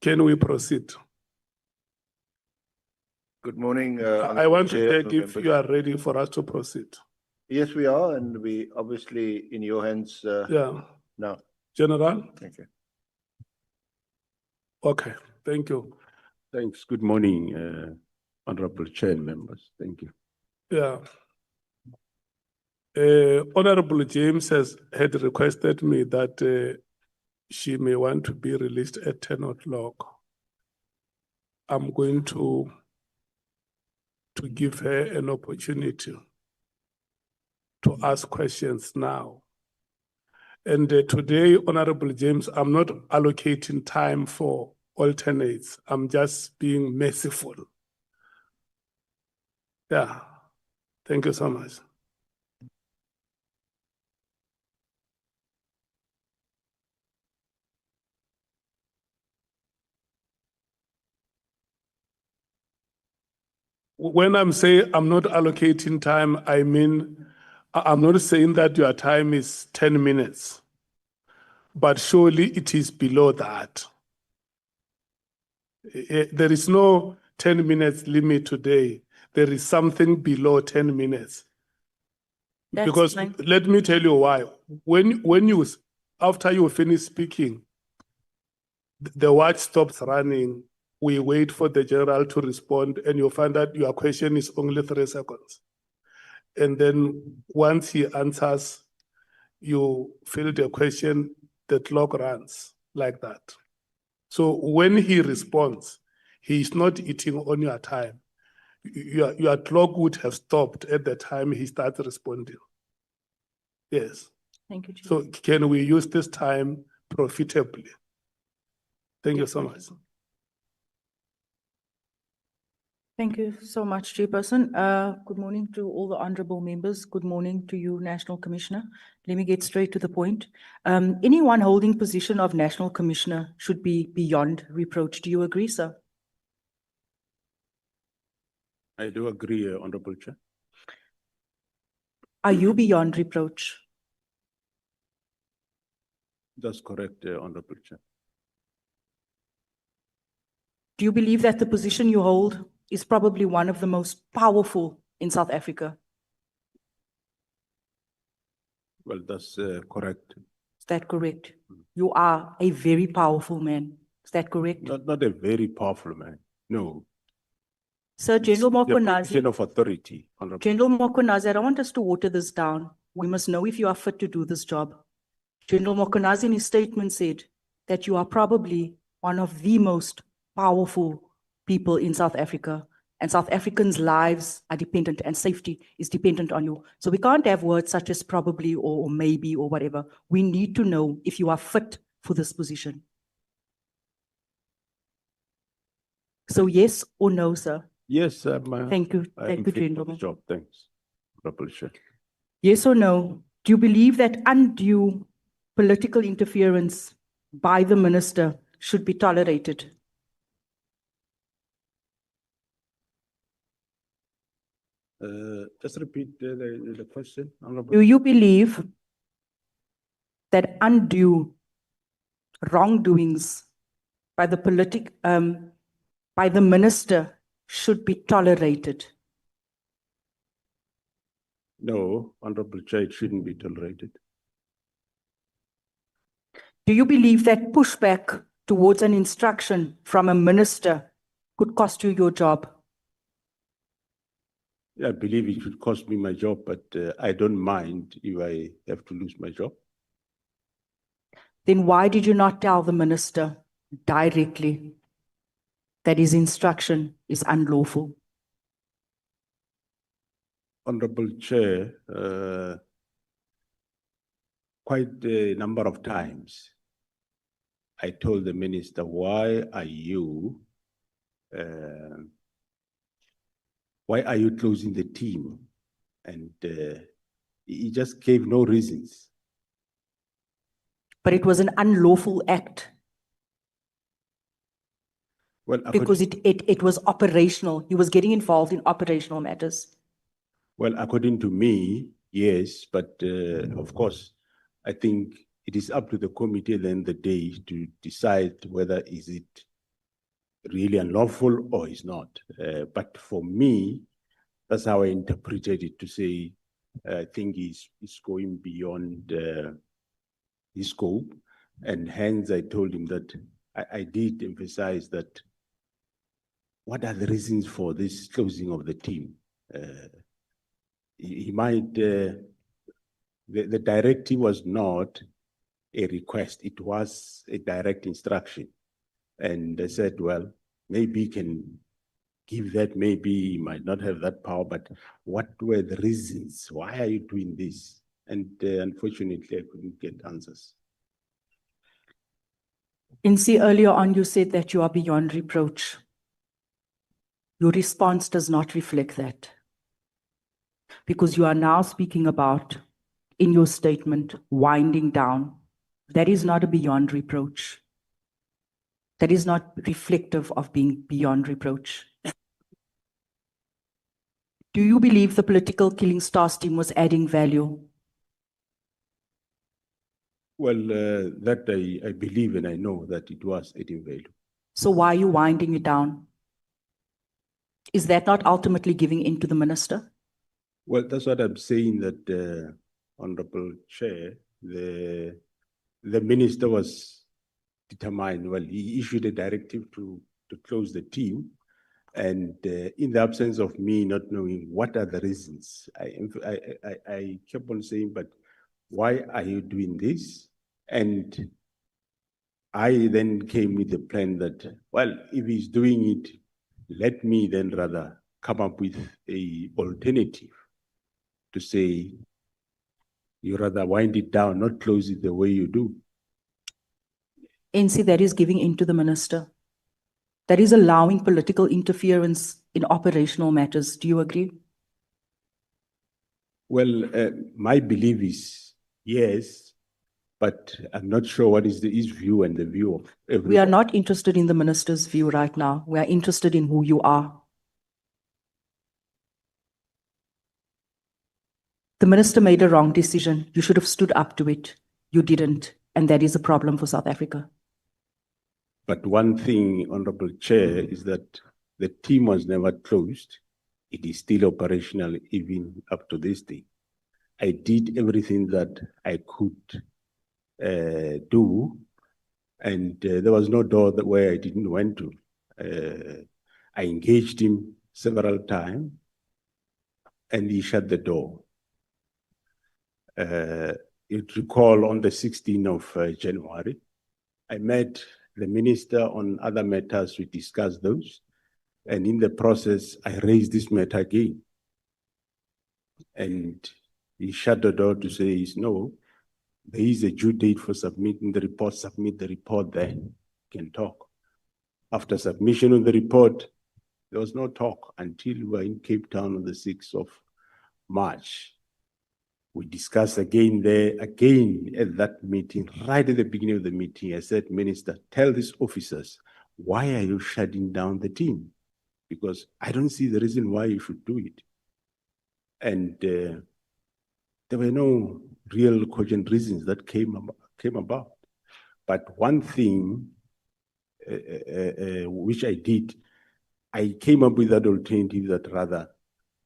Can we proceed? Good morning. I want to Chair, check if you are ready for us to proceed. Yes, we are, and we obviously in your hands Yeah, now. General? Thank you. Okay, thank you. Thanks. Good morning, Honorable Chair and members. Thank you. Yeah. Honorable James had requested me that she may want to be released at 10 o'clock. I'm going to give her an opportunity to ask questions now. And today, Honorable James, I'm not allocating time for alternates. I'm just being merciful. Yeah. Thank you so much. When I'm saying I'm not allocating time, I mean, I'm not saying that your time is 10 minutes, but surely it is below that. There is no 10 minutes limit today. There is something below 10 minutes. That's Because fine. let me tell you why. After you finish speaking, the watch stops running. We wait for the general to respond, and you find that your question is only 3 seconds. And then once he answers, you fill the question, the clock runs like that. So when he responds, he is not eating on your time. Your clock would have stopped at the time he starts responding. Yes. Thank you, Chair. So can we use this time profitably? Thank you so much. Thank you so much, Chairperson. Good morning to all the honorable members. Good morning to you, National Commissioner. Let me get straight to the point. Anyone holding position of National Commissioner should be beyond reproach. Do you agree, sir? I do agree, Honorable Chair. Are you beyond reproach? That's correct, Honorable Chair. Do you believe that the position you hold is probably one of the most powerful in South Africa? Well, that's correct. Is that correct? You are a very powerful man. Is that correct? Not a very powerful man. No. Sir, General The MKWANAZI. position of authority, Honorable. General MKWANAZI, I don't want us to water this down. We must know if you are fit to do this job. General MKWANAZI in his statement said that you are probably one of the most powerful people in South Africa, and South Africans' lives are dependent and safety is dependent on you. So we can't have words such as probably or maybe or whatever. We need to know if you are fit for this position. So yes or no, sir? Yes, Thank you. I am Thank you, fit for the gentlemen. job. Thanks, Honorable Chair. Yes or no? Do you believe that undue political interference by the minister should be tolerated? Just repeat the question, Honorable. Do you believe that undue wrongdoings by the by the minister should be tolerated? No, Honorable Chair, it shouldn't be tolerated. Do you believe that pushback towards an instruction from a minister could cost you your job? I believe it should cost me my job, but I don't mind if I have to lose my job. Then why did you not tell the minister directly that his instruction is unlawful? Honorable Chair, quite a number of times, I told the minister, why are you closing the team? And he just gave no reasons. But it was an unlawful act Well, because it was operational. He was getting involved in operational matters. well, according to me, yes, but of course, I think it is up to the committee at the end of the day to decide whether is it really unlawful or is not. But for me, that's how I interpreted it, to say, I think he's going beyond his scope. And hence I told him that I did emphasize that what are the reasons for this closing of the team? He might, the directive was not a request, it was a direct instruction. And I said, well, maybe he can give that, maybe he might not have that power, but what were the reasons? Why are you doing this? And unfortunately, I couldn't get answers. Insi, earlier on, you said that you are beyond reproach. Your response does not reflect that. Because you are now speaking about, in your statement, winding down. That is not a beyond reproach. That is not reflective of being beyond reproach. Do you believe the political killing stars team was adding value? Well, that I believe and I know that it was adding value. So why are you winding it down? Is that not ultimately giving in to the minister? Well, that's what I'm saying, that Honorable Chair, the minister was determined. Well, he issued a directive to close the team. And in the absence of me not knowing what are the reasons, I kept on saying, but why are you doing this? And I then came with the plan that, well, if he's doing it, let me then rather come up with an alternative to say, you rather wind it down, not close it the way you do. NC, that is giving in to the minister. That is allowing political interference in operational matters. Do you agree? Well, my belief is yes, but I'm not sure what is his view and the view of everyone. We are not interested in the minister's view right now. We are interested in who you are. The minister made a wrong decision. You should have stood up to it. You didn't. And that is a problem for South Africa. But one thing, Honorable Chair, is that the team was never closed. It is still operational even up to this day. I did everything that I could do, and there was no door where I didn't went to. I engaged him several times, and he shut the door. You recall on the 16th of January, I met the minister on other matters. We discussed those. And in the process, I raised this matter again. And he shut the door to say, no, there is a due date for submitting the report. Submit the report, then we can talk. After submission of the report, there was no talk until we were in Cape Town on the 6th of March. We discussed again there, again at that meeting, right at the beginning of the meeting, I said, Minister, tell these officers, why are you shutting down the team? Because I don't see the reason why you should do it. And there were no real cogent reasons that came about. But one thing which I did, I came up with that alternative that rather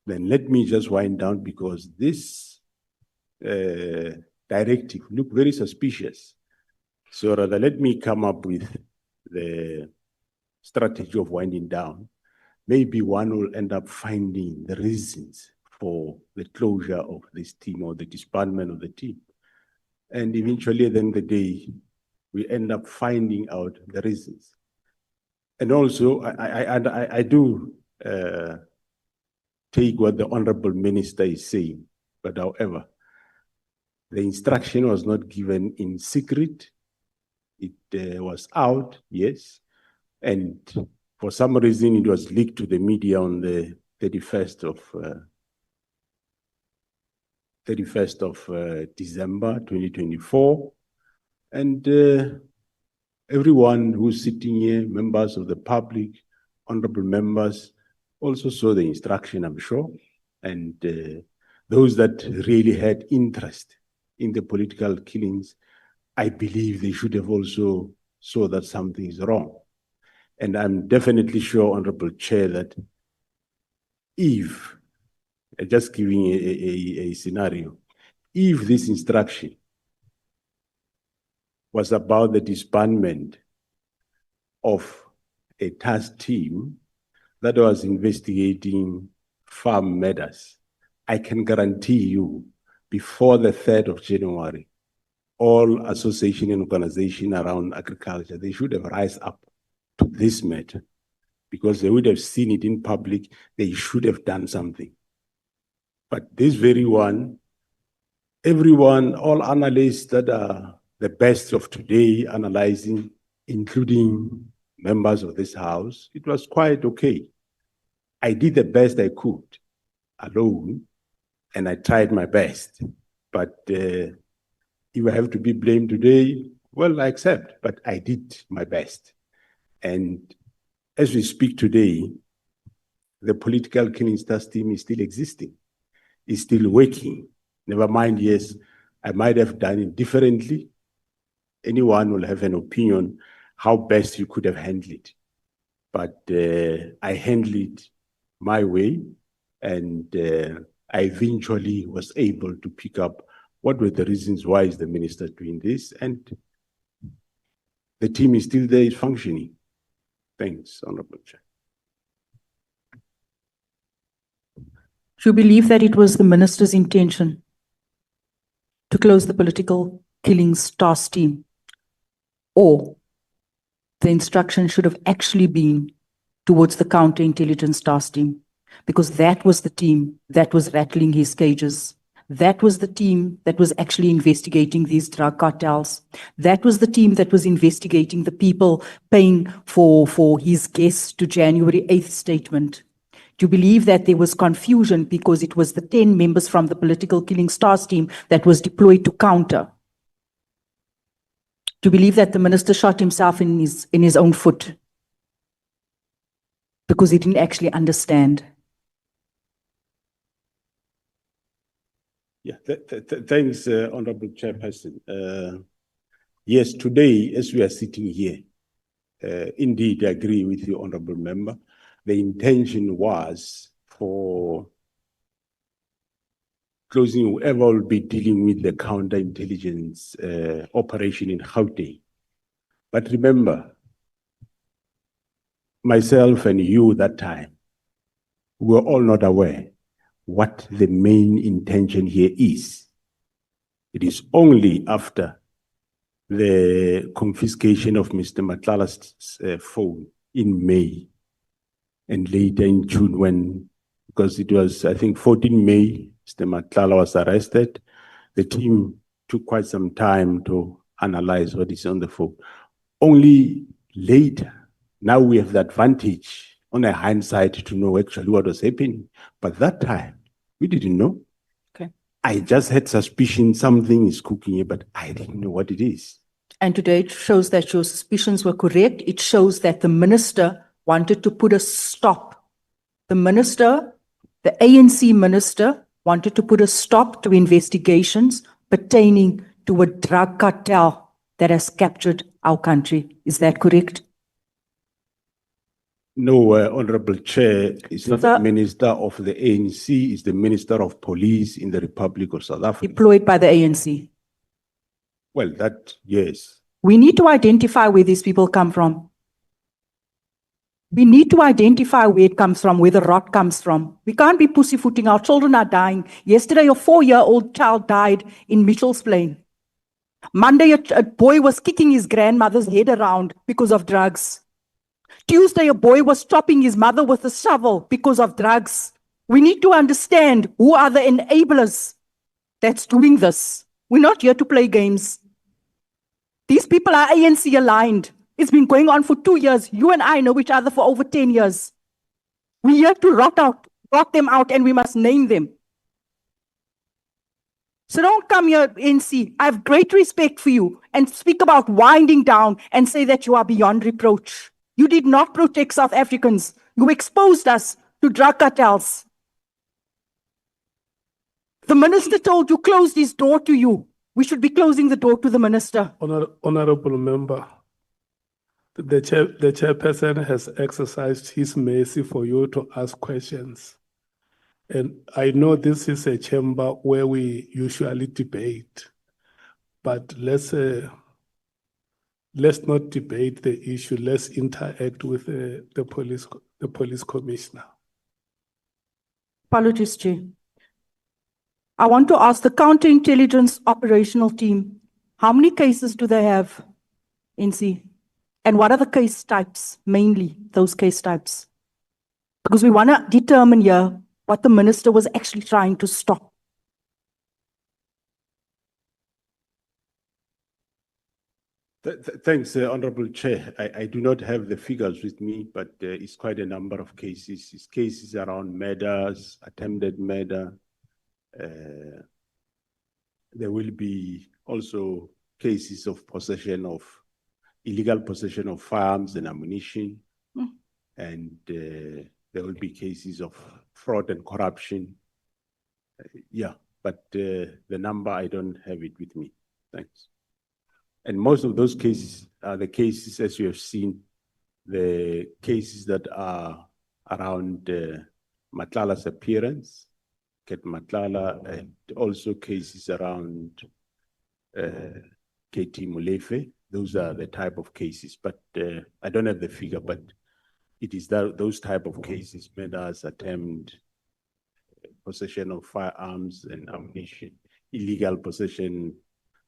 than let me just wind down, because this directive looked very suspicious. So rather let me come up with the strategy of winding down. Maybe one will end up finding the reasons for the closure of this team or the disbandment of the team. And eventually at the end of the day, we end up finding out the reasons. And also, I do take what the Honorable Minister is saying, but however, the instruction was not given in secret. It was out, yes. And for some reason, it was leaked to the media on the 31st of December 2024. And everyone who's sitting here, members of the public, honorable members, also saw the instruction, I'm sure. And those that really had interest in the political killings, I believe they should have also saw that something is wrong. And I'm definitely sure, Honorable Chair, that if, just giving a scenario, if this instruction was about the disbandment of a task team that was investigating farm matters, I can guarantee you, before the 3rd of January, all association and organization around agriculture, they should have rise up to this matter, because they would have seen it in public. They should have done something. But this very one, everyone, all analysts that are the best of today analyzing, including members of this house, it was quite okay. I did the best I could alone, and I tried my best. But if I have to be blamed today, well, I accept, but I did my best. And as we speak today, the political killing stars team is still existing, is still working. Never mind, yes, I might have done it differently. Anyone will have an opinion how best you could have handled it. But I handled it my way, and I eventually was able to pick up what were the reasons why is the minister doing this, and the team is still there, is functioning. Thanks, Honorable Chair. Do you believe that it was the minister's intention to close the political killings task team? Or the instruction should have actually been towards the counterintelligence task team? Because that was the team that was rattling his cages. That was the team that was actually investigating these drug cartels. That was the team that was investigating the people paying for his guests to January 8th statement. Do you believe that there was confusion because it was the 10 members from the political killing stars team that was deployed to counter? Do you believe that the minister shot himself in his own foot because he didn't actually understand? Yeah, thanks, Honorable Chairperson. Yes, today, as we are sitting here, indeed, I agree with you, Honorable Member. The intention was for closing whoever will be dealing with the counterintelligence operation in Gauteng. But remember, myself and you that time, we were all not aware what the main intention here is. It is only after the confiscation of Mr. Matlala's phone in May and later in June, when, because it was, I think, 14 May, Mr. Matlala was arrested. The team took quite some time to analyze what is on the phone. Only later, now we have the advantage on a hindsight to know actually what was happening. But that time, we didn't know. Okay. I just had suspicion something is cooking here, but I didn't know what it is. And today it shows that your suspicions were correct. It shows that the minister wanted to put a stop. The minister, the ANC minister, wanted to put a stop to investigations pertaining to a drug cartel that has captured our country. Is that correct? No, Honorable Chair, it's not Sir. the Minister of the ANC, it's the Minister of Police in the Republic of South Africa. Deployed by the ANC. Well, that, yes. We need to identify where these people come from. We need to identify where it comes from, where the rot comes from. We can't be pussyfooting. Our children are dying. Yesterday, a 4-year-old child died in Mitchell's Plain. Monday, a boy was kicking his grandmother's head around because of drugs. Tuesday, a boy was chopping his mother with a shovel because of drugs. We need to understand who are the enablers that's doing this. We're not here to play games. These people are ANC aligned. It's been going on for 2 years. You and I know each other for over 10 years. We're here to rot them out, and we must name them. So don't come here, ANC. I have great respect for you and speak about winding down and say that you are beyond reproach. You did not protect South Africans. You exposed us to drug cartels. The minister told you, closed his door to you. We should be closing the door to the minister. Honorable Member, the chairperson has exercised his mercy for you to ask questions. And I know this is a chamber where we usually debate, but let's not debate the issue. Let's interact with the police commissioner. Apologies, Chair. I want to ask the counterintelligence operational team, how many cases do they have, NC? And what are the case types, mainly those case types? Because we want to determine here what the minister was actually trying to stop. Thanks, Honorable Chair. I do not have the figures with me, but it's quite a number of cases. It's cases around murders, attempted murder. There will be also cases of illegal possession of firearms and ammunition. And there will be cases of fraud and corruption. Yeah, but the number, I don't have it with me. Thanks. And most of those cases are the cases, as you have seen, the cases that are around Matlala's appearance, Ket Matlala, and also cases around KT Molefe. Those are the type of cases, but I don't have the figure, but it is those type of cases, murders, attempt, possession of firearms and ammunition, illegal possession,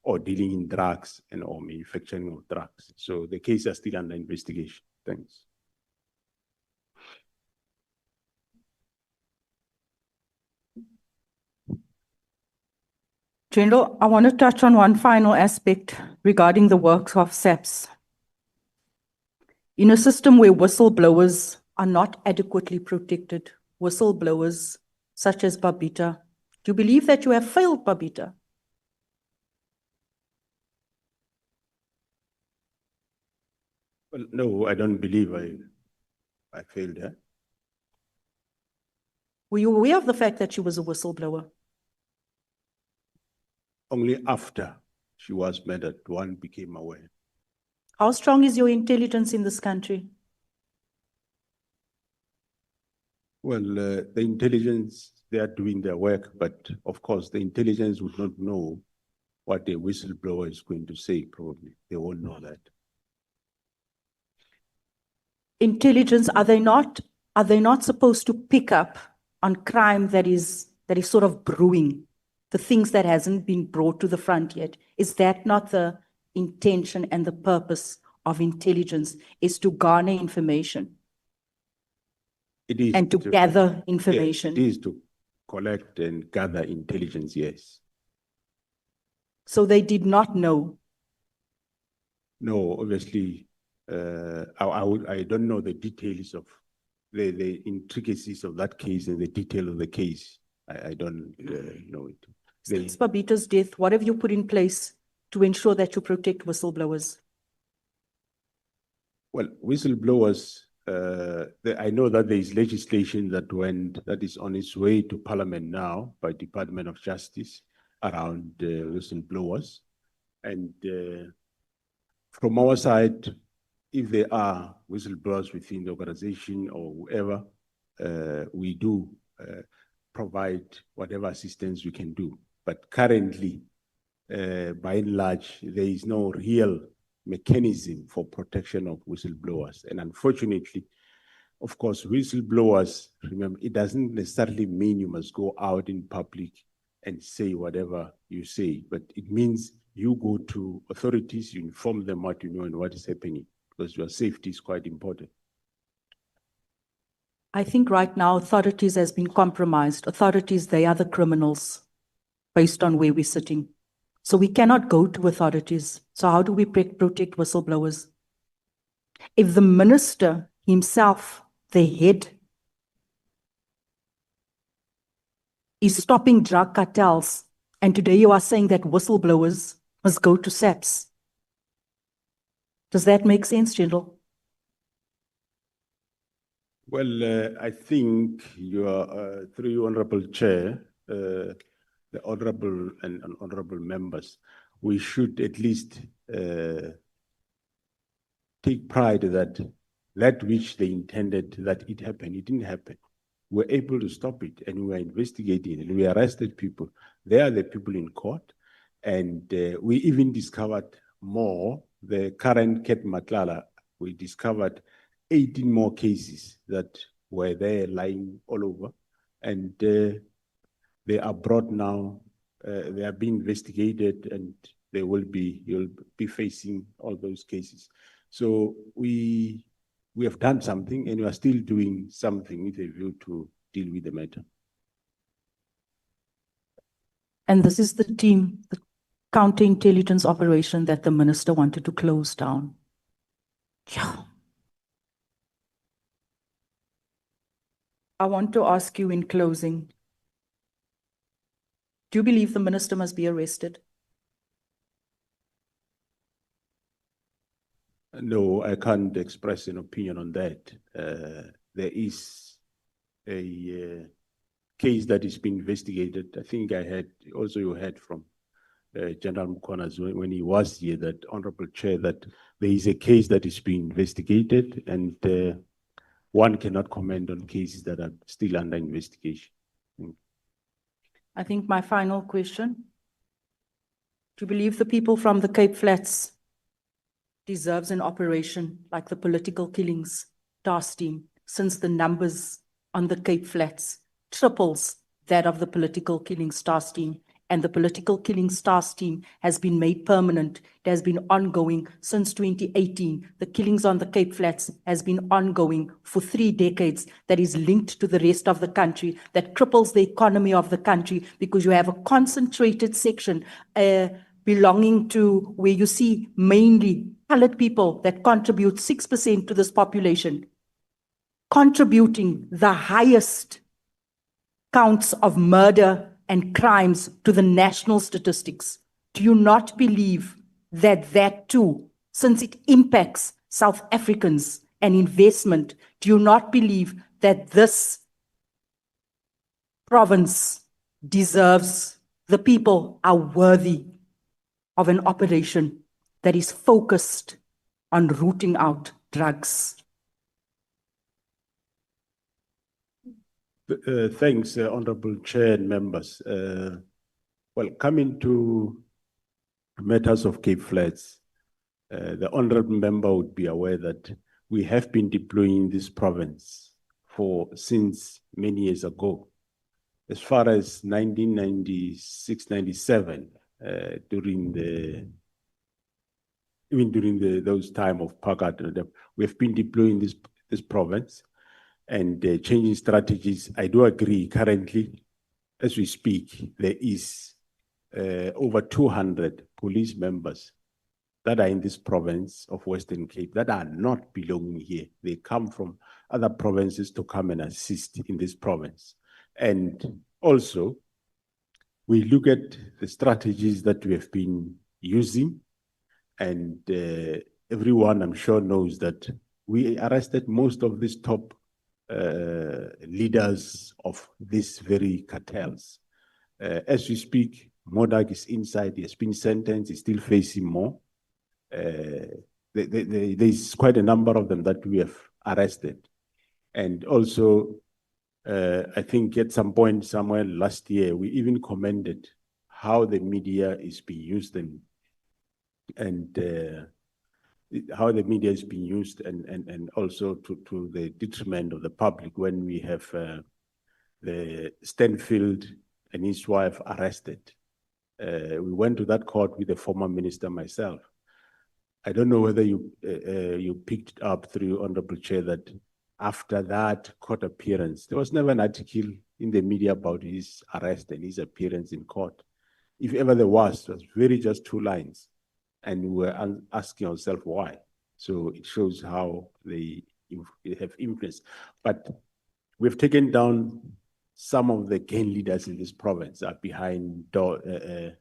or dealing in drugs and or manufacturing of drugs. So the case are still under investigation. Thanks. General, I want to touch on one final aspect regarding the works of SAPS. In a system where whistleblowers are not adequately protected, whistleblowers such as Babita, do you believe that you have failed Babita? Well, no, I don't believe I failed her. Were you aware of the fact that she was a whistleblower? Only after she was murdered, one became aware. How strong is your intelligence in this country? Well, the intelligence, they are doing their work, but of course, the intelligence would not know what a whistleblower is going to say, probably. They won't know that. Intelligence, are they not supposed to pick up on crime that is sort of brewing, the things that hasn't been brought to the front yet? Is that not the intention and the purpose of intelligence, is to garner information? It is and to gather information? Yes, it is to collect and gather intelligence, yes. So they did not know? No, obviously, I don't know the details of the intricacies of that case and the detail of the case. I don't know it. Since Babita's death, what have you put in place to ensure that you protect whistleblowers? Well, whistleblowers, I know that there is legislation that is on its way to Parliament now by Department of Justice around whistleblowers. And from our side, if there are whistleblowers within the organization or whoever, we do provide whatever assistance we can do. But currently, by and large, there is no real mechanism for protection of whistleblowers. And unfortunately, of course, whistleblowers, remember, it doesn't necessarily mean you must go out in public and say whatever you say, but it means you go to authorities, you inform them what you know and what is happening, because your safety is quite important. I think right now authorities has been compromised. Authorities, they are the criminals based on where we're sitting. So we cannot go to authorities. So how do we protect whistleblowers? If the minister himself, the head, is stopping drug cartels, and today you are saying that whistleblowers must go to SAPS. Does that make sense, General? Well, I think you are, through your Honorable Chair, the Honorable and Honorable members, we should at least take pride that that which they intended that it happened, it didn't happen. We're able to stop it, and we are investigating, and we arrested people. They are the people in court, and we even discovered more. The current Ket Matlala, we discovered 18 more cases that were there lying all over, and they are brought now. They are being investigated, and you'll be facing all those cases. So we have done something, and we are still doing something with a view to deal with the matter. And this is the team, the counterintelligence operation that the minister wanted to close down. Yeah. I want to ask you in closing, do you believe the minister must be arrested? No, I can't express an opinion on that. There is a case that is being investigated. I think you heard from General MKWANAZI when he was here, that Honorable Chair, that there is a case that is being investigated, and one cannot comment on cases that are still under investigation. I think my final question, do you believe the people from the Cape Flats deserves an operation like the political killings task team, since the numbers on the Cape Flats triples that of the political killings task team, and the political killings task team has been made permanent. It has been ongoing since 2018. The killings on the Cape Flats has been ongoing for 3 decades. That is linked to the rest of the country, that cripples the economy of the country, because you have a concentrated section belonging to where you see mainly colored people that contribute 6% to this population, contributing the highest counts of murder and crimes to the national statistics. Do you not believe that that too, since it impacts South Africans and investment, do you not believe that this province deserves, the people are worthy of an operation that is focused on rooting out drugs? Thanks, Honorable Chair and members. Well, coming to matters of Cape Flats, the Honorable Member would be aware that we have been deploying this province since many years ago. As far as 1996, 97, during those time of Pagat, we have been deploying this province and changing strategies. I do agree, currently, as we speak, there is over 200 police members that are in this province of Western Cape that are not belonging here. They come from other provinces to come and assist in this province. And also, we look at the strategies that we have been using, and everyone, I'm sure, knows that we arrested most of these top leaders of these very cartels. As we speak, Modak is inside, he has been sentenced, he's still facing more. There's quite a number of them that we have arrested. And also, I think at some point somewhere last year, we even commended how the media is being used and how the media is being used and also to the detriment of the public when we have the Stanfield and his wife arrested. We went to that court with the former minister, myself. I don't know whether you picked it up through Honorable Chair that after that court appearance, there was never an article in the media about his arrest and his appearance in court. If ever there was, it was very just 2 lines. And we were asking ourselves why. So it shows how they have influence. But we've taken down some of the gang leaders in this province are behind jail.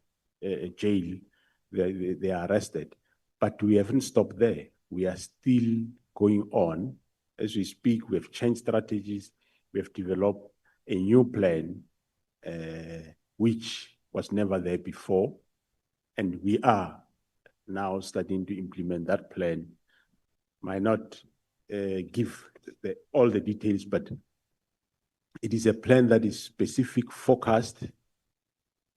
They are arrested. But we haven't stopped there. We are still going on. As we speak, we have changed strategies. We have developed a new plan, which was never there before. And we are now starting to implement that plan might not give all the details, but it is a plan that is specific, focused,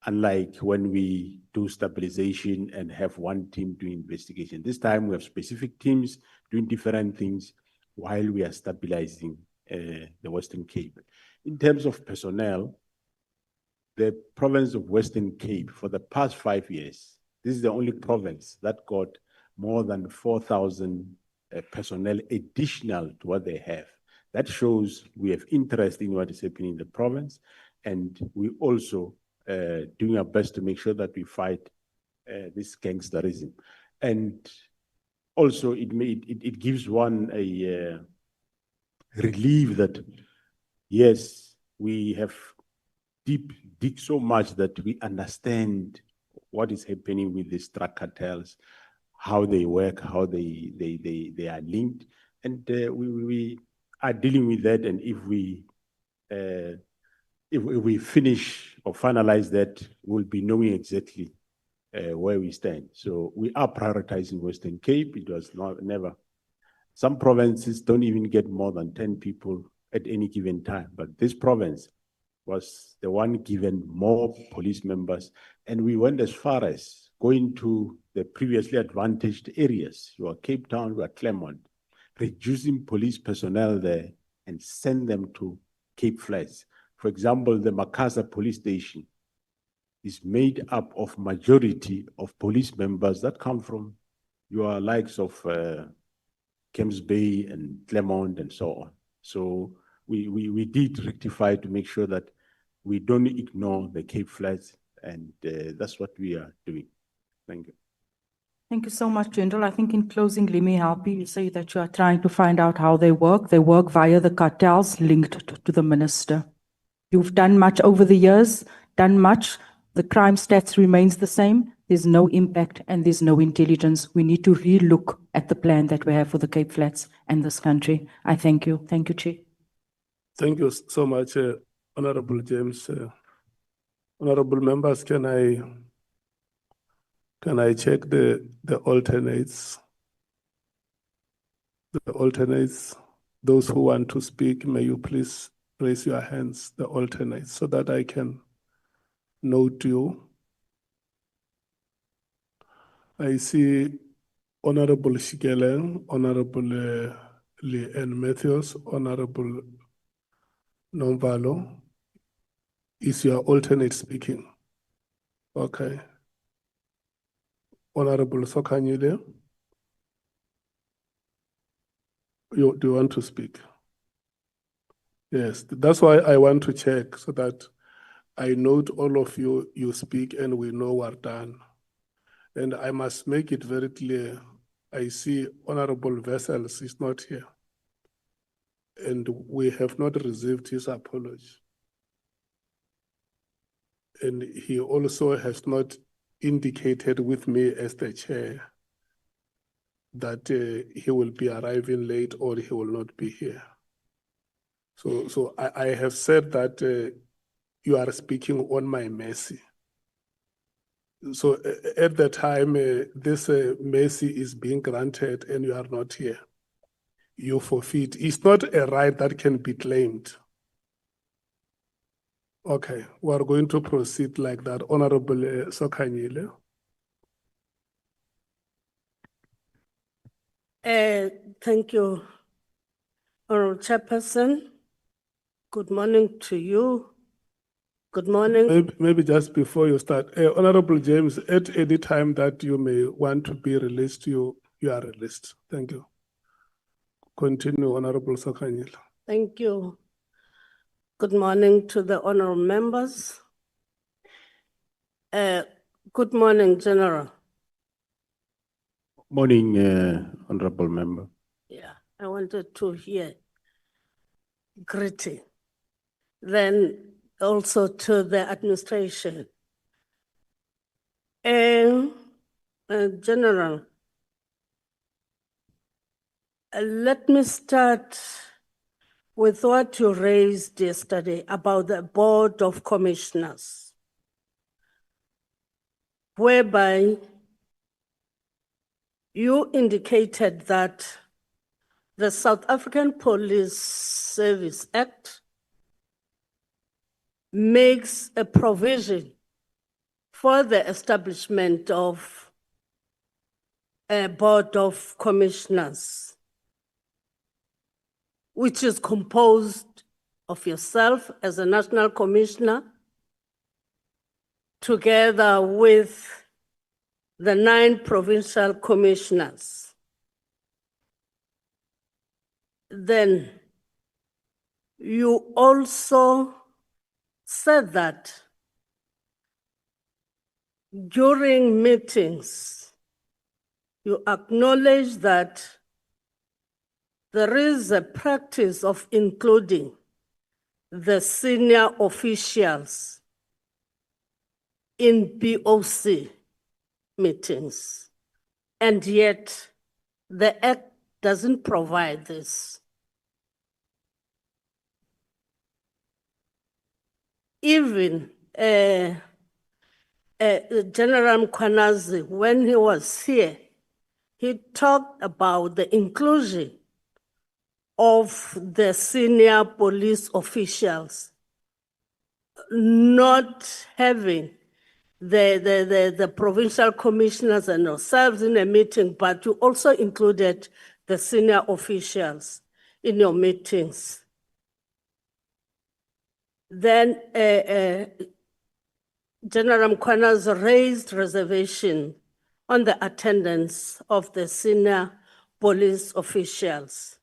unlike when we do stabilization and have one team doing investigation. This time we have specific teams doing different things while we are stabilizing the Western Cape. In terms of personnel, the province of Western Cape for the past 5 years, this is the only province that got more than 4,000 personnel additional to what they have. That shows we have interest in what is happening in the province, and we also doing our best to make sure that we fight this gangsterism. And also it gives one a relief that, yes, we have dig so much that we understand what is happening with these drug cartels, how they work, how they are linked, and we are dealing with that. And if we finish or finalize that, we'll be knowing exactly where we stand. So we are prioritizing Western Cape. It was never. Some provinces don't even get more than 10 people at any given time, but this province was the one given more police members, and we went as far as going to the previously advantaged areas. You are Cape Town, you are Claremont, reducing police personnel there and send them to Cape Flats. For example, the Makassar police station is made up of majority of police members that come from your likes of Camps Bay and Claremont and so on. So we did rectify to make sure that we don't ignore the Cape Flats, and that's what we are doing. Thank you. Thank you so much, General. I think in closing, let me help you. You say that you are trying to find out how they work. They work via the cartels linked to the minister. You've done much over the years, done much. The crime stats remains the same. There's no impact and there's no intelligence. We need to relook at the plan that we have for the Cape Flats and this country. I thank you. Thank you, Chair. Thank you so much, Honorable James. Honorable members, can I check the alternates? The alternates, those who want to speak, may you please raise your hands, the alternates, so that I can note you. I see Honorable Shikeleng, Honorable Leanne Matthews, Honorable Nomvalo. Is your alternate speaking? Okay. Honorable Sokanyile, do you want to speak? Yes, that's why I want to check so that I note all of you speak and we know we're done. And I must make it very clear. I see Honorable Vessels is not here. And we have not received his apology. And he also has not indicated with me as the chair that he will be arriving late or he will not be here. So I have said that you are speaking on my mercy. So at the time this mercy is being granted and you are not here, you forfeit. It's not a right that can be claimed. Okay, we are going to proceed like that. Honorable Sokanyile. Thank you, Honorable Chairperson. Good morning to you. Good morning. Maybe just before you start, Honorable James, at any time that you may want to be released, you are released. Thank you. Continue, Honorable Sokanyile. Thank you. Good morning to the honorable members. Good morning, General. Morning, Honorable Member. Yeah, I wanted to hear greeting. Then also to the administration. General, let me start with what you raised yesterday about the Board of Commissioners, whereby you indicated that the South African Police Service Act makes a provision for the establishment of a board of commissioners, which is composed of yourself as a national commissioner, together with the 9 provincial commissioners. Then you also said that during meetings, you acknowledge that there is a practice of including the senior officials in BOC meetings, and yet the Act doesn't provide this. Even General MKWANAZI, when he was here, he talked about the inclusion of the senior police officials not having the provincial commissioners and ourselves in a meeting, but you also included the senior officials in your meetings. Then General MKWANAZI raised reservation on the attendance of the senior police officials.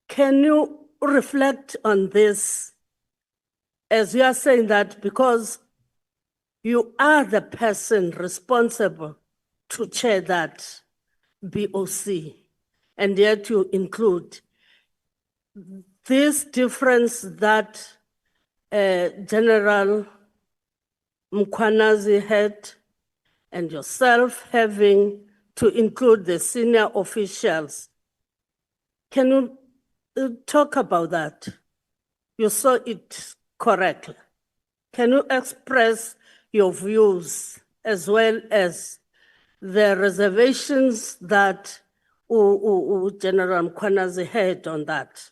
Can you reflect on this, as you are saying that because you are the person responsible to chair that BOC, and yet you include this difference that General MKWANAZI had and yourself having to include the senior officials. Can you talk about that? You saw it correctly. Can you express your views as well as the reservations that General MKWANAZI had on that?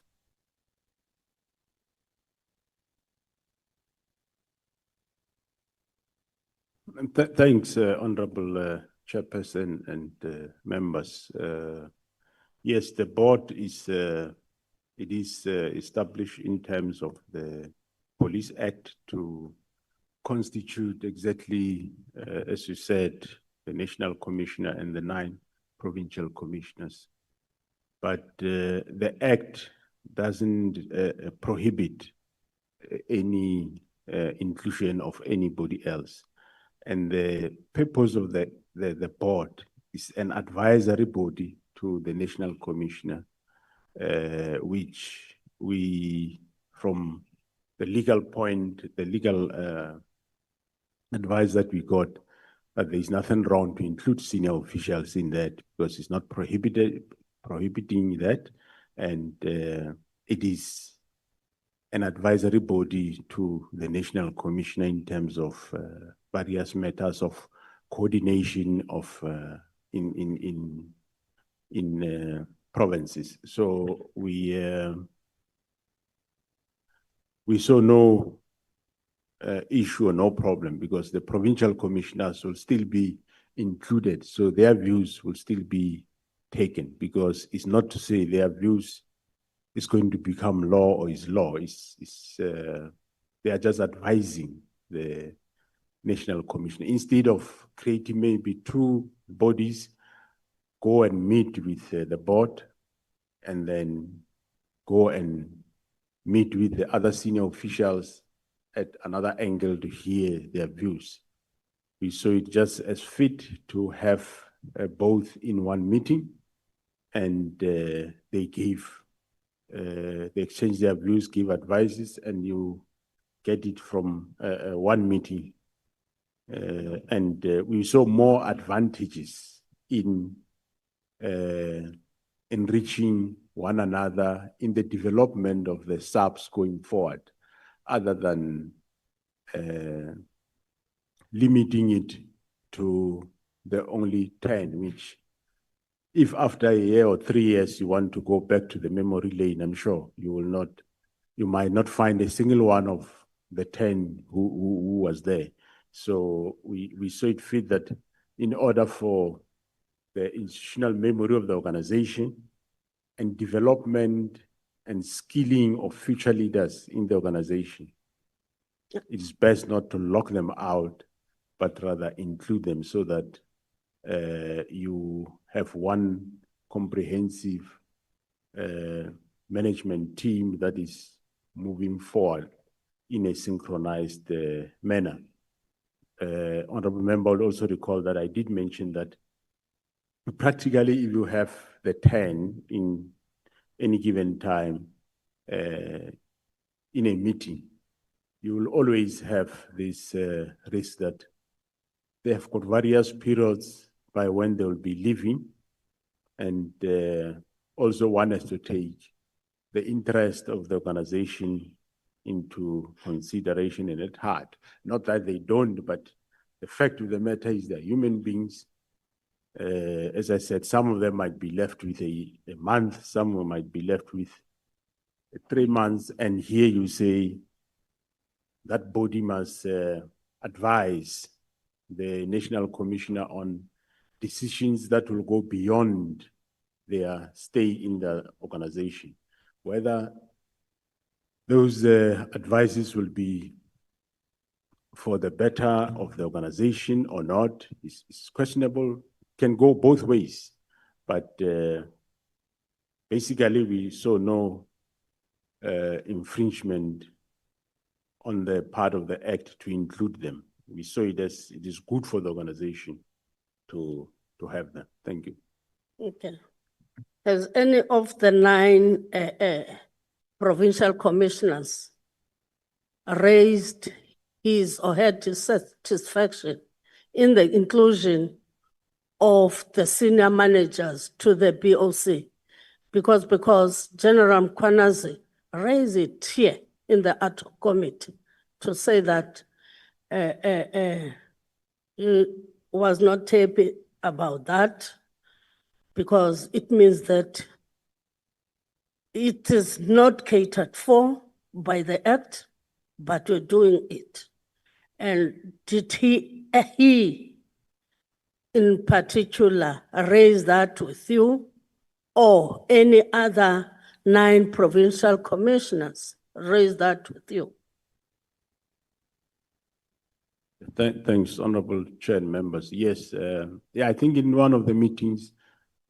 Thanks, Honorable Chairperson and members. Yes, the board is established in terms of the Police Act to constitute exactly, as you said, the National Commissioner and the 9 provincial commissioners. But the Act doesn't prohibit any inclusion of anybody else. And the purpose of the board is an advisory body to the National Commissioner, which we, from the legal point, the legal advice that we got, that there is nothing wrong to include senior officials in that because it's not prohibiting that, and it is an advisory body to the National Commissioner in terms of various matters of coordination of in provinces. So we saw no issue or no problem because the provincial commissioners will still be included. So their views will still be taken because it's not to say their views is going to become law or is law. They are just advising the National Commission. Instead of creating maybe 2 bodies, go and meet with the board and then go and meet with the other senior officials at another angle to hear their views. We saw it just as fit to have both in one meeting, and they exchange their views, give advices, and you get it from one meeting. And we saw more advantages in enriching one another in the development of the subs going forward, other than limiting it to the only 10, which if after a year or 3 years you want to go back to the memory lane, I'm sure you might not find a single one of the 10 who was there. So we saw it fit that in order for the institutional memory of the organization and development and skilling of future leaders in the organization, it is best not to lock them out, but rather include them so that you have one comprehensive management team that is moving forward in a synchronized manner. Honorable member will also recall that I did mention that practically if you have the 10 in any given time in a meeting, you will always have this risk that they have got various periods by when they will be leaving, and also one has to take the interest of the organization into consideration and at heart. Not that they don't, but the fact of the matter is they're human beings. As I said, some of them might be left with a month, some might be left with 3 months, and here you say that body must advise the National Commissioner on decisions that will go beyond their stay in the organization. Whether those advices will be for the better of the organization or not is questionable, can go both ways. But basically, we saw no infringement on the part of the act to include them. We saw it as it is good for the organization to have them. Thank you. Okay. Has any of the 9 provincial commissioners raised his or her dissatisfaction in the inclusion of the senior managers to the BOC? Because General MKWANAZI raised it here in the ad hoc committee to say that he was not happy about that, because it means that it is not catered for by the act, but we're doing it. And did he in particular raise that with you, or any other 9 provincial commissioners raise that with you? Thanks, Honorable Chair and members. Yes, I think in one of the meetings,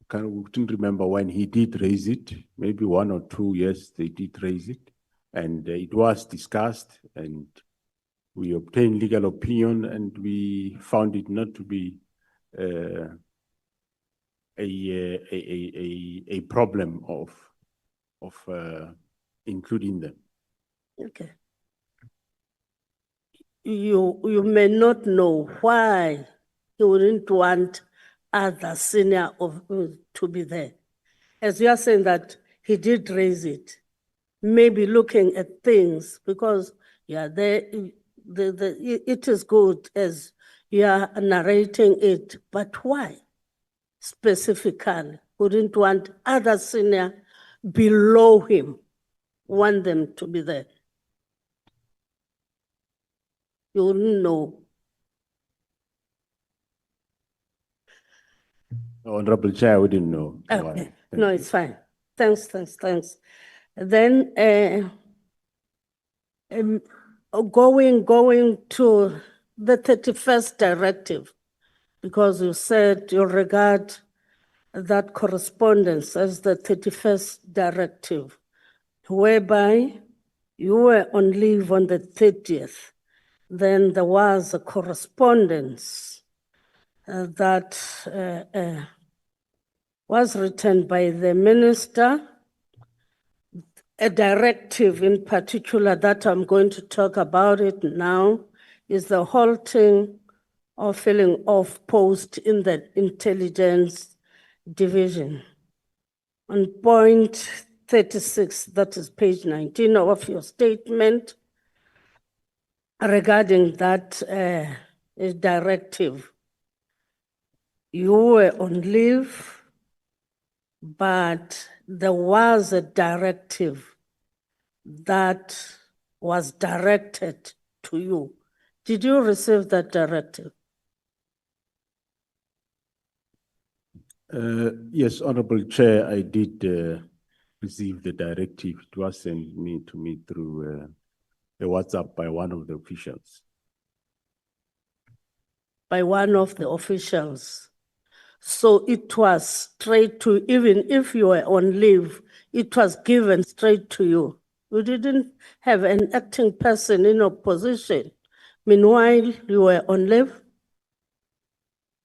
I couldn't remember when he did raise it, maybe 1 or 2, yes, they did raise it. And it was discussed, and we obtained legal opinion, and we found it not to be a problem of including them. Okay. You may not know why he wouldn't want other senior to be there. As you are saying that he did raise it, maybe looking at things, because it is good as you are narrating it, but why specifically wouldn't want other senior below him, want them to be there? You wouldn't know. Honorable Chair, I wouldn't know. Okay. Thank No, you. it's fine. Thanks. Then going to the 31st directive, because you said you regard that correspondence as the 31st directive, whereby you were on leave on the 30th. Then there was a correspondence that was written by the minister, a directive in particular that I'm going to talk about it now is the halting or filling of post in the intelligence division. On point 36, that is page 19 of your statement regarding that directive, you were on leave but there was a directive that was directed to you. Did you receive that directive? Yes, Honorable Chair, I did receive the directive. It was sent to me through a WhatsApp by one of the officials. By one of the officials. So it was straight to, even if you were on leave, it was given straight to you. You didn't have an acting person in opposition. Meanwhile, you were on leave.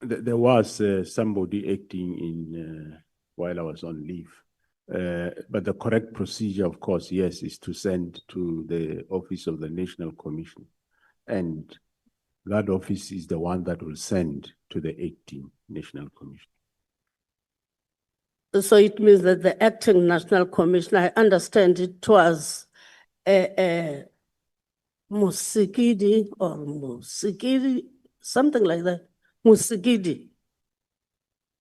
There was somebody acting in while I was on leave. But the correct procedure, of course, yes, is to send to the Office of the National Commission. And that office is the one that will send to the acting National Commission. So it means that the acting National Commission, I understand it was Musikidi or Musikidi, something like that. Musikidi.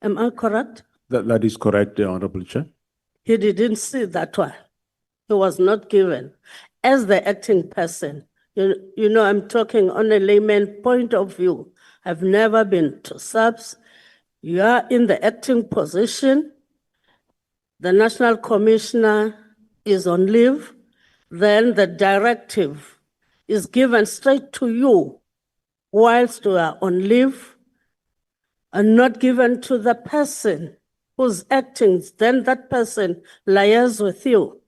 Am I correct? That is correct, Honorable Chair. He didn't see that one. He was not given. As the acting person, you know, I'm talking on a layman point of view. I've never been to SAPS. You are in the acting position. The National Commissioner is on leave. Then the directive is given straight to you whilst you are on leave and not given to the person who's acting. Then that person liaises with you.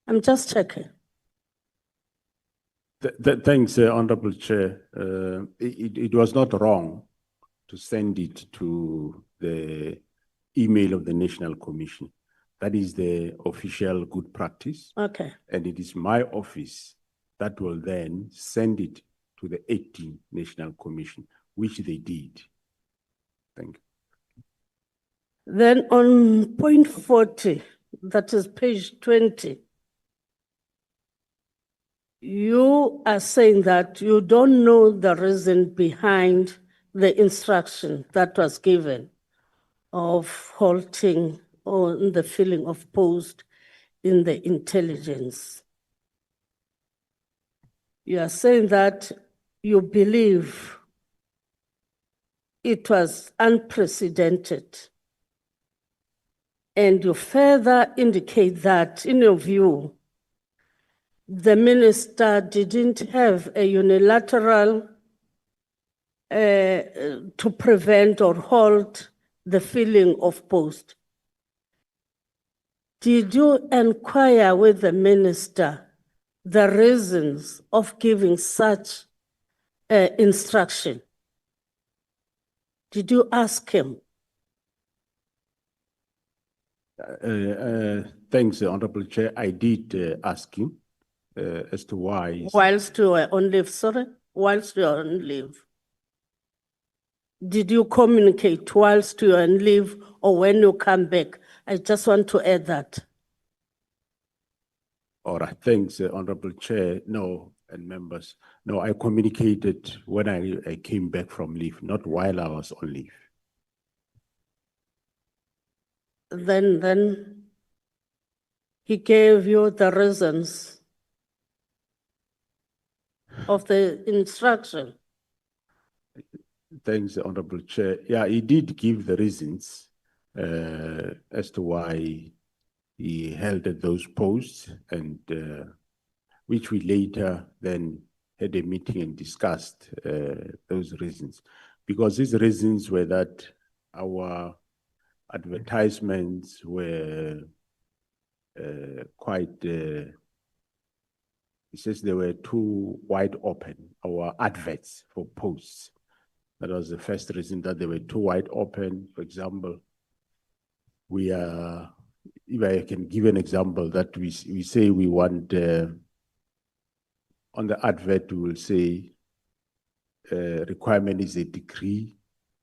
I'm just checking. Thanks, Honorable Chair. It was not wrong to send it to the email of the National Commission. That is the official good practice. Okay. And it is my office that will then send it to the acting National Commission, which they did. Thank you. Then on point 40, that is page 20, you are saying that you don't know the reason behind the instruction that was given of halting on the filling of post in the intelligence. You are saying that you believe it was unprecedented. And you further indicate that, in your view, the minister didn't have a unilateral to prevent or halt the filling of post. Did you inquire with the minister the reasons of giving such instruction? Did you ask him? Thanks, Honorable Chair. I did ask him as to why. Whilst you were on leave, sorry? Whilst you were on leave. Did you communicate whilst you were on leave or when you come back? I just want to add that. All right, thanks, Honorable Chair. No, and members. No, I communicated when I came back from leave, not while I was on leave. Then he gave you the reasons of the instruction. Thanks, Honorable Chair. Yeah, he did give the reasons as to why he held at those posts, and which we later then had a meeting and discussed those reasons. Because these reasons were that our advertisements were quite, it says they were too wide open, our adverts for posts. That was the first reason, that they were too wide open. For example, we are, if I can give an example, that we say we want, on the advert, we will say requirement is a degree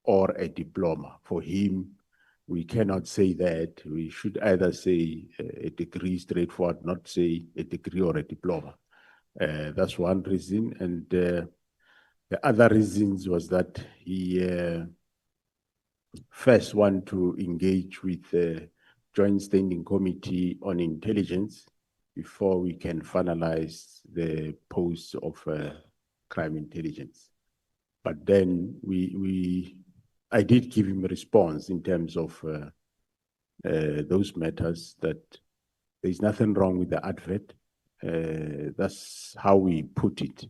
or a diploma. For him, we cannot say that. We should either say a degree straightforward, not say a degree or a diploma. That's one reason. And the other reasons was that he first want to engage with the Joint Standing Committee on Intelligence before we can finalize the post of crime intelligence. But then I did give him a response in terms of those matters, that there's nothing wrong with the advert. That's how we put it.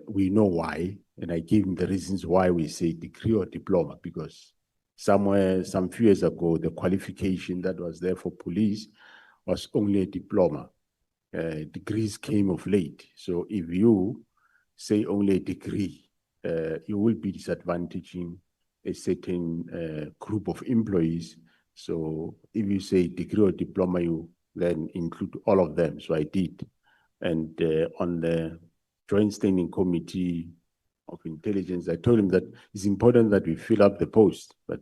We know why, and I gave him the reasons why we say degree or diploma, because some few years ago, the qualification that was there for police was only a diploma. Degrees came of late. So if you say only a degree, you will be disadvantaging a certain group of employees. So if you say degree or diploma, you then include all of them. So I did. And on the Joint Standing Committee of Intelligence, I told him that it's important that we fill up the post. But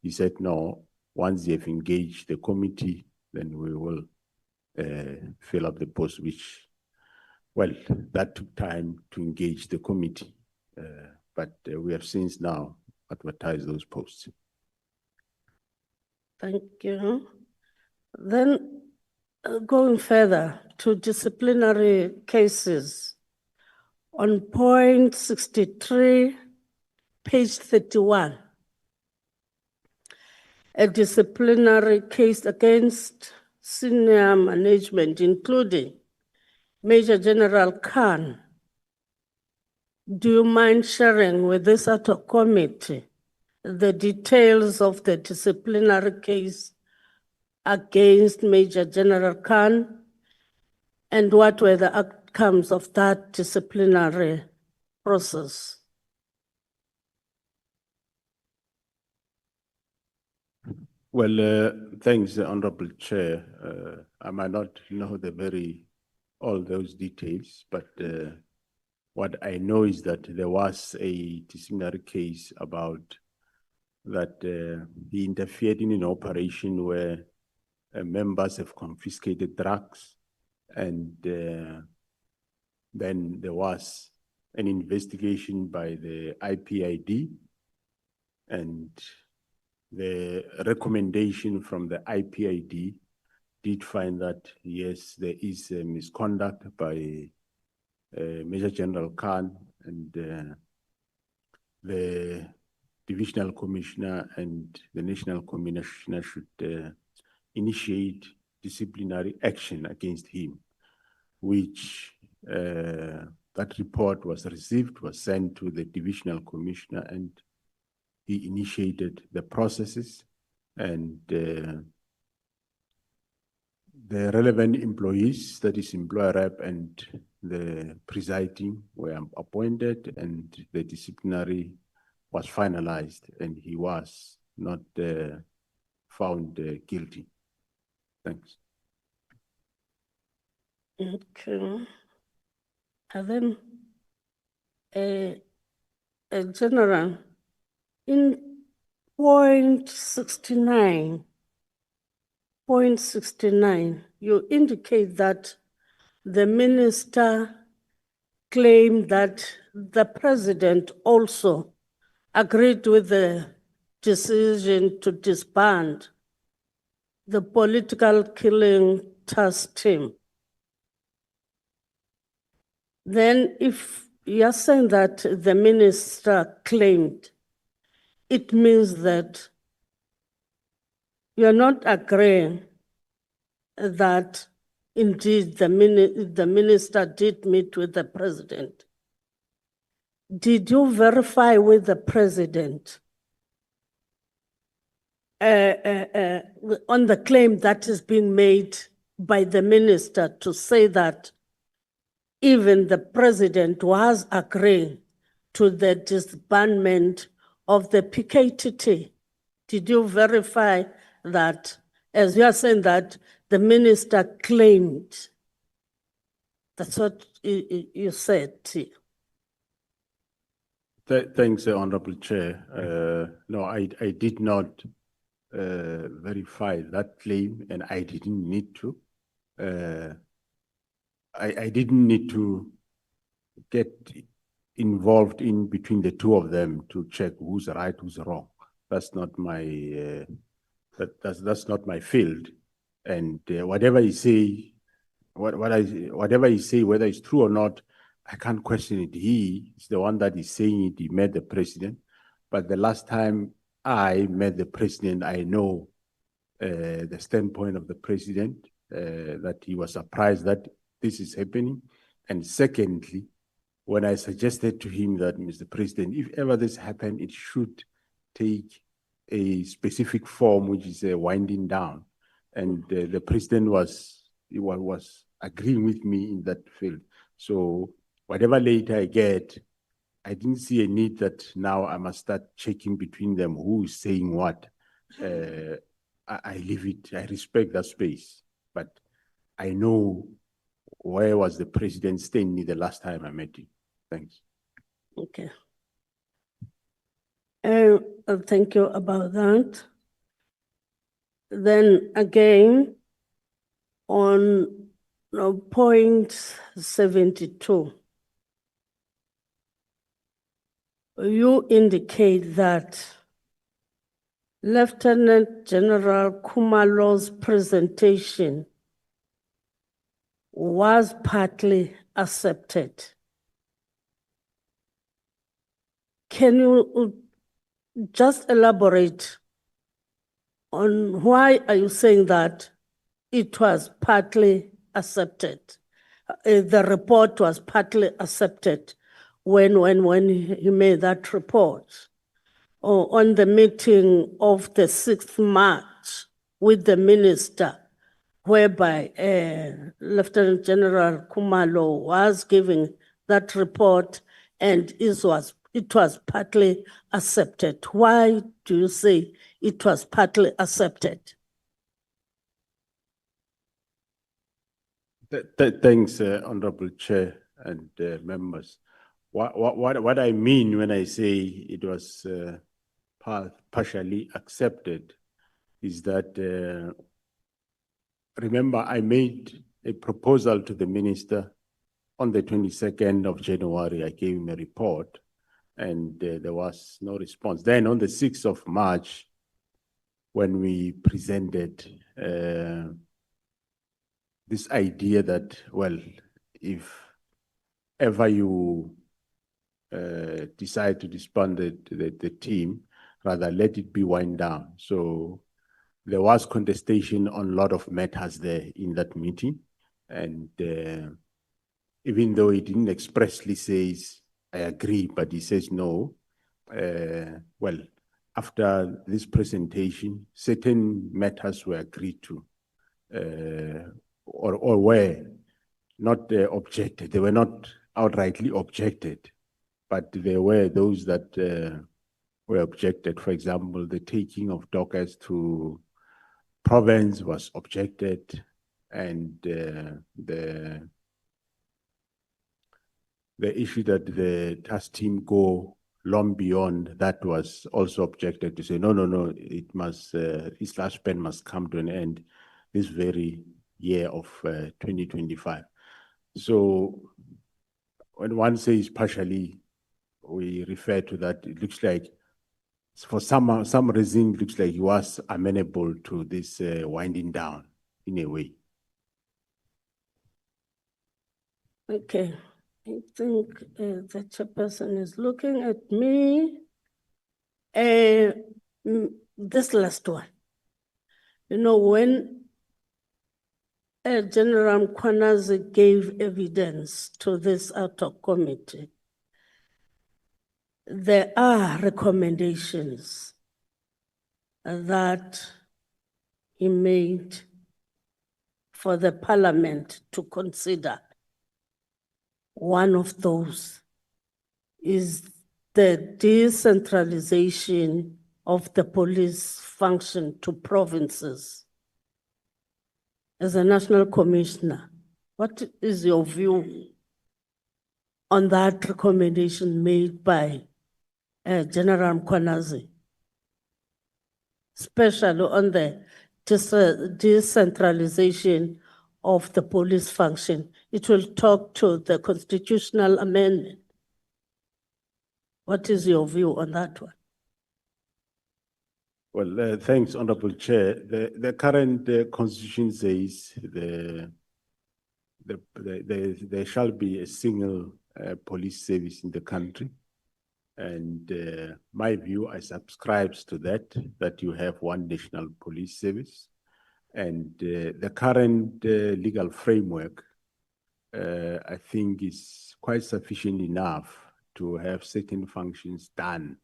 he said, no, once they have engaged the committee, then we will fill up the post, which, well, that took time to engage the committee. But we have since now advertised those posts. Thank you. Then going further to disciplinary cases, on point 63, page 31, a disciplinary case against senior management, including Major General Khan. Do you mind sharing with this ad hoc committee the details of the disciplinary case against Major General Khan, and what were the outcomes of that disciplinary process? Well, thanks, Honorable Chair. I might not know all those details, but what I know is that there was a disciplinary case about that he interfered in an operation where members have confiscated drugs, and then there was an investigation by the IPID, and the recommendation from the IPID did find that, yes, there is a misconduct by Major General Khan, and the Divisional Commissioner and the National Commissioner should initiate disciplinary action against him, which that report was received, was sent to the Divisional Commissioner, and he initiated the processes, and the relevant employees, that is employer rep and the presiding, were appointed, and the disciplinary was finalized, and he was not found guilty. Thanks. Okay. And then a general, in point 69, you indicate that the minister claimed that the president also agreed with the decision to disband the political killing task team. Then if you're saying that the minister claimed, it means that you're not agreeing that indeed the minister did meet with the president. Did you verify with the president on the claim that is being made by the minister to say that even the president was agreeing to the disbandment of the PKTT? Did you verify that, as you are saying that the minister claimed? That's what you said. Thanks, Honorable Chair. No, I did not verify that claim, and I didn't need to. I didn't need to get involved in between the two of them to check who's right, who's wrong. That's not my, that's not my field. And whatever he say, whatever he say, whether it's true or not, I can't question it. He is the one that is saying it. He met the president. But the last time I met the president, I know the standpoint of the president, that he was surprised that this is happening. And secondly, when I suggested to him that, Mr. President, if ever this happened, it should take a specific form, which is a winding down. And the president was agreeing with me in that field. So whatever later I get, I didn't see a need that now I must start checking between them who is saying what. I leave it, I respect that space, but I know where was the president standing the last time I met him. Thanks. Okay. Thank you about that. Then again, on point 72, you indicate that Lieutenant General Khumalo's presentation was partly accepted. Can you just elaborate on why are you saying that it was partly accepted? The report was partly accepted when he made that report, or on the meeting of the 6th March with the minister, whereby Lieutenant General Khumalo was giving that report and it was partly accepted. Why do you say it was partly accepted? Thanks, Honorable Chair and members. What I mean when I say it was partially accepted is that, remember, I made a proposal to the minister on the 22nd of January. I gave him a report and there was no response. Then on the 6th of March, when we presented this idea that, well, if ever you decide to disband the team, rather let it be wind down. So there was contestation on a lot of matters there in that meeting. And even though he didn't expressly say, I agree, but he says no, well, after this presentation, certain matters were agreed to, or were not objected. They were not outrightly objected, but there were those that were objected. For example, the taking of dockers to province was objected, and the issue that the task team go long beyond that was also objected to, say no, it must this lifespan must come to an end this very year of 2025. So when one says partially, we refer to that. It looks like for some reason, it looks like he was amenable to this winding down in a way. Okay, I think the chairperson is looking at me. This last one, when General MKWANAZI gave evidence to this ad-hoc committee, there are recommendations that he made for the parliament to consider. One of those is the decentralization of the police function to provinces. As a national commissioner, what is your view on that recommendation made by General MKWANAZI, especially on the decentralization of the police function? It will talk to the constitutional amendment. What is your view on that one? Well, thanks, Honorable Chair. The current constitution says there shall be a single police service in the country. And my view, I subscribes to that you have one national police service. And the current legal framework, I think, is quite sufficient enough to have certain functions done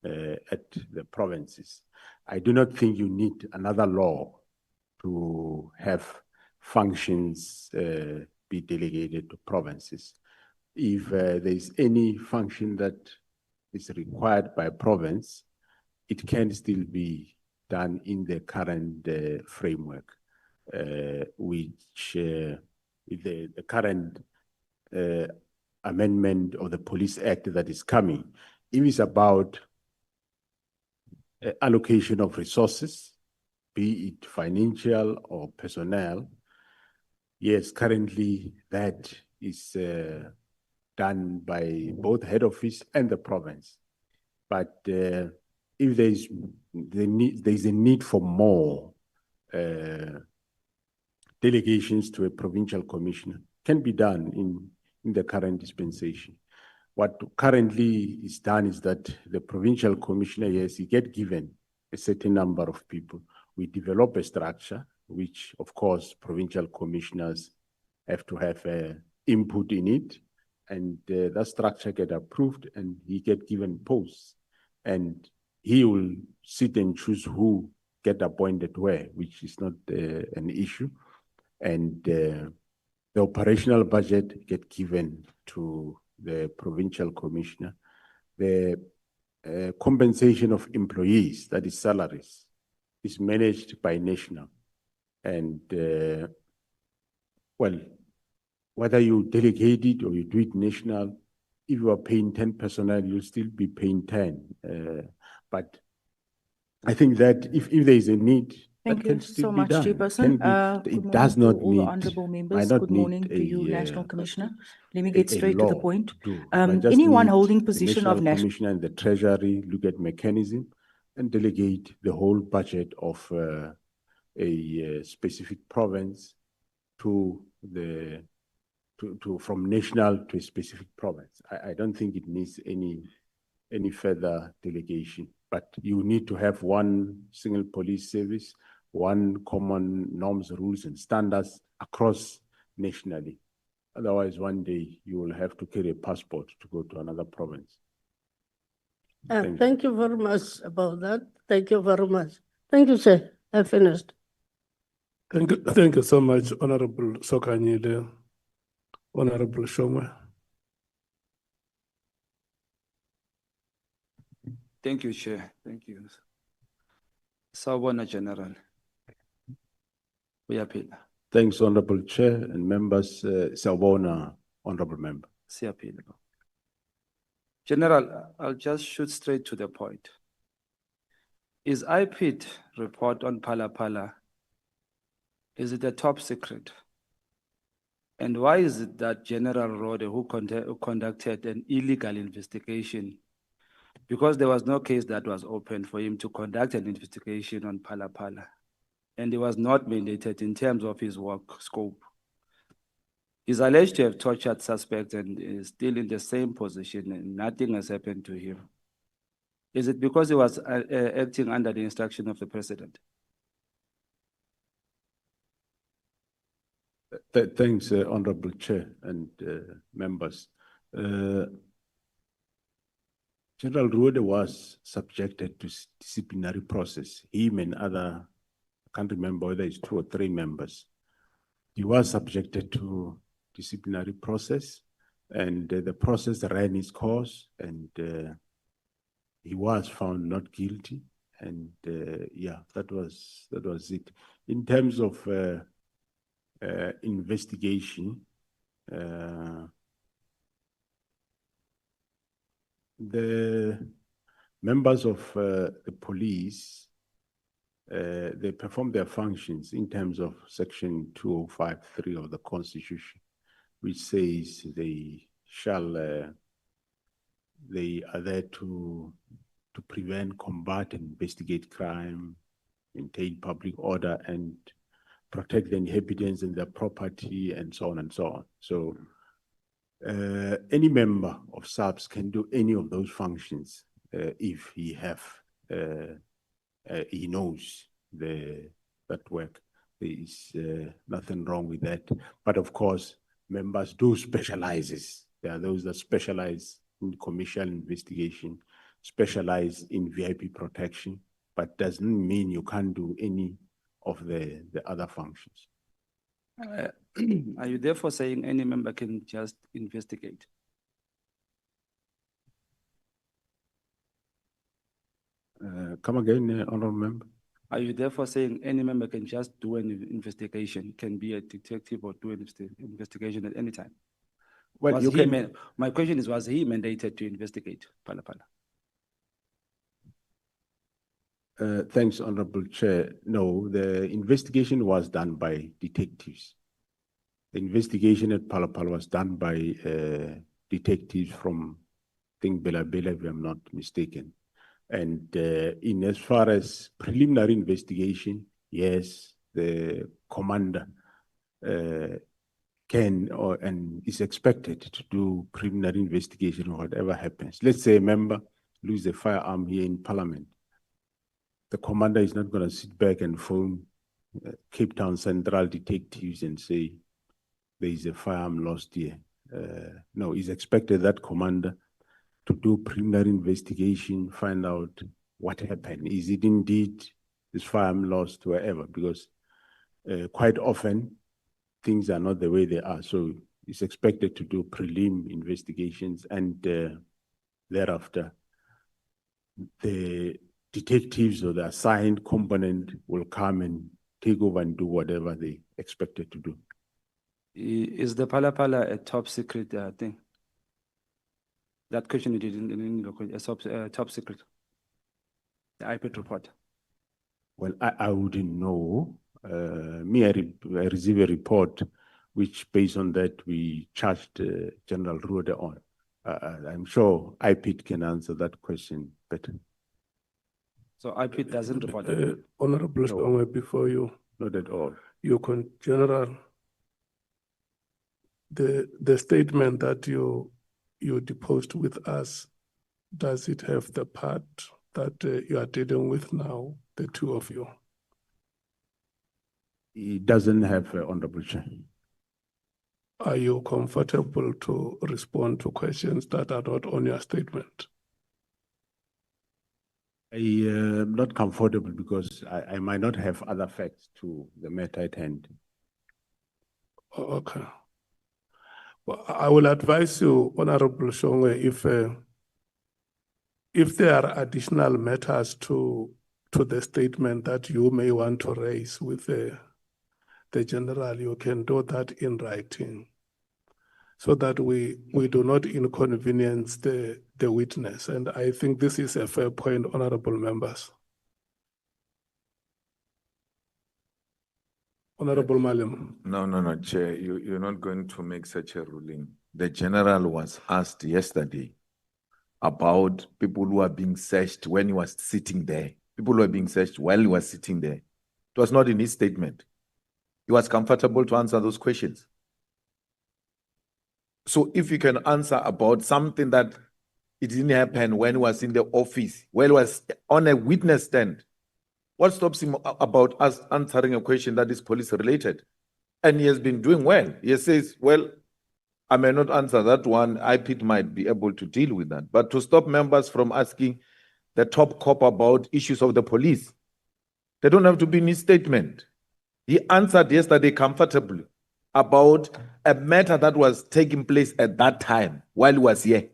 at the provinces. I do not think you need another law to have functions be delegated to provinces. If there is any function that is required by province, it can still be done in the current framework, which the current amendment of the Police Act that is coming, it is about allocation of resources, be it financial or personnel. Yes, currently that is done by both head office and the province. But if there is a need for more delegations to a provincial commissioner, can be done in the current dispensation. What currently is done is that the provincial commissioner, yes, he get given a certain number of people. We develop a structure, which of course provincial commissioners have to have input in it, and that structure get approved and he get given posts, and he will sit and choose who get appointed where, which is not an issue. And the operational budget get given to the provincial commissioner. The compensation of employees, that is salaries, is managed by national. And well, whether you delegate it or you do it national, if you are paying 10 personnel, you'll still be paying 10. But I think that if there is a need, Thank that can you still so be much, done. Chairperson. It Good does morning not to all the need, honorable might members. not Good need morning to you, a, National Commissioner. Let me get a straight to the law point. to do. But just Anyone need holding the position of National national Commissioner and the Treasury look at mechanism and delegate the whole budget of a specific province to from national to a specific province. I don't think it needs any further delegation, but you need to have one single police service, one common norms, rules, and standards across nationally. Otherwise, one day you will have to carry a passport to go to another province. Thank you very much about that. Thank you very much. Thank you, sir. I finished. Thank you so much, Honorable Sokanyile, Honorable Shomwe. Thank you, Chair. Thank you. Sawubona, General. Uyaphila. Thanks, Honorable Chair and members. Sawubona, Honorable Member. Siyaphila. General, I'll just shoot straight to the point. Is IPID report on Phala, is it a top secret? And why is it that General Rode, who conducted an illegal investigation, because there was no case that was open for him to conduct an investigation on Phala, and he was not mandated in terms of his work scope. He's alleged to have tortured suspects and is still in the same position and nothing has happened to him. Is it because he was acting under the instruction of the president? Thanks, Honorable Chair and members. General Rode was subjected to disciplinary process. Him and other, I can't remember whether it's 2 or 3 members. He was subjected to disciplinary process, and the process ran its course, and he was found not guilty. And yeah, that was it. In terms of investigation, the members of the police, they perform their functions in terms of Section 205(3) of the Constitution, which says they are there to to prevent, combat, and investigate crime, maintain public order, and protect the inhabitants and their property, and so on and so on. So any member of SAPS can do any of those functions if he knows that work. There is nothing wrong with that. But of course, members do specialize. There are those that specialize in commercial investigation, specialize in VIP protection, but doesn't mean you can't do any of the other functions. Are you therefore saying any member can just investigate? Come again, Honorable Member. Are you therefore saying any member can just do an investigation, can be a detective or do an investigation at any time? Well, Was you he can. my question is, was he mandated to investigate Phala Phala? Thanks, Honorable Chair. No, the investigation was done by detectives. The investigation at Phala Phala was done by detectives from, I think, Bela Bela, if I'm not mistaken. And in as far as preliminary investigation, yes, the commander can and is expected to do preliminary investigation or whatever happens. Let's say a member loses a firearm here in Parliament. The commander is not going to sit back and phone Cape Town Central detectives and say there is a firearm lost here. No, he's expected that commander to do preliminary investigation, find out what happened. Is it indeed this firearm lost wherever? Because quite often things are not the way they are. So it's expected to do prelim investigations, and thereafter the detectives or the assigned component will come and take over and do whatever they expected to do. Is the Phala Phala a top secret thing? That question you did in a top secret. The IPET report. Well, I wouldn't know. I received a report which, based on that, we charged General Ruode on. I'm sure IPET can answer that question better. So IPET doesn't report it. Honorable Shongwe, before you, Not at all. General, the statement that you deposed with us, does it have the part that you are dealing with now, the two of you? It doesn't have Honorable Chair. Are you comfortable to respond to questions that are not on your statement? I am not comfortable because I might not have other facts to the matter at hand. Okay. Well, I will advise you, Honorable Shongwe, if there are additional matters to the statement that you may want to raise with the general, you can do that in writing, so that we do not inconvenience the witness. And I think this is a fair point, honorable members. Honorable Malim. No, Chair, you're not going to make such a ruling. The general was asked yesterday about people who are being searched when he was sitting there. People who are being searched while he was sitting there. It was not in his statement. He was comfortable to answer those questions. So if you can answer about something that it didn't happen when he was in the office, when he was on a witness stand, what stops him about us answering a question that is police related? And he has been doing well. He says, well, I may not answer that one. IPET might be able to deal with that. But to stop members from asking the top cop about issues of the police, they don't have to be in his statement. He answered yesterday comfortably about a matter that was taking place at that time while he was here.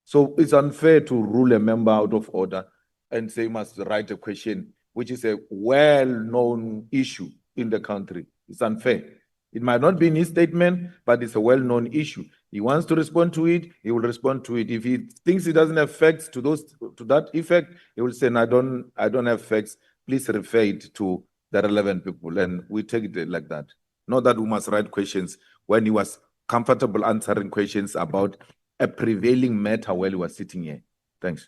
So it's unfair to rule a member out of order and say he must write a question, which is a well-known issue in the country. It's unfair. It might not be in his statement, but it's a well-known issue. He wants to respond to it, he will respond to it. If he thinks it doesn't have facts to that effect, he will say, no, I don't have facts. Please refer it to the relevant people. And we take it like that. Not that we must write questions when he was comfortable answering questions about a prevailing matter while he was sitting here. Thanks.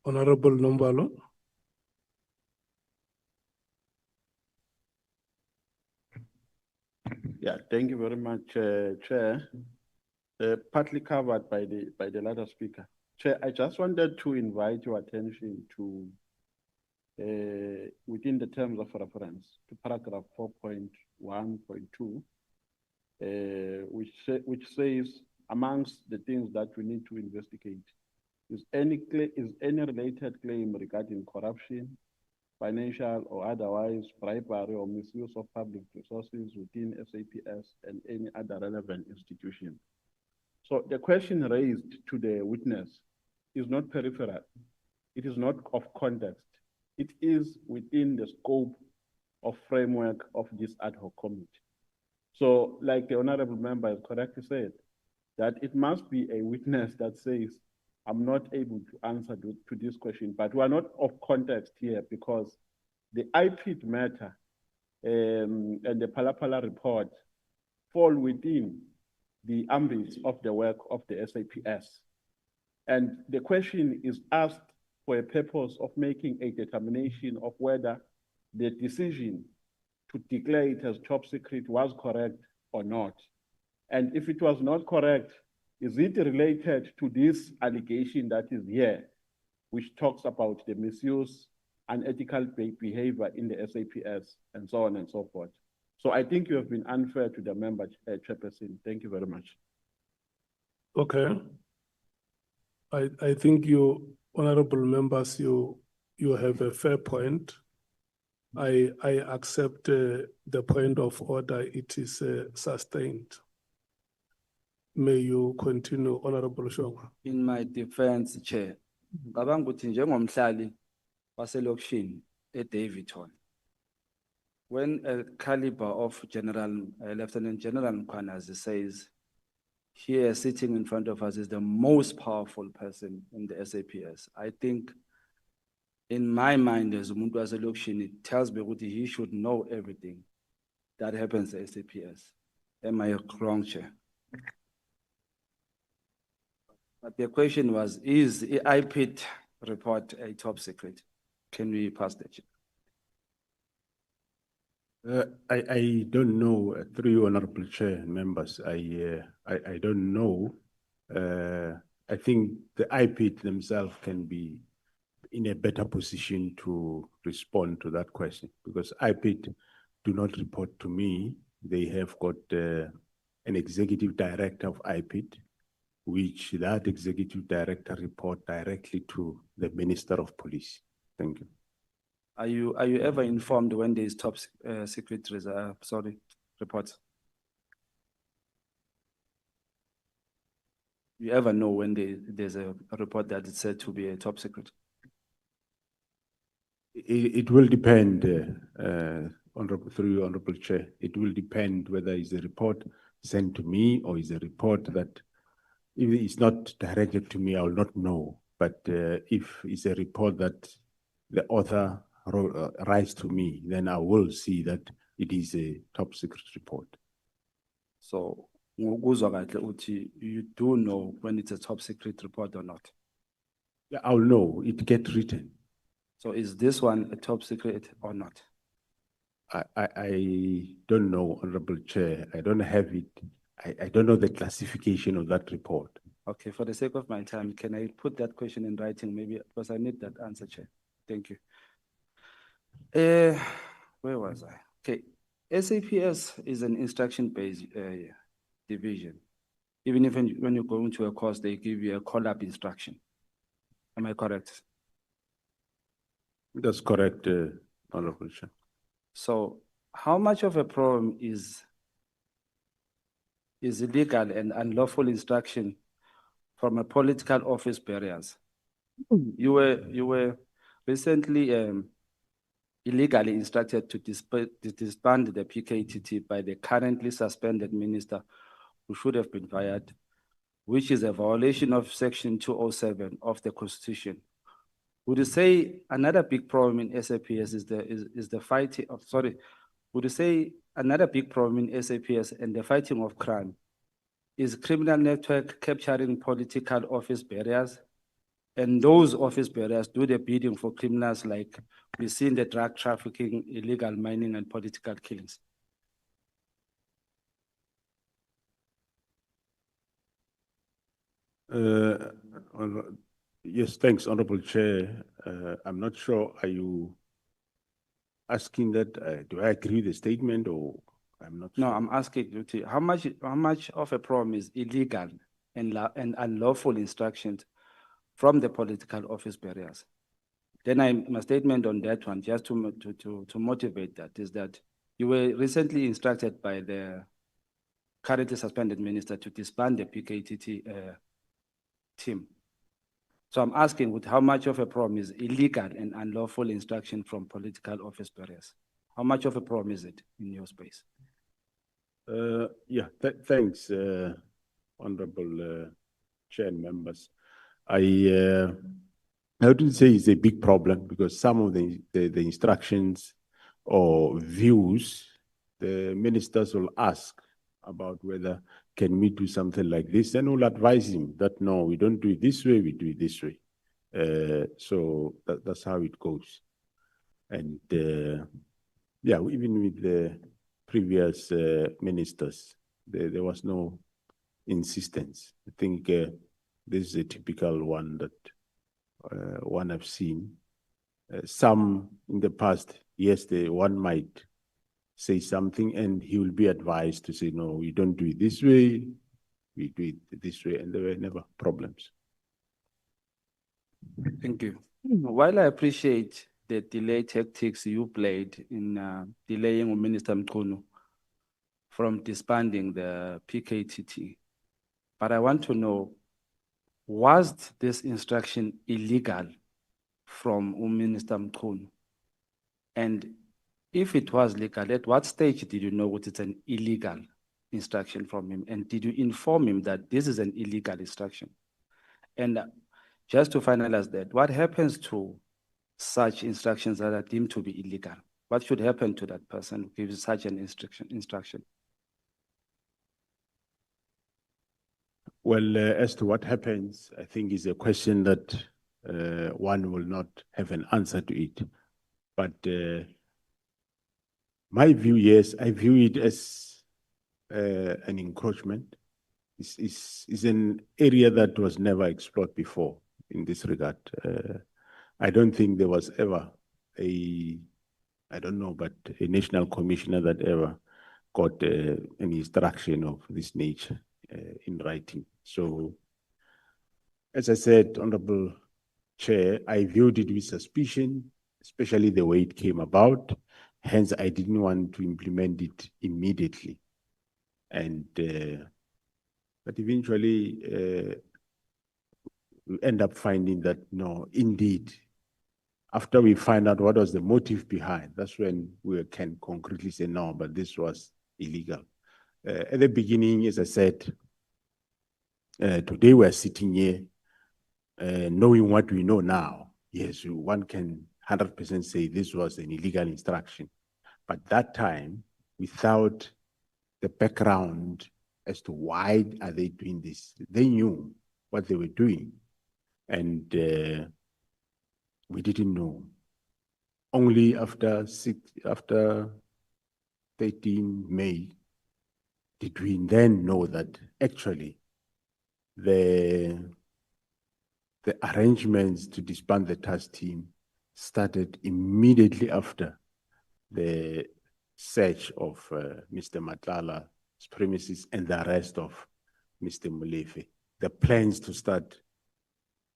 Honorable Nombalo. Yeah, thank you very much, Chair. Partly covered by the latter speaker. Chair, I just wanted to invite your attention to within the terms of reference to paragraph 4.1.2, which says amongst the things that we need to investigate is any related claim regarding corruption, financial or otherwise bribery or misuse of public resources within SAPS and any other relevant institution. So the question raised to the witness is not peripheral. It is not of context. It is within the scope of framework of this ad hoc committee. So like the honorable member has correctly said, that it must be a witness that says, I'm not able to answer to this question, but we are not of context here because the IPID matter and the Palapala report fall within the ambit of the work of the SAPS. And the question is asked for a purpose of making a determination of whether the decision to declare it as top secret was correct or not. And if it was not correct, is it related to this allegation that is here, which talks about the misuse, unethical behavior in the SAPS, and so on and so forth? So I think you have been unfair to the member, Chairperson. Thank you very much. Okay. I think you, honorable members, you have a fair point. I accept the point of order. It is sustained. May you continue, Honorable Shonga. In my defense, Chair, ngicabanga ukuthi njengomhlali waselokishini eDavidton, when a caliber of Lieutenant General MKWANAZI says, here sitting in front of us is the most powerful person in the SAPS, I think in my mind as umuntu waselokishini, it tells me that he should know everything that happens at SAPS. Am I wrong, Chair? But the question was, is the IPID report a top secret? Can we pass that? I don't know, through you, Honorable Chair and members, I don't know. I think the IPID themselves can be in a better position to respond to that question because IPID do not report to me. They have got an executive director of IPID, which that executive director report directly to the Minister of Police. Thank you. Are you ever informed when there is top secret reports? You ever know when there's a report that is said to be a top secret? It will depend, through you, Honorable Chair. It will depend whether it's a report sent to me or is a report that if it's not directed to me, I will not know. But if it's a report that the author writes to me, then I will see that it is a top secret report. So, you do know when it's a top secret report or not? Yeah, I'll know. It gets written. So is this one a top secret or not? I don't know, Honorable Chair. I don't have it. I don't know the classification of that report. Okay, for the sake of my time, can I put that question in writing maybe, because I need that answer, Chair. Thank you. Where was I? Okay, SAPS is an instruction-based division. Even if when you go into a course, they give you a call-up instruction. Am I correct? That's correct, Honorable Chair. So how much of a problem is illegal and unlawful instruction from a political office bearers? You were recently illegally instructed to disband the PKTT by the currently suspended minister who should have been fired, which is a violation of Section 207 of the Constitution. Would you say another big problem in SAPS is the fighting of, would you say another big problem in SAPS and the fighting of crime is criminal network capturing political office bearers And those office bearers do the bidding for criminals like we see in the drug trafficking, illegal mining, and political killings. Yes, thanks, Honorable Chair. I'm not sure, are you asking that, do I agree with the statement or I'm not No, sure? I'm asking you to, how much of a problem is illegal and unlawful instructions from the political office bearers? Then my statement on that one, just to motivate that, is that you were recently instructed by the currently suspended minister to disband the PKTT team. So I'm asking, with how much of a problem is illegal and unlawful instruction from political office bearers? How much of a problem is it in your space? Yeah, thanks, Honorable Chair and members. I wouldn't say it's a big problem because some of the instructions or views, the ministers will ask about whether can we do something like this, and we'll advise him that no, we don't do it this way, we do it this way. So that's how it goes. And yeah, even with the previous ministers, there was no insistence. I think this is a typical one that one I've seen. Some in the past, yes, one might say something and he will be advised to say, no, we don't do it this way, we do it this way, and there were never problems. Thank you. While I appreciate the delay tactics you played in delaying Minister Mkunu from disbanding the PKTT, but I want to know, was this instruction illegal from Minister Mkunu? And if it was legal, at what stage did you know it's an illegal instruction from him? And did you inform him that this is an illegal instruction? And just to finalize that, what happens to such instructions that are deemed to be illegal? What should happen to that person who gives such an instruction? Well, as to what happens, I think is a question that one will not have an answer to it. But my view, yes, I view it as an encroachment. It's an area that was never explored before in this regard. I don't think there was ever I don't know, but a national commissioner that ever got an instruction of this nature in writing. So, as I said, Honorable Chair, I viewed it with suspicion, especially the way it came about. Hence, I didn't want to implement it immediately. And, but eventually, we end up finding that, no, indeed, after we find out what was the motive behind, that's when we can concretely say, no, but this was illegal. At the beginning, as I said, today we're sitting here knowing what we know now. Yes, one can 100% say this was an illegal instruction. But that time, without the background as to why are they doing this, they knew what they were doing. And we didn't know. Only after 13 May did we then know that actually the arrangements to disband the task team started immediately after the search of Mr. Matlala's premises and the arrest of Mr. Molefe. The plans to start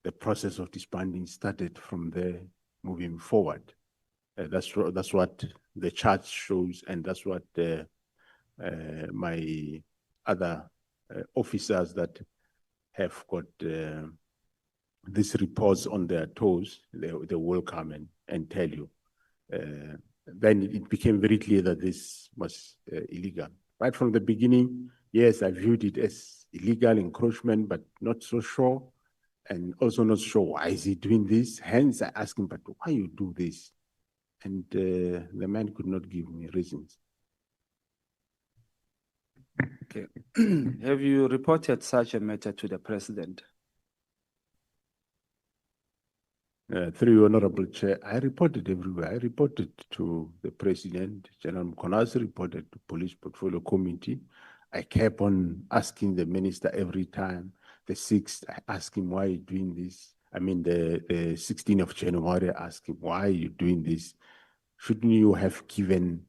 the process of disbanding started from there moving forward. That's what the chart shows, and that's what my other officers that have got these reports on their toes, they will come and tell you. Then it became very clear that this was illegal. Right from the beginning, yes, I viewed it as illegal encroachment, but not so sure, and also not sure why is he doing this. Hence, I asked him, but why you do this? And the man could not give me reasons. Okay. Have you reported such a matter to the president? Through you, Honorable Chair, I reported everywhere. I reported to the President, General MKWANAZI reported to Police Portfolio Committee. I kept on asking the minister every time. The 6th, I asked him, why are you doing this? I mean, the 16th of January, I asked him, why are you doing this? Shouldn't you have given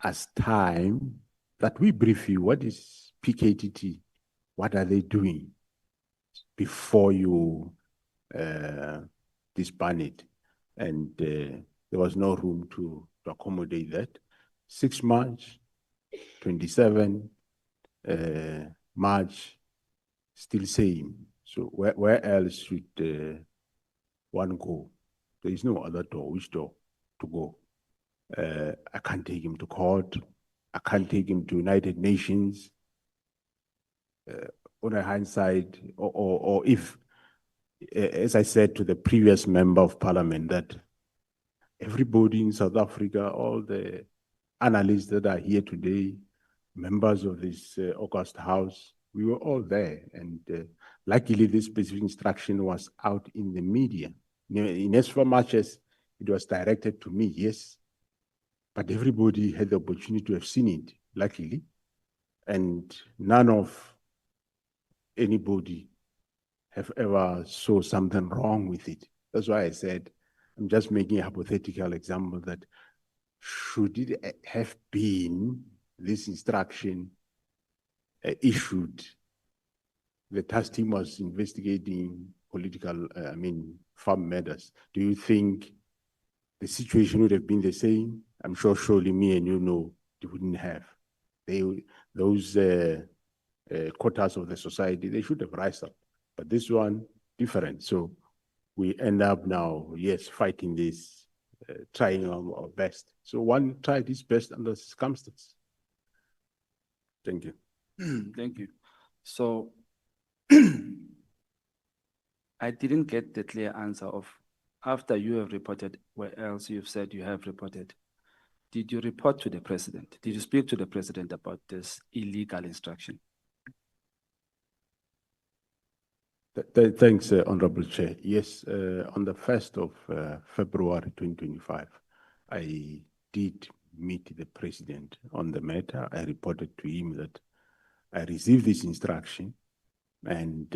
us time that we brief you? What is PKTT? What are they doing before you disband it? And there was no room to accommodate that. 6 March, 27 March, still same. So where else should one go? There is no other door. Which door to go? I can't take him to court. I can't take him to United Nations. On a hindsight, or if, as I said to the previous member of parliament, that everybody in South Africa, all the analysts that are here today, members of this August House, we were all there. And luckily, this specific instruction was out in the media. In as much as it was directed to me, yes, but everybody had the opportunity to have seen it, luckily. And none of anybody have ever saw something wrong with it. That's why I said, I'm just making a hypothetical example that should it have been this instruction issued, the task team was investigating political, farm matters. Do you think the situation would have been the same? I'm sure surely me and you know they wouldn't have. Those quotas of the society, they should have risen up. But this one, different. So we end up now, yes, fighting this, trying our best. So one tried his best under circumstances. Thank you. Thank you. So I didn't get the clear answer of, after you have reported, where else you've said you have reported, did you report to the president? Did you speak to the president about this illegal instruction? Thanks, Honorable Chair. Yes, on the 1st of February 2025, I did meet the president on the matter. I reported to him that I received this instruction, and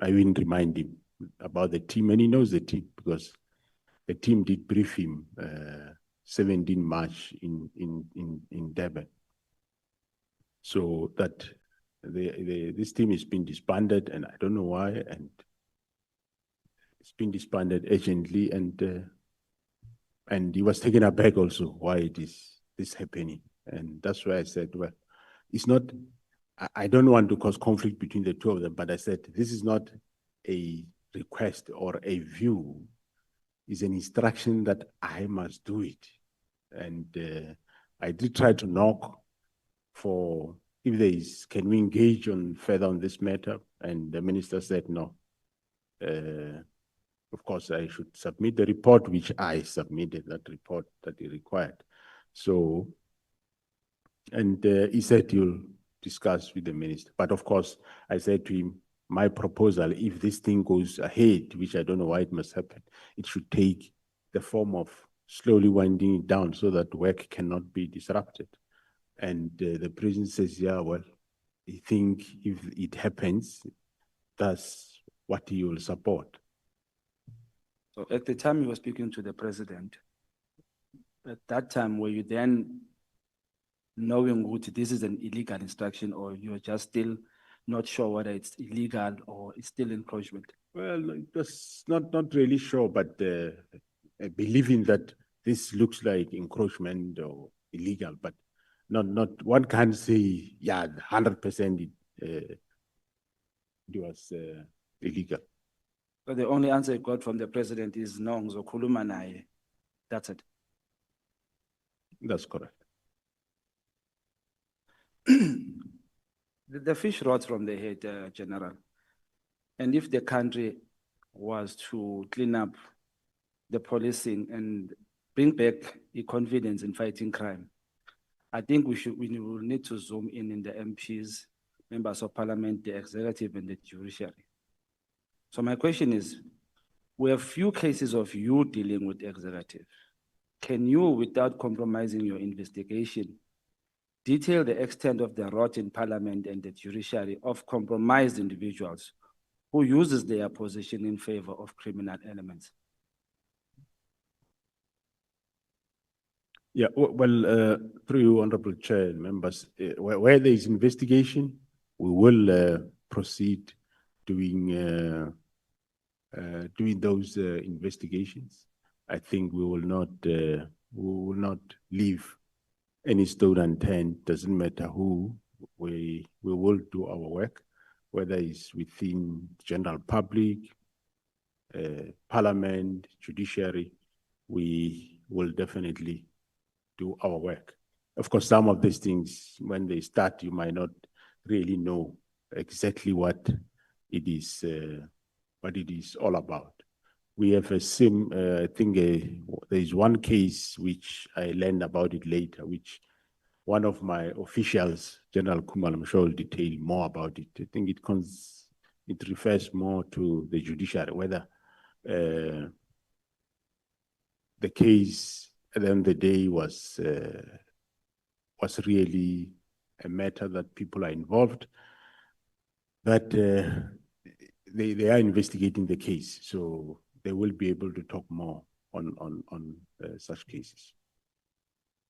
I will remind him about the team, and he knows the team because the team did brief him 17 March in Durban. So that this team has been disbanded, and I don't know why, and it's been disbanded urgently, and he was taken aback also why it is this happening. And that's why I said, well, it's not, I don't want to cause conflict between the two of them, but I said, this is not a request or a view, it's an instruction that I must do it. And I did try to knock for, if there is, can we engage on further on this matter? And the minister said no. Of course, I should submit the report, which I submitted, that report that he required. So, and he said he'll discuss with the minister. But of course, I said to him, my proposal, if this thing goes ahead, which I don't know why it must happen, it should take the form of slowly winding it down so that work cannot be disrupted. And the president says, yeah, well, I think if it happens, that's what he will support. So at the time you were speaking to the president, at that time, were you then knowing what this is an illegal instruction, or you're just still not sure whether it's illegal or it's still encroachment? Well, it was not really sure, but believing that this looks like encroachment or illegal, but not one can't say, yeah, 100% it was illegal. So the only answer you got from the president is no, ngizokhuluma naye. That's it. That's correct. The fish rots from the head, General. And if the country was to clean up the policing and bring back the confidence in fighting crime, I think we will need to zoom in the MPs, members of parliament, the executive and the judiciary. So my question is, We have few cases of you dealing with executive. Can you, without compromising your investigation, detail the extent of the rot in parliament and the judiciary of compromised individuals who uses their position in favor of criminal elements? Yeah, through you, Honorable Chair, members, where there is investigation, we will proceed doing those investigations. I think we will not leave any stone unturned. Doesn't matter who, we will do our work, whether it's within general public, parliament, judiciary. We will definitely do our work. Of course, some of these things, when they start, you might not really know exactly what it is all about. We have I think there is one case which I learned about it later, which one of my officials, General Kumal, I'm sure will detail more about it. I think it refers more to the judiciary, whether the case at the end of the day was really a matter that people are involved, that they are investigating the case, so they will be able to talk more on such cases.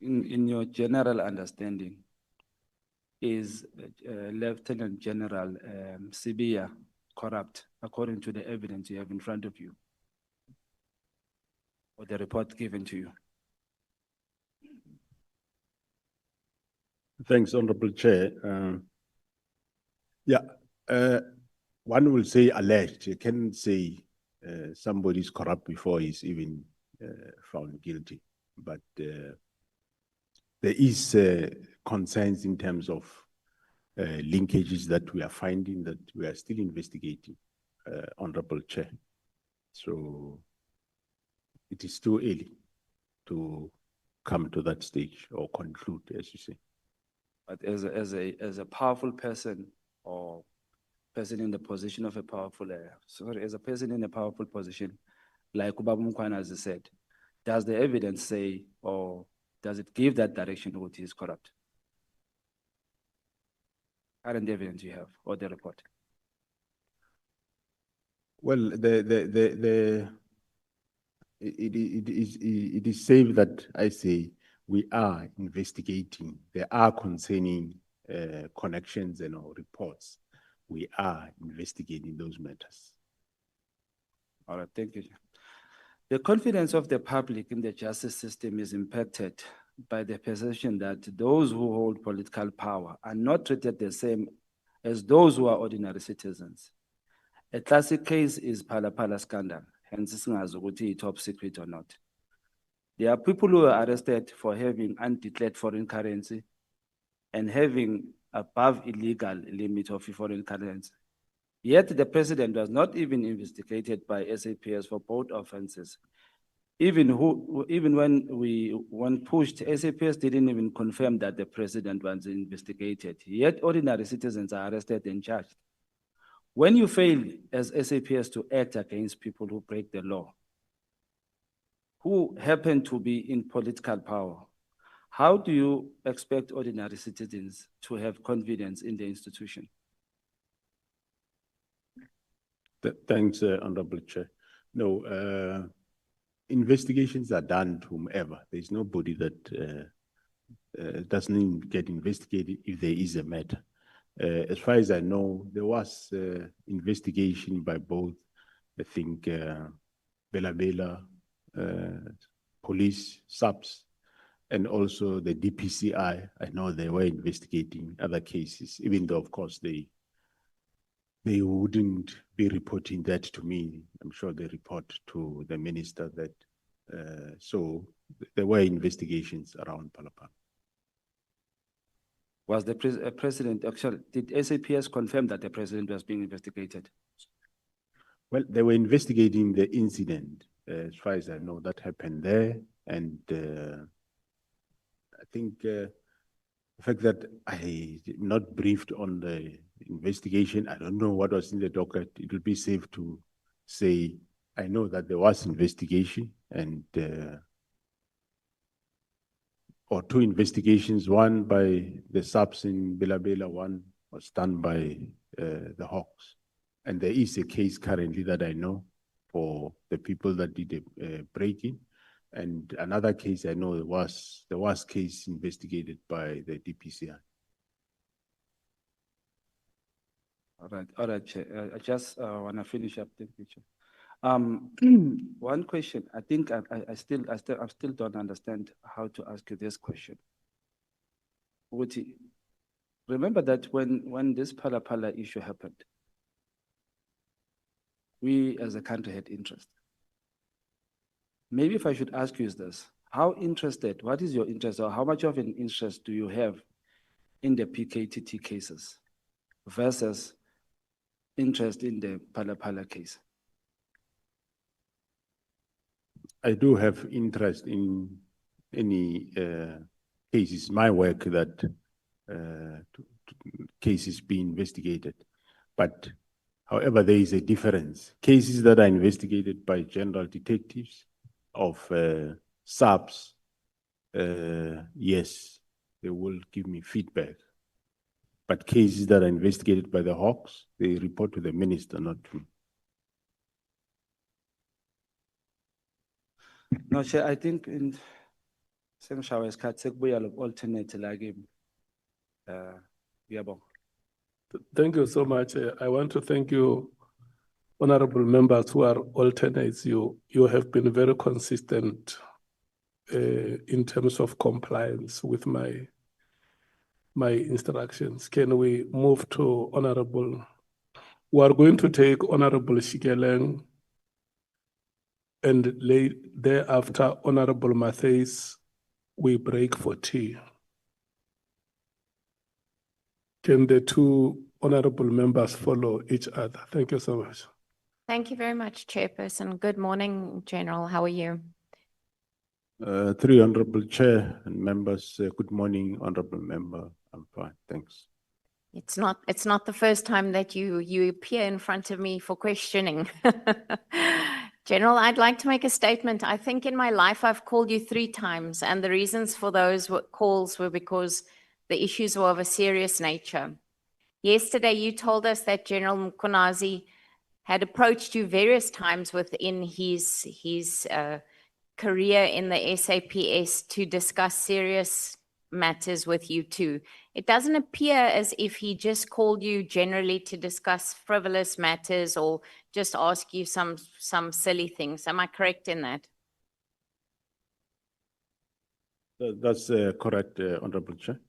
In your general understanding, is Lieutenant General Sibia corrupt according to the evidence you have in front of you or the report given to you? Thanks, Honorable Chair. One will say alleged. You can't say somebody is corrupt before he's even found guilty. But there is concerns in terms of linkages that we are finding that we are still investigating, Honorable Chair. So it is too early to come to that stage or conclude, as you say. But as a powerful person or person in the position of a powerful, as a person in a powerful position, like MKWANAZI said, does the evidence say, or does it give that direction that he is corrupt? Current evidence you have, or the report? Well, it is safe that I say we are investigating. There are concerning connections and our reports. We are investigating those matters. All right, thank you. The confidence of the public in the justice system is impacted by the perception that those who hold political power are not treated the same as those who are ordinary citizens. A classic case is Phala scandal, hence singazi top secret or not. There are people who are arrested for having undeclared foreign currency and having above illegal limit of foreign currency. Yet the president was not even investigated by SAPS for both offenses. Even when pushed, SAPS didn't even confirm that the president was investigated. Yet ordinary citizens are arrested and charged. When you fail as SAPS to act against people who break the law, who happen to be in political power, how do you expect ordinary citizens to have confidence in the institution? Thanks, Honorable Chair. No, investigations are done to whomever. There's nobody that doesn't get investigated if there is a matter. As far as I know, there was investigation by both, I think, Bela, police, SAPS, and also the DPCI. I know they were investigating other cases, even though, of course, they wouldn't be reporting that to me. I'm sure they report to the minister that, so there were investigations around Palapala. Was the president, actually, did SAPS confirm that the president was being investigated? Well, they were investigating the incident. As far as I know, that happened there. And I think the fact that I did not briefed on the investigation, I don't know what was in the docket. It would be safe to say I know that there was investigation and, or two investigations, one by the subs in Bela, one was done by the Hawks. And there is a case currently that I know for the people that did a break-in. And another case I know there was case investigated by the DPCI. All right, Chair. I just want to finish up the picture. One question. I think I still don't understand how to ask you this question. Uti, remember that when this Phala issue happened, we as a country had interest. Maybe if I should ask you is this, how interested, what is your interest or how much of an interest do you have in the PKTT cases versus interest in the Phala case? I do have interest in any cases, my work that cases be investigated. But however, there is a difference. Cases that are investigated by general detectives of subs, yes, they will give me feedback. But cases that are investigated by the Hawks, they report to the minister, not to me. No, Chair, I think in some showers, alternate like Thank you so much. I want to thank you, honorable members who are alternates. You have been very consistent in terms of compliance with my instructions. Can we move to honorable? We are going to take Honorable Shikeleng and thereafter Honorable Matthys. We break for tea. Can the two honorable members follow each other? Thank you so much. Thank you very much, Chairperson. Good morning, General. How are you? Three honorable chair and members, good morning, honorable member. I'm fine, thanks. It's not the first time that you appear in front of me for questioning. General, I'd like to make a statement. I think in my life I've called you 3 times, and the reasons for those calls were because the issues were of a serious nature. Yesterday, you told us that General MKWANAZI had approached you various times within his career in the SAPS to discuss serious matters with you too. It doesn't appear as if he just called you generally to discuss frivolous matters or just ask you some silly things. Am I correct in that? That's correct, honorable chair.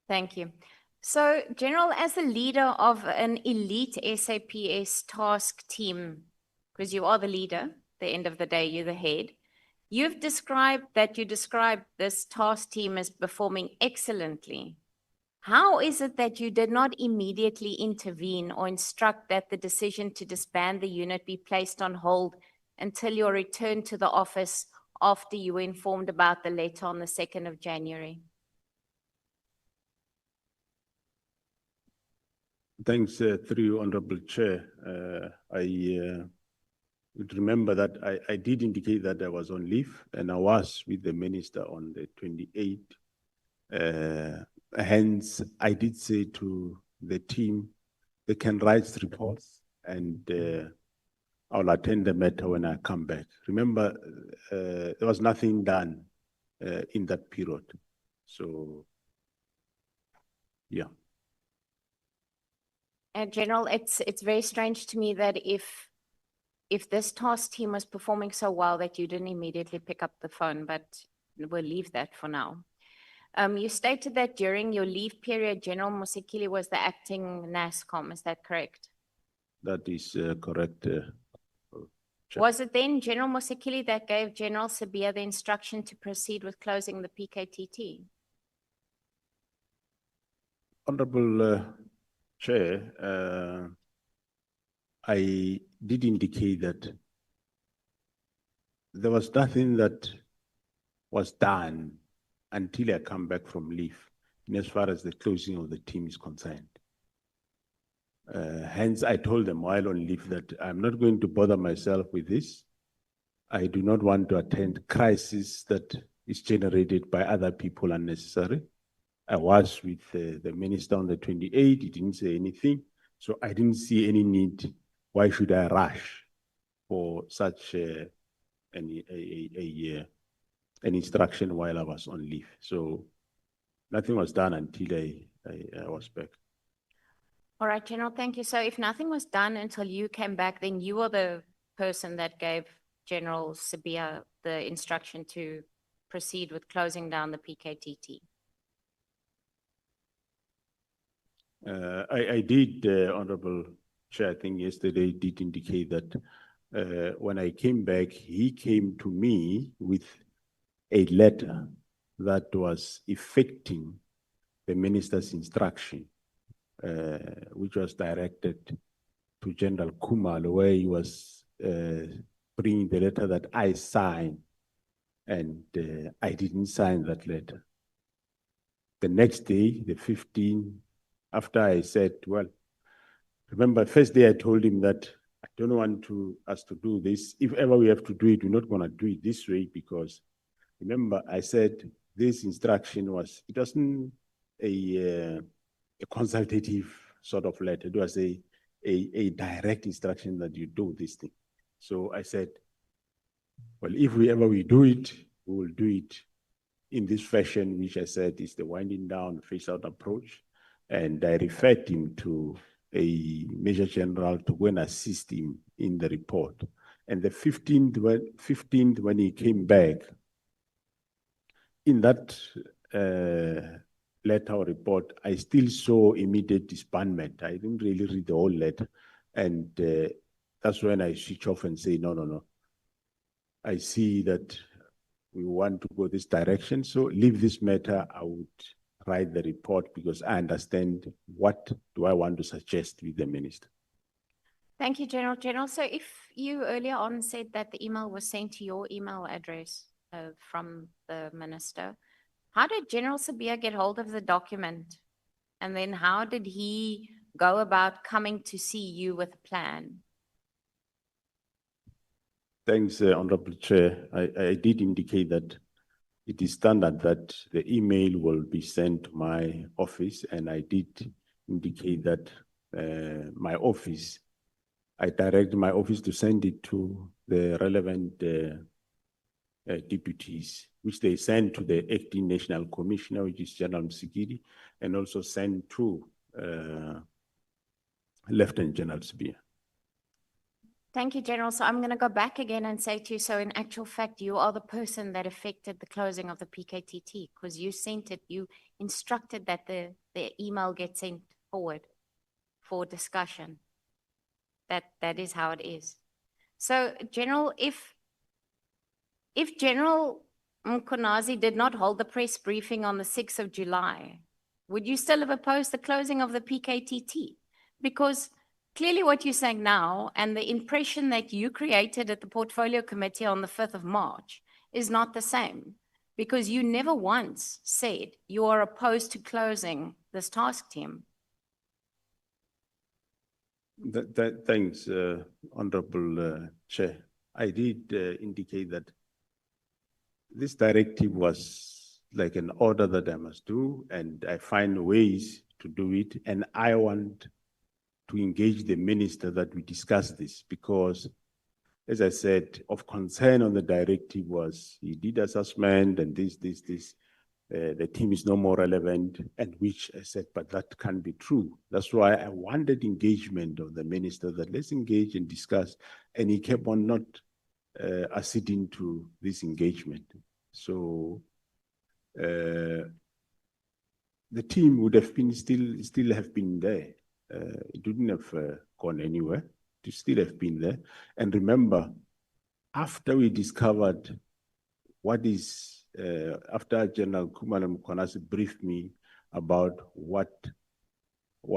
Thank you. So, General, as the leader of an elite SAPS task team, because you are the leader, at the end of the day, you're the head, you described this task team as performing excellently. How is it that you did not immediately intervene or instruct that the decision to disband the unit be placed on hold until your return to the office after you were informed about the letter on the 2nd of January? Thanks, through honorable chair. I would remember that I did indicate that I was on leave and I was with the minister on the 28th. Hence, I did say to the team, they can write reports and I'll attend the matter when I come back. Remember, there was nothing done in that period. So, yeah. General, it's very strange to me that if this task team was performing so well that you didn't immediately pick up the phone, but we'll leave that for now. You stated that during your leave period, General Mosekile was the acting NASCOM. Is that correct? That is correct. Was it then General Mosekile that gave General Sabia the instruction to proceed with closing the PKTT? Honorable Chair, I did indicate that there was nothing that was done until I come back from leave, in as far as the closing of the team is concerned. Hence, I told them while on leave that I'm not going to bother myself with this. I do not want to attend crisis that is generated by other people unnecessary. I was with the minister on the 28th, he didn't say anything. So I didn't see any need. Why should I rush for such an instruction while I was on leave? So nothing was done until I was back. All right, General, thank you. So if nothing was done until you came back, then you were the person that gave General Sabia the instruction to proceed with closing down the PKTT. I did, Honorable Chair, I think yesterday did indicate that when I came back, he came to me with a letter that was effecting the minister's instruction, which was directed to General Kumalo, where he was bringing the letter that I signed, and I didn't sign that letter. The next day, the 15th, after I said, well, remember, first day I told him that I don't want us to do this. If ever we have to do it, we're not going to do it this way, because remember, I said this instruction was, it wasn't a consultative sort of letter. It was a direct instruction that you do this thing. So I said, well, if we do it, we will do it in this fashion, which I said is the winding down, phase out approach. And I referred him to a Major General to go and assist him in the report. And the 15th, when he came back, in that letter or report, I still saw immediate disbandment. I didn't really read the whole letter. And that's when I switch off and say, no. I see that we want to go this direction. So leave this matter. I would write the report because I understand what do I want to suggest with the minister. Thank you, General. General, so if you earlier on said that the email was sent to your email address from the minister, how did General Sabia get hold of the document? And then how did he go about coming to see you with a plan? Thanks, Honorable Chair. I did indicate that it is standard that the email will be sent to my office, and I did indicate that my office, I directed my office to send it to the relevant deputies, which they sent to the acting national commissioner, which is General Msikiri, and also sent to Lieutenant General Sabia. Thank you, General. So I'm going to go back again and say to you, so in actual fact, you are the person that affected the closing of the PKTT because you sent it, you instructed that the email get sent forward for discussion. That is how it is. So, General, if General MKWANAZI did not hold the press briefing on the 6th of July, would you still have opposed the closing of the PKTT? Because clearly what you're saying now and the impression that you created at the Portfolio Committee on the 5th of March is not the same, because you never once said you are opposed to closing this task team. Thanks, Honorable Chair. I did indicate that this directive was like an order that I must do, and I find ways to do it, and I want to engage the minister that we discuss this, because, as I said, of concern on the directive was he did assessment and this. The team is no more relevant, and which I said, but that can't be true. That's why I wanted engagement of the minister, that let's engage and discuss, and he kept on not acceding to this engagement. So the team would have been still have been there. It wouldn't have gone anywhere. To still have been there. And remember, after we discovered what is, after General MKWANAZI briefed me about what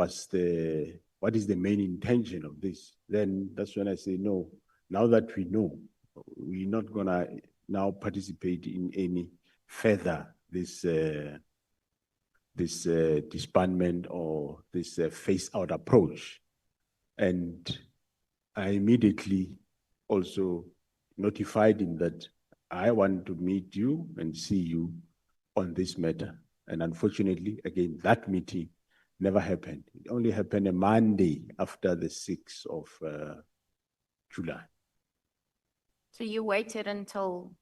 is the main intention of this, then that's when I say, no, now that we know, we're not gonna now participate in any further this disbandment or this phase-out approach. And I immediately also notified him that I want to meet you and see you on this matter. And unfortunately, again, that meeting never happened. It only happened a Monday after the 6th of July. So you waited until,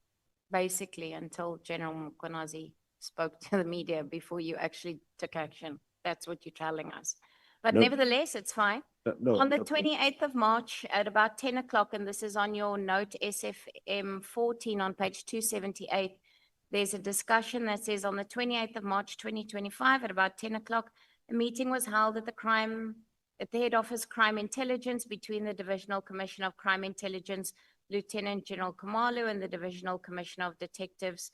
basically, until General MKWANAZI spoke to the media before you actually took action. That's what you're telling us. But No. nevertheless, it's fine. No, On the no, 28th of March at about 10 o'clock, and this is on your note SFM 14 on page 278, there's a discussion that says on the 28th of March 2025 at about 10 o'clock, a meeting was held at the head office Crime Intelligence between the Divisional Commissioner of Crime Intelligence, Lieutenant General Kamalu, and the Divisional Commissioner of Detectives,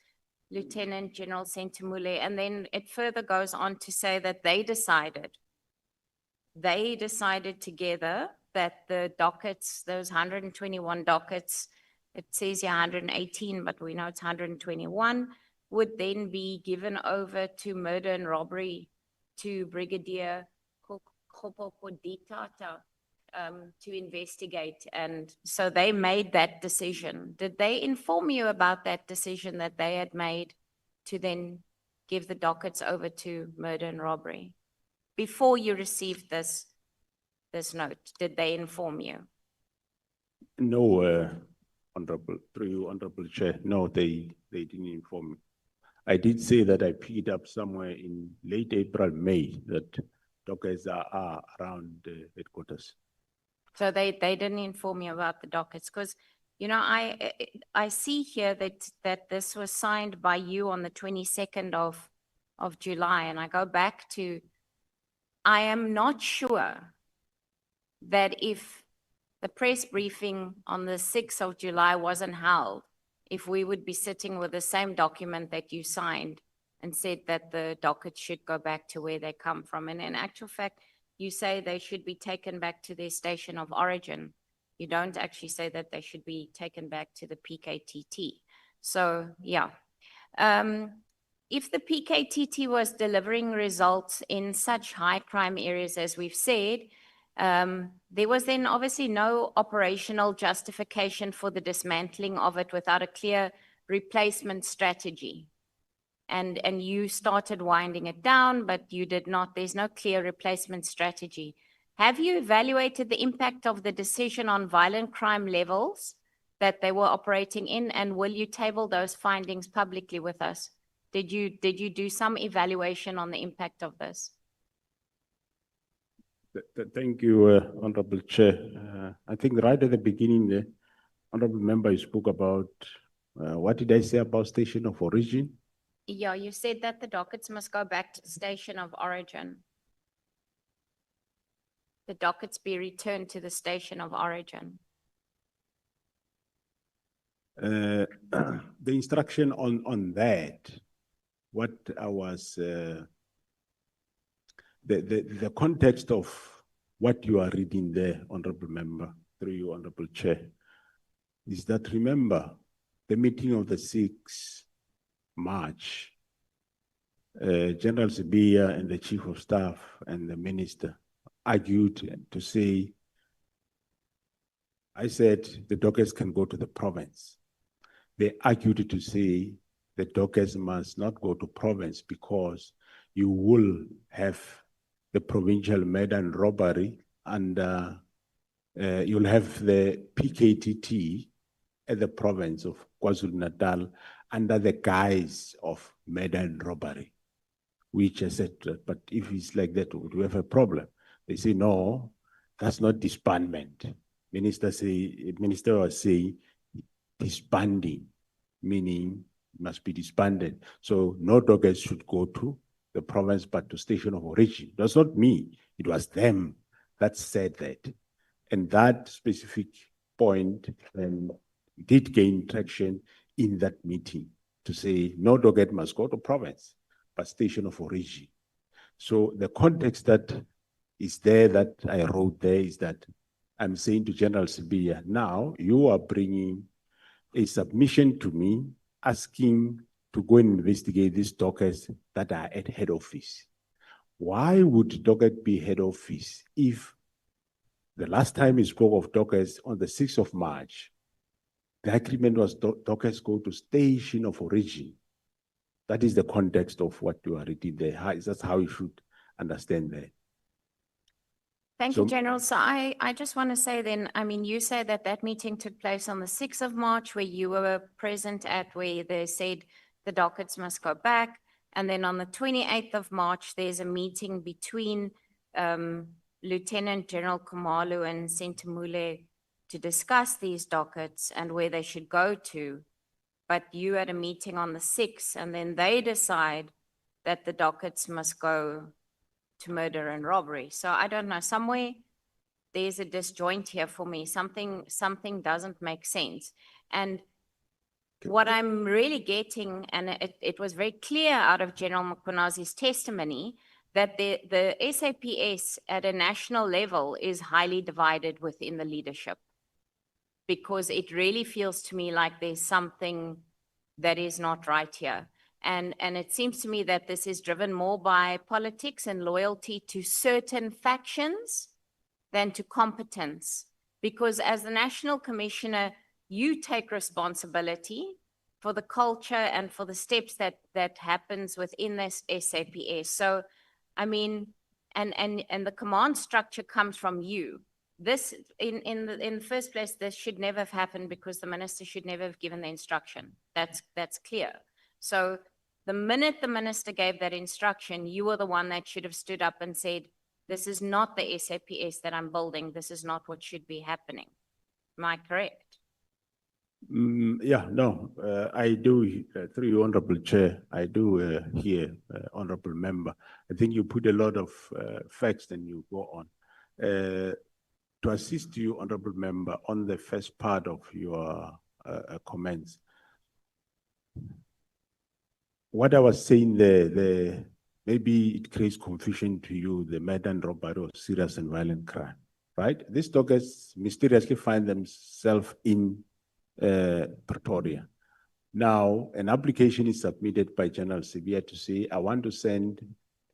Lieutenant General Sentimule. And then it further goes on to say that they decided together that the dockets, those 121 dockets, it says here 118, but we know it's 121, would then be given over to murder and robbery to Brigadier Koditata to investigate. And so they made that decision. Did they inform you about that decision that they had made to then give the dockets over to murder and robbery? Before you received this note, did they inform you? No, through you, Honorable Chair, no, they didn't inform me. I did say that I picked up somewhere in late April, May, that dockets are around the headquarters. So they didn't inform you about the dockets, because, you know, I see here that this was signed by you on the 22nd of July, and I go back to, I am not sure that if the press briefing on the 6th of July wasn't held, if we would be sitting with the same document that you signed and said that the dockets should go back to where they come from. And in actual fact, you say they should be taken back to their station of origin. You don't actually say that they should be taken back to the PKTT. So, yeah. If the PKTT was delivering results in such high crime areas as we've said, there was then obviously no operational justification for the dismantling of it without a clear replacement strategy. And you started winding it down, but you did not. There's no clear replacement strategy. Have you evaluated the impact of the decision on violent crime levels that they were operating in, and will you table those findings publicly with us? Did you do some evaluation on the impact of this? Thank you, Honorable Chair. I think right at the beginning, the Honorable Member spoke about, what did I say about station of origin? Yeah, you said that the dockets must go back to the station of origin. The dockets be returned to the station of origin. The instruction on that, what I was, the context of what you are reading there, Honorable Member, through you, Honorable Chair, is that, remember, the meeting of the 6th March, General Sibiya and the Chief of Staff and the Minister argued to say, I said the dockets can go to the province. They argued to say the dockets must not go to province because you will have the provincial murder and robbery, and you'll have the PKTT at the province of KwaZulu-Natal under the guise of murder and robbery, which I said, but if it's like that, would we have a problem? They say, no, that's not disbandment. Minister was saying disbanding, meaning must be disbanded. So no dockets should go to the province, but to station of origin. That's not me. It was them that said that. And that specific point did gain traction in that meeting to say no docket must go to province, but station of origin. So the context that is there that I wrote there is that I'm saying to General Sibiya, now you are bringing a submission to me asking to go and investigate these dockets that are at head office. Why would docket be head office if the last time we spoke of dockets on the 6th of March, The agreement was dockets go to station of origin. That is the context of what you are reading there. That's how you should understand that. Thank you, So- General. So I just want to say then, I mean, you say that that meeting took place on the 6th of March where you were present at, where they said the dockets must go back. And then on the 28th of March, there's a meeting between Lieutenant General Khumalo and Sentamule to discuss these dockets and where they should go to. But you had a meeting on the 6th, and then they decide that the dockets must go to murder and robbery. So I don't know, somewhere there's a disjoint here for me. Something doesn't make sense. And what I'm really getting, and it was very clear out of General MKWANAZI's testimony, that the SAPS at a national level is highly divided within the leadership. Because it really feels to me like there's something that is not right here. And it seems to me that this is driven more by politics and loyalty to certain factions than to competence. Because as the National Commissioner, you take responsibility for the culture and for the steps that happens within this SAPS. So, I mean, and the command structure comes from you. This, in the first place, this should never have happened because the minister should never have given the instruction. That's clear. So the minute the minister gave that instruction, you were the one that should have stood up and said, this is not the SAPS that I'm building. This is not what should be happening. Am I correct? Yeah, no, I do, through you, Honorable Chair, I do hear, Honorable Member. I think you put a lot of facts and you go on. To assist you, Honorable Member, on the first part of your comments. What I was saying there, maybe it creates confusion to you, the murder and robbery of serious and violent crime, right? These dockets mysteriously find themselves in Pretoria. Now, an application is submitted by General Sibia to say, I want to send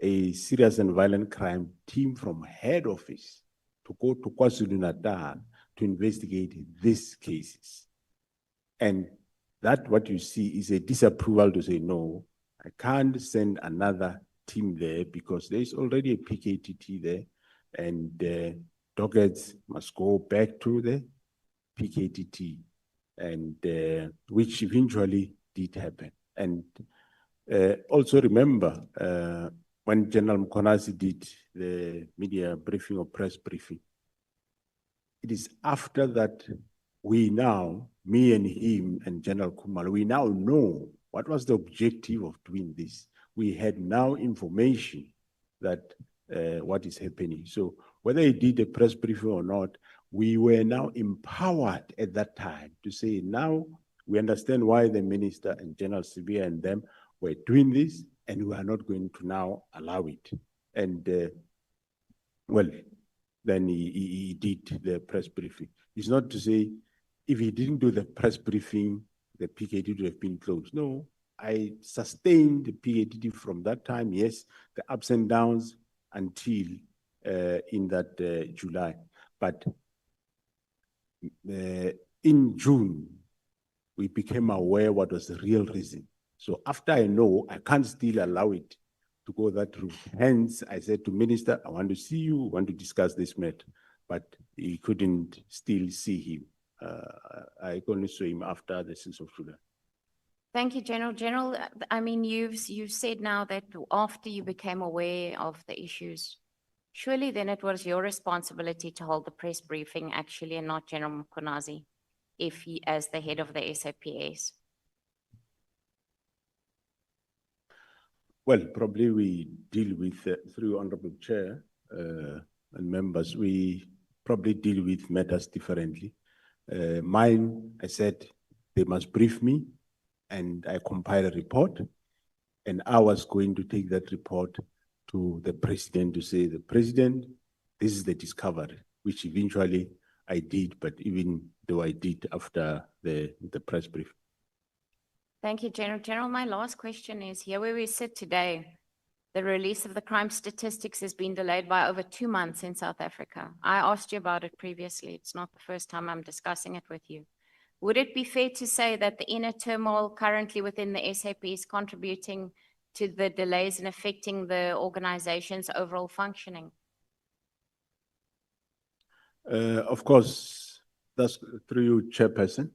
a serious and violent crime team from head office to go to KwaZulu-Natal to investigate these cases. And that what you see is a disapproval to say, no, I can't send another team there because there is already a PKTT there and the dockets must go back to the PKTT, and which eventually did happen. And also remember, when General MKWANAZI did the media briefing or press briefing, it is after that we now, me and him and General Khumalo, we now know what was the objective of doing this. We had now information that what is happening. So whether he did a press briefing or not, we were now empowered at that time to say, now we understand why the minister and General Sibia and them were doing this, and we are not going to now allow it. And well, then he did the press briefing. It's not to say, if he didn't do the press briefing, the PKT would have been closed. No, I sustained the PKT from that time, yes, the ups and downs until in that July. But in June, we became aware what was the real reason. So after I know, I can't still allow it to go that route. Hence, I said to Minister, I want to see you, want to discuss this matter. But he couldn't still see him. I only saw him after the 6th of July. Thank you, General. General, I mean, you've said now that after you became aware of the issues, surely then it was your responsibility to hold the press briefing actually and not General MKWANAZI, if he, as the head of the SAPS. Well, probably we deal with, through Honorable Chair and members, we probably deal with matters differently. Mine, I said, they must brief me and I compile a report, and I was going to take that report to the president to say, the president, this is the discovery, which eventually I did, but even though I did after the press brief. Thank you, General. General, my last question is, here where we sit today, the release of the crime statistics has been delayed by over 2 months in South Africa. I asked you about it previously. It's not the first time I'm discussing it with you. would it be fair to say that the inner turmoil currently within the SAP is contributing to the delays and affecting the organization's overall functioning? Of course, that's through you, Chairperson.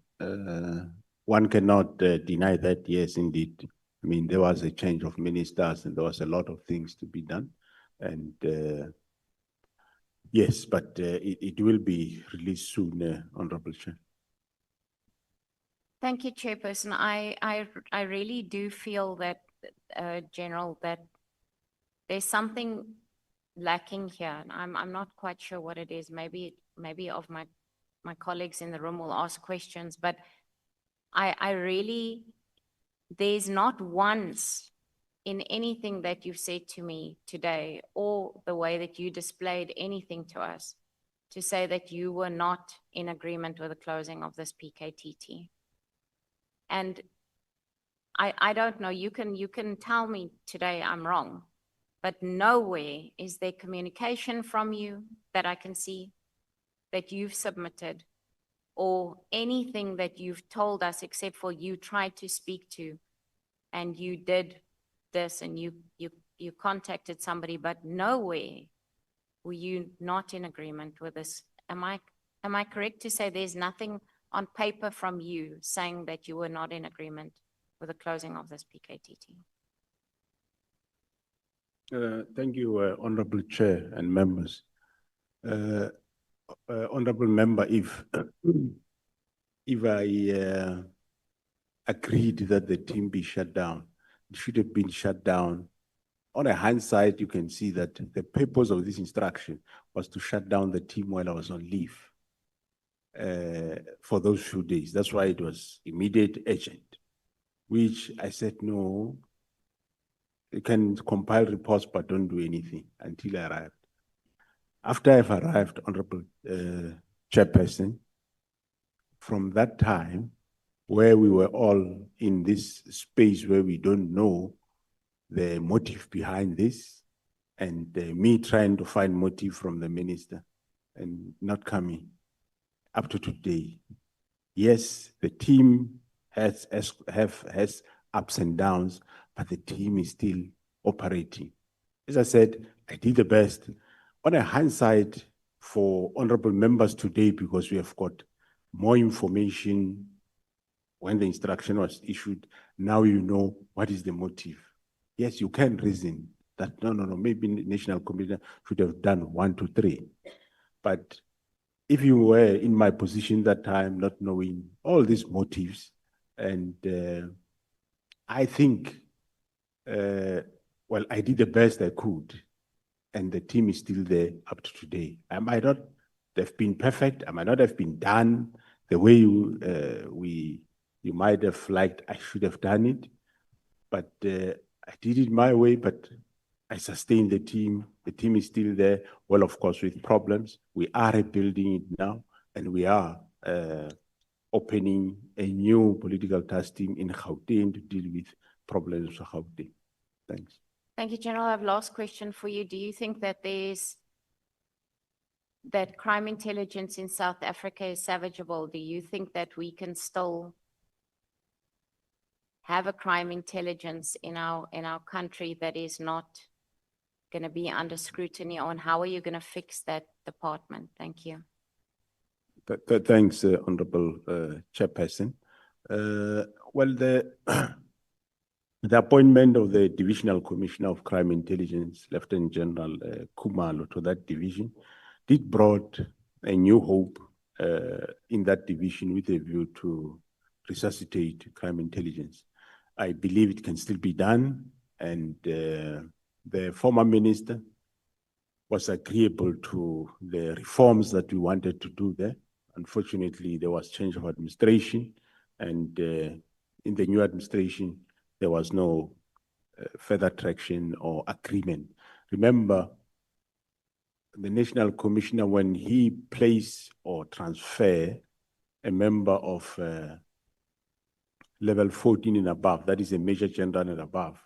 One cannot deny that, yes, indeed. I mean, there was a change of ministers and there was a lot of things to be done. And yes, but it will be released soon, Honorable Chair. Thank you, Chairperson. I really do feel that, General, that there's something lacking here. And I'm not quite sure what it is. Maybe of my colleagues in the room will ask questions, but I really, there's not once in anything that you've said to me today or the way that you displayed anything to us to say that you were not in agreement with the closing of this PKTT. And I don't know, you can tell me today I'm wrong, but nowhere is there communication from you that I can see that you've submitted or anything that you've told us except for you tried to speak to and you did this and you contacted somebody, but nowhere were you not in agreement with this. Am I correct to say there's nothing on paper from you saying that you were not in agreement with the closing of this PKTT? Thank you, Honorable Chair and members. Honorable Member, if I agreed that the team be shut down, it should have been shut down. On a hindsight, you can see that the purpose of this instruction was to shut down the team while I was on leave for those few days. That's why it was immediate, urgent, which I said, no, you can compile reports, but don't do anything until I arrived. After I've arrived, Honorable Chairperson, from that time, where we were all in this space where we don't know the motive behind this, and me trying to find motive from the minister and not coming up to today. Yes, the team has ups and downs, but the team is still operating. As I said, I did the best. On a hindsight for honorable members today, because we have got more information when the instruction was issued, now you know what is the motive. Yes, you can reason that, no, maybe National Commission should have done 1, 2, 3. But if you were in my position that time, not knowing all these motives, and I think, well, I did the best I could, and the team is still there up to today. I might not have been perfect. I might not have been done the way you might have liked I should have done it, but I did it my way, but I sustained the team. The team is still there. Well, of course, with problems. We are rebuilding it now, and we are opening a new political task team in Gauteng to deal with problems of Gauteng. Thanks. Thank you, General. I have last question for you. Do you think that that crime intelligence in South Africa is savageable? Do you think that we can still have a crime intelligence in our country that is not going to be under scrutiny, and how are you going to fix that department? Thank you. Thanks, Honorable Chairperson. Well, the appointment of the Divisional Commissioner of Crime Intelligence, Lieutenant General Kumalo, to that division did brought a new hope in that division with a view to resuscitate crime intelligence. I believe it can still be done, and the former minister was agreeable to the reforms that we wanted to do there. Unfortunately, there was change of administration, and in the new administration, there was no further traction or agreement. Remember, the National Commissioner, when he place or transfer a member of level 14 and above, that is a Major General and above,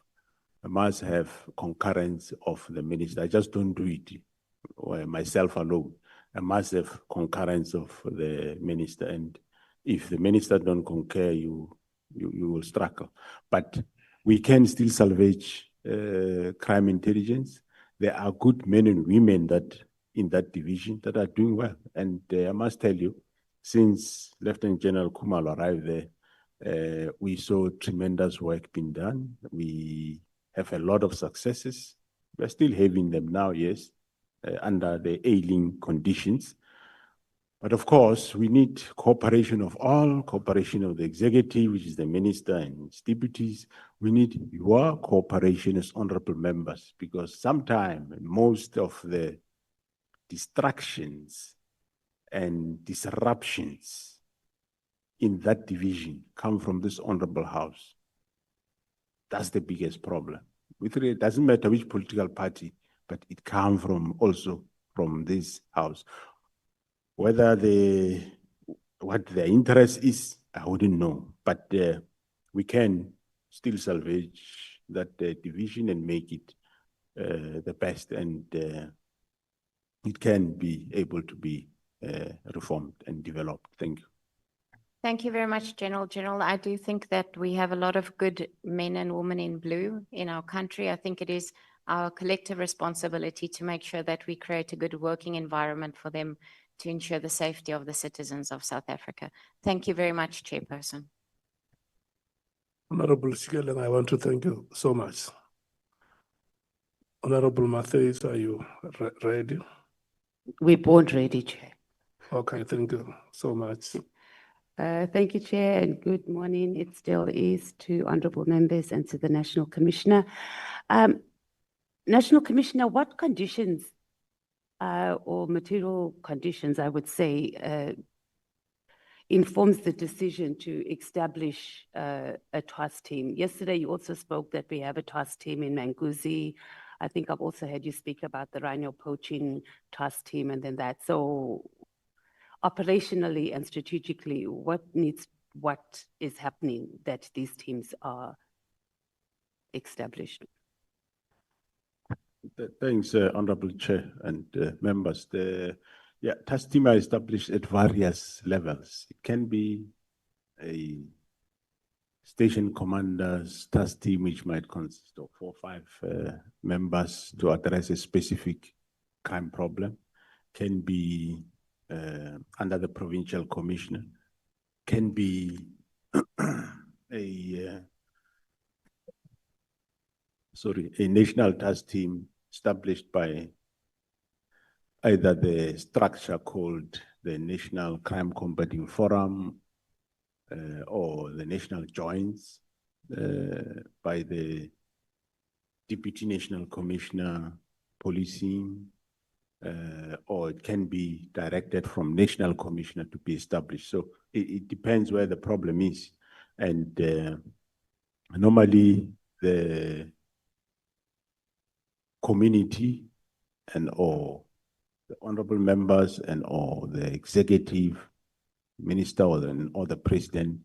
I must have concurrence of the minister. I just don't do it myself alone. I must have concurrence of the minister, and If the minister don't concur, you will struggle. But we can still salvage crime intelligence. There are good men and women that in that division that are doing well. And I must tell you, since Lieutenant General Kumal arrived there, we saw tremendous work being done. We have a lot of successes. We're still having them now, yes, under the ailing conditions. But of course, we need cooperation of all, cooperation of the executive, which is the minister and his deputies. We need your cooperation as honorable members, because sometimes most of the distractions and disruptions in that division come from this honorable house. That's the biggest problem. It doesn't matter which political party, but it comes from also from this house. Whether what their interest is, I wouldn't know, but we can still salvage that division and make it the best, and it can be able to be reformed and developed. Thank you. Thank you very much, General. General, I do think that we have a lot of good men and women in blue in our country. I think it is our collective responsibility to make sure that we create a good working environment for them to ensure the safety of the citizens of South Africa. Thank you very much, Chairperson. Honorable Sikeleng, I want to thank you so much. Honorable Matthews, are you ready? We're born ready, Chair. Okay, thank you so much. Thank you, Chair, and good morning. It still is to honorable members and to the National Commissioner. National Commissioner, what conditions or material conditions, I would say, informs the decision to establish a task team? Yesterday, you also spoke that we have a task team in Manguzi. I think I've also heard you speak about the rhino poaching task team and then that. So operationally and strategically, what is happening that these teams are established? Thanks, Honorable Chair and members. The task team are established at various levels. It can be a station commander's task team, which might consist of 4 or 5 members to address a specific crime problem. Can be under the provincial commissioner. Can be a national task team established by either the structure called the National Crime Combating Forum or the National Joints by the Deputy National Commissioner Policing, or it can be directed from National Commissioner to be established. So it depends where the problem is. And normally the community and or the honorable members and or the executive minister or the president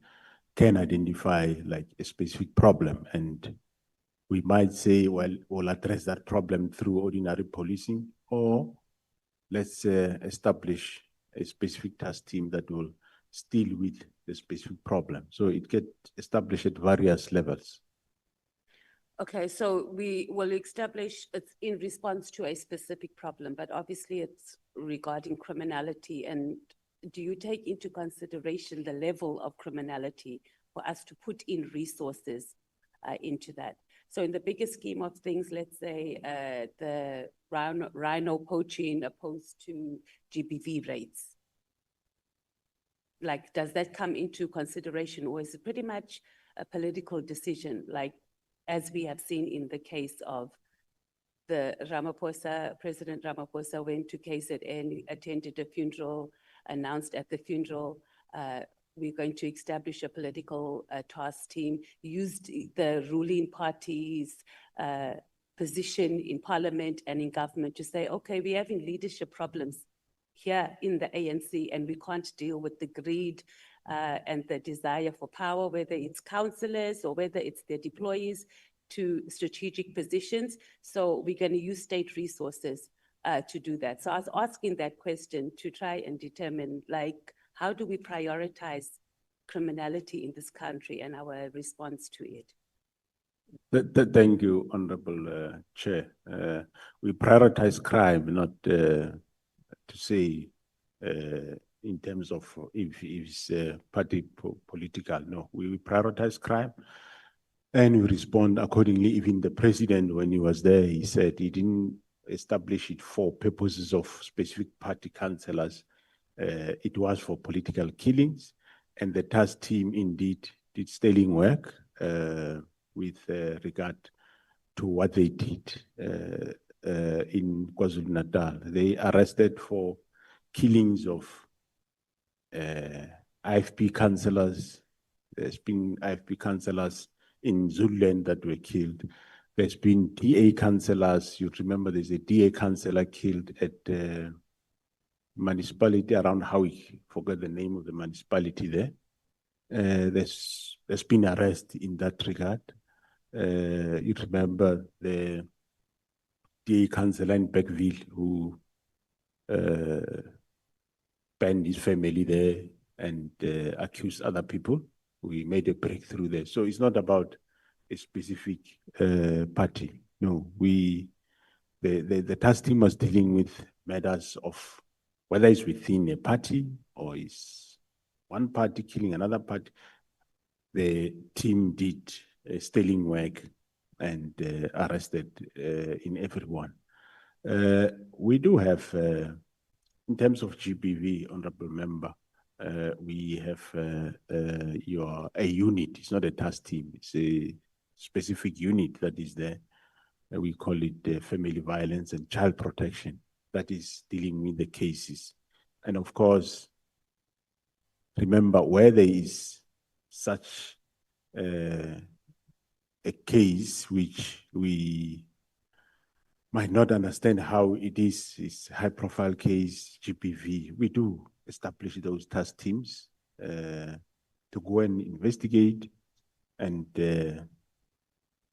can identify like a specific problem, and we might say, well, we'll address that problem through ordinary policing, or let's establish a specific task team that will deal with the specific problem. So it gets established at various levels. Okay, so we will establish it's in response to a specific problem, but obviously it's regarding criminality. And do you take into consideration the level of criminality for us to put in resources into that? So in the bigger scheme of things, let's say the rhino poaching opposed to GBV rates, like does that come into consideration, or is it pretty much a political decision, like as we have seen in the case of the President Ramaphosa went to KZN, attended a funeral, announced at the funeral, we're going to establish a political task team, used the ruling party's position in parliament and in government to say, okay, we're having leadership problems here in the ANC and we can't deal with the greed and the desire for power, whether it's councillors or whether it's their deployees to strategic positions. So we're going to use state resources to do that. So I was asking that question to try and determine, like, how do we prioritize criminality in this country and our response to it. Thank you, Honorable Chair. We prioritize crime, not to say in terms of if it's party political. No, we prioritize crime and we respond accordingly. Even the president, when he was there, he said he didn't establish it for purposes of specific party councillors. It was for political killings, and the task team indeed did sterling work with regard to what they did in KwaZulu-Natal. They arrested for killings of IFP councillors. There's been IFP councillors in Zululand that were killed. There's been DA councillors. You remember there's a DA councillor killed at municipality around Howick. Forgot the name of the municipality there. There's been arrest in that regard. You remember the DA councillor in Beckville who banned his family there and accused other people. We made a breakthrough there. So it's not about a specific party. No, the task team was dealing with matters of whether it's within a party or is one party killing another party. The team did sterling work and arrested in everyone. We do have, in terms of GBV, Honorable Member, we have a unit. It's not a task team. It's a specific unit that is there. We call it family violence and child protection that is dealing with the cases. And of course, remember where there is such a case which we might not understand how it is, it's high profile case, GPV, we do establish those task teams to go and investigate and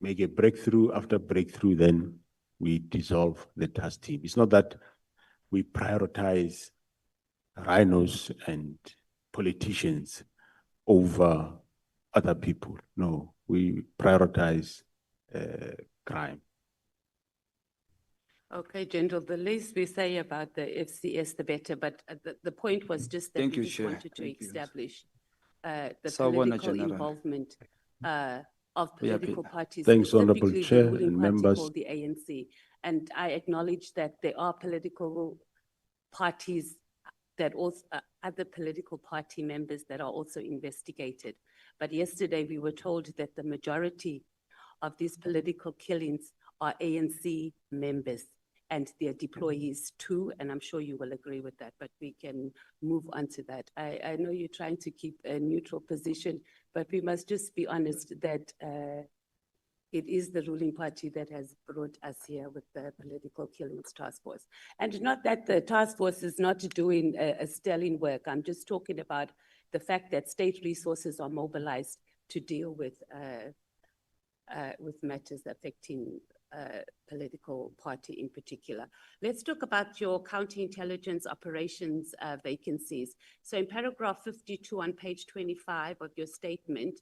make a breakthrough. After breakthrough, then we dissolve the task team. It's not that we prioritize rhinos and politicians over other people. No, we prioritize crime. Okay, General, the least we say about the FCS, the better, but the point was just that Thank we you, just Chair. wanted to Thank you. establish the Sawubona, political General. involvement of political parties, Thanks, Honorable specifically Chair the ruling and party members. called the ANC. And I acknowledge that there are political parties that also, other political party members that are also investigated. But yesterday we were told that the majority of these political killings are ANC members and their deployees too, and I'm sure you will agree with that, but we can move on to that. I know you're trying to keep a neutral position, but we must just be honest that it is the ruling party that has brought us here with the political killings task force. And not that the task force is not doing a sterling work. I'm just talking about the fact that state resources are mobilized to deal with matters affecting political party in particular. Let's talk about your counterintelligence operations vacancies. So in paragraph 52 on page 25 of your statement,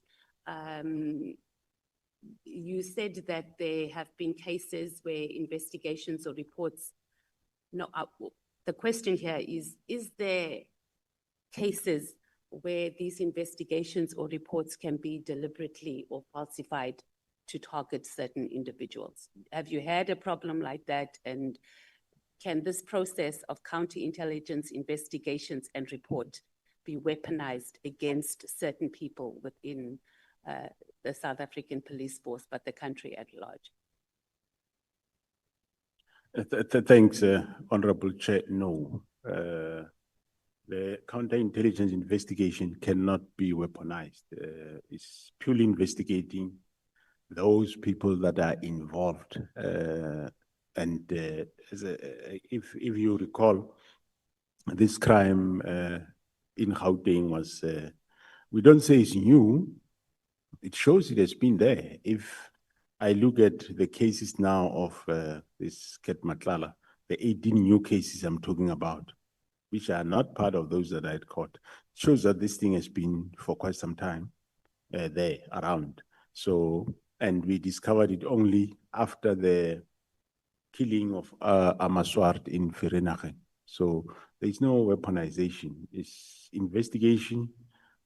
you said that there have been cases where investigations or reports, no, the question here is there cases where these investigations or reports can be deliberately or falsified to target certain individuals? Have you had a problem like that? And can this process of counterintelligence investigations and report be weaponized against certain people within the South African police force, but the country at large? Thanks, Honorable Chair. No, the counterintelligence investigation cannot be weaponized. It's purely investigating those people that are involved. If you recall, this crime in Gauteng was, we don't say it's new, it shows it has been there. If I look at the cases now of this Ket Matlala, the 18 new cases I'm talking about, which are not part of those that I had caught, shows that this thing has been for quite some time there around. So, and we discovered it only after the killing of Amaswart in Vereeniging. So there is no weaponization. It's investigation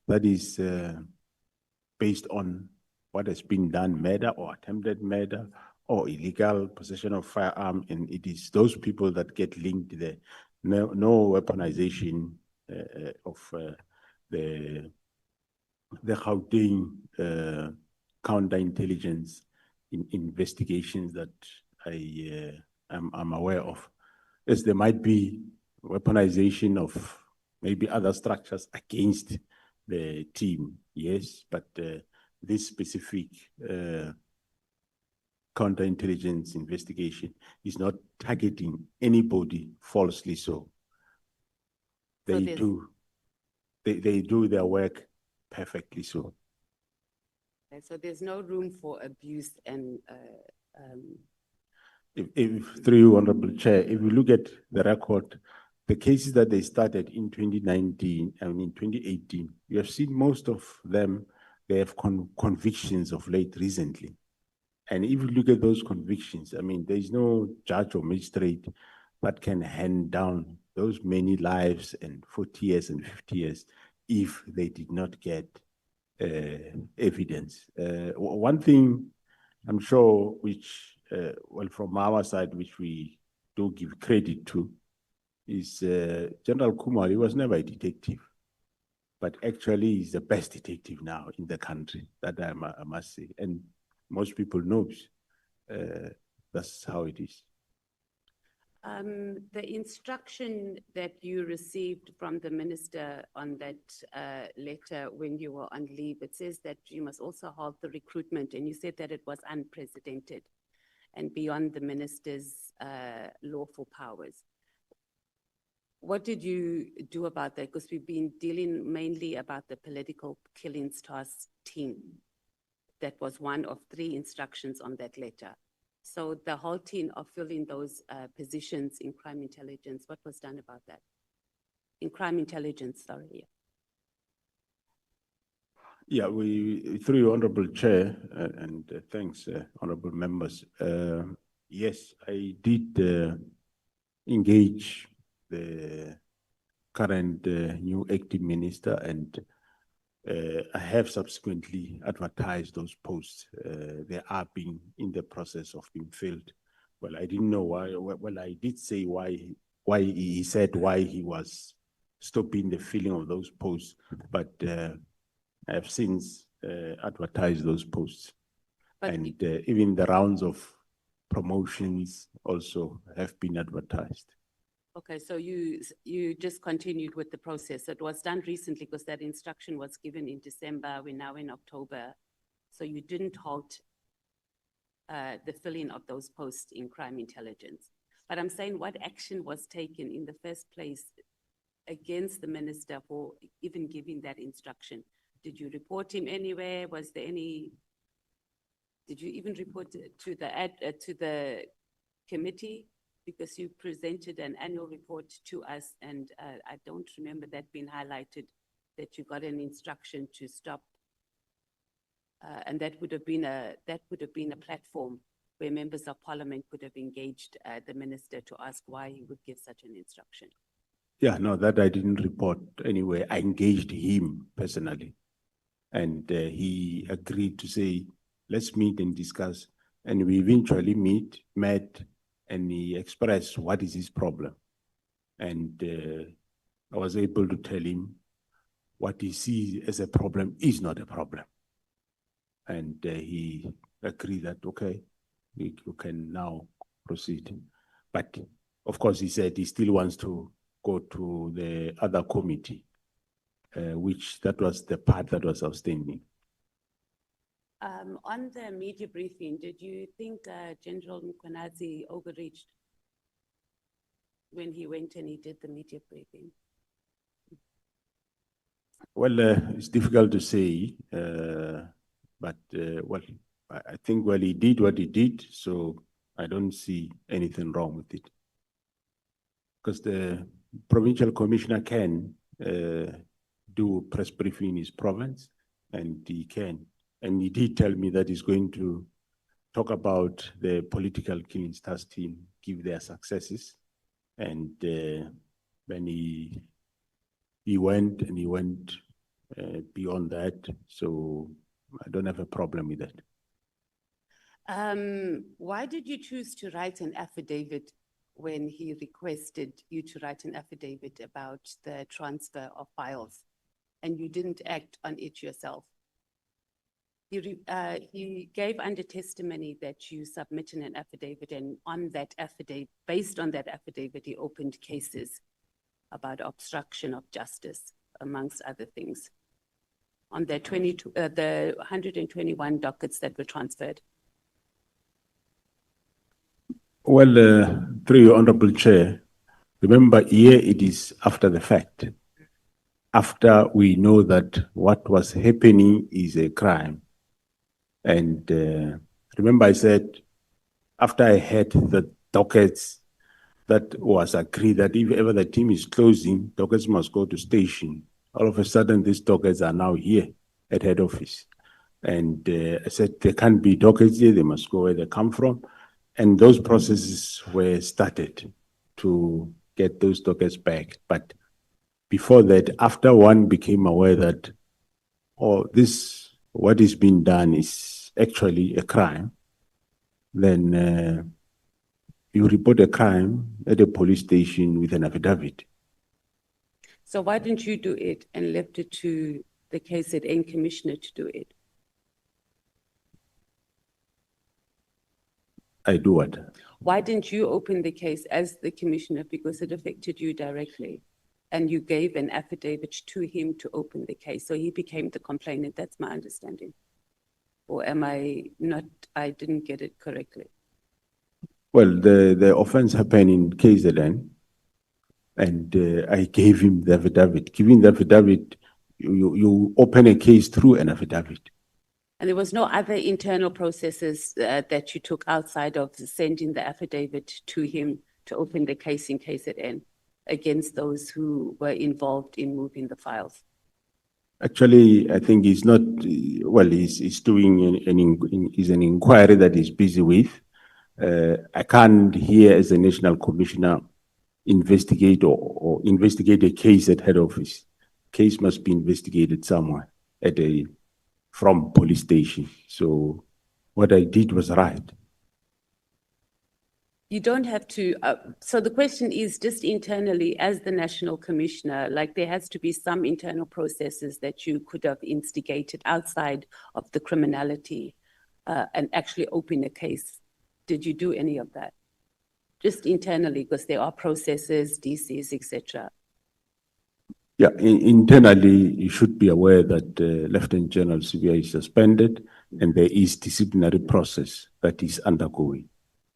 that is based on what has been done, murder or attempted murder or illegal possession of firearm, and it is those people that get linked there. No weaponization of the Gauteng counterintelligence investigations that I'm aware of. As there might be weaponization of maybe other structures against the team, yes, but this specific counterintelligence investigation is not targeting anybody falsely. So they do their work perfectly. So. Okay, so there's no room for abuse and Through you, Honorable Chair, if you look at the record, the cases that they started in 2019 and in 2018, you have seen most of them, they have convictions of late recently. And if you look at those convictions, I mean, there is no judge or magistrate that can hand down those many lives and 40 years and 50 years if they did not get evidence. One thing I'm sure which, well, from our side, which we do give credit to, is General Kumar. He was never a detective, but actually he's the best detective now in the country, that I must say. And most people knows that's how it is. the instruction that you received from the minister on that letter when you were on leave, it says that you must also halt the recruitment, and you said that it was unprecedented and beyond the minister's lawful powers. What did you do about that? Because we've been dealing mainly about the political killings task team. That was one of 3 instructions on that letter. So the halting of filling those positions in crime intelligence, what was done about that? In crime intelligence, sorry. Yeah, we, through your Honorable Chair, and thanks, Honorable Members. Yes, I did engage the current new acting minister, and I have subsequently advertised those posts. They are being in the process of being filled. Well, I didn't know why. Well, I did say why he said why he was stopping the filling of those posts, but I have since advertised those posts. But and even the rounds of promotions also have been advertised. Okay, so you just continued with the process. It was done recently because that instruction was given in December. We're now in October. So you didn't halt the filling of those posts in crime intelligence. But I'm saying what action was taken in the first place against the minister for even giving that instruction? Did you report him anywhere? Was there any, did you even report to the committee? Because you presented an annual report to us, and I don't remember that being highlighted, that you got an instruction to stop. And that would have been a platform where members of parliament could have engaged the minister to ask why he would give such an instruction. Yeah, no, that I didn't report anyway. I engaged him personally, and he agreed to say, let's meet and discuss. And we eventually met, and he expressed what is his problem. And I was able to tell him what he sees as a problem is not a problem. And he agreed that, okay, we can now proceed. But of course, he said he still wants to go to the other committee, which that was the part that was outstanding. On the media briefing, did you think General MKWANAZI overreached when he went and he did the media briefing? Well, it's difficult to say, but well, I think, well, he did what he did, so I don't see anything wrong with it. Because provincial commissioner can do press briefing in his province, and he can. And he did tell me that he's going to talk about the political Killing Stars team, give their successes. And when he went beyond that. So I don't have a problem with that. Why did you choose to write an affidavit when he requested you to write an affidavit about the transfer of files and you didn't act on it yourself? He gave under testimony that you submitted an affidavit, and on that affidavit, based on that affidavit, he opened cases about obstruction of justice, amongst other things, on the 121 dockets that were transferred. Well, through your honorable chair, remember here it is after the fact. After we know that what was happening is a crime. And remember I said, after I had the dockets, that was agreed that if ever the team is closing, dockets must go to station. All of a sudden, these dockets are now here at head office. And I said, there can't be dockets here, they must go where they come from. And those processes were started to get those dockets back. But before that, after one became aware that, oh, what is being done is actually a crime, then you report a crime at a police station with an affidavit. So why didn't you do it and left it to the KZN commissioner to do it? I do what? Why didn't you open the case as the commissioner, because it affected you directly? And you gave an affidavit to him to open the case. So he became the complainant. That's my understanding. Or am I not, I didn't get it correctly. Well, the offense happened in KZN, and I gave him the affidavit. Giving the affidavit, you open a case through an affidavit. And there was no other internal processes that you took outside of sending the affidavit to him to open the case in KZN against those who were involved in moving the files? Actually, I think he's not, well, he's doing an inquiry that he's busy with. I can't here as a national commissioner investigate or investigate a case at head office. Case must be investigated somewhere from police station. So what I did was right. You don't have to, so the question is just internally as the national commissioner, like there has to be some internal processes that you could have instigated outside of the criminality and actually open a case. Did you do any of that? Just internally, because there are processes, DCs, etc. Yeah, internally, you should be aware that Lieutenant General CBI is suspended and there is disciplinary process that is undergoing.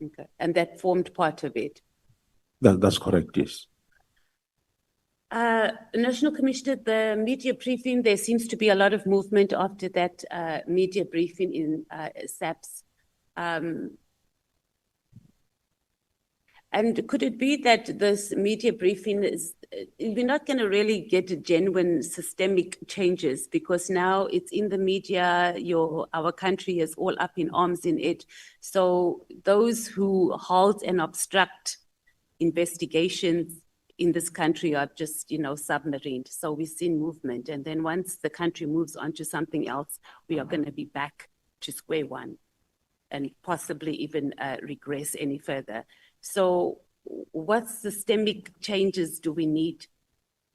Okay, and that formed part of it? That's correct, yes. National Commissioner, the media briefing, there seems to be a lot of movement after that media briefing in SAPS. And could it be that this media briefing is, we're not going to really get genuine systemic changes because now it's in the media, our country is all up in arms in it. So those who halt and obstruct investigations in this country are just, submarined. So we've seen movement. And then once the country moves on to something else, we are going to be back to square one and possibly even regress any further. So what systemic changes do we need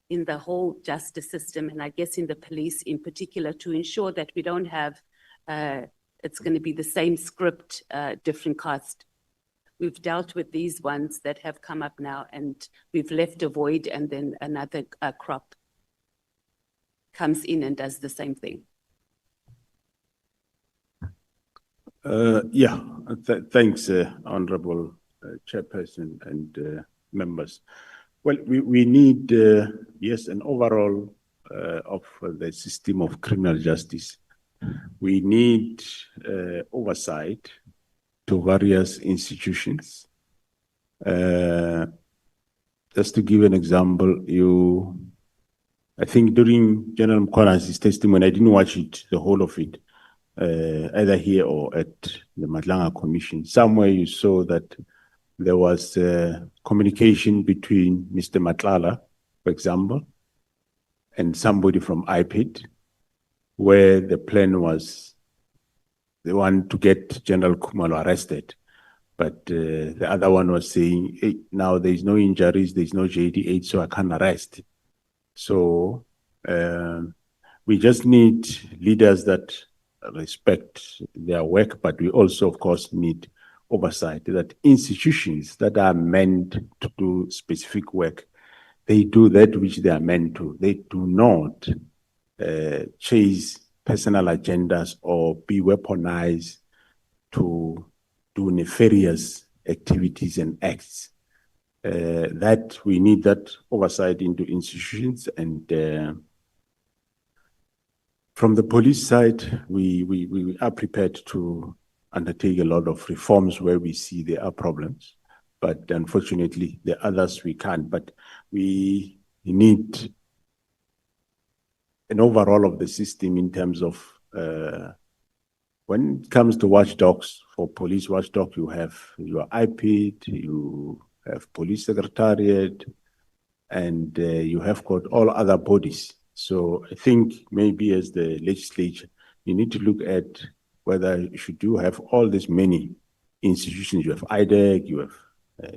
in the whole justice system, and I guess in the police in particular, to ensure that we don't have, it's going to be the same script, different cast? We've dealt with these ones that have come up now, and we've left a void, and then another crop comes in and does the same thing. Thanks, Honorable Chairperson and members. Well, we need, yes, an overall of the system of criminal justice. We need oversight to various institutions. Just to give an example, I think during General MKWANAZI's testimony, I didn't watch it, the whole of it, either here or at the Madlanga Commission. Somewhere you saw that there was communication between Mr. Matlala, for example, and somebody from IPID, where the plan was they want to get General Kumalo arrested. But the other one was saying, hey, now there's no injuries, there's no JD8, so I can't arrest. So we just need leaders that respect their work, but we also, of course, need oversight that institutions that are meant to do specific work, they do that which they are meant to. They do not chase personal agendas or be weaponized to do nefarious activities and acts. That we need that oversight into institutions, and from the police side, we are prepared to undertake a lot of reforms where we see there are problems, but unfortunately, the others we can't. But we need an overall of the system in terms of when it comes to watchdogs, for police watchdog, you have your IPID, you have police secretariat, and you have got all other bodies. So I think maybe as the legislature, you need to look at whether should you have all these many institutions. You have IDEC, you have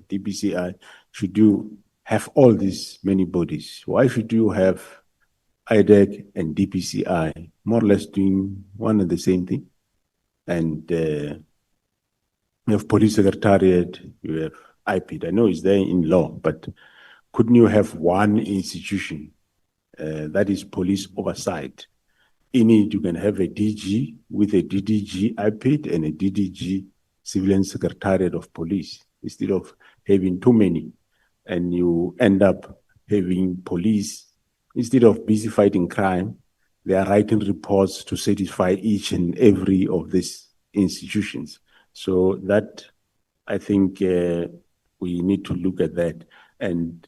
DPCI. Should you have all these many bodies? Why should you have IDEC and DPCI more or less doing one and the same thing? And you have police secretariat, you have IPID. I know it's there in law, but couldn't you have one institution that is police oversight? In it, you can have a DG with a DDG IPID and a DDG Civilian Secretariat of Police, instead of having too many. And you end up having police, instead of busy fighting crime, they are writing reports to satisfy each and every of these institutions. So that, I think we need to look at that and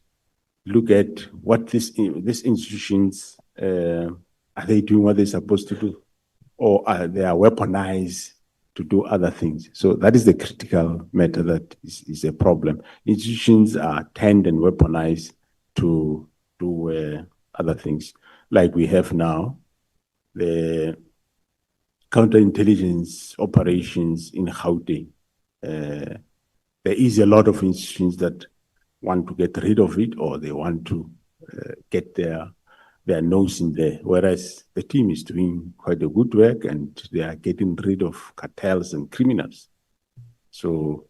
look at what these institutions, are they doing what they're supposed to do? Or are they weaponized to do other things? So that is the critical matter that is a problem. Institutions are tend and weaponized to do other things. Like we have now, the counterintelligence operations in Gauteng. There is a lot of institutions that want to get rid of it, or they want to get their nose in there, whereas the team is doing quite a good work and they are getting rid of cartels and criminals. So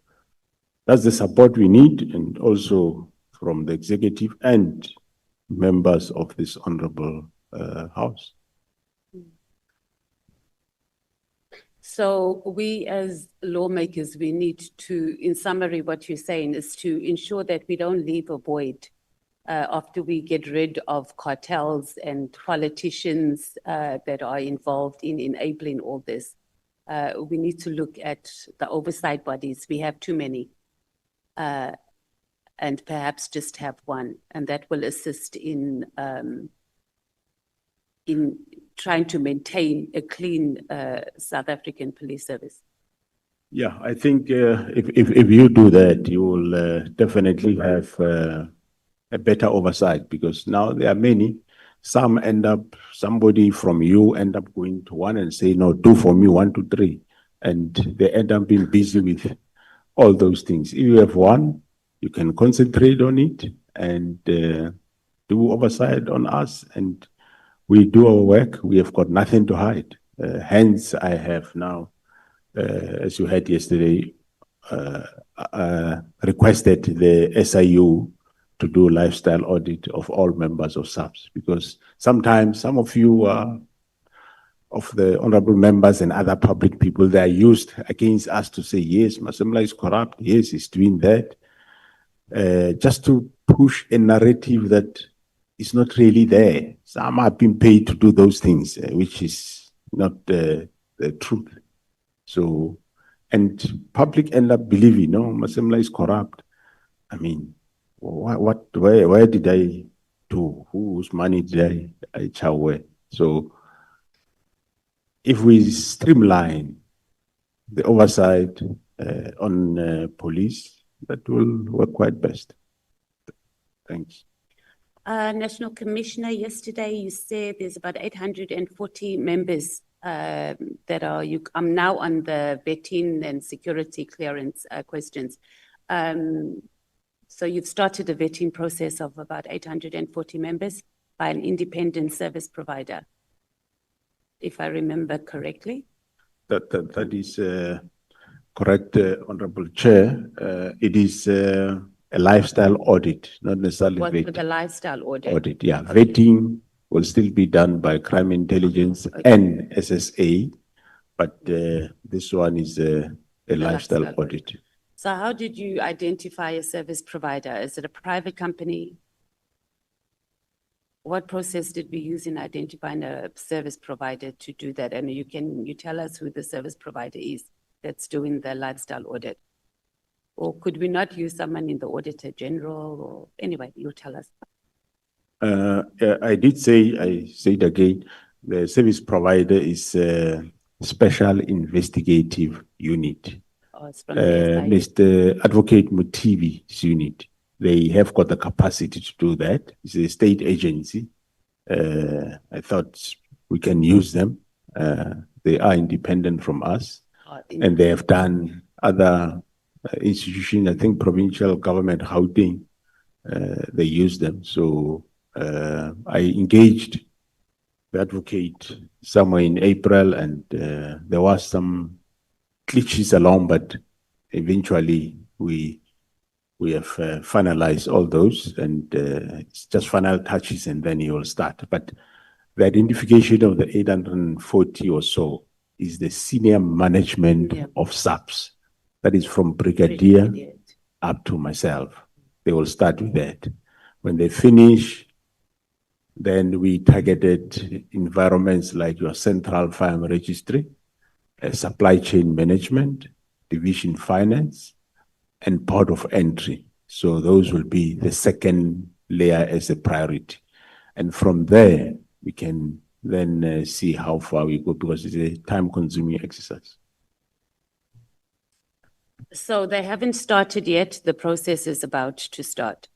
that's the support we need, and also from the executive and members of this honorable House. So we as lawmakers, we need to, in summary, what you're saying is to ensure that we don't leave a void after we get rid of cartels and politicians that are involved in enabling all this. We need to look at the oversight bodies. We have too many, and perhaps just have one, and that will assist in trying to maintain a clean South African police service. Yeah, I think if you do that, you will definitely have a better oversight, because now there are many. Some end up, somebody from you end up going to one and say, no, do for me 1, 2, 3. And they end up being busy with all those things. If you have one, you can concentrate on it and do oversight on us, and we do our work. We have got nothing to hide. Hence, I have now, as you heard yesterday, requested the SIU to do lifestyle audit of all members of SAPS, because sometimes some of you of the honorable members and other public people, they are used against us to say, yes, MASEMOLA is corrupt, yes, he's doing that, just to push a narrative that is not really there. Some have been paid to do those things, which is not the truth. So, and public end up believing, no, MASEMOLA is corrupt. I mean, where did I do? Whose money did I chow? So if we streamline the oversight on police, that will work quite best. Thanks. National Commissioner, yesterday you said there's about 840 members that are, I'm now on the vetting and security clearance questions. So you've started a vetting process of about 840 members by an independent service provider, if I remember correctly. That is correct, Honorable Chair. It is a lifestyle audit, not necessarily What with the vetting. lifestyle audit? Audit, yeah. Okay. Vetting will still be done by crime intelligence Okay. and SSA, but this one is a lifestyle lifestyle audit. So how did you identify a service provider? Is it a private company? What process did we use in identifying a service provider to do that? And you tell us who the service provider is that's doing the lifestyle audit? Or could we not use someone in the Auditor General, or anyway, you tell us. I did say, I say it again, the service provider is a special investigative unit. Oh, it's from the SIU. Mr. Advocate Mutivi's unit, they have got the capacity to do that. It's a state agency. I thought we can use them. They are independent from us, and they have done other institutions, I think provincial government, Gauteng, they use them. So I engaged the advocate somewhere in April, and there was some glitches along, but eventually we have finalized all those, and it's just final touches, and then you will start. But the identification of the 840 or so is the senior management of SAPS. That is from brigadier up to myself. They will start with that. When they finish, then we targeted environments like your central farm registry, supply chain management, division finance, and port of entry. So those will be the second layer as a priority. And from there, we can then see how far we go, because it's a time-consuming exercise. So they haven't started yet. The process is about to start,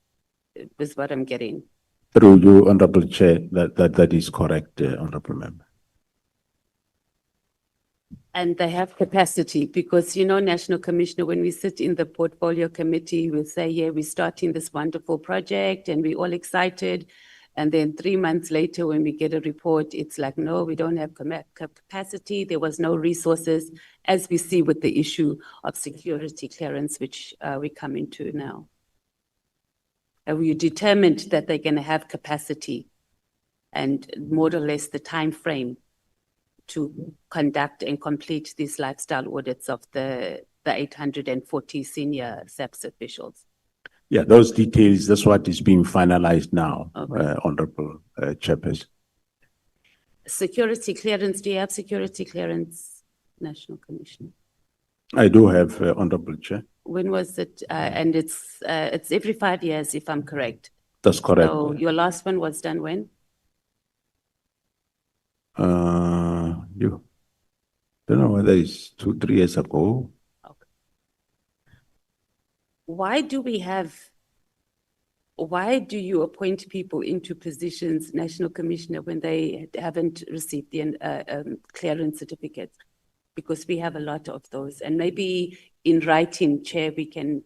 is what I'm getting. Through you, Honorable Chair, that is correct, Honorable Member. And they have capacity, because, you know, National Commissioner, when we sit in the portfolio committee, we'll say, yeah, we're starting this wonderful project and we're all excited. And then 3 months later, when we get a report, it's like, no, we don't have capacity. There was no resources, as we see with the issue of security clearance, which we come into now. And we determined that they're going to have capacity and more or less the time frame to conduct and complete these lifestyle audits of the 840 senior SAPS officials. Yeah, those details, that's what is being finalized now, Okay. Honorable Chairperson. Security clearance, do you have security clearance, National Commissioner? I do have, Honorable Chair. When was it? And it's every 5 years, if I'm correct. That's correct. So your last one was done when? You don't know whether it's 2, 3 years ago. Why do you appoint people into positions, National Commissioner, when they haven't received the clearance certificates? Because we have a lot of those, and maybe in writing, Chair, we can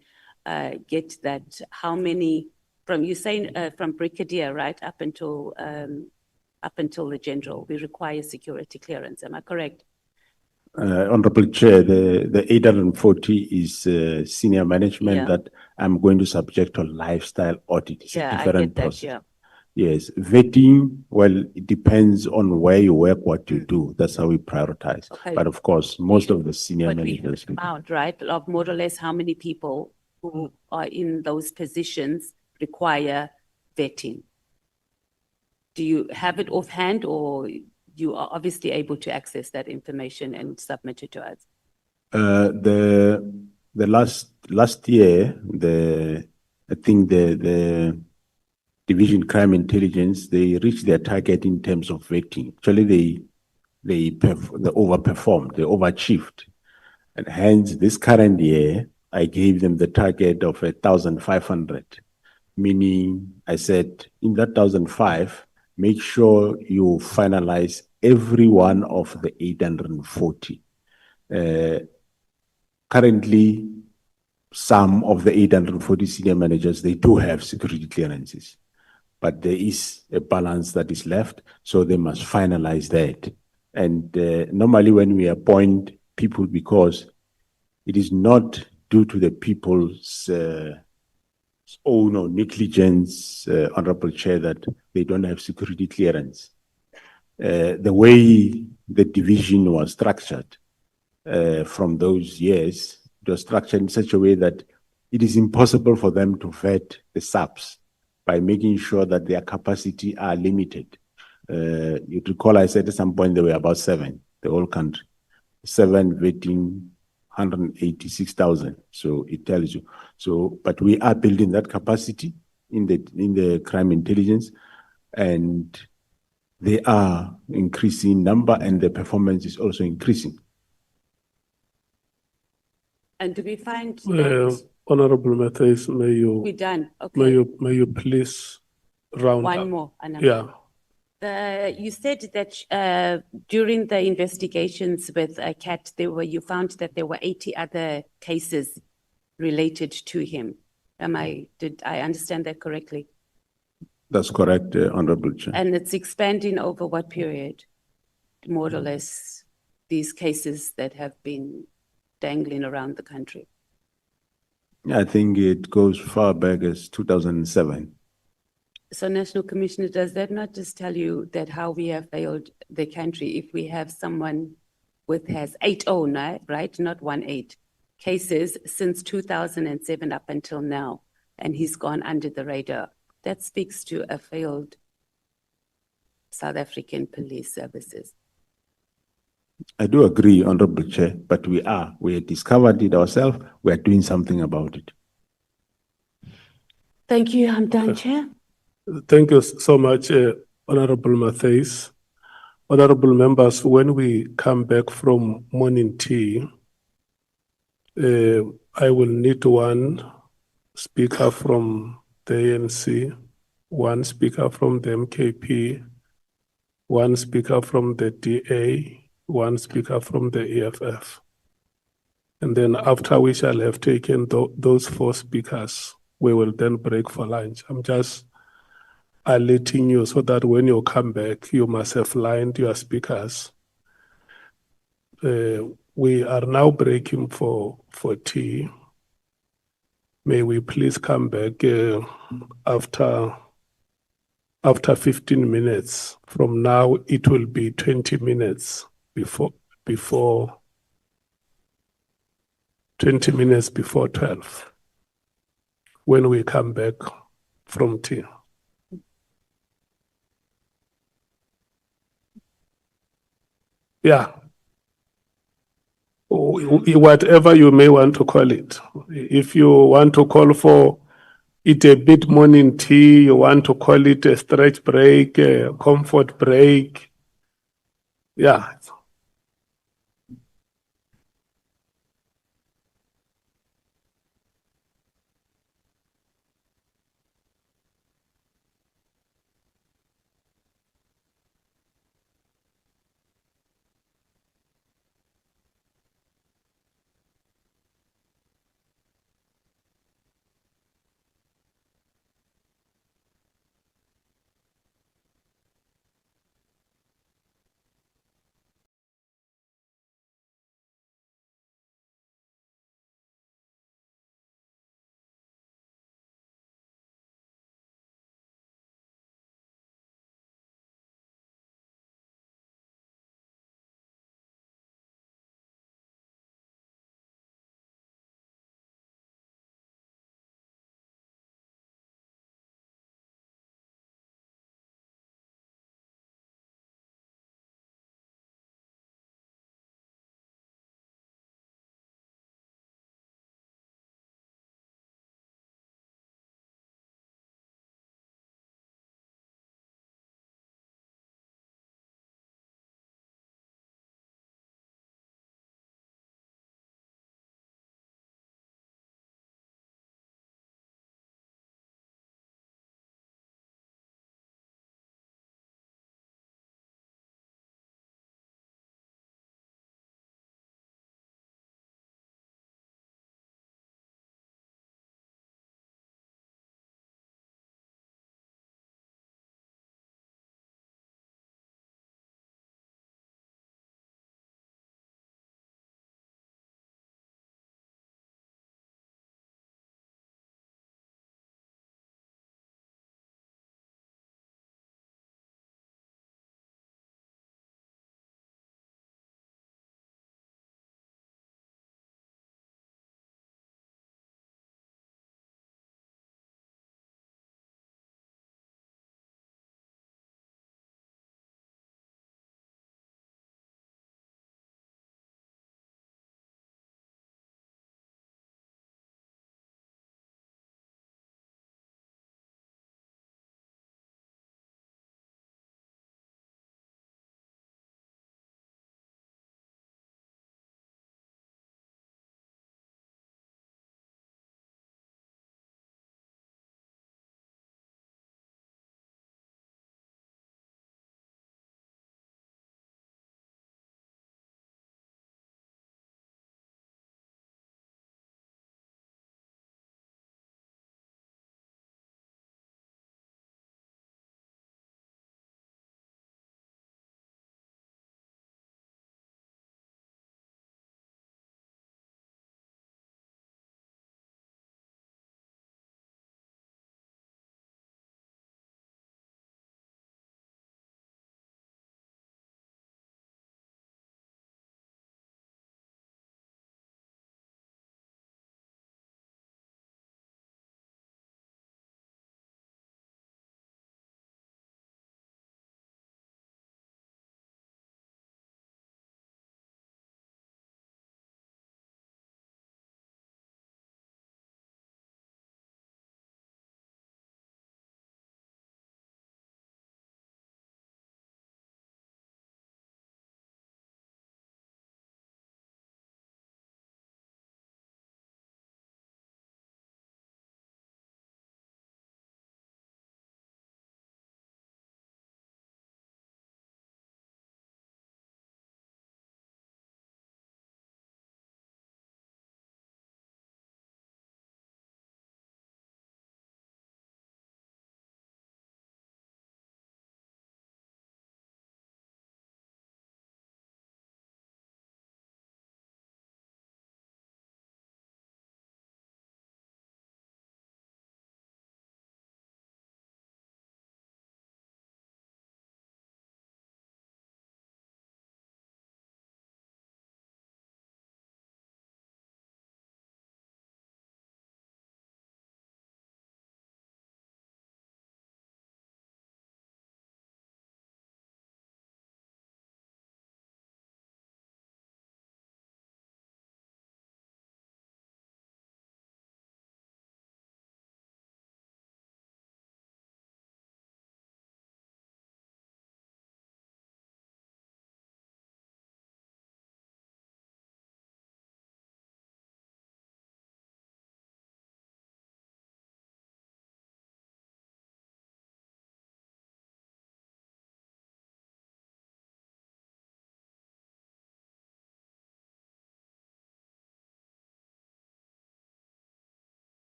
get that. How many from, you saying from brigadier, right, up until the general, we require security clearance. Am I correct? Honorable Chair, the 840 is senior management Yeah. that I'm going to subject to lifestyle audit. It's a Yeah, I different get that, process. yeah. Yes, vetting, well, it depends on where you work, what you do. That's how we prioritize. Okay. But of course, most of the senior But we have managers. an amount, right, of more or less how many people who are in those positions require vetting? Do you have it offhand, or you are obviously able to access that information and submit it to us? The last year, the I think the Division Crime Intelligence, they reached their target in terms of vetting. Actually, they overperformed, they overachieved. And hence, this current year, I gave them the target of 1,500, meaning I said, in that 1,005, make sure you finalize every one of the 840. Currently, some of the 840 senior managers, they do have security clearances, but there is a balance that is left, so they must finalize that. And normally when we appoint people, because it is not due to the people's own or negligence, Honorable Chair, that they don't have security clearance. The way the division was structured from those years, it was structured in such a way that it is impossible for them to vet the subs by making sure that their capacity are limited. You recall I said at some point there were about 7, the whole country. 7 vetting 186,000. So it tells you. So, but we are building that capacity in the crime intelligence, and they are increasing number, and the performance is also increasing. And do we find that Honorable Matthias, may we're you, done? Okay, may you please round up? one more. Ananda. Yeah. You said that during the investigations with CAT, you found that there were 80 other cases related to him. Did I understand that correctly? That's correct, Honorable Chair. And it's expanding over what period? More or less, these cases that have been dangling around the country. I think it goes far back as 2007. So National Commissioner, does that not just tell you that how we have failed the country if we have someone has 80, right? Not 18 cases since 2007 up until now, and he's gone under the radar. That speaks to a failed South African police services. I do agree, Honorable Chair, but we have discovered it ourselves. We are doing something about it. Thank you. I'm done, Chair. Thank you so much, Honorable Matthias. Honorable members, when we come back from morning tea, I will need one speaker from the ANC, one speaker from the MKP, one speaker from the DA, one speaker from the EFF. And then after we shall have taken those 4 speakers, we will then break for lunch. I'm just alerting you so that when you come back, you must have lined your speakers. We are now breaking for tea. May we please come back after 15 minutes. From now, it will be 20 minutes before 20 minutes before 12 when we come back from tea. Yeah. Whatever you may want to call it. If you want to call for it a bit morning tea, you want to call it a stretch break, a comfort break. Yeah.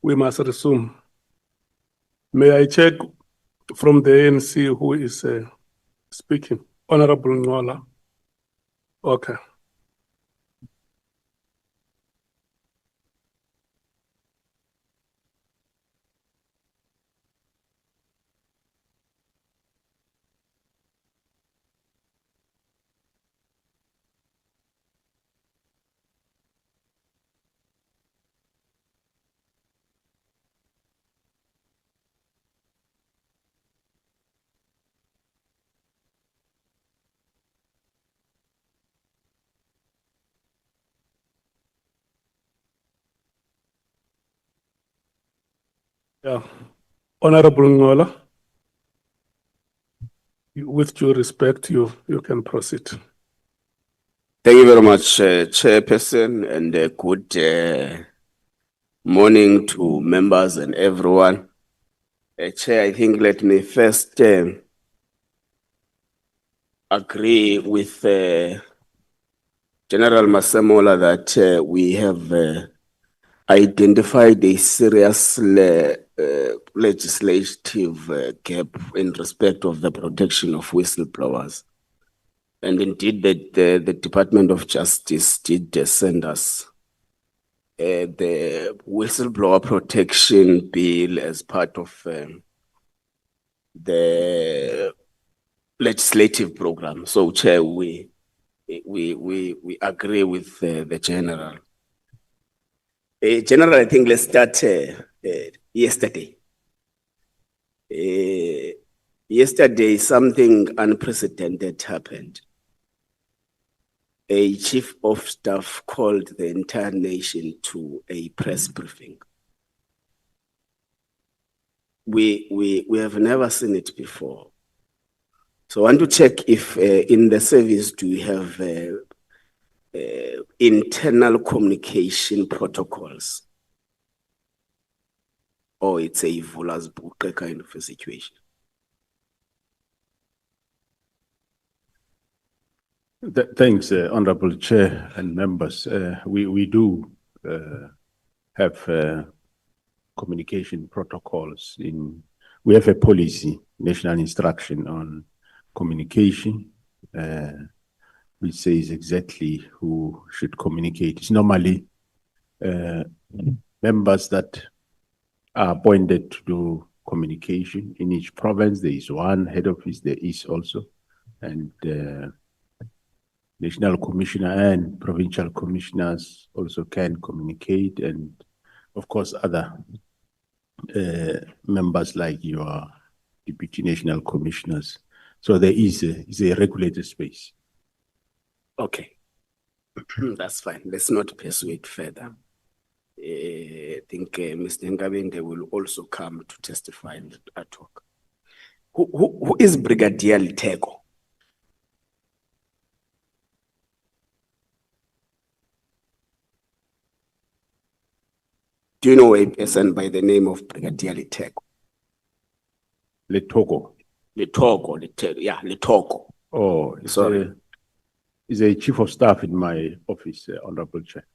We must resume. May I check from the ANC who is speaking? Honorable Ngola. Okay. Yeah. Honorable Ngola, with due respect, you can proceed. Thank you very much, Chairperson, and good morning to members and everyone. Chair, I think let me first agree with General MASEMOLA that we have identified a serious legislative gap in respect of the protection of whistleblowers. And indeed, the Department of Justice did send us the whistleblower protection bill as part of the legislative program. So, Chair, we agree with the General. General, I think let's start yesterday. Yesterday, something unprecedented happened. A chief of staff called the entire nation to a press briefing. We have never seen it before. So I want to check if in the service do we have internal communication protocols, or it's a Vula's book kind of a situation. Thanks, Honorable Chair and members. We do have communication protocols. We have a policy, national instruction on communication, which says exactly who should communicate. It's normally members that are appointed to do communication. In each province, there is one head office, there is also, and national commissioner and provincial commissioners also can communicate, and of course other members like your deputy national commissioners. So there is a regulated space. Okay, that's fine. Let's not pursue it further. I think Mr. Ngabende will also come to testify in our talk. Who is Brigadier Litego? Do you know a person by the name of Brigadier Litego? Letogo. Yeah, Litego. Oh, Sorry. He's a chief of staff in my office, Honorable Chair.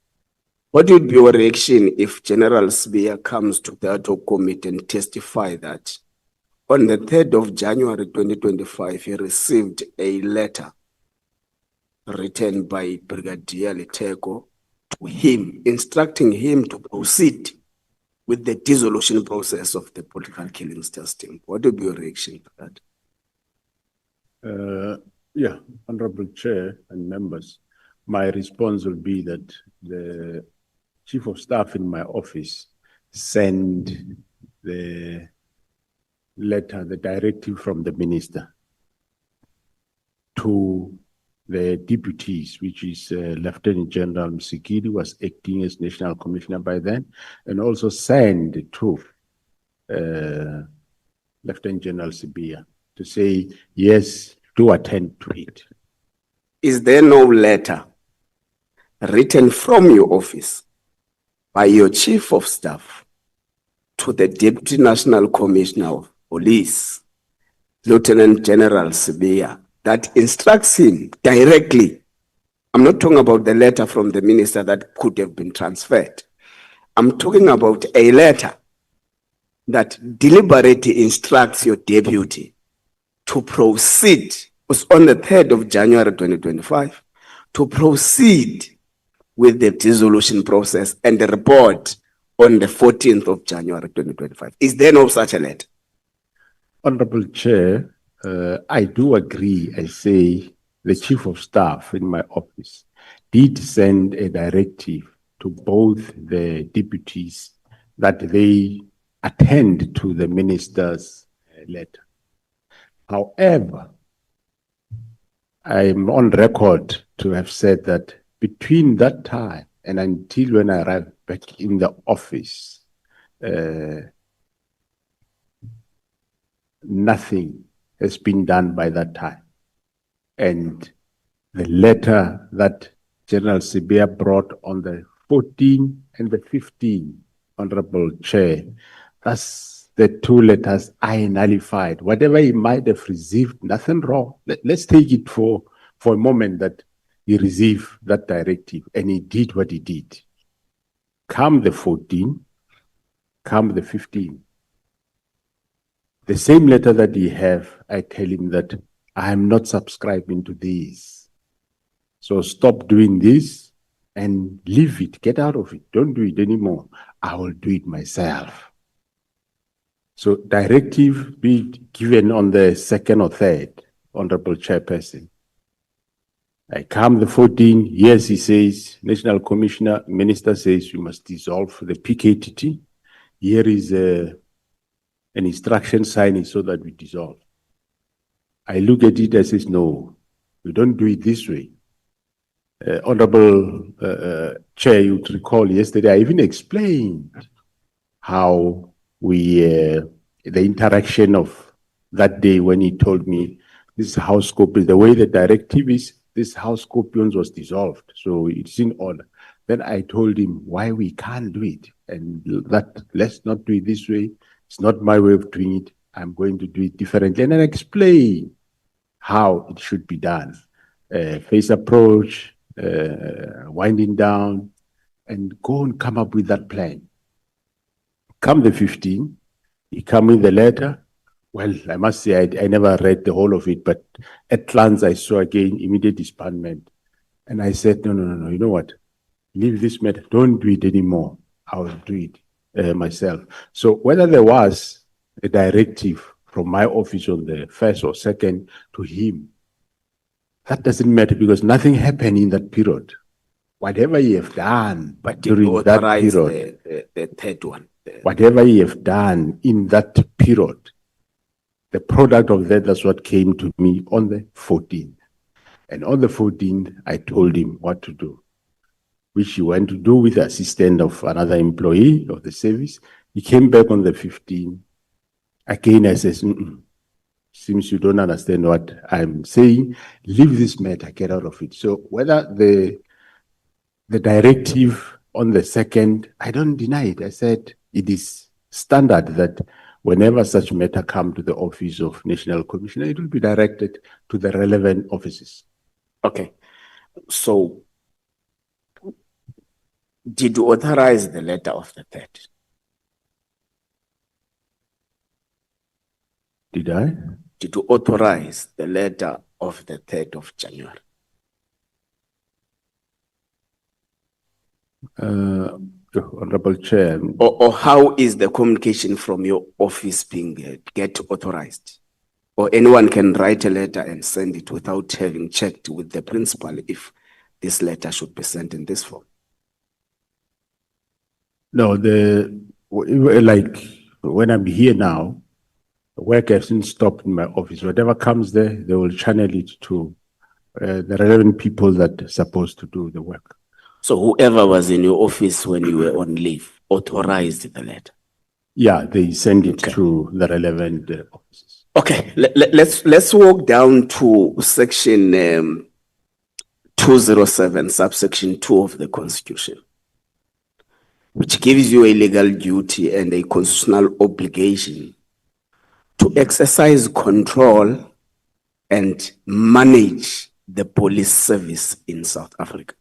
What would be your reaction if General Sbiya comes to the ad hoc committee and testify that on the 3rd of January 2025, he received a letter written by Brigadier Litego to him, instructing him to proceed with the dissolution process of the political killings testing? What would be your reaction to that? Yeah, Honorable Chair and members, my response will be that the chief of staff in my office sent the letter, the directive from the minister to the deputies, which is Lieutenant General Msikidi, was acting as National Commissioner by then, and also sent to Lieutenant General Sbiya to say, yes, do attend to it. Is there no letter written from your office by your chief of staff to the Deputy National Commissioner of Police, Lieutenant General Sbiya, that instructs him directly? I'm not talking about the letter from the minister that could have been transferred. I'm talking about a letter that deliberately instructs your deputy to proceed, it was on the 3rd of January 2025, to proceed with the dissolution process and the report on the 14th of January 2025. Is there no such a letter? Honorable Chair, I do agree. I say the Chief of Staff in my office did send a directive to both the deputies that they attend to the minister's letter. However, I'm on record to have said that between that time and until when I arrived back in the office, nothing has been done by that time. And the letter that General Sibia brought on the 14th and the 15th, Honorable Chair, that's the two letters I nullified. Whatever he might have received, nothing wrong. Let's take it for a moment that he received that directive and he did what he did. Come the 14th, come the 15th. The same letter that he have, I tell him that I am not subscribing to this. So stop doing this and leave it, get out of it. Don't do it anymore. I will do it myself. So directive be given on the 2nd or 3rd, Honorable Chairperson. I come the 14th, yes, he says, National Commissioner, Minister says you must dissolve the PKTT. Here is an instruction signing so that we dissolve. I look at it and says, no, we don't do it this way. Honorable Chair, you would recall yesterday, I even explained how we, the interaction of that day when he told me this House Scorpions, the way the directive is, this House Scorpions was dissolved, so it's in order. Then I told him why we can't do it, and that let's not do it this way. It's not my way of doing it. I'm going to do it differently, and then explain how it should be done. Phase approach, winding down, and go and come up with that plan. Come the 15th, he come with the letter. Well, I must say I never read the whole of it, but at glance I saw again immediate disbandment. And I said, no, you know what? Leave this matter, don't do it anymore. I will do it myself. So whether there was a directive from my office on the 1st or 2nd to him, that doesn't matter because nothing happened in that period. Whatever you have done But did you during that authorize period, the third one? whatever you have done in that period, the product of that's what came to me on the 14th. And on the 14th, I told him what to do, which he went to do with the assistant of another employee of the service. He came back on the 15th. Again, I says, seems you don't understand what I'm saying. Leave this matter, get out of it. So whether the directive on the 2nd, I don't deny it. I said it is standard that whenever such matter come to the office of National Commissioner, it will be directed to the relevant offices. Okay. So did you authorize the letter of the 3rd? Did I? Did you authorize the letter of the 3rd of January? Honorable Chair. Or how is the communication from your office being get authorized? Or anyone can write a letter and send it without having checked with the principal if this letter should be sent in this form? No, like when I'm here now, the work hasn't stopped in my office. Whatever comes there, they will channel it to the relevant people that are supposed to do the work. So whoever was in your office when you were on leave authorized the letter? Yeah, they send it to the relevant offices. Okay, let's walk down to section 207, subsection 2 of the Constitution, which gives you a legal duty and a constitutional obligation to exercise control and manage the police service in South Africa.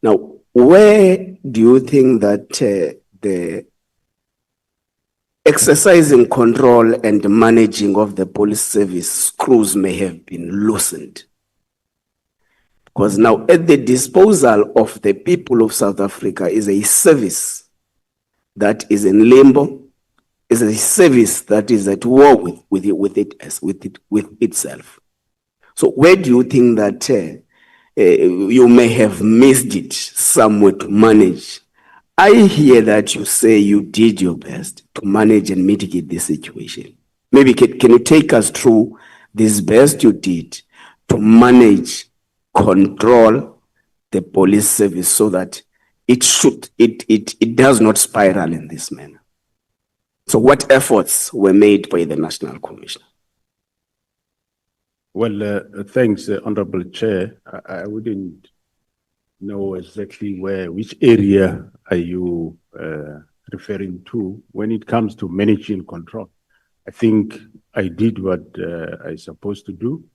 Now, where do you think that the exercising control and managing of the police service screws may have been loosened? Because now at the disposal of the people of South Africa is a service that is in limbo, is a service that is at war with itself. So where do you think that you may have missed it somewhere to manage? I hear that you say you did your best to manage and mitigate this situation. Maybe can you take us through this best you did to manage, control the police service so that it does not spiral in this manner? So what efforts were made by the National Commissioner? Well, thanks, Honorable Chair. I wouldn't know exactly which area are you referring to when it comes to managing control. I think I did what I supposed to do.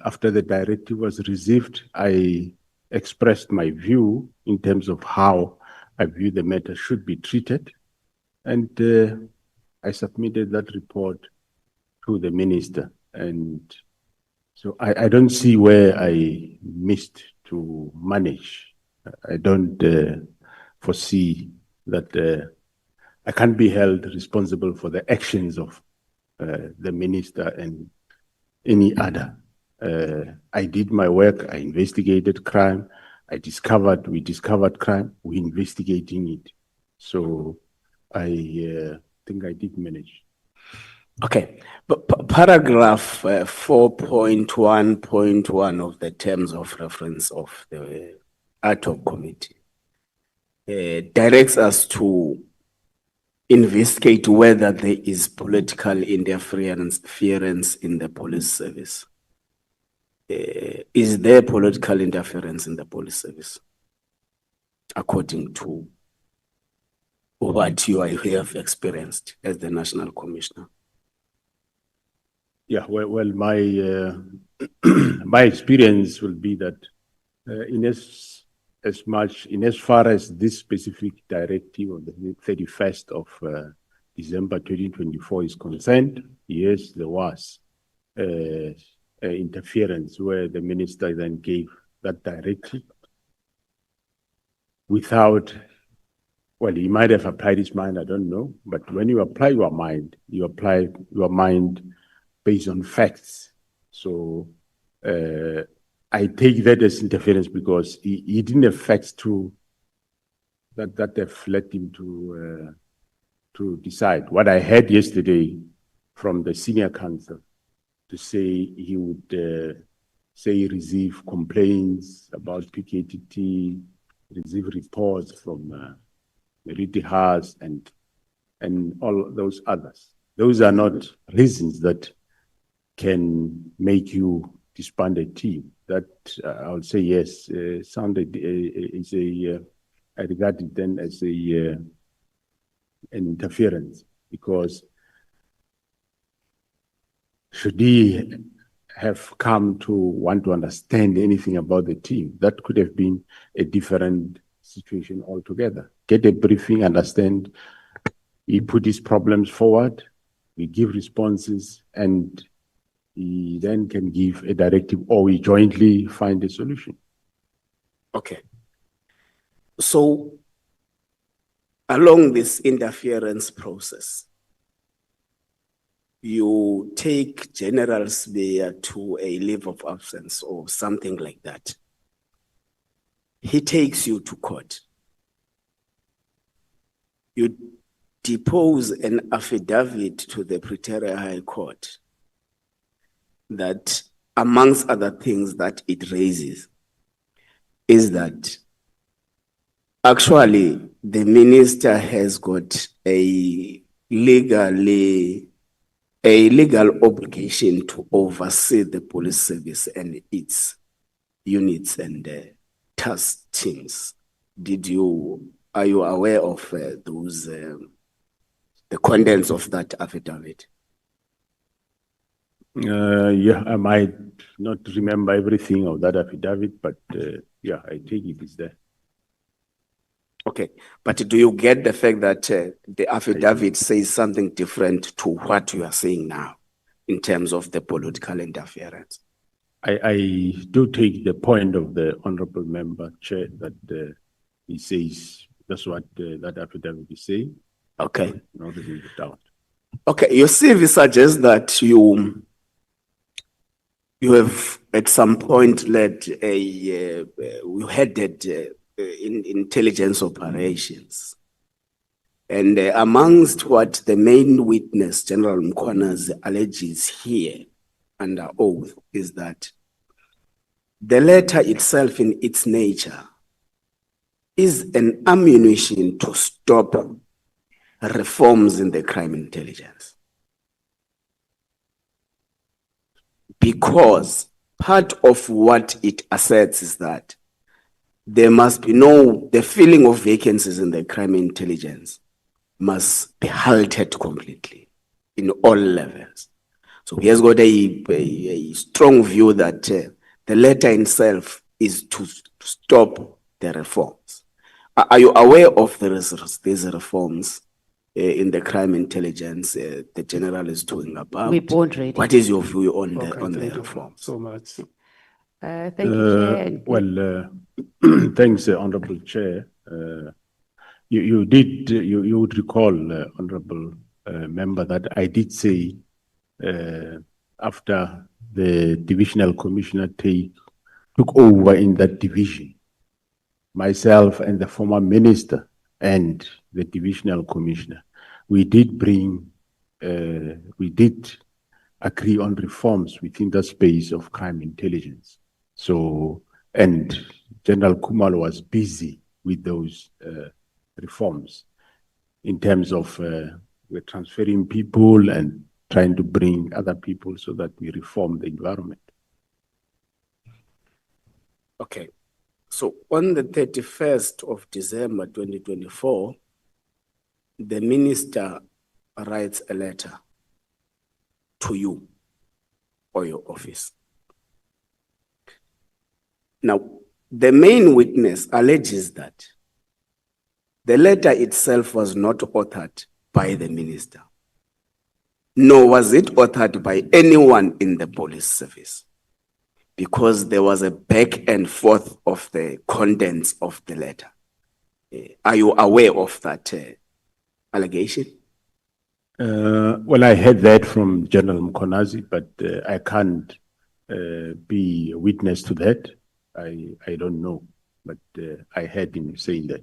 After the directive was received, I expressed my view in terms of how I view the matter should be treated. And I submitted that report to the minister. And so I don't see where I missed to manage. I don't foresee that I can't be held responsible for the actions of the minister and any other. I did my work, I investigated crime, we discovered crime, we're investigating it. So I think I did manage. Okay, but paragraph 4.1.1 of the terms of reference of the ad hoc committee directs us to investigate whether there is political interference in the police service. Is there political interference in the police service, according to what you have experienced as the National Commissioner? Yeah, well, my my experience will be that in as far as this specific directive of the 31st of December 2024 is concerned, yes, there was interference where the minister then gave that directive without, well, he might have applied his mind, I don't know, but when you apply your mind based on facts. So I take that as interference because he didn't have facts that have led him to decide. What I heard yesterday from the senior counsel to say he would receive complaints about PKTT, receive reports from Meriti Haas and all those others. Those are not reasons that can make you disband a team. That I would say yes, sounded I regard it then as an interference, because should he have come to want to understand anything about the team, that could have been a different situation altogether. Get a briefing, understand, he put his problems forward, we give responses, and he then can give a directive, or we jointly find a solution. Okay. So, along this interference process, you take General Sbeya to a leave of absence or something like that. He takes you to court. You depose an affidavit to the Pretoria High Court that, amongst other things that it raises, is that actually the minister has got a legal obligation to oversee the police service and its units and task teams. Are you aware of the contents of that affidavit? Yeah, I might not remember everything of that affidavit, but yeah, I take it is there. Okay, but do you get the fact that the affidavit says something different to what you are saying now in terms of the political interference? I do take the point of the honorable member, Chair, that he says that's what that affidavit is saying. Okay. Not in doubt. Okay, your CV suggests that you have at some point led you headed in intelligence operations. And amongst what the main witness, General MKWANAZI, alleges here under oath is that the letter itself in its nature is an ammunition to stop reforms in the crime intelligence. Because part of what it asserts is that there must be the filling of vacancies in the crime intelligence must be halted completely in all levels. So he has got a strong view that the letter itself is to stop the reforms. Are you aware of these reforms in the crime intelligence the general is talking about? We're board ready. What is your view on Okay, the thank you reforms? so much. Thank you, Chair. and- Well, thanks, Honorable Chair. You would recall, Honorable Member, that I did say after the divisional commissioner took over in that division, myself and the former minister and the divisional commissioner, we did agree on reforms within the space of crime intelligence. So, and General Kumal was busy with those reforms in terms of we're transferring people and trying to bring other people so that we reform the environment. Okay. So on the 31st of December 2024, the minister writes a letter to you or your office. Now, the main witness alleges that the letter itself was not authored by the minister, nor was it authored by anyone in the police service, because there was a back and forth of the contents of the letter. Are you aware of that allegation? Well, I heard that from General MKWANAZI, but I can't be a witness to that. I don't know, but I heard him saying that.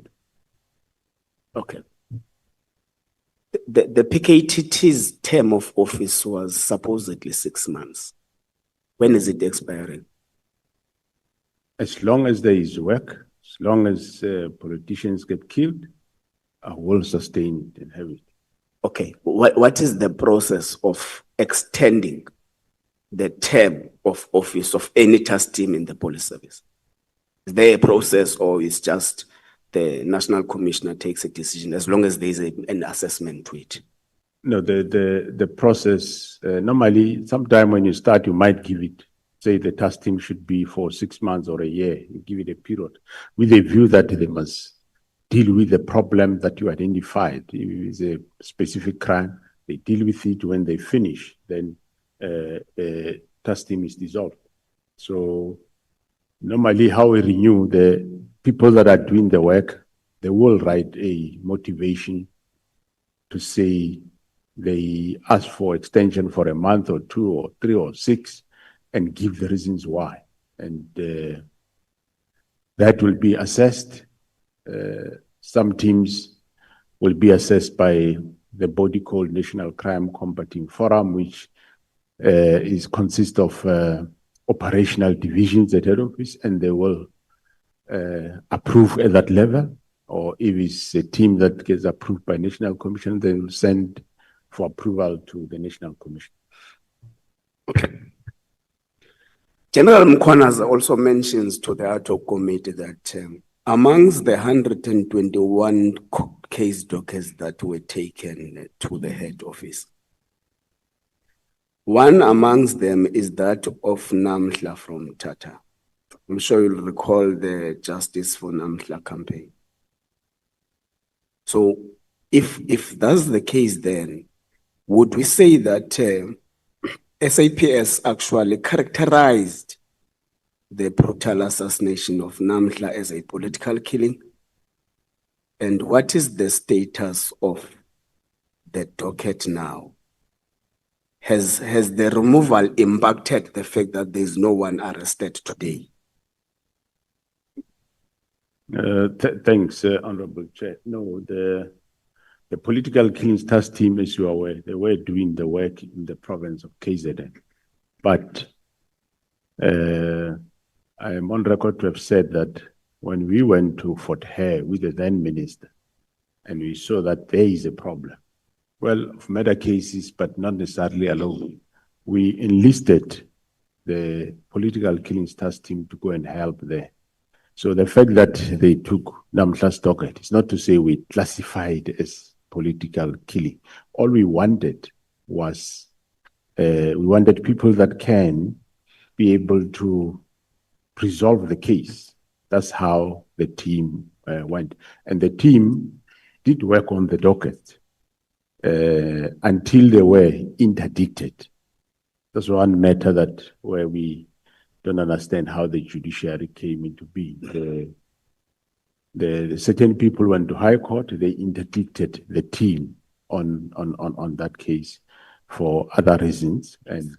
Okay. The PKTT's term of office was supposedly 6 months. When is it expiring? As long as there is work, as long as politicians get killed, I will sustain it and have it. Okay, what is the process of extending the term of office of any task team in the police service? Is there a process, or is just the national commissioner takes a decision as long as there is an assessment to it? No, the process, normally, sometime when you start, you might give it, say the task team should be for 6 months or a year, you give it a period, with a view that they must deal with the problem that you identified. If it's a specific crime, they deal with it. When they finish, then task team is dissolved. So normally how we renew, the people that are doing the work, they will write a motivation to say they ask for extension for a month or 2 or 3 or 6 and give the reasons why. And that will be assessed. Some teams will be assessed by the body called National Crime Combating Forum, which consists of operational divisions at head office, and they will approve at that level. Or if it's a team that gets approved by National Commission, they will send for approval to the National Commission. Okay. General MKWANAZI also mentions to the ad hoc committee that amongst the 121 case dockets that were taken to the head office, One amongst them is that of Namhla from Tata. I'm sure you'll recall the Justice for Namhla campaign. So if that's the case, then would we say that SAPS actually characterized the brutal assassination of Namhla as a political killing? And what is the status of the docket now? Has the removal impacted the fact that there's no one arrested today? Thanks, Honorable Chair. No, the political killings task team, as you are aware, they were doing the work in the province of KZN. But I am on record to have said that when we went to Fort Hare with the then minister, and we saw that there is a problem, well, of murder cases, but not necessarily alone, we enlisted the political killings task team to go and help there. So the fact that they took Namhla's docket is not to say we classified as political killing. All we wanted was, we wanted people that can be able to resolve the case. That's how the team went. And the team did work on the docket until they were interdicted. That's one matter that where we don't understand how the judiciary came into being. The certain people went to High Court, they interdicted the team on that case for other reasons and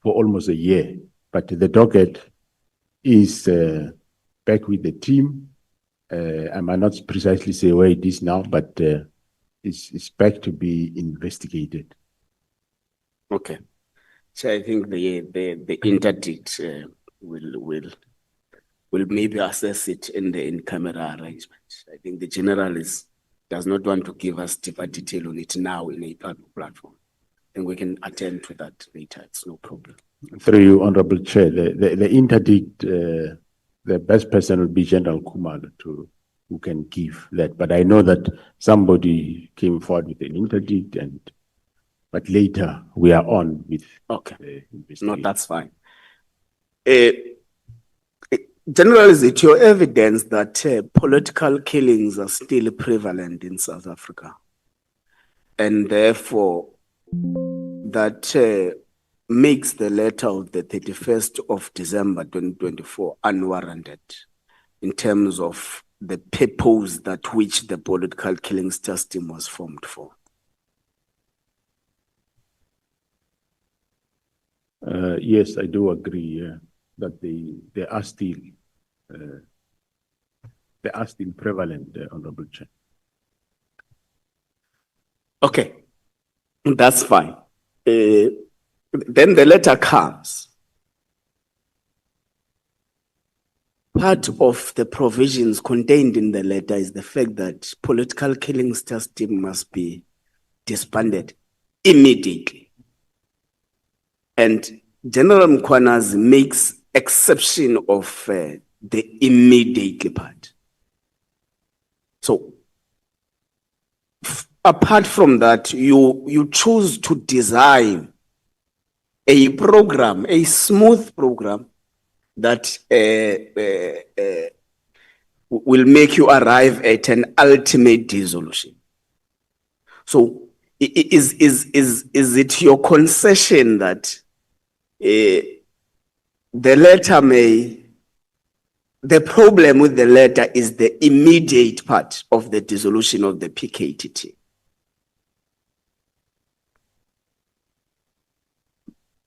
for almost a year. But the docket is back with the team. I might not precisely say where it is now, but it's back to be investigated. Okay. So I think the interdict will maybe assess it in the in-camera arrangement. I think the general does not want to give us deeper detail on it now in a public platform. I think we can attend to that later. It's no problem. Through you, Honorable Chair, the interdict, the best person would be General Kumalo who can give that. But I know that somebody came forward with an interdict, but later we are on with okay. No, that's fine. General, is it your evidence that political killings are still prevalent in South Africa? And therefore, that makes the letter of the 31st of December 2024 unwarranted in terms of the purpose that which the political killings task team was formed for? Yes, I do agree that they are still prevalent, Honorable Chair. Okay, that's fine. Then the letter comes. Part of the provisions contained in the letter is the fact that political killings task team must be disbanded immediately. And General MKWANAZI makes exception of the immediately part. So, apart from that, you choose to design a program, a smooth program that will make you arrive at an ultimate dissolution. So, is it your concession that the problem with the letter is the immediate part of the dissolution of the PKTT?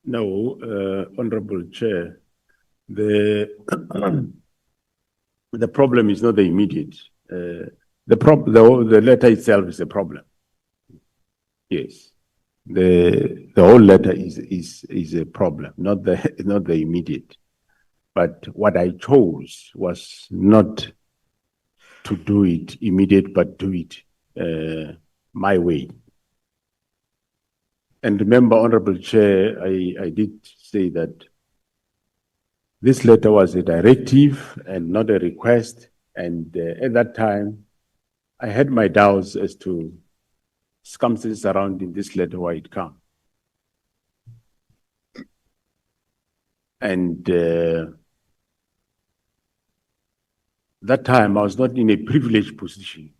No, Honorable Chair, the problem is not the immediate. The letter itself is a problem. Yes, the whole letter is a problem, not the immediate. But what I chose was not to do it immediate, but do it my way. And remember, Honorable Chair, I did say that this letter was a directive and not a request. And at that time, I had my doubts as to circumstances surrounding this letter, why it came. And that time I was not in a privileged position,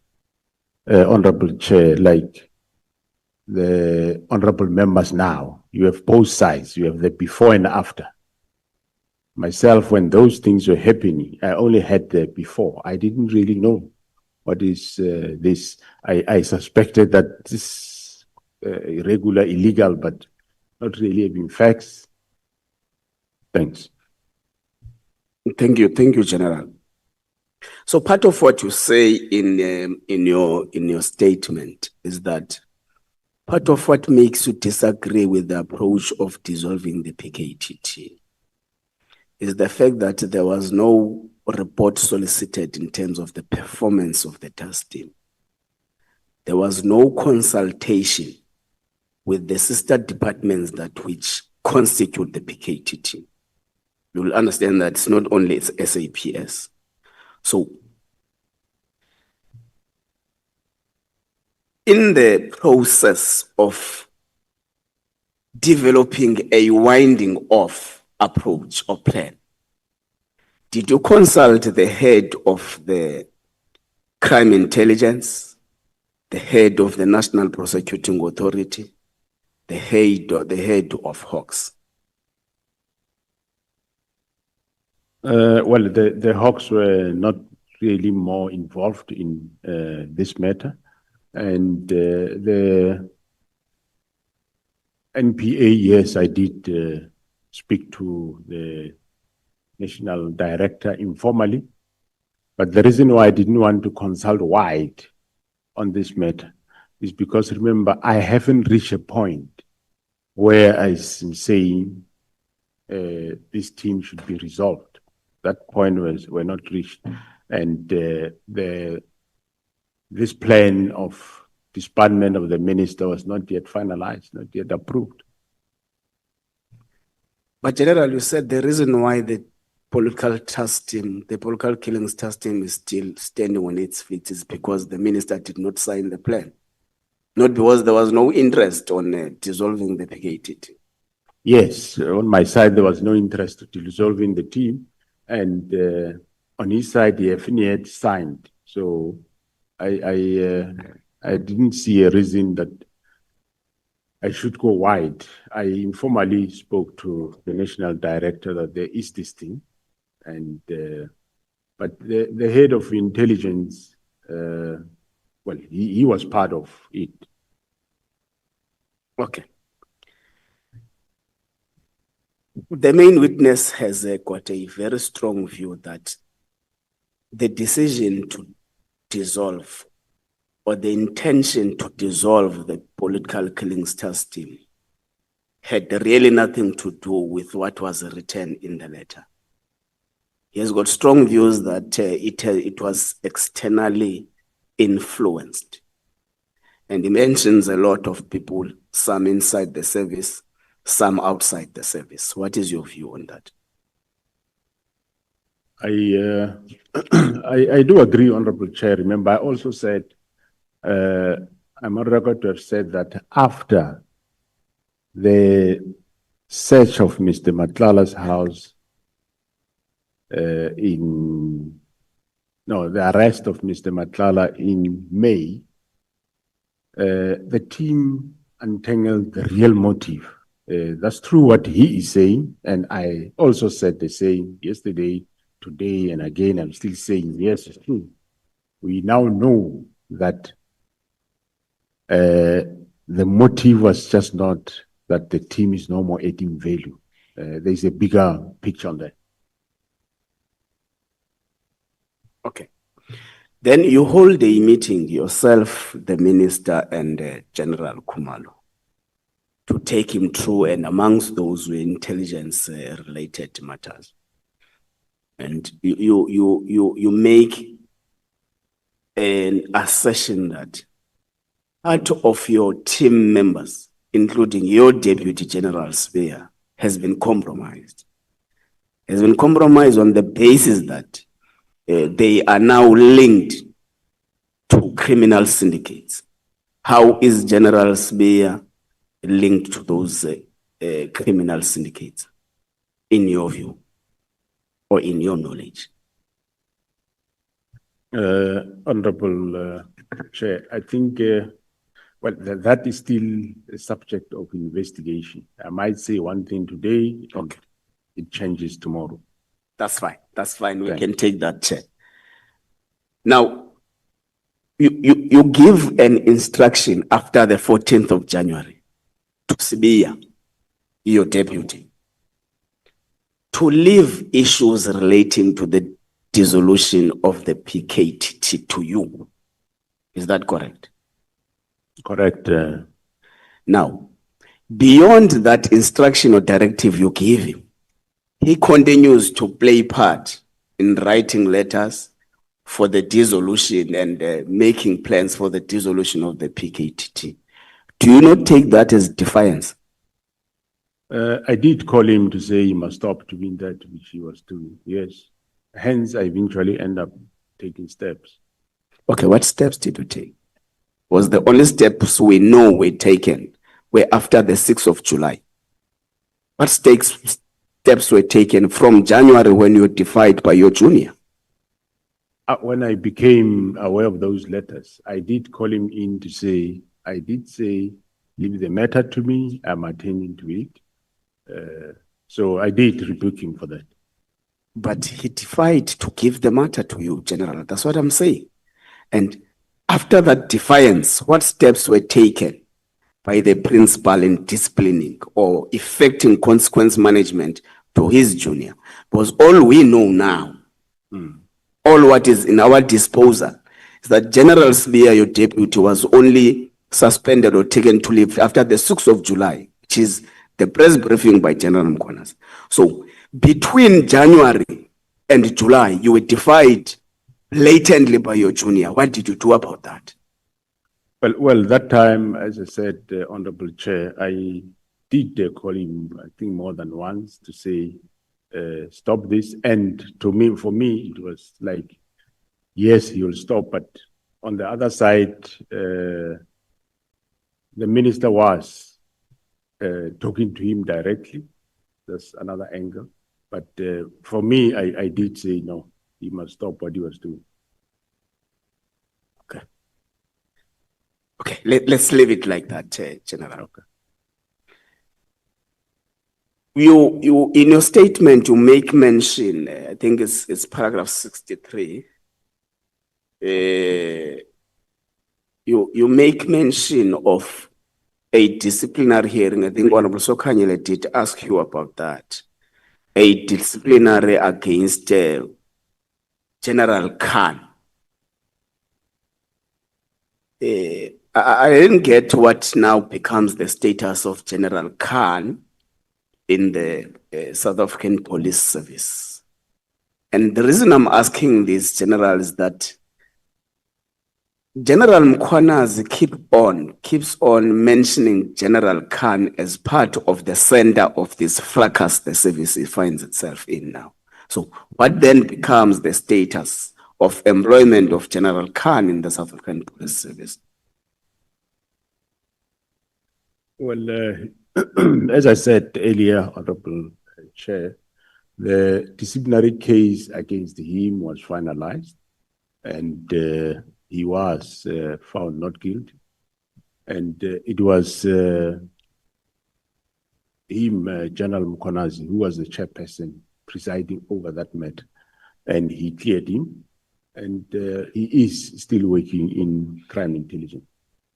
Honorable Chair, like the honorable members now. You have both sides. You have the before and after. Myself, when those things were happening, I only had the before. I didn't really know what is this. I suspected that this irregular, illegal, but not really having facts. Thanks. Thank you, General. So part of what you say in your statement is that part of what makes you disagree with the approach of dissolving the PKTT is the fact that there was no report solicited in terms of the performance of the task team. There was no consultation with the sister departments that which constitute the PKTT. You will understand that it's not only it's SAPS. So in the process of developing a winding off approach or plan, did you consult the head of the crime intelligence, the head of the National Prosecuting Authority, the head of Hawks? Well, the Hawks were not really more involved in this matter. And the NPA, yes, I did speak to the national director informally. But the reason why I didn't want to consult wide on this matter is because, remember, I haven't reached a point where I'm saying this team should be resolved. That point were not reached. And this plan of disbandment of the minister was not yet finalized, not yet approved. But General, you said the reason why the political task team, the political killings task team is still standing on its feet is because the minister did not sign the plan. Not because there was no interest on dissolving the PKTT. Yes, on my side, there was no interest to dissolving the team. And on his side, the FNE had signed. So I didn't see a reason that I should go wide. I informally spoke to the national director that there is this thing. And but the head of intelligence, well, he was part of it. Okay. The main witness has got a very strong view that the decision to dissolve or the intention to dissolve the political killings task team had really nothing to do with what was written in the letter. He has got strong views that it was externally influenced. And he mentions a lot of people, some inside the service, some outside the service. What is your view on that? I do agree, Honorable Chair. Remember, I also said, I'm on record to have said that after the search of Mr. Matlala's house, the arrest of Mr. Matlala in May, the team untangled the real motive. That's true what he is saying, and I also said the same yesterday, today, and again, I'm still saying, yes, it's true. We now know that the motive was just not that the team is no more adding value. There's a bigger picture on that. Okay. Then you hold a meeting yourself, the minister, and General Khumalo to take him through, and amongst those were intelligence related matters. And you make an assertion that part of your team members, including your Deputy General Spear, has been compromised. Has been compromised on the basis that they are now linked to criminal syndicates. How is General Spear linked to those criminal syndicates? in your view or in your knowledge? Honorable Chair, I think, well, that is still a subject of investigation. I might say one thing today, and Okay. it changes tomorrow. That's fine. That's fine. We Thank can take that, Chair. Now, you give an instruction after the 14th of January to Sibiya, your deputy, to leave issues relating to the dissolution of the PKTT to you. Is that correct? Correct. Now, beyond that instruction or directive you give him, he continues to play part in writing letters for the dissolution and making plans for the dissolution of the PKTT. Do you not take that as defiance? I did call him to say he must stop doing that, which he was doing. Yes. Hence, I eventually end up taking steps. Okay, what steps did you take? Was the only steps we know were taken were after the 6th of July? What steps were taken from January when you were defied by your junior? When I became aware of those letters, I did call him in to say, I did say, leave the matter to me, I'm attending to it. So I did rebuke him for that. But he defied to give the matter to you, General. That's what I'm saying. And after that defiance, what steps were taken by the principal in disciplining or effecting consequence management to his junior? Because all we know now, all what is in our disposal, is that General Sibiya, your deputy, was only suspended or taken to leave after the 6th of July, which is the press briefing by General MKWANAZI. So between January and July, you were defied blatantly by your junior. What did you do about that? Well, that time, as I said, Honorable Chair, I did call him, I think, more than once to say, stop this. And for me, it was like, yes, he will stop. But on the other side, the minister was talking to him directly. That's another angle. But for me, I did say, no, he must stop what he was doing. Okay. Okay, let's leave it like that, General. Okay. You in your statement, you make mention, I think it's paragraph 63. You make mention of a disciplinary hearing. I think Honorable Sokanyele did ask you about that. A disciplinary against General Khan. I didn't get what now becomes the status of General Khan in the South African Police Service. And the reason I'm asking this, General, is that General MKWANAZI keeps on mentioning General Khan as part of the center of this fracas the service finds itself in now. So what then becomes the status of employment of General Khan in the South African Police Service? Well, as I said earlier, Honorable Chair, the disciplinary case against him was finalized, and he was found not guilty. And it was him, General MKWANAZI, who was the chairperson presiding over that matter, and he cleared him, and he is still working in crime intelligence.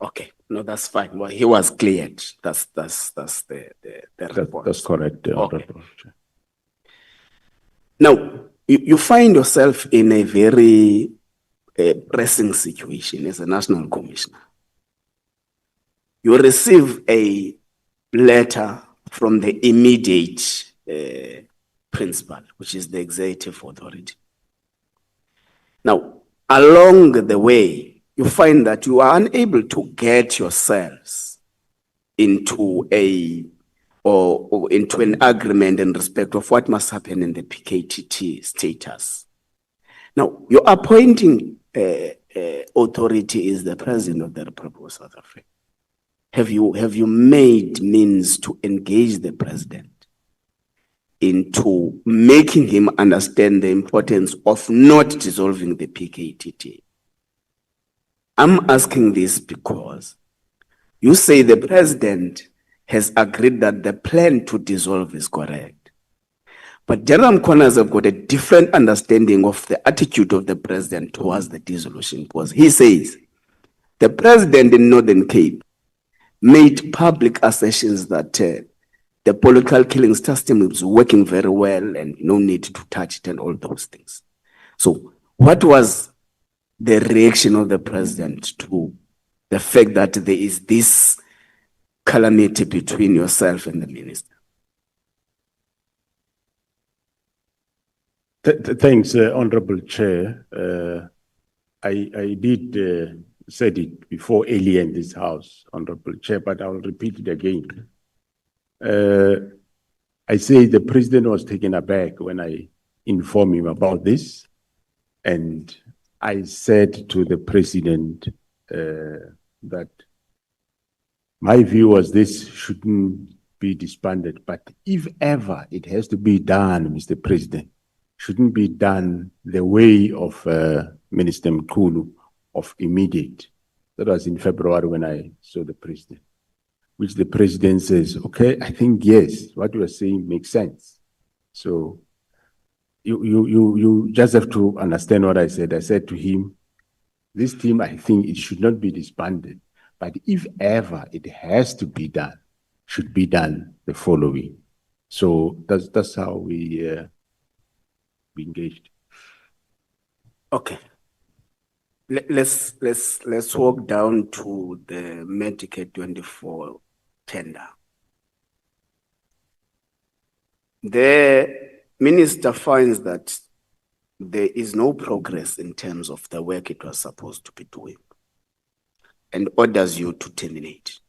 Okay, no, that's fine. Well, he was cleared. That's the report. That's correct, Okay. Honorable Chair. Now, you find yourself in a very pressing situation as a national commissioner. You receive a letter from the immediate principal, which is the executive authority. Now, along the way, you find that you are unable to get yourselves into into an agreement in respect of what must happen in the PKTT status. Now, your appointing authority is the President of the Republic of South Africa. Have you made means to engage the President into making him understand the importance of not dissolving the PKTT. I'm asking this because you say the president has agreed that the plan to dissolve is correct. But General MKWANAZI have got a different understanding of the attitude of the president towards the dissolution, because he says the president in Northern Cape made public assertions that the political killing system is working very well and no need to touch it and all those things. So what was the reaction of the president to the fact that there is this calamity between yourself and the minister? Thanks, Honorable Chair. I did said it before earlier in this House, Honorable Chair, but I'll repeat it again. I say the president was taken aback when I informed him about this, and I said to the president that my view was this shouldn't be disbanded, but if ever it has to be done, Mr. President, shouldn't be done the way of Minister Mkhulu of immediate. That was in February when I saw the president, which the president says, okay, I think yes, what you are saying makes sense. So you just have to understand what I said. I said to him, this team, I think it should not be disbanded, but if ever it has to be done, should be done the following. So that's how we engaged. Okay. Let's walk down to the Medicare 24 tender. The minister finds that there is no progress in terms of the work it was supposed to be doing and orders you to terminate.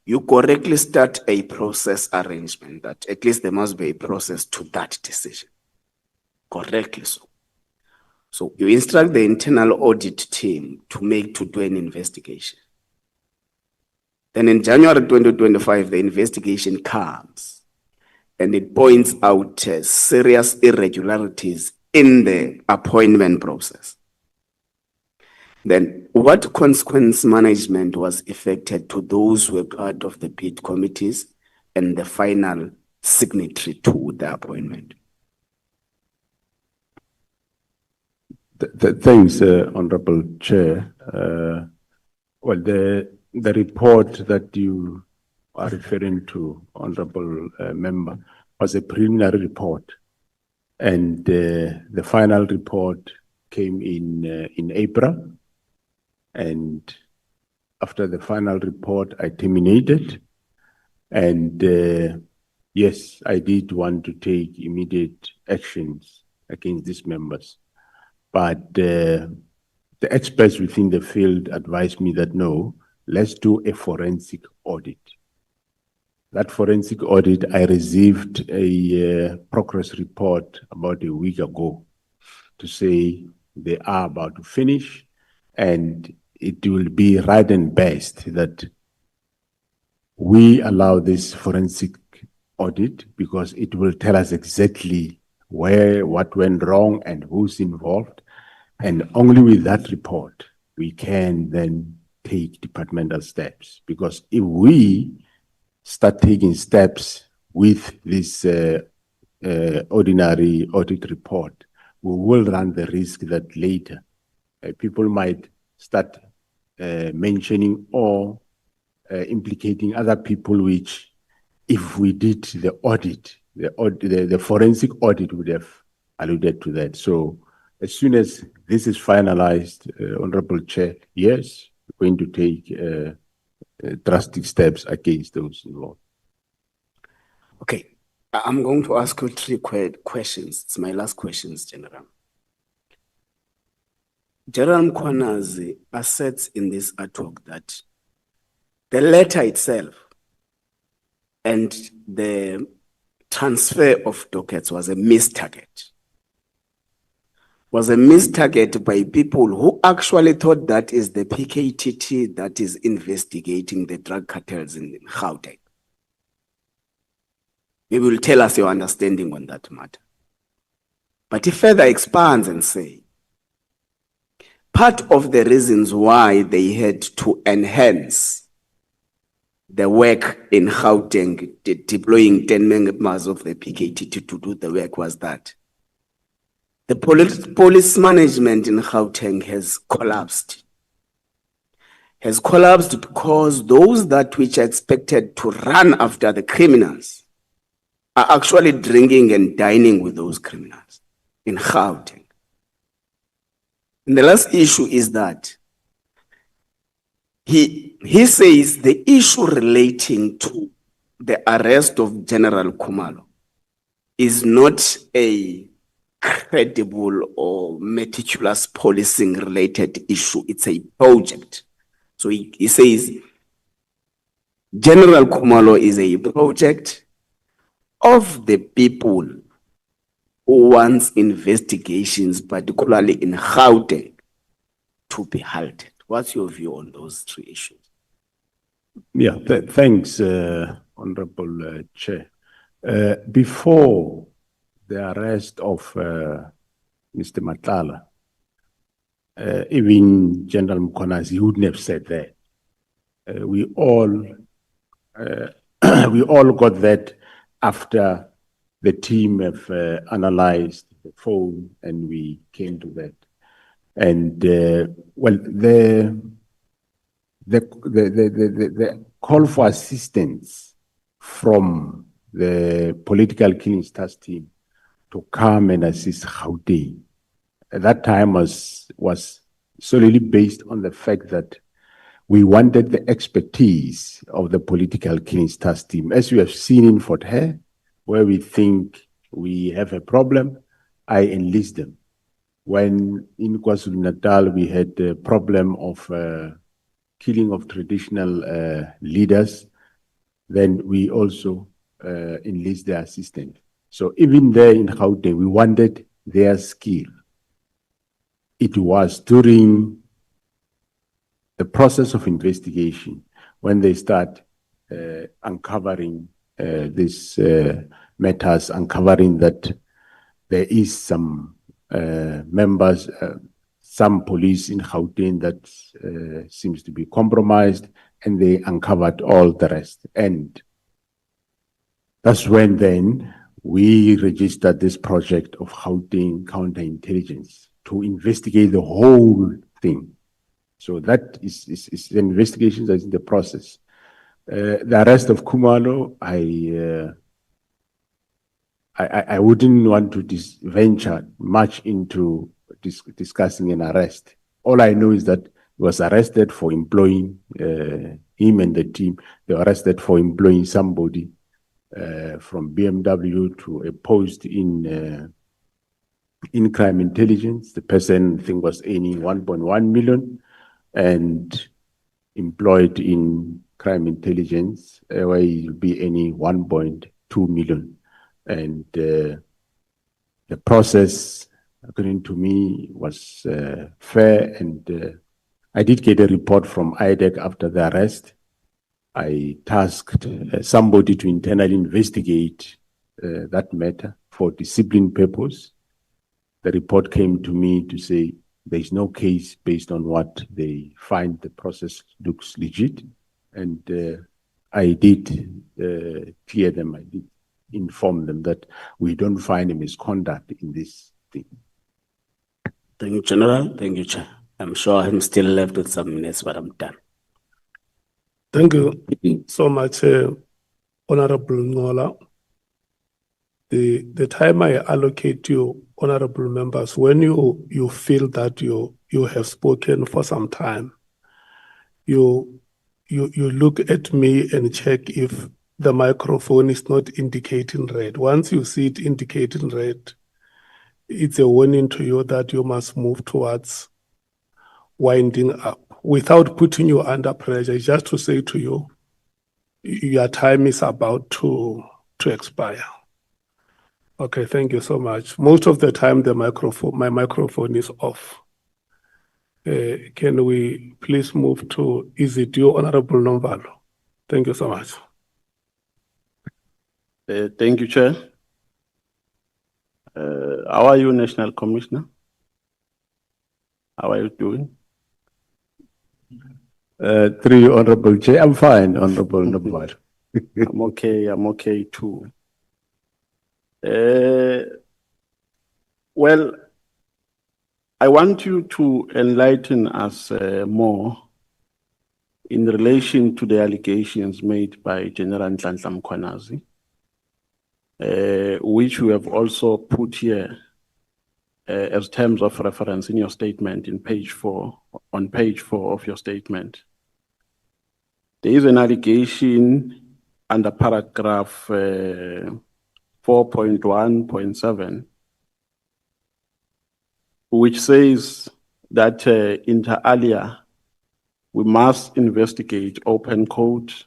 You correctly start a process arrangement that at least there must be a process to that decision. Correctly so. So you instruct the internal audit team to do an investigation. Then in January 2025, the investigation comes and it points out serious irregularities in the appointment process. Then what consequence management was effected to those who were part of the bid committees and the final signatory to the appointment? Thanks, Honorable Chair. Well, the report that you are referring to, Honorable Member, was a preliminary report, and the final report came in April. And after the final report, I terminated. And yes, I did want to take immediate actions against these members. But the experts within the field advised me that no, let's do a forensic audit. That forensic audit, I received a progress report about a week ago to say they are about to finish, and it will be right and best that we allow this forensic audit because it will tell us exactly what went wrong and who's involved. And only with that report, we can then take departmental steps. Because if we start taking steps with this ordinary audit report, we will run the risk that later people might start mentioning or implicating other people, which if we did the audit, the forensic audit would have alluded to that. So as soon as this is finalized, Honorable Chair, yes, we're going to take drastic steps against those involved. Okay, I'm going to ask you three questions. It's my last questions, General. General MKWANAZI asserts in this artwork that the letter itself and the transfer of dockets was a missed target. Was a missed target by people who actually thought that is the PKTT that is investigating the drug cartels in Gauteng. Maybe you will tell us your understanding on that matter. But he further expands and say, part of the reasons why they had to enhance the work in Gauteng, deploying 10 members of the PKT to do the work was that the police management in Gauteng has collapsed. Has collapsed because those that which are expected to run after the criminals are actually drinking and dining with those criminals in Gauteng. And the last issue is that he says the issue relating to the arrest of General Khumalo is not a credible or meticulous policing related issue. It's a project. So he says General Khumalo is a project of the people who wants investigations, particularly in Gauteng, to be halted. What's your view on those three issues? Yeah, thanks, Honorable Chair. Before the arrest of Mr. Matala, even General MKWANAZI wouldn't have said that. We all got that after the team have analyzed the phone and we came to that. And well, the call for assistance from the political killings task team to come and assist Gauteng at that time was solely based on the fact that we wanted the expertise of the political killings task team. As we have seen in Fort Hare, where we think we have a problem, I enlist them. When in KwaZulu-Natal we had the problem of killing of traditional leaders, then we also enlist their assistance. So even there in Gauteng, we wanted their skill. It was during the process of investigation when they start uncovering these matters, uncovering that there is some members, some police in Gauteng that seems to be compromised, and they uncovered all the rest. And that's when then we registered this project of Gauteng counterintelligence to investigate the whole thing. So that is the investigation that's in the process. The arrest of Khumalo, I wouldn't want to venture much into discussing an arrest. All I know is that he was arrested for employing him and the team. They were arrested for employing somebody from BMW to a post in crime intelligence. The person, I think, was earning 1.1 million and employed in crime intelligence, where he will be earning 1.2 million. And the process, according to me, was fair. And I did get a report from IDEC after the arrest. I tasked somebody to internally investigate that matter for discipline purpose. The report came to me to say there is no case based on what they find. The process looks legit. And I did clear them. I did inform them that we don't find a misconduct in this thing. Thank you, General. Thank you, Chair. I'm sure I'm still left with some minutes, but I'm done. Thank you so much, Honorable Ngola. The time I allocate you, honorable members, when you feel that you have spoken for some time, you look at me and check if the microphone is not indicating red. Once you see it indicating red, it's a warning to you that you must move towards winding up without putting you under pressure. Just to say to you, your time is about to expire. Okay, thank you so much. Most of the time, my microphone is off. Can we please move to, is it you, Honorable Nomvalo? Thank you so much. Thank you, Chair. How are you, National Commissioner? How are you doing? Three Honorable Chair, I'm fine, Honorable Nabar. I'm okay too. Well, I want you to enlighten us more in relation to the allegations made by General Nhlanhla MKWANAZI, which we have also put here as terms of reference in your statement in page 4, on page 4 of your statement. There is an allegation under paragraph 4.1.7, which says that inter alia, we must investigate, open quote,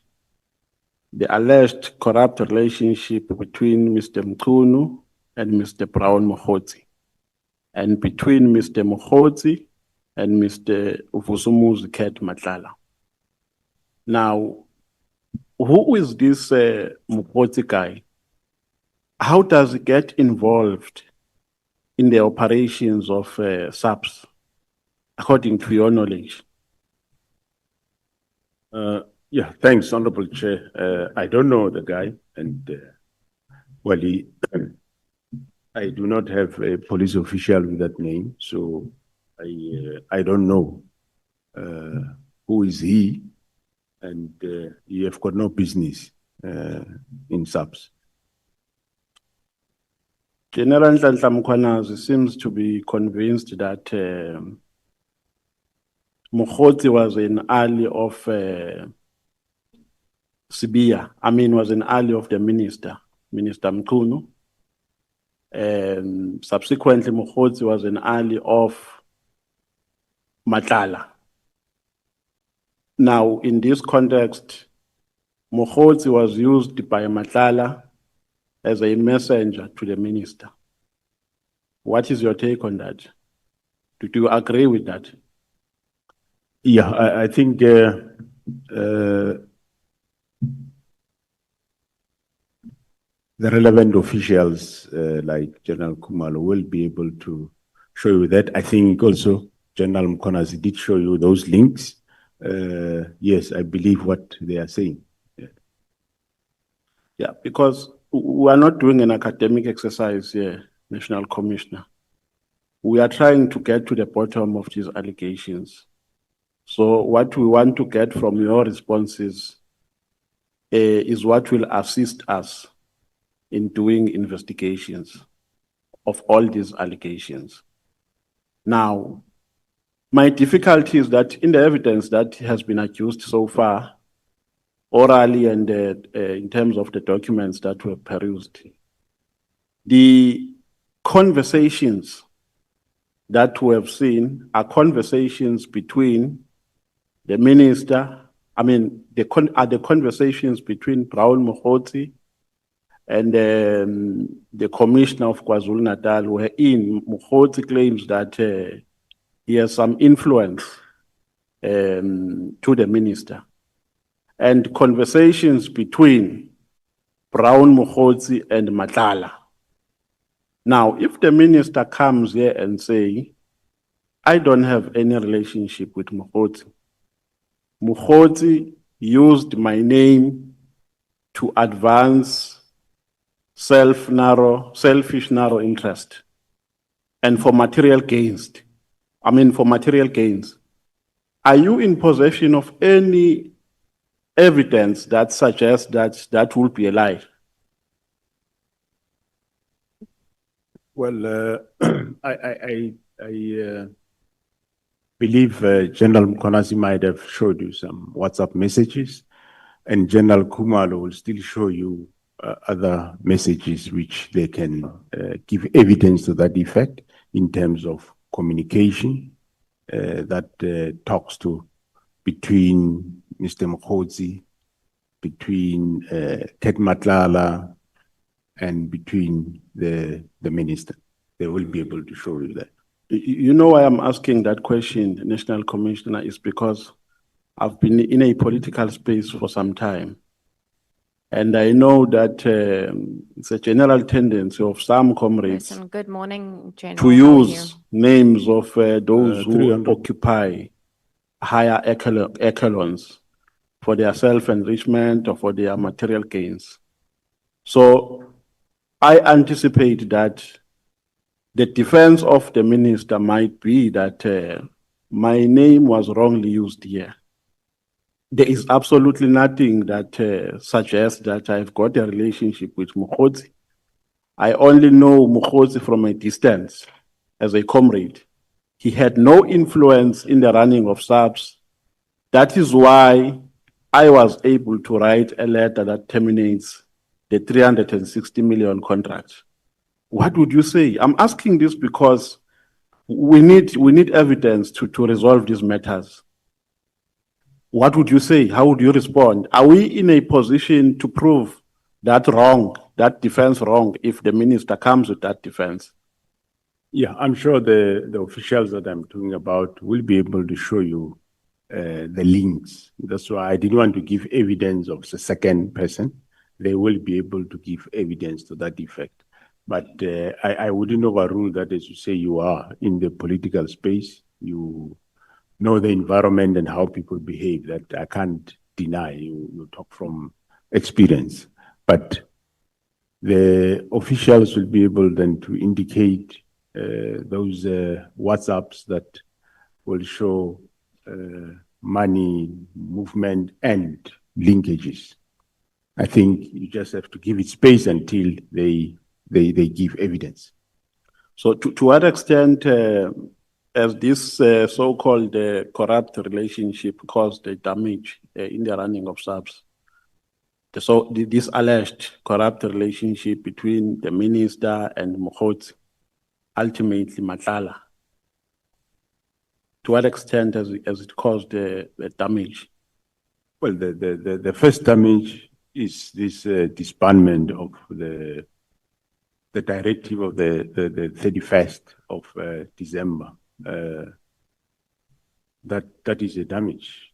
the alleged corrupt relationship between Mr. Mkhunu and Mr. Brown Mokhotsi, and between Mr. Mokhotsi and Mr. Uvusumuzi Ket Matlala. Now, who is this Mokhotsi guy? How does he get involved in the operations of SAPS, according to your knowledge? Yeah, thanks, Honorable Chair. I don't know the guy, and well, I do not have a police official with that name, so I don't know who is he, and you have got no business in SAPS. General Nhlanhla MKWANAZI seems to be convinced that Mokhotsi was an ally of Sibia. I mean, was an ally of the Minister Mkhunu. Subsequently, Mokhotsi was an ally of Matlala. Now, in this context, Mokhotsi was used by Matlala as a messenger to the minister. What is your take on that? Do you agree with that? Yeah, I think the relevant officials like General Kumalo will be able to show you that. I think also General MKWANAZI did show you those links. Yes, I believe what they are saying. Yeah, because we are not doing an academic exercise here, National Commissioner. We are trying to get to the bottom of these allegations. So what we want to get from your responses is what will assist us in doing investigations of all these allegations. Now, my difficulty is that in the evidence that has been accused so far, orally and in terms of the documents that were perused, the conversations that we have seen are conversations between the minister, are the conversations between Brown Mokhotsi and the Commissioner of KwaZulu-Natal, wherein Mokhotsi claims that he has some influence to the minister, and conversations between Brown Mokhotsi and Matlala. Now, if the minister comes here and say, I don't have any relationship with Mokhotsi, Mokhotsi used my name to advance selfish narrow interest and for material gains. Are you in possession of any evidence that suggests that that will be a lie? Well, I believe General MKWANAZI might have showed you some WhatsApp messages, and General Kumalo will still show you other messages which they can give evidence to that effect in terms of communication that talks to between Mr. Mokhotsi, between Ket Matlala, and between the minister. They will be able to show you that. You know why I'm asking that question, National Commissioner, is because I've been in a political space for some time. And I know that it's a general tendency of some comrades Listen, good morning, General. to How are use names of those who 300. occupy higher echelons for their self-enrichment or for their material gains. So I anticipate that the defense of the minister might be that my name was wrongly used here. There is absolutely nothing that suggests that I've got a relationship with Mokgotsi. I only know Mokgotsi from a distance as a comrade. He had no influence in the running of SAPS. That is why I was able to write a letter that terminates the 360 million contract. What would you say? I'm asking this because we need evidence to resolve these matters. What would you say? How would you respond? Are we in a position to prove that wrong, that defense wrong, if the minister comes with that defense? Yeah, I'm sure the officials that I'm talking about will be able to show you the links. That's why I didn't want to give evidence of the second person. They will be able to give evidence to that effect. But I wouldn't overrule that, as you say, you are in the political space. You know the environment and how people behave. That I can't deny. You talk from experience. But the officials will be able then to indicate those WhatsApps that will show money movement and linkages. I think you just have to give it space until they give evidence. So to what extent has this so-called corrupt relationship caused the damage in the running of SAPS? So this alleged corrupt relationship between the minister and Mokgotsi, ultimately Matlala, to what extent has it caused the damage? Well, the first damage is this disbandment of the directive of the 31st of December. That is a damage.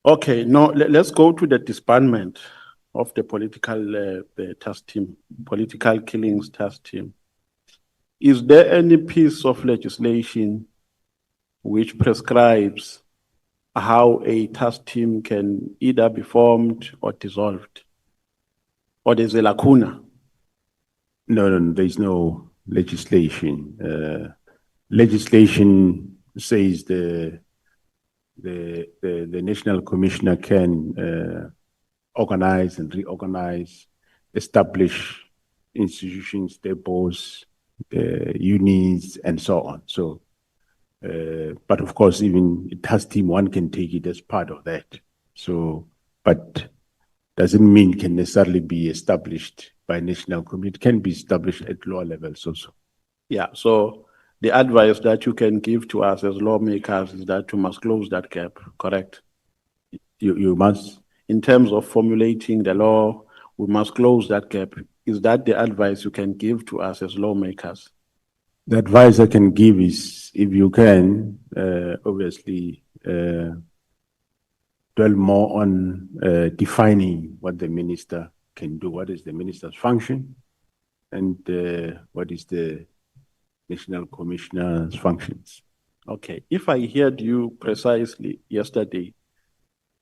Okay, now let's go to the disbandment of the political task team, political killings task team. Is there any piece of legislation which prescribes how a task team can either be formed or dissolved? Or there's a lacuna? No, there's no legislation. Legislation says the national commissioner can organize and reorganize, establish institutions, depots, unions, and so on. So, but of course, even a task team, one can take it as part of that. So, but doesn't mean can necessarily be established by national committee. It can be established at lower levels also. Yeah, so the advice that you can give to us as lawmakers is that you must close that gap, correct? You must. In terms of formulating the law, we must close that gap. Is that the advice you can give to us as lawmakers? The advice I can give is, if you can, obviously, dwell more on defining what the minister can do. What is the minister's function? And what is the national commissioner's functions? Okay, if I heard you precisely yesterday,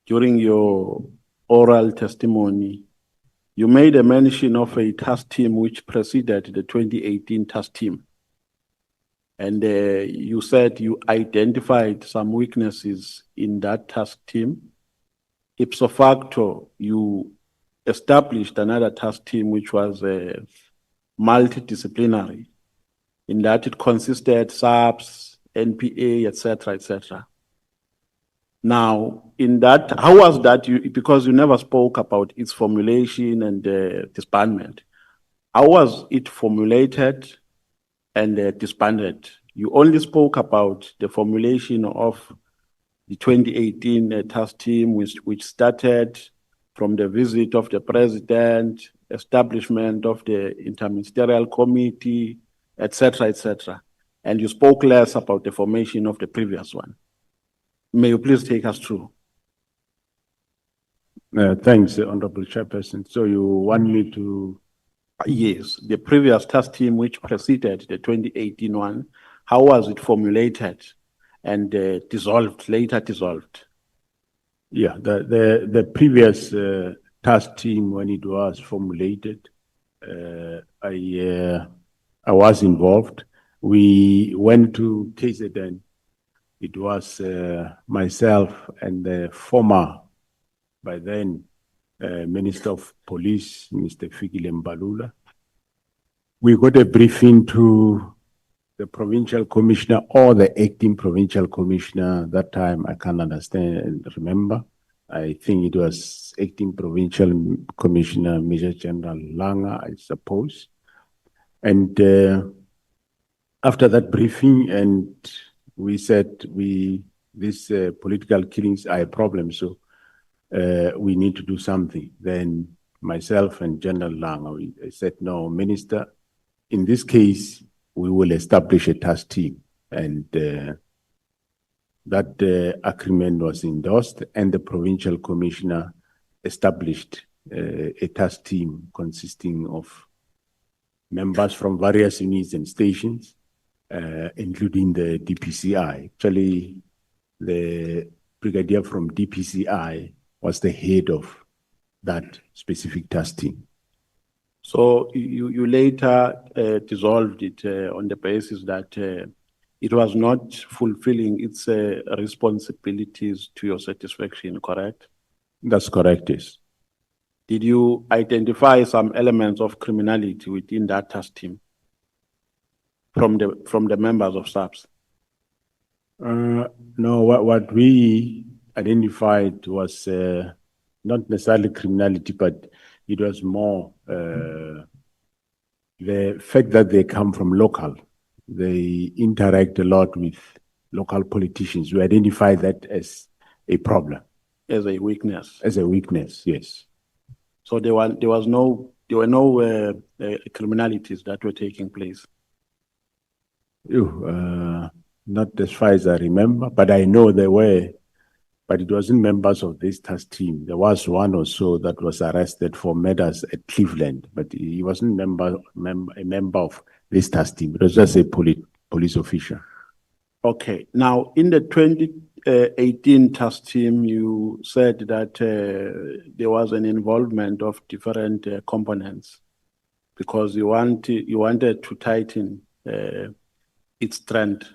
during your oral testimony, you made a mention of a task team which preceded the 2018 task team. And you said you identified some weaknesses in that task team. Ipso facto, you established another task team which was multidisciplinary, in that it consisted SAPS, NPA, etc., etc. Now, in that, how was that? Because you never spoke about its formulation and disbandment. How was it formulated and disbanded? You only spoke about the formulation of the 2018 task team, which started from the visit of the president, establishment of the interministerial committee, etc., etc. And you spoke less about the formation of the previous one. May you please take us through? Thanks, Honorable Chairperson. So you want me to, Yes, the previous task team which preceded the 2018 one, how was it formulated and dissolved, later dissolved? yeah, the previous task team, when it was formulated, I was involved. We went to KZN. It was myself and the former, by then, Minister of Police, Mr. Fikile Mbalula. We got a briefing to the provincial commissioner or the acting provincial commissioner. That time, I can't understand and remember. I think it was acting provincial commissioner, Major General Langa, I suppose. And after that briefing, and we said these political killings are a problem, so we need to do something. Then myself and General Langa, we said, no, Minister, in this case, we will establish a task team. And that agreement was endorsed, and the provincial commissioner established a task team consisting of members from various units and stations, including the DPCI. Actually, the brigadier from DPCI was the head of that specific task team. So you later dissolved it on the basis that it was not fulfilling its responsibilities to your satisfaction, correct? That's correct, yes. Did you identify some elements of criminality within that task team from the members of SAPS? No, what we identified was not necessarily criminality, but it was more the fact that they come from local. They interact a lot with local politicians. We identify that as a problem. As a weakness? As a weakness, yes. So there were no criminalities that were taking place? Not as far as I remember, but I know there were, but it wasn't members of this task team. There was one or so that was arrested for murders at Cleveland, but he wasn't a member of this task team. It was just a police official. Okay. Now, in the 2018 task team, you said that there was an involvement of different components because you wanted to tighten its strength.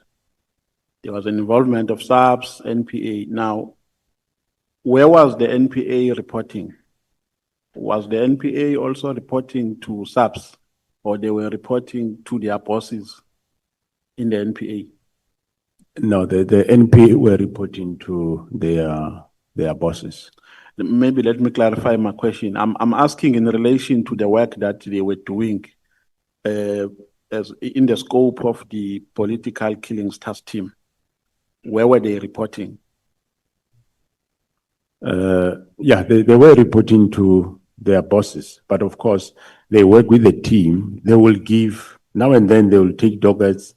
There was an involvement of SAPS, NPA. Now, where was the NPA reporting? Was the NPA also reporting to SAPS, or they were reporting to their bosses in the NPA? No, the NPA were reporting to their bosses. Maybe let me clarify my question. I'm asking in relation to the work that they were doing as in the scope of the political killings task team. Where were they reporting? Yeah, they were reporting to their bosses, but of course, they work with the team. They will give, now and then they will take dockets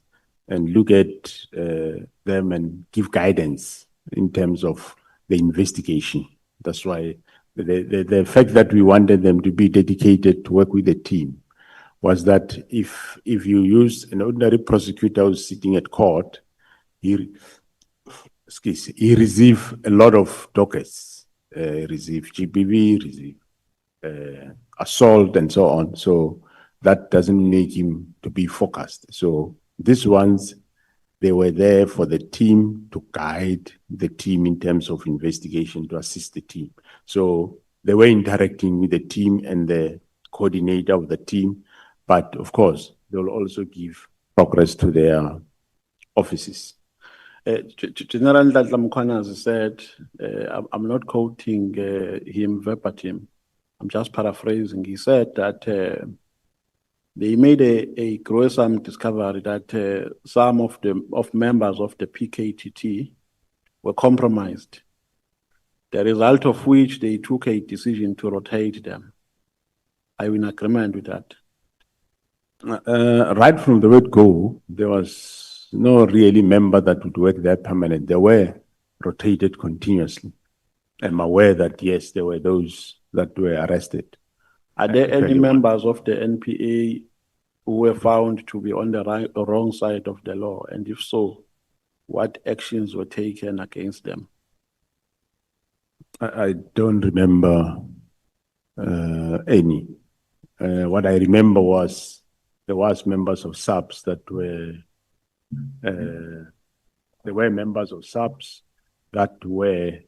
and look at them and give guidance in terms of the investigation. That's why the fact that we wanted them to be dedicated to work with the team was that if you use an ordinary prosecutor who's sitting at court, he received a lot of dockets, receive GBV, receive assault and so on. So that doesn't make him to be focused. So these ones, they were there for the team to guide the team in terms of investigation, to assist the team. So they were interacting with the team and the coordinator of the team. But of course, they will also give progress to their offices. General MKWANAZI said, I'm not quoting him verbatim, I'm just paraphrasing. He said that they made a gruesome discovery that some of members of the PKTT were compromised, the result of which they took a decision to rotate them. Are you in agreement with that? Right from the word go, there was no really member that would work there permanent. They were rotated continuously. I'm aware that, yes, there were those that were arrested. Are there any 21. members of the NPA who were found to be on the wrong side of the law? And if so, what actions were taken against them? I don't remember any. What I remember was there was members of SAPS that were, there were members of SAPS that were,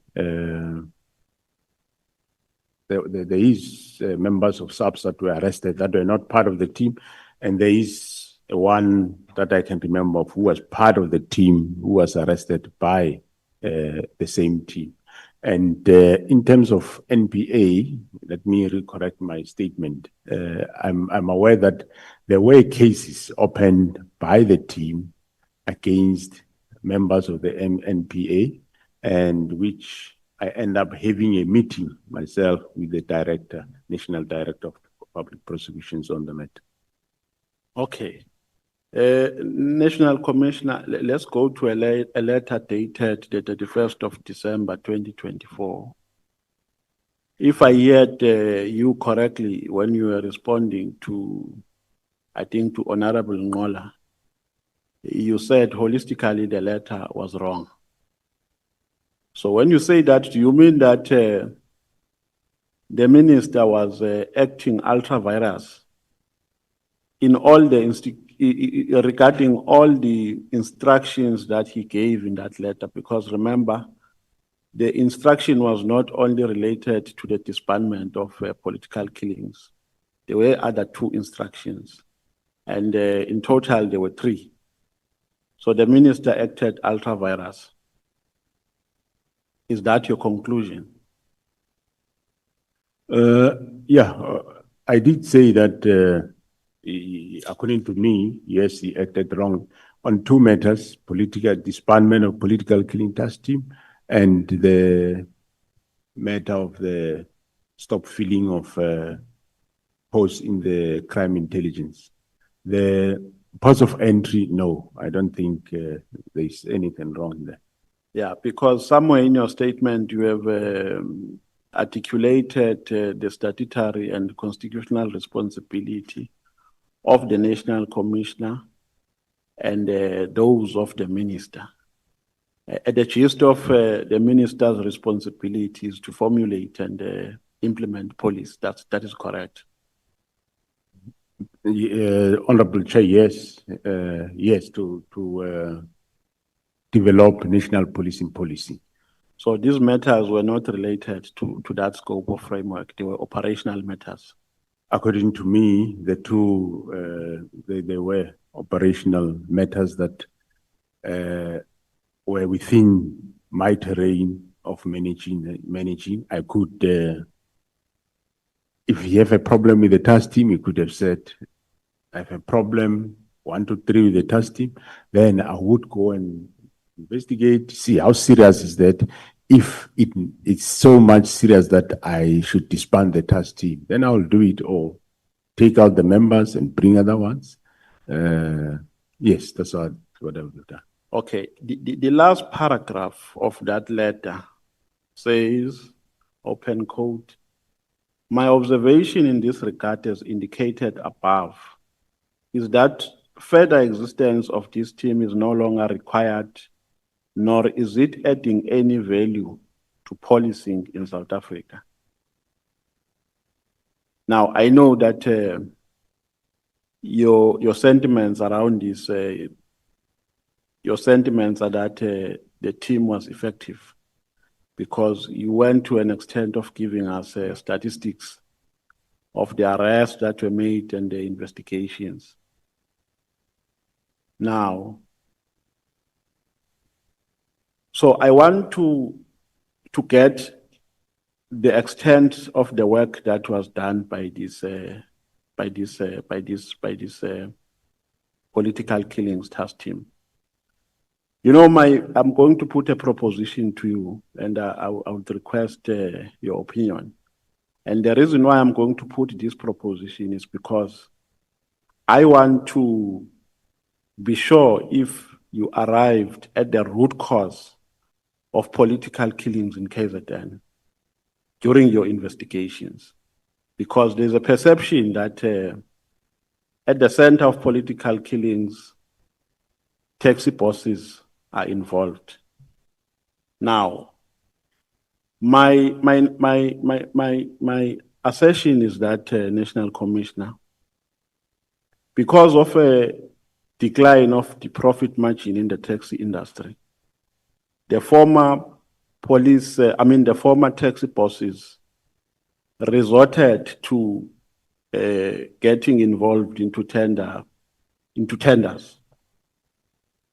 there is members of SAPS that were arrested that were not part of the team. And there is one that I can remember of who was part of the team who was arrested by the same team. And in terms of NPA, let me correct my statement. I'm aware that there were cases opened by the team against members of the NPA, and which I end up having a meeting myself with the director, National Director of Public Prosecutions on the matter. Okay. National Commissioner, let's go to a letter dated the 31st of December 2024. If I heard you correctly when you were responding to, I think, to Honorable Ngola, you said holistically the letter was wrong. So when you say that, do you mean that the minister was acting ultra virus in all the regarding all the instructions that he gave in that letter? Because remember, the instruction was not only related to the disbandment of political killings. There were other 2 instructions, and in total there were 3. So the minister acted ultra virus. Is that your conclusion? Yeah, I did say that according to me, yes, he acted wrong on 2 matters: political disbandment of political killing task team and the matter of the stop filling of posts in the crime intelligence. The ports of entry, no, I don't think there's anything wrong there. Yeah, because somewhere in your statement you have articulated the statutory and constitutional responsibility of the National Commissioner and those of the minister. The gist of the minister's responsibility is to formulate and implement policy. That is correct. Honorable Chair, yes, yes, to develop national policing policy. So these matters were not related to that scope of framework. They were operational matters. According to me, the 2, they were operational matters that were within my terrain of managing. I could, if you have a problem with the task team, you could have said, I have a problem, 1, 2, 3 with the task team. Then I would go and investigate, see how serious is that. If it's so much serious that I should disband the task team, then I will do it, or take out the members and bring other ones. Yes, that's what I would have done. Okay, the last paragraph of that letter says, open quote, "My observation in this regard, as indicated above, is that further existence of this team is no longer required, nor is it adding any value to policing in South Africa." Now, I know that your sentiments around this, your sentiments are that the team was effective because you went to an extent of giving us statistics of the arrests that were made and the investigations. Now, so I want to get the extent of the work that was done by this political killings task team. You know, I'm going to put a proposition to you, and I would request your opinion. And the reason why I'm going to put this proposition is because I want to be sure if you arrived at the root cause of political killings in KZN. during your investigations? Because there's a perception that at the center of political killings, taxi bosses are involved. Now, my assertion is that, National Commissioner, because of a decline of the profit margin in the taxi industry, the former the former taxi bosses resorted to getting involved into tenders.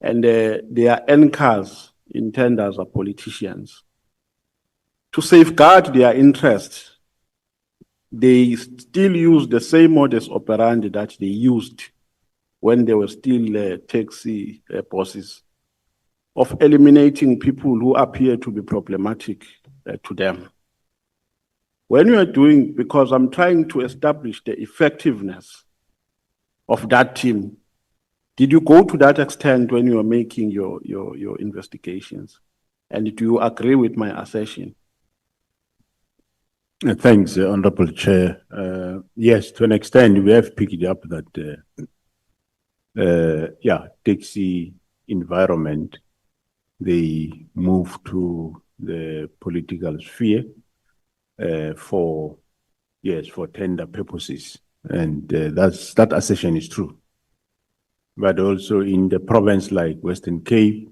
And their anchors in tenders are politicians. To safeguard their interests, they still use the same modus operandi that they used when they were still taxi bosses, of eliminating people who appear to be problematic to them. When you are doing, because I'm trying to establish the effectiveness of that team, did you go to that extent when you are making your investigations? And do you agree with my assertion? Thanks, Honorable Chair. Yes, to an extent, we have picked up that, taxi environment, they move to the political sphere for tender purposes. And that assertion is true. But also in the province like Western Cape,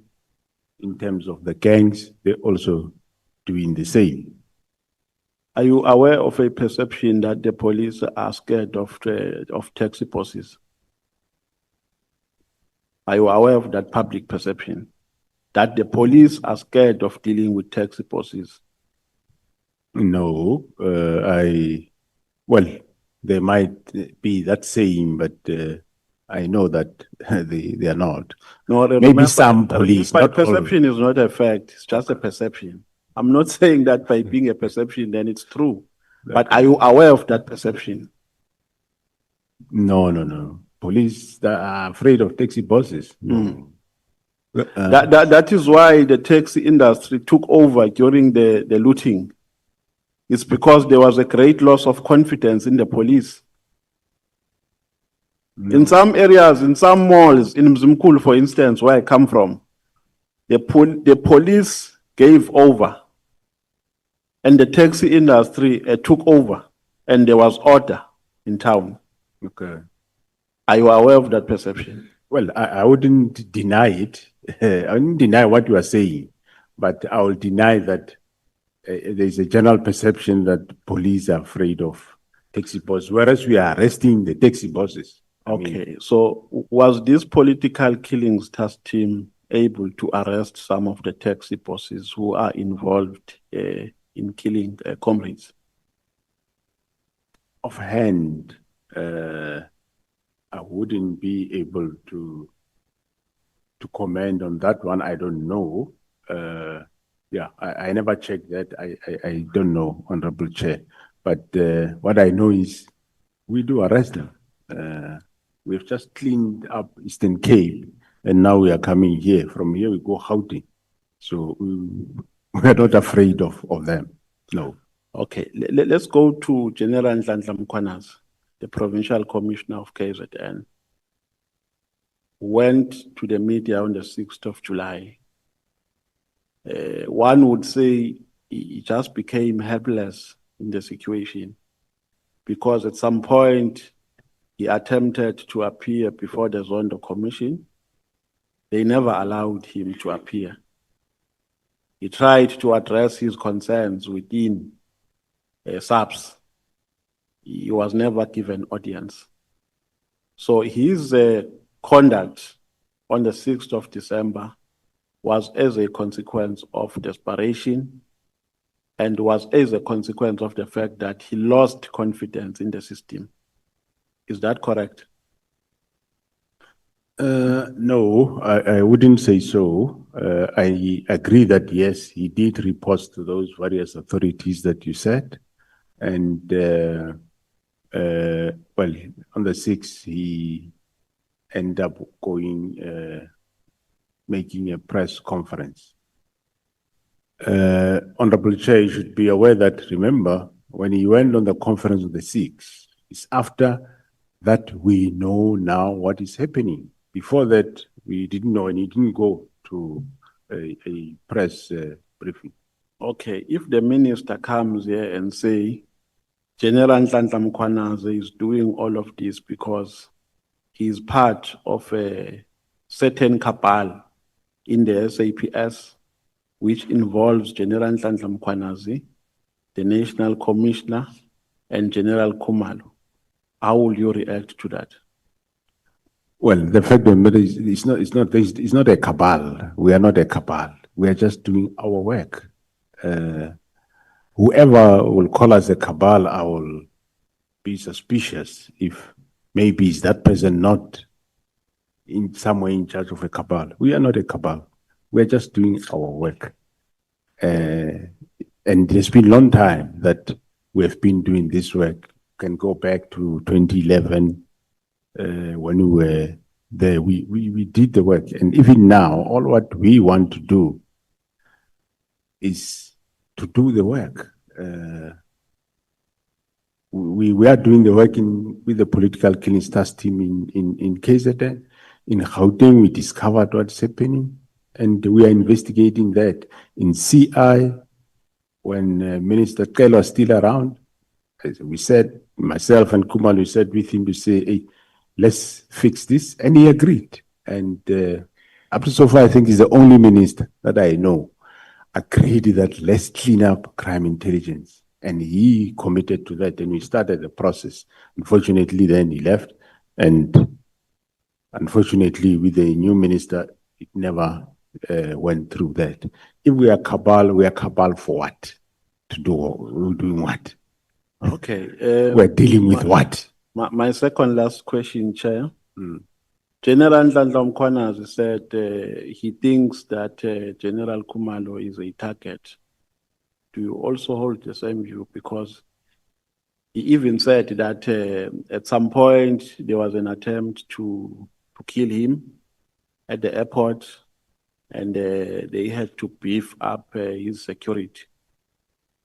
in terms of the gangs, they're also doing the same. Are you aware of a perception that the police are scared of taxi bosses? Are you aware of that public perception? That the police are scared of dealing with taxi bosses? No, there might be that saying, but I know that they are not. No, Maybe remember, some police, by not all. perception is not a fact, it's just a perception. I'm not saying that by being a perception, then it's true. But are you aware of that perception? No. Police that are afraid of taxi bosses. No. That is why the taxi industry took over during the looting. It's because there was a great loss of confidence in the police. In some areas, in some malls, in Mzimkulu, for instance, where I come from, the police gave over and the taxi industry took over, and there was order in town. Okay. Are you aware of that perception? Well, I wouldn't deny it. I wouldn't deny what you are saying, but I will deny that there's a general perception that police are afraid of taxi bosses, whereas we are arresting the taxi bosses. Okay, so was this political killings task team able to arrest some of the taxi bosses who are involved in killing comrades? Offhand, I wouldn't be able to comment on that one. I don't know. I never checked that. I don't know, Honorable Chair. But what I know is we do arrest them. We've just cleaned up Eastern Cape, and now we are coming here. From here, we go Gauteng. So we're not afraid of them. No. Okay, let's go to General MKWANAZI, the Provincial Commissioner of KZN. Went to the media on the 6th of July. One would say he just became helpless in the situation because at some point he attempted to appear before the Zondo Commission. They never allowed him to appear. He tried to address his concerns within SAPS. He was never given audience. So his conduct on the 6th of December was as a consequence of desperation and was as a consequence of the fact that he lost confidence in the system. Is that correct? No, I wouldn't say so. I agree that yes, he did report to those various authorities that you said. And on the 6th, he ended up going, making a press conference. Honorable Chair, you should be aware that, remember, when he went on the conference of the six, it's after that we know now what is happening. Before that, we didn't know, and he didn't go to a press briefing. Okay, if the minister comes here and say, General Nhlanhla MKWANAZI is doing all of this because he is part of a certain cabal in the SAPS, which involves General Nhlanhla MKWANAZI, the National Commissioner, and General Khumalo. How will you react to that? Well, the fact of the matter is, it's not a cabal. We are not a cabal. We are just doing our work. Whoever will call us a cabal, I will be suspicious if maybe is that person not in some way in charge of a cabal. We are not a cabal. We are just doing our work. And it's been a long time that we have been doing this work. Can go back to 2011 when we were there. We did the work. And even now, all what we want to do is to do the work. We are doing the work with the political killings task team in KZN. In Gauteng, we discovered what's happening, and we are investigating that. In CI, when Minister Kelo was still around, as we said, myself and Khumalo, we said with him to say, hey, let's fix this, and he agreed. And up to so far, I think he's the only minister that I know agreed that let's clean up crime intelligence. And he committed to that, and we started the process. Unfortunately, then he left, and unfortunately, with the new minister, it never went through that. If we are cabal for what? To do, we're doing what? Okay. We're dealing with what? My second last question, Chair. General Nhlanhla MKWANAZI said he thinks that General Khumalo is a target. Do you also hold the same view? Because he even said that at some point there was an attempt to kill him at the airport, and they had to beef up his security.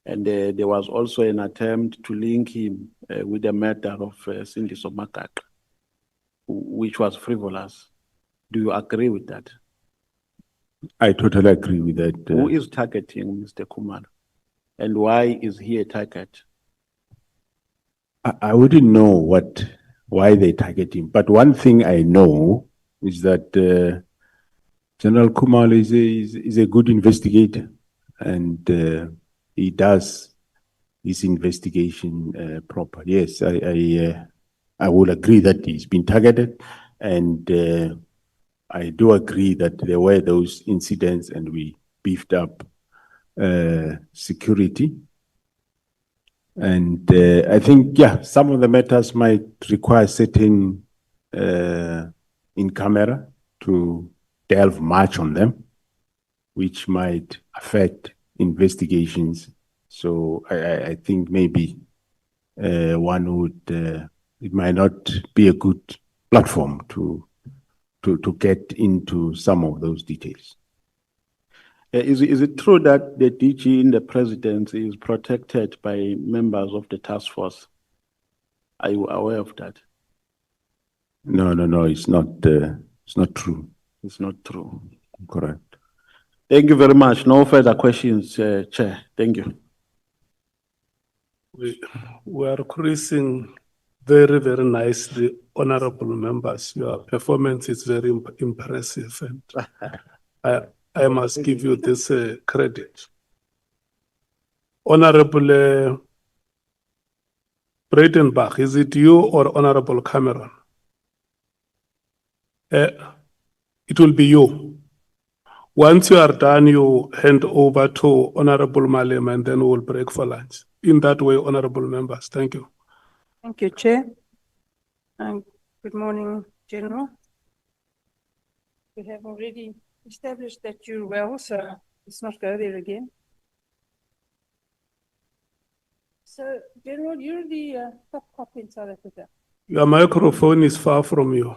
And there was also an attempt to link him with the murder of Cindy Somakaka, which was frivolous. Do you agree with that? I totally agree with that. Who is targeting Mr. Khumalo? And why is he a target? I wouldn't know why they target him, but one thing I know is that General Khumalo is a good investigator, and he does his investigation proper. Yes, I will agree that he's been targeted, and I do agree that there were those incidents, and we beefed up security. And I think, yeah, some of the matters might require certain in camera to delve much on them, which might affect investigations. So I think maybe one would, it might not be a good platform to get into some of those details. Is it true that the DG in the presidency is protected by members of the task force? Are you aware of that? No, it's not true. It's not true. Correct. Thank you very much. No further questions, Chair. Thank you. We are cruising very, very nicely, honorable members. Your performance is very impressive, and I must give you this credit. Honorable Breitenbach, is it you or Honorable Cameron? It will be you. Once you are done, you hand over to Honorable Malema, and then we'll break for lunch. In that way, honorable members, thank you. Thank you, Chair. And good morning, General. We have already established that you're well, so let's not go there again. So, General, you're the top cop in South Africa. Your microphone is far from you.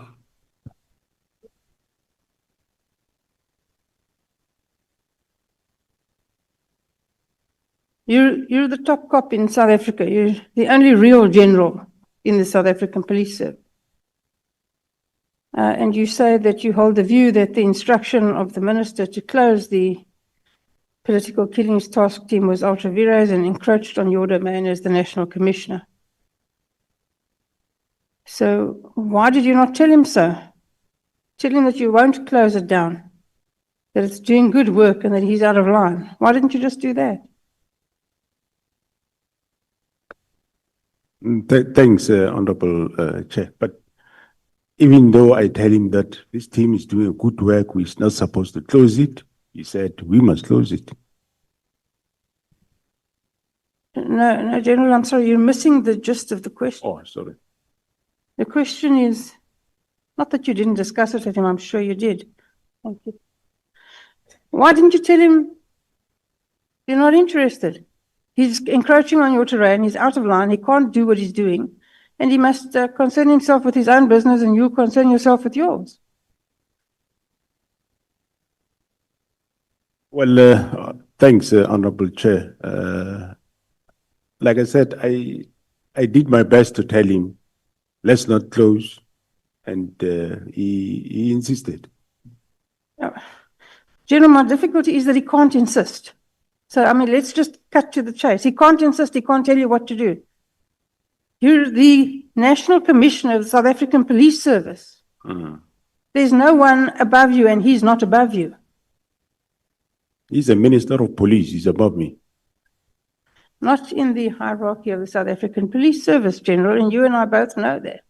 You're the top cop in South Africa. You're the only real general in the South African Police Service. And you say that you hold the view that the instruction of the minister to close the political killings task team was ultra vires and encroached on your domain as the National Commissioner. So why did you not tell him so? Tell him that you won't close it down, that it's doing good work and that he's out of line. Why didn't you just do that? Thanks, Honorable Chair. But even though I tell him that this team is doing good work, we're not supposed to close it, he said we must close it. No, General, I'm sorry, you're missing the gist of the question. Oh, sorry. The question is, not that you didn't discuss it with him, I'm sure you did. Thank you. Why didn't you tell him you're not interested? He's encroaching on your terrain, he's out of line, he can't do what he's doing, and he must concern himself with his own business and you concern yourself with yours. Well, thanks, Honorable Chair. Like I said, I did my best to tell him, let's not close, and he insisted. General, my difficulty is that he can't insist. So, I mean, let's just cut to the chase. He can't insist, he can't tell you what to do. You're the National Commissioner of the South African Police Service. There's no one above you and he's not above you. He's a Minister of Police, he's above me. Not in the hierarchy of the South African Police Service, General, and you and I both know that.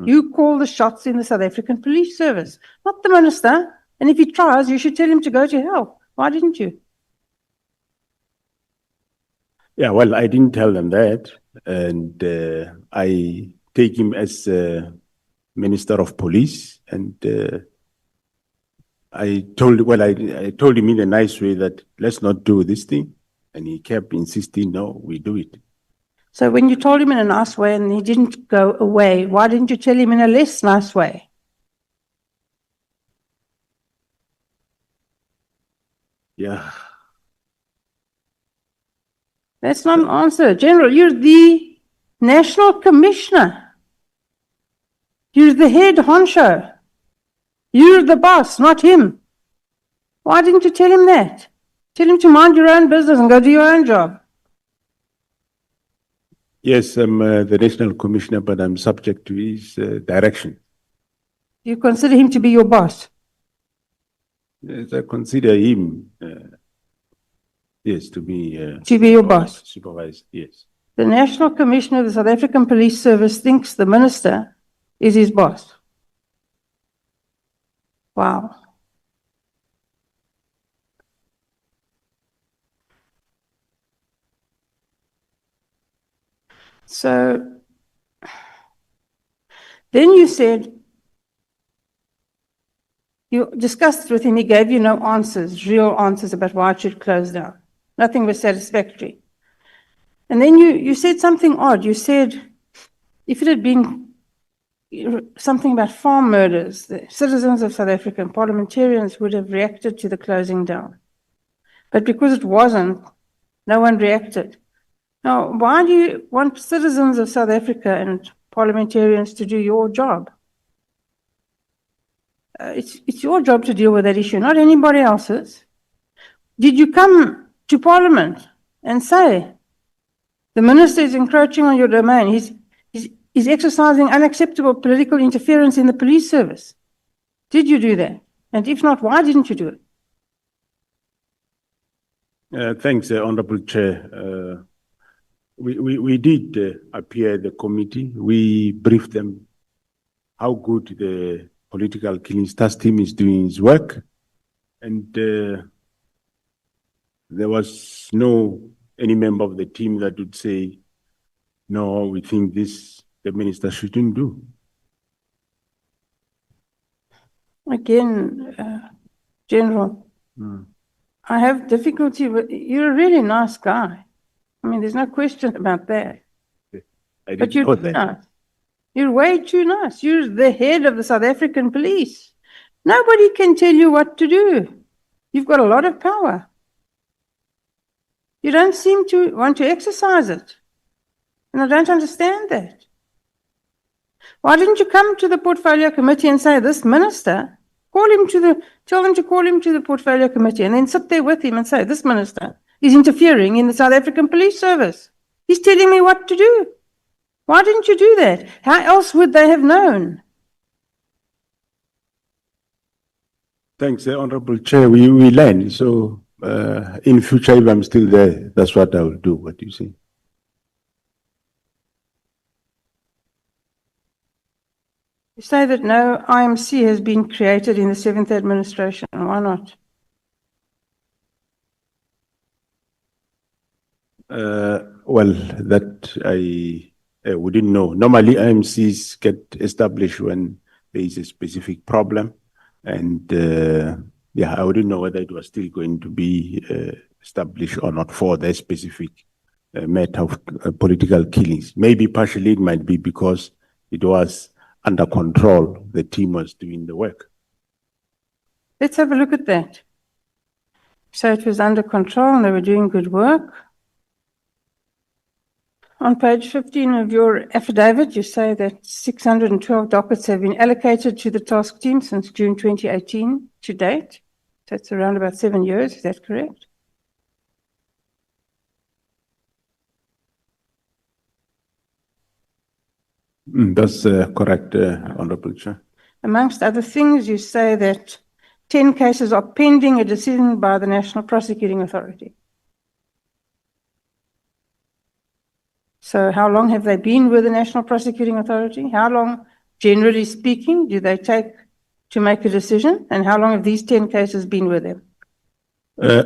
You call the shots in the South African Police Service, not the minister. And if he tries, you should tell him to go to hell. Why didn't you? Yeah, well, I didn't tell them that. And I take him as Minister of Police. And I told him in a nice way that let's not do this thing. And he kept insisting, no, we do it. So when you told him in a nice way and he didn't go away, why didn't you tell him in a less nice way? Yeah. That's not an answer. General, you're the National Commissioner. You're the head honcho. You're the boss, not him. Why didn't you tell him that? Tell him to mind your own business and go do your own job. Yes, I'm the National Commissioner, but I'm subject to his direction. You consider him to be your boss? Yes, I consider him, yes, to be your boss. Supervised, yes. The National Commissioner of the South African Police Service thinks the minister is his boss. Wow. So then you said, you discussed with him, he gave you no answers, real answers about why it should close down. Nothing was satisfactory. And then you said something odd. You said if it had been something about farm murders, the citizens of South Africa and parliamentarians would have reacted to the closing down. But because it wasn't, no one reacted. Now, why do you want citizens of South Africa and parliamentarians to do your job? It's your job to deal with that issue, not anybody else's. Did you come to Parliament and say, the minister is encroaching on your domain, he's exercising unacceptable political interference in the police service? Did you do that? And if not, why didn't you do it? Thanks, Honorable Chair. We did appear at the committee. We briefed them how good the political killings task team is doing its work. And there was any member of the team that would say, no, we think this the minister shouldn't do. Again, General, I have difficulty with, you're a really nice guy. I mean, there's no question about that. But you're nice. You're way too nice. You're the head of the South African police. Nobody can tell you what to do. You've got a lot of power. You don't seem to want to exercise it. And I don't understand that. Why didn't you come to the portfolio committee and say, this minister, tell them to call him to the portfolio committee and then sit there with him and say, this minister is interfering in the South African Police Service. He's telling me what to do. Why didn't you do that? How else would they have known? Thanks, Honorable Chair. We learn. So in future, if I'm still there, that's what I will do. What do you say? You say that no IMC has been created in the 7th administration. Why not? Well, that we didn't know. Normally, IMCs get established when there is a specific problem. And yeah, I wouldn't know whether it was still going to be established or not for the specific matter of political killings. Maybe partially it might be because it was under control. The team was doing the work. Let's have a look at that. So it was under control and they were doing good work. On page 15 of your affidavit, you say that 612 dockets have been allocated to the task team since June 2018 to date. So it's around about 7 years, is that correct? That's correct, Honorable Chair. Amongst other things, you say that 10 cases are pending a decision by the National Prosecuting Authority. So how long have they been with the National Prosecuting Authority? How long, generally speaking, do they take to make a decision? And how long have these 10 cases been with them?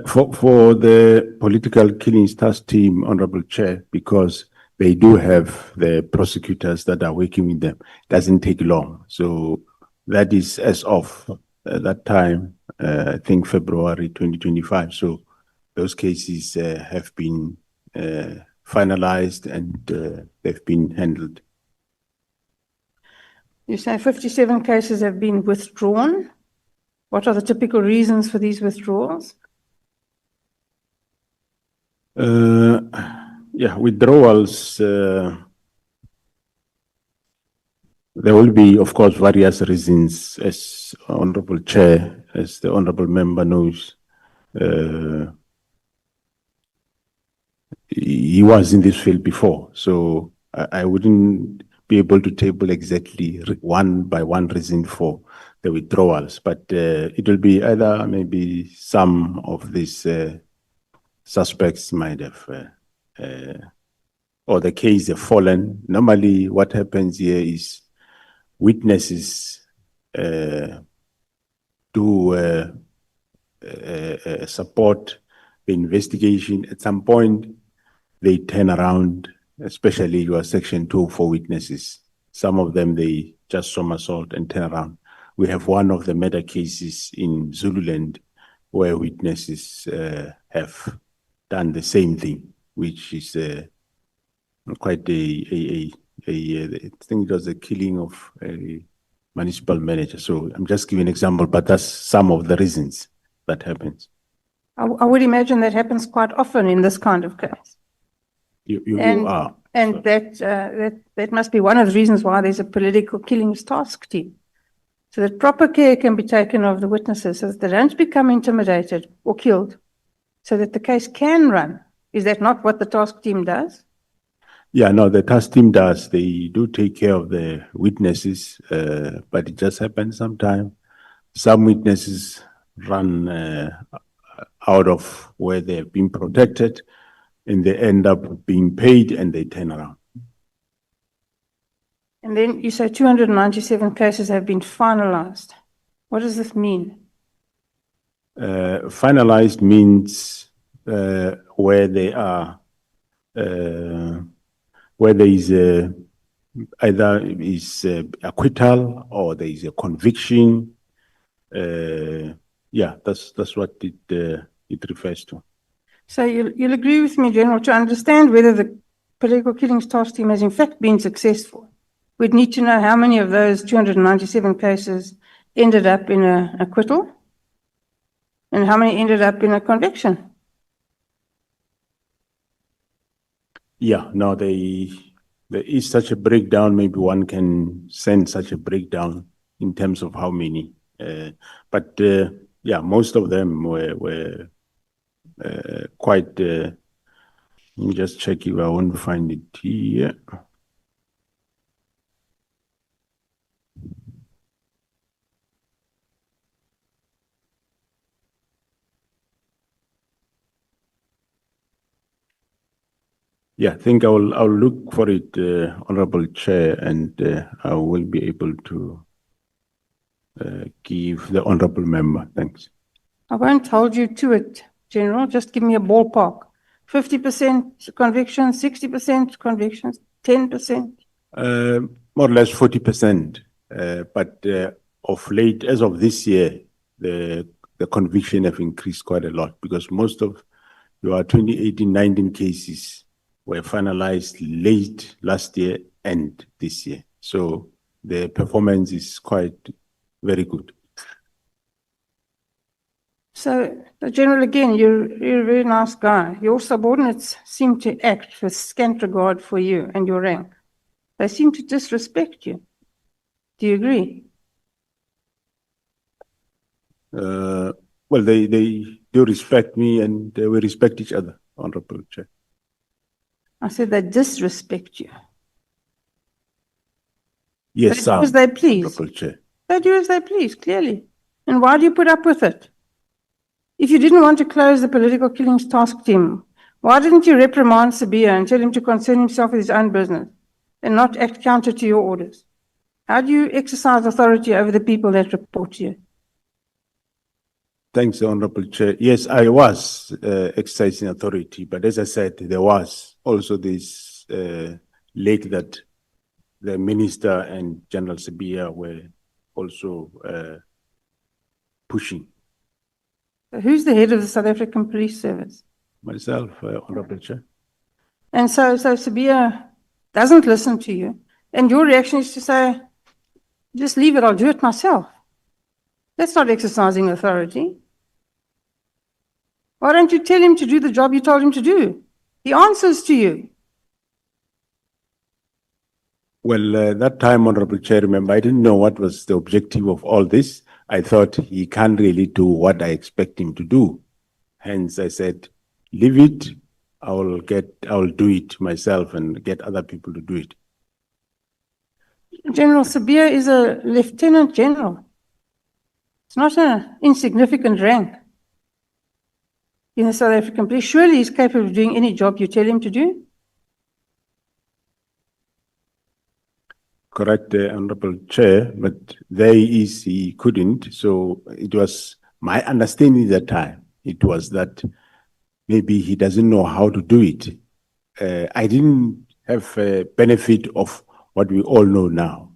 For the political killings task team, Honorable Chair, because they do have the prosecutors that are working with them, it doesn't take long. So that is as of that time, I think February 2025. So those cases have been finalized and they've been handled. You say 57 cases have been withdrawn. What are the typical reasons for these withdrawals? Yeah, withdrawals, there will be, of course, various reasons, as Honorable Chair, as the Honorable Member knows. He was in this field before, so I wouldn't be able to table exactly one by one reason for the withdrawals, but it will be either maybe some of these suspects might have, or the case have fallen. Normally, what happens here is witnesses do support the investigation. At some point, they turn around, especially your Section 2 for witnesses. Some of them, they just somersault and turn around. We have one of the murder cases in Zululand where witnesses have done the same thing, which is quite I think it was a killing of a municipal manager. So I'm just giving an example, but that's some of the reasons that happens. I would imagine that happens quite often in this kind of case. You are. And that must be one of the reasons why there's a political killings task team. So that proper care can be taken of the witnesses so that they don't become intimidated or killed, so that the case can run. Is that not what the task team does? Yeah, no, the task team does. They do take care of the witnesses, but it just happens sometimes. Some witnesses run out of where they've been protected, and they end up being paid and they turn around. And then you say 297 cases have been finalized. What does this mean? Finalized means where they are, where there is either is acquittal or there is a conviction. Yeah, that's what it refers to. So you'll agree with me, General, to understand whether the political killings task team has in fact been successful. We'd need to know how many of those 297 cases ended up in an acquittal, and how many ended up in a conviction. Yeah, no, there is such a breakdown. Maybe one can send such a breakdown in terms of how many. But yeah, most of them were quite. Let me just check if I want to find it here. Yeah, I think I'll look for it, Honorable Chair, and I will be able to give the honorable member. Thanks. I won't hold you to it, General. Just give me a ballpark. 50% convictions, 60% convictions, 10%. More or less 40%. But of late, as of this year, the conviction have increased quite a lot because most of your 2018-19 cases were finalized late last year and this year. So the performance is quite very good. So, General, again, you're a very nice guy. Your subordinates seem to act with scant regard for you and your rank. They seem to disrespect you. Do you agree? Well, they do respect me and we respect each other, Honorable Chair. I said they disrespect you. Yes, They do as they please. Honorable Chair. They do as they please, clearly. And why do you put up with it? If you didn't want to close the political killings task team, why didn't you reprimand Sabia and tell him to concern himself with his own business and not act counter to your orders? How do you exercise authority over the people that report to you? Thanks, Honorable Chair. Yes, I was exercising authority, but as I said, there was also this lake that the Minister and General Sabia were also pushing. Who's the head of the South African Police Service? Myself, Honorable Chair. And so Sabia doesn't listen to you. And your reaction is to say, just leave it, I'll do it myself. That's not exercising authority. Why don't you tell him to do the job you told him to do? He answers to you. Well, that time, Honorable Chair, remember, I didn't know what was the objective of all this. I thought he can't really do what I expect him to do. Hence, I said, leave it. I'll do it myself and get other people to do it. General Sabia is a lieutenant general. It's not an insignificant rank in the South African police. Surely he's capable of doing any job you tell him to do. Correct, Honorable Chair, but he couldn't. So it was my understanding that time. It was that maybe he doesn't know how to do it. I didn't have a benefit of what we all know now.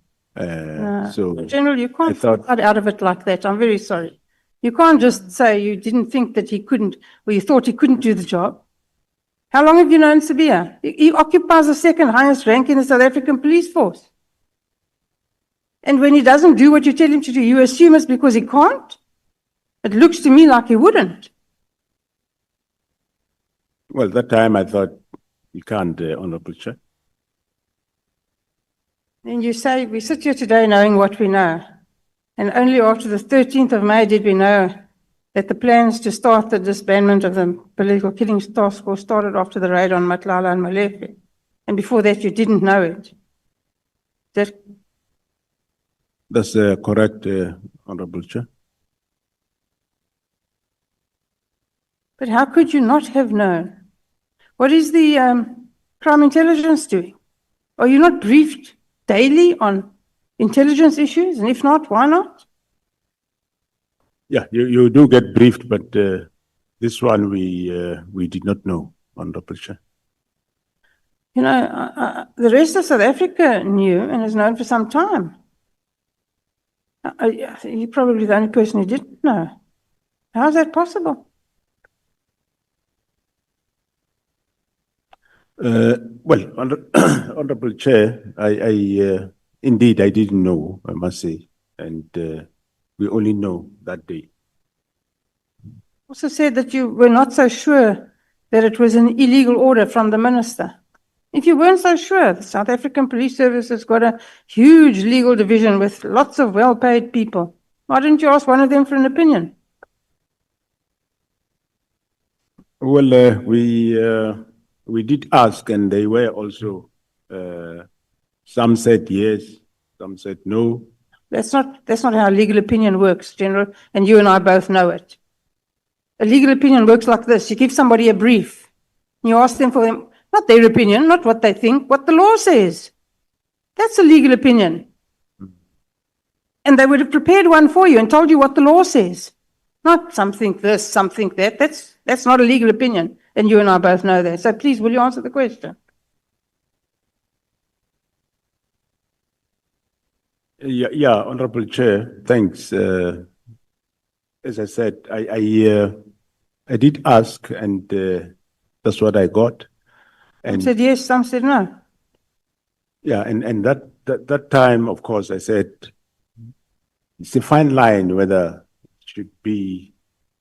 So General, you can't cut out of it like that. I'm very sorry. You can't just say you didn't think that he couldn't, or you thought he couldn't do the job. How long have you known Sabia? He occupies the second highest rank in the South African police force. And when he doesn't do what you tell him to do, you assume it's because he can't? It looks to me like he wouldn't. Well, that time I thought you can't, Honorable Chair. And you say, we sit here today knowing what we know. And only after the 13th of May did we know that the plans to start the disbandment of the political killings task force started after the raid on Matlala and Molefe. And before that, you didn't know it. That's correct, Honorable Chair. But how could you not have known? What is the crime intelligence doing? Are you not briefed daily on intelligence issues? And if not, why not? Yeah, you do get briefed, but this one we did not know, Honorable Chair. You know, the rest of South Africa knew and has known for some time. You're probably the only person who didn't know. How is that possible? Well, Honorable Chair, indeed I didn't know, I must say, and we only know that day. Also said that you were not so sure that it was an illegal order from the minister. If you weren't so sure, the South African Police Service has got a huge legal division with lots of well-paid people. Why didn't you ask one of them for an opinion? Well, we did ask, and they were also, some said yes, some said no. That's not how legal opinion works, General, and you and I both know it. A legal opinion works like this. You give somebody a brief. You ask them for them, not their opinion, not what they think, what the law says. That's a legal opinion. And they would have prepared one for you and told you what the law says. Not something this, something that. That's not a legal opinion. And you and I both know that. So please, will you answer the question? Yeah, Honorable Chair, thanks. As I said, I did ask, and that's what I got. Some And said yes, some said no. yeah, and that time, of course, I said it's a fine line whether it should be.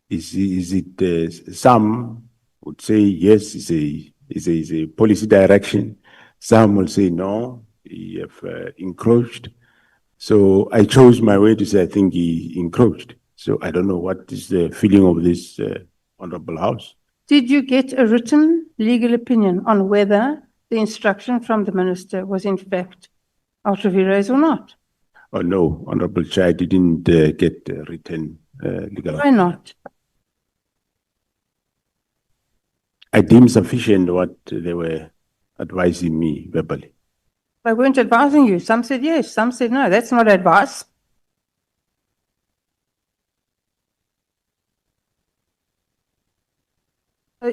Is it some would say yes, is a policy direction. Some will say no, he have encroached. So I chose my way to say I think he encroached. So I don't know what is the feeling of this Honorable House. Did you get a written legal opinion on whether the instruction from the minister was in fact ultra vires or not? Oh no, Honorable Chair, I didn't get written legal. Why not? I deemed sufficient what they were advising me verbally. They weren't advising you. Some said yes, some said no. That's not advice.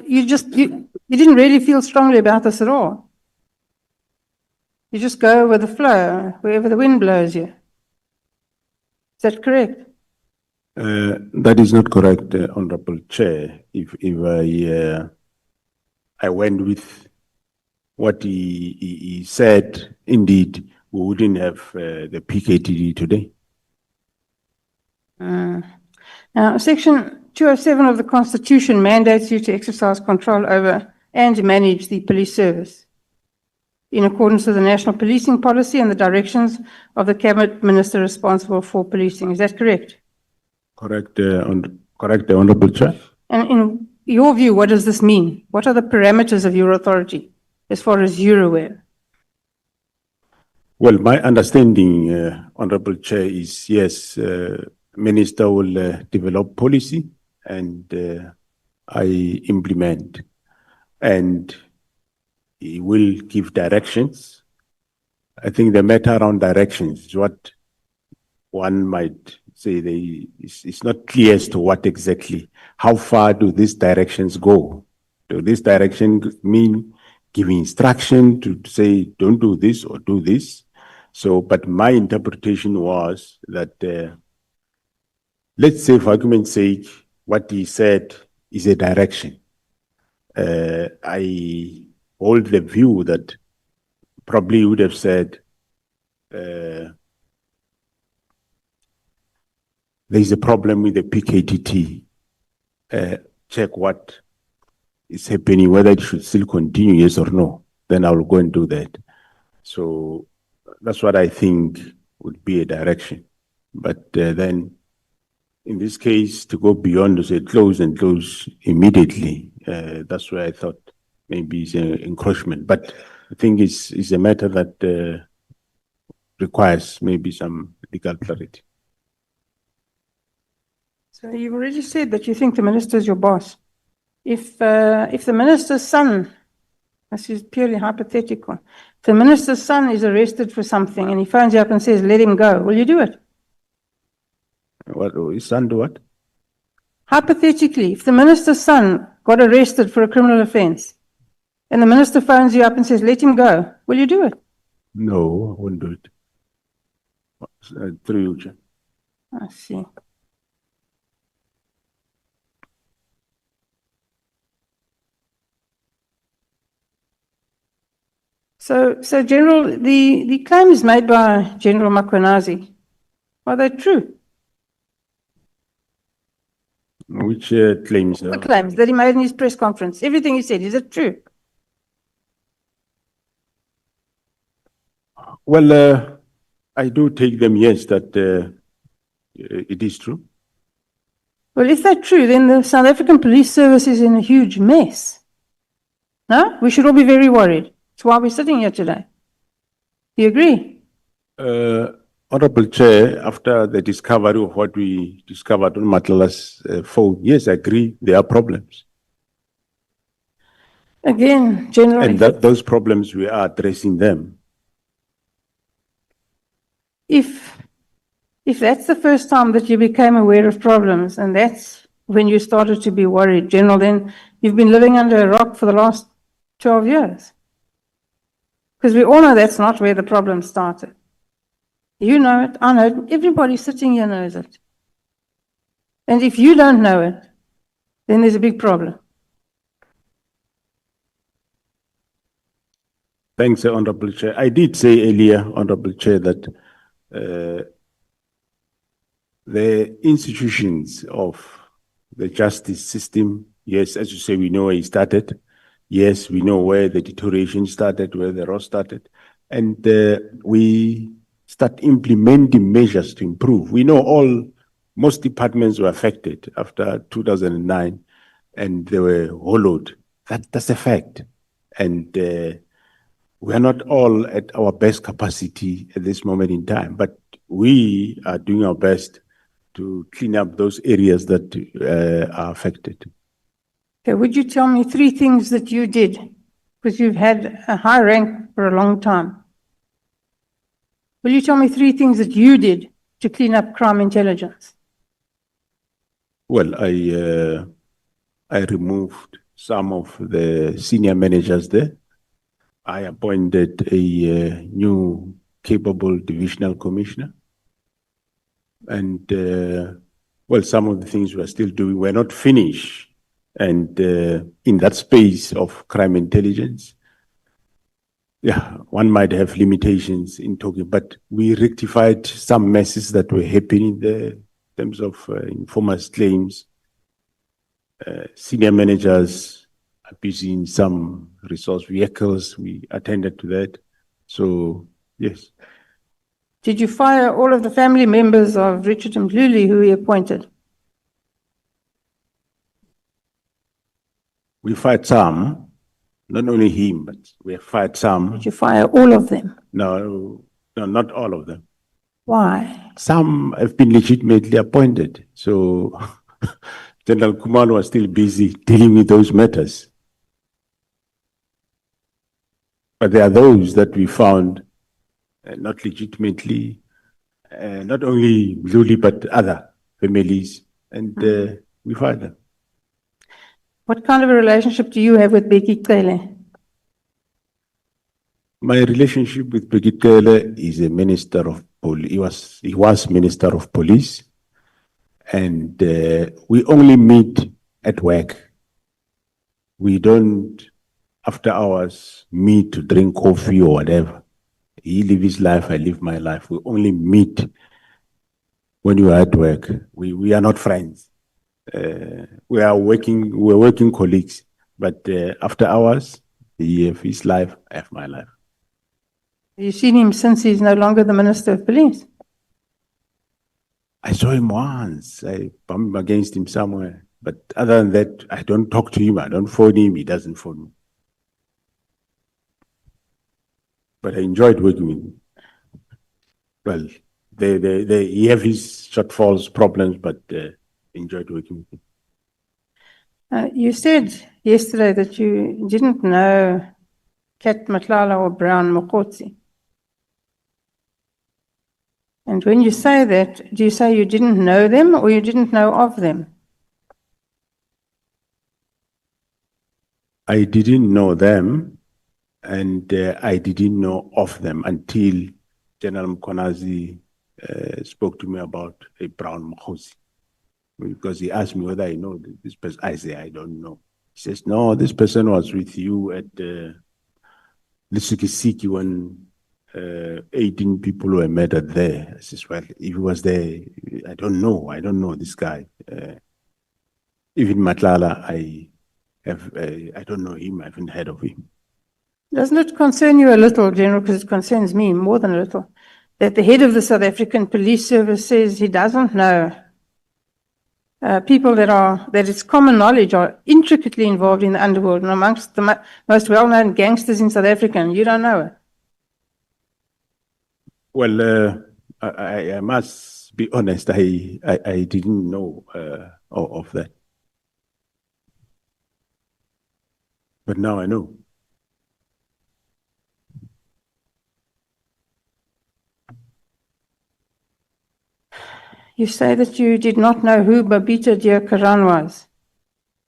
You didn't really feel strongly about this at all. You just go with the flow, wherever the wind blows you. Is that correct? That is not correct, Honorable Chair. If I went with what he said, indeed, we wouldn't have the PKTD today. Now, Section 207 of the Constitution mandates you to exercise control over and manage the police service in accordance with the national policing policy and the directions of the cabinet minister responsible for policing. Is that correct? Correct, correct, Honorable Chair. And in your view, what does this mean? What are the parameters of your authority as far as you're aware? Well, my understanding, Honorable Chair, is yes, Minister will develop policy and I implement, and he will give directions. I think the matter around directions is what one might say it's not clear as to what exactly, how far do these directions go? Do these directions mean giving instruction to say don't do this or do this? So, but my interpretation was that, let's say for argument's sake, what he said is a direction. I hold the view that probably he would have said, there's a problem with the PKTT. Check what is happening, whether it should still continue, yes or no. Then I will go and do that. So that's what I think would be a direction. But then, in this case, to go beyond to say close and close immediately, that's where I thought maybe it's an encroachment. But I think it's a matter that requires maybe some legal clarity. So you've already said that you think the minister is your boss. If the minister's son, this is purely hypothetical, if the minister's son is arrested for something and he phones you up and says, let him go, will you do it? What, his son do what? Hypothetically, if the minister's son got arrested for a criminal offense and the minister phones you up and says, let him go, will you do it? No, I won't do it. Through you, Chair. I see. So General, the claims made by General MKWANAZI, are they true? Which claims? The claims that he made in his press conference, everything he said, is it true? Well, I do take them, yes, that it is true. Well, if that's true, then the South African Police Service is in a huge mess. No? We should all be very worried. That's why we're sitting here today. Do you agree? Honorable Chair, after the discovery of what we discovered on Matlala's phone, yes, I agree, there are problems. Again, General, And that those problems, we are addressing them. if that's the first time that you became aware of problems, and that's when you started to be worried, General, then you've been living under a rock for the last 12 years. Because we all know that's not where the problem started. You know it, I know it, everybody sitting here knows it. And if you don't know it, then there's a big problem. Thanks, Honorable Chair. I did say earlier, Honorable Chair, that the institutions of the justice system, yes, as you say, we know where it started. Yes, we know where the deterioration started, where the rot started. And we start implementing measures to improve. We know most departments were affected after 2009 and they were hollowed. That's a fact. And we are not all at our best capacity at this moment in time, but we are doing our best to clean up those areas that are affected. Okay, would you tell me 3 things that you did? Because you've had a high rank for a long time. Will you tell me 3 things that you did to clean up crime intelligence? Well, I removed some of the senior managers there. I appointed a new capable divisional commissioner. And, well, some of the things we're still doing, we're not finished. And in that space of crime intelligence, yeah, one might have limitations in talking, but we rectified some messes that were happening there in terms of informers' claims, senior managers abusing some resource vehicles. We attended to that. So, yes. Did you fire all of the family members of Richard Mdluli who he appointed? We fired some, not only him, but we have fired some. Did you fire all of them? No, not all of them. Why? Some have been legitimately appointed. So General Kumalo was still busy dealing with those matters. But there are those that we found not legitimately, not only Mdluli, but other families, and we fired them. What kind of a relationship do you have with Becky Cele? My relationship with Brigitte Cele is a minister of police. He was minister of police, and we only meet at work. We don't, after hours, meet to drink coffee or whatever. He lives his life, I live my life. We only meet when you are at work. We are not friends. We're working colleagues, but after hours, he have his life, I have my life. Have you seen him since he's no longer the Minister of Police? I saw him once. I bumped against him somewhere. But other than that, I don't talk to him. I don't phone him. He doesn't phone me. But I enjoyed working with him. Well, he have his shortfalls, problems, but enjoyed working with him. You said yesterday that you didn't know Kat Matlala or Brown Mokotsi. And when you say that, do you say you didn't know them or you didn't know of them? I didn't know them, and I didn't know of them until General MKWANAZI spoke to me about a Brown Mokotsi. Because he asked me whether I know this person. I say, I don't know. He says, no, this person was with you at Lisukisiki when 18 people were murdered there. I says, well, if he was there, I don't know this guy. Even Matlala, I don't know him, I haven't heard of him. Doesn't it concern you a little, General, because it concerns me more than a little, that the head of the South African Police Service says he doesn't know people that it's common knowledge are intricately involved in the underworld and amongst the most well-known gangsters in South Africa, and you don't know it? Well, I must be honest, I didn't know of that. But now I know. You say that you did not know who Babita Deokaran was,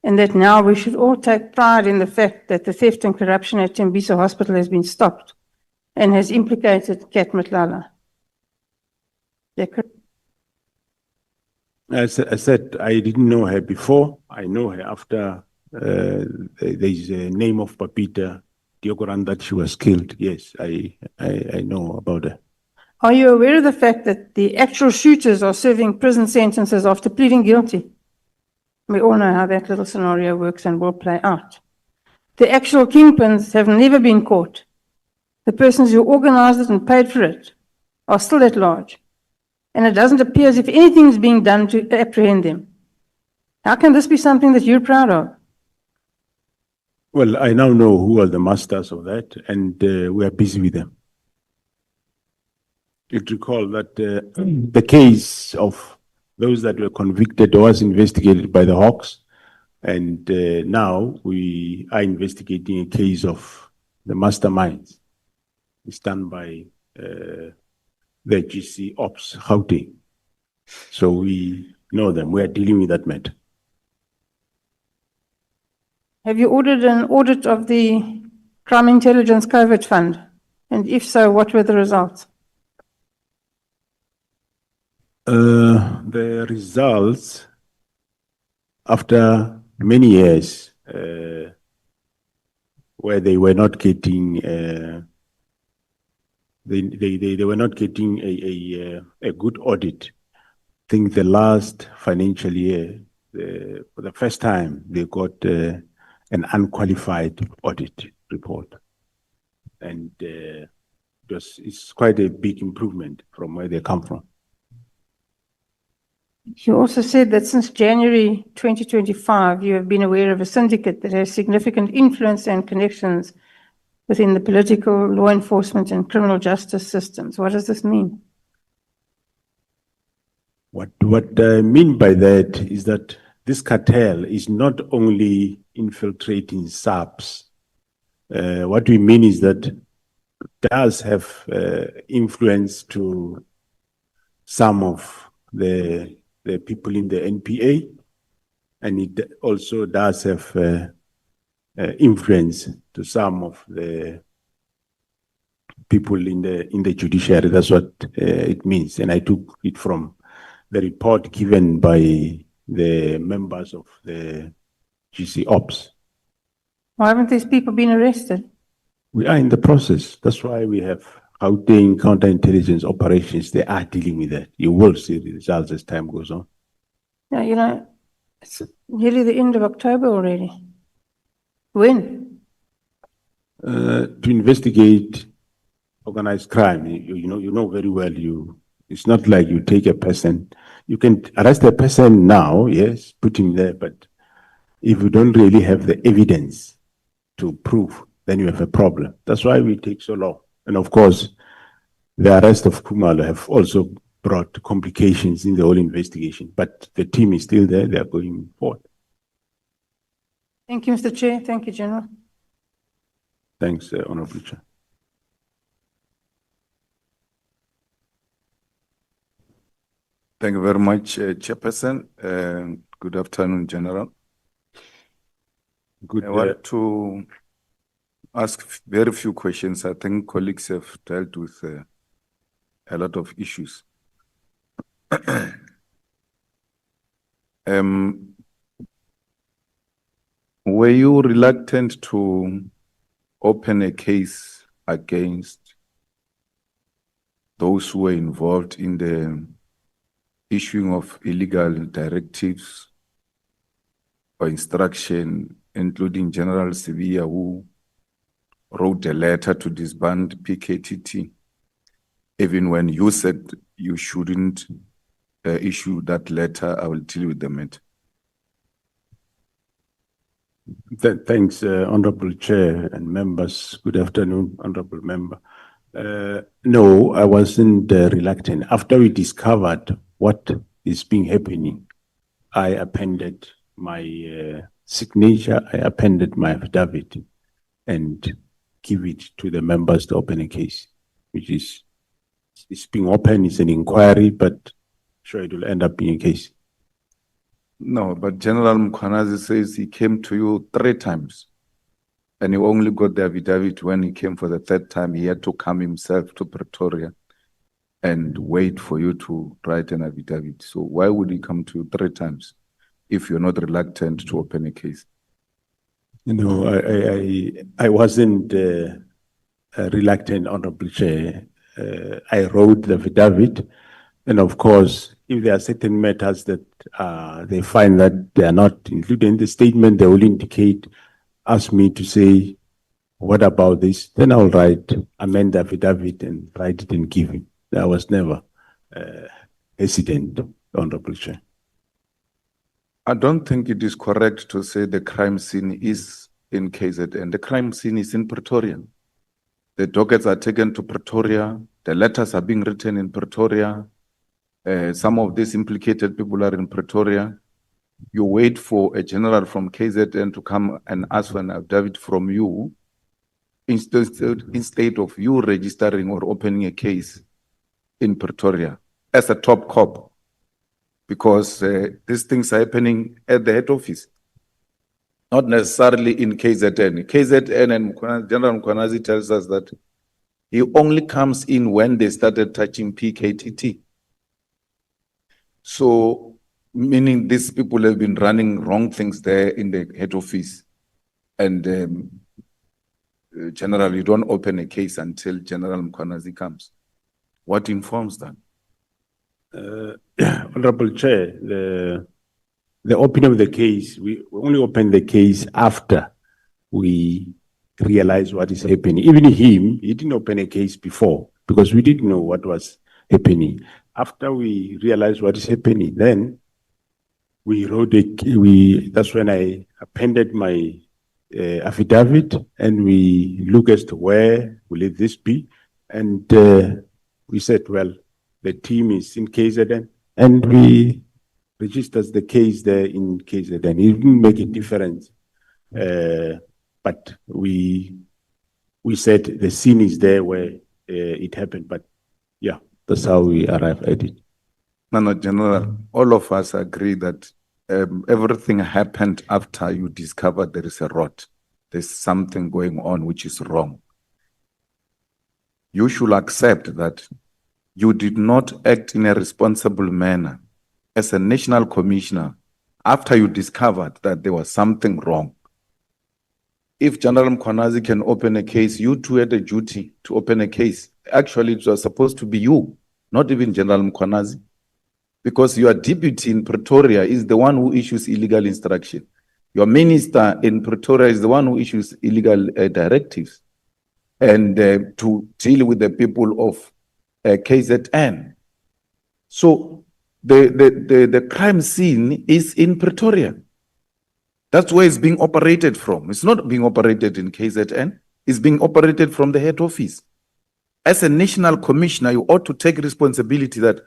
and that now we should all take pride in the fact that the theft and corruption at Tembisa Hospital has been stopped and has implicated Kat Matlala. I said I didn't know her before. I know her after there's a name of Babita Deokaran that she was killed. Yes, I know about her. Are you aware of the fact that the actual shooters are serving prison sentences after pleading guilty? We all know how that little scenario works and will play out. The actual kingpins have never been caught. The persons who organized it and paid for it are still at large. And it doesn't appear as if anything is being done to apprehend them. How can this be something that you're proud of? Well, I now know who are the masters of that, and we are busy with them. You'd recall that the case of those that were convicted was investigated by the Hawks, and now we are investigating a case of the masterminds. It's done by the GC Ops Gauteng. So we know them. We are dealing with that matter. Have you ordered an audit of the Crime Intelligence Covert Fund? And if so, what were the results? The results, after many years, where they were not getting, they were not getting a good audit. I think the last financial year, for the first time, they got an unqualified audit report, and it's quite a big improvement from where they come from. You also said that since January 2025, you have been aware of a syndicate that has significant influence and connections within the political, law enforcement, and criminal justice systems. What does this mean? What I mean by that is that this cartel is not only infiltrating SAPS. What we mean is that it does have influence to some of the people in the NPA, and it also does have influence to some of the people in the judiciary. That's what it means, and I took it from the report given by the members of the GC Ops. Why haven't these people been arrested? We are in the process. That's why we have Gauteng counterintelligence operations. They are dealing with that. You will see the results as time goes on. Yeah, you know, it's nearly the end of October already. When? To investigate organized crime, you know very well. It's not like you take a person. You can arrest a person now, yes, put him there, but if you don't really have the evidence to prove, then you have a problem. That's why we take so long. And of course, the arrest of Khumalo have also brought complications in the whole investigation, but the team is still there. They are going forward. Thank you, Mr. Chair. Thank you, General. Thanks, Honorable Chair. Thank you very much, Chairperson. Good afternoon, General. I want to ask very few questions. I think colleagues have dealt with a lot of issues. Were you reluctant to open a case against those who were involved in the issuing of illegal directives or instruction, including General Sevilla, who wrote a letter to disband PKTT, even when you said you shouldn't issue that letter. I will deal with the matter. Thanks, Honorable Chair and members. Good afternoon, Honorable Member. No, I wasn't reluctant. After we discovered what is being happening, I appended my signature, I appended my affidavit and give it to the members to open a case, which is it's being open, it's an inquiry, but sure it will end up being a case. No, but General MKWANAZI says he came to you 3 times and he only got the affidavit when he came for the 3rd time. He had to come himself to Pretoria and wait for you to write an affidavit. So why would he come to you 3 times if you're not reluctant to open a case? You know, I wasn't reluctant, Honorable Chair. I wrote the affidavit, and of course, if there are certain matters that they find that they are not included in the statement, they will indicate, ask me to say, what about this? Then I'll amend the affidavit and write it and give it. I was never hesitant, Honorable Chair. I don't think it is correct to say the crime scene is in KZN. The crime scene is in Pretoria. The dockets are taken to Pretoria. The letters are being written in Pretoria. Some of these implicated people are in Pretoria. You wait for a general from KZN to come and ask for an affidavit from you instead of you registering or opening a case in Pretoria as a top cop, because these things are happening at the head office, not necessarily in KZN. KZN and General MKWANAZI tells us that he only comes in when they started touching PKTT. So, meaning these people have been running wrong things there in the head office. And General, you don't open a case until General MKWANAZI comes. What informs that? Honorable Chair, the opening of the case, we only opened the case after we realized what is happening. Even he didn't open a case before because we didn't know what was happening. After we realized what is happening, then we wrote that's when I appended my affidavit and we look as to where will this be. And we said, well, the team is in KZN and we registered the case there in KZN. It didn't make a difference. But we said the scene is there where it happened. But yeah, that's how we arrived at it. No, General, all of us agree that everything happened after you discovered there is a rot. There's something going on which is wrong. You should accept that you did not act in a responsible manner as a national commissioner after you discovered that there was something wrong. If General MKWANAZI can open a case, you too had a duty to open a case. Actually, it was supposed to be you, not even General MKWANAZI, because your deputy in Pretoria is the one who issues illegal instruction. Your minister in Pretoria is the one who issues illegal directives and to deal with the people of KZN. So the crime scene is in Pretoria. That's where it's being operated from. It's not being operated in KZN. It's being operated from the head office. As a national commissioner, you ought to take responsibility that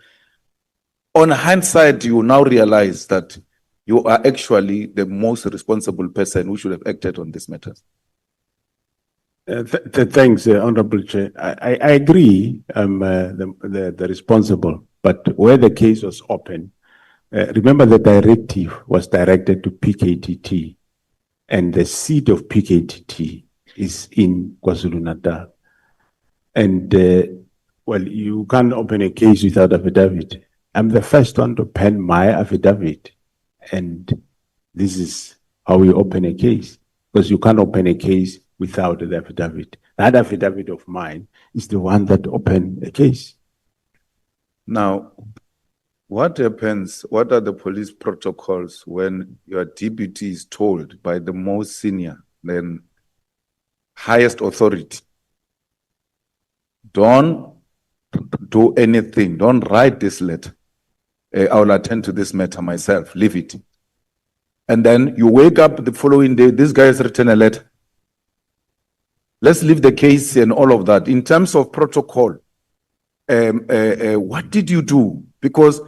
on hindsight, you now realize that you are actually the most responsible person who should have acted on these matters. Thanks, Honorable Chair. I agree, the responsible, but where the case was open, remember the directive was directed to PKTT, and the seat of PKTT is in KwaZulu-Natal. And, well, you can't open a case without affidavit. I'm the first one to pen my affidavit, and this is how we open a case, because you can't open a case without the affidavit. That affidavit of mine is the one that opened a case. Now, what happens, what are the police protocols when your deputy is told by the most senior, then highest authority. Don't do anything. Don't write this letter. I will attend to this matter myself. Leave it. And then you wake up the following day, this guy has written a letter. Let's leave the case and all of that. In terms of protocol, what did you do? Because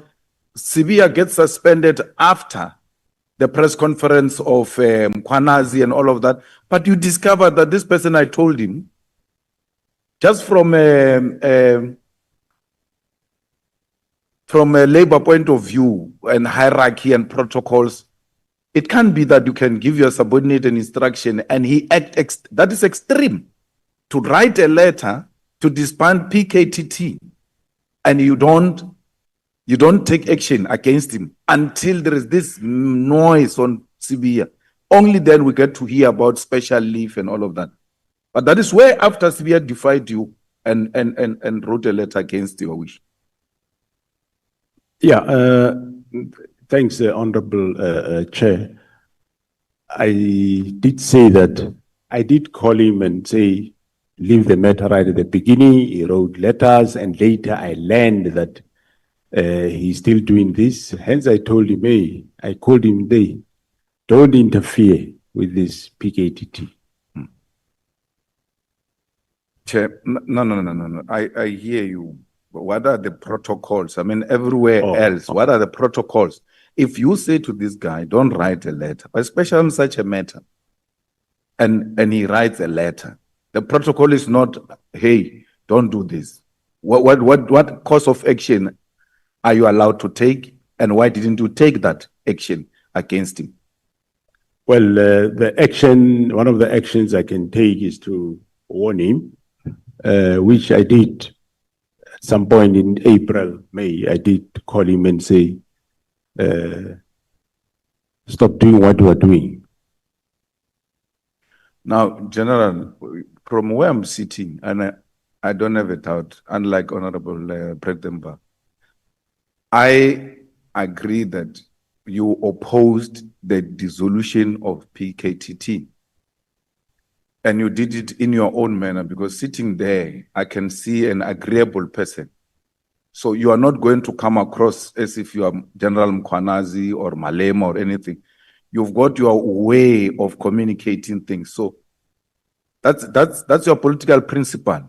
Sibia gets suspended after the press conference of MKWANAZI and all of that. But you discovered that this person, I told him, just from a labor point of view and hierarchy and protocols, it can't be that you can give your subordinate an instruction and he that is extreme. To write a letter to disband PKTT and you don't take action against him until there is this noise on Sibia. Only then we get to hear about special leave and all of that. But that is where after Sibia defied you and wrote a letter against your wish. Yeah, thanks, Honorable Chair. I did say that I did call him and say, leave the matter right at the beginning. He wrote letters, and later I learned that he's still doing this. Hence, I told him, hey, I called him, don't interfere with this PKTT. Chair, no. I hear you. But what are the protocols? I mean, everywhere else, what are the protocols? If you say to this guy, don't write a letter, especially on such a matter, and he writes a letter, the protocol is not, hey, don't do this. What course of action are you allowed to take, and why didn't you take that action against him? Well, one of the actions I can take is to warn him, which I did at some point in April, May. I did call him and say, stop doing what you are doing. Now, General, from where I'm sitting, and I don't have a doubt, unlike Honorable President, I agree that you opposed the dissolution of PKTT. And you did it in your own manner, because sitting there, I can see an agreeable person. So you are not going to come across as if you are General MKWANAZI or Malema or anything. You've got your way of communicating things. So that's your political principle.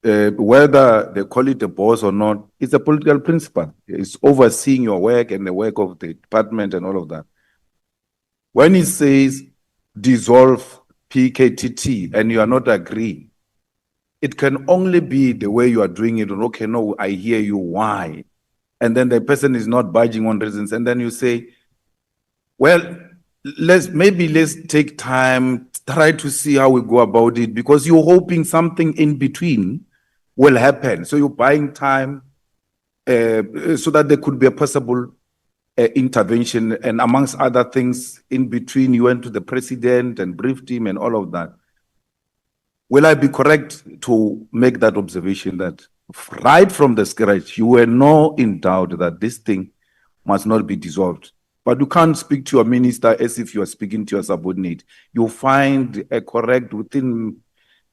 Whether they call it a boss or not, it's a political principle. It's overseeing your work and the work of the department and all of that. When he says dissolve PKTT and you are not agreeing, it can only be the way you are doing it. Okay, no, I hear you, why? And then the person is not budging on reasons. And then you say, well, let's take time, try to see how we go about it, because you're hoping something in between will happen. So you're buying time so that there could be a possible intervention. And amongst other things, in between, you went to the president and briefed him and all of that. Will I be correct to make that observation that right from the scratch, you were not in doubt that this thing must not be dissolved? But you can't speak to your minister as if you are speaking to your subordinate. You find a correct, within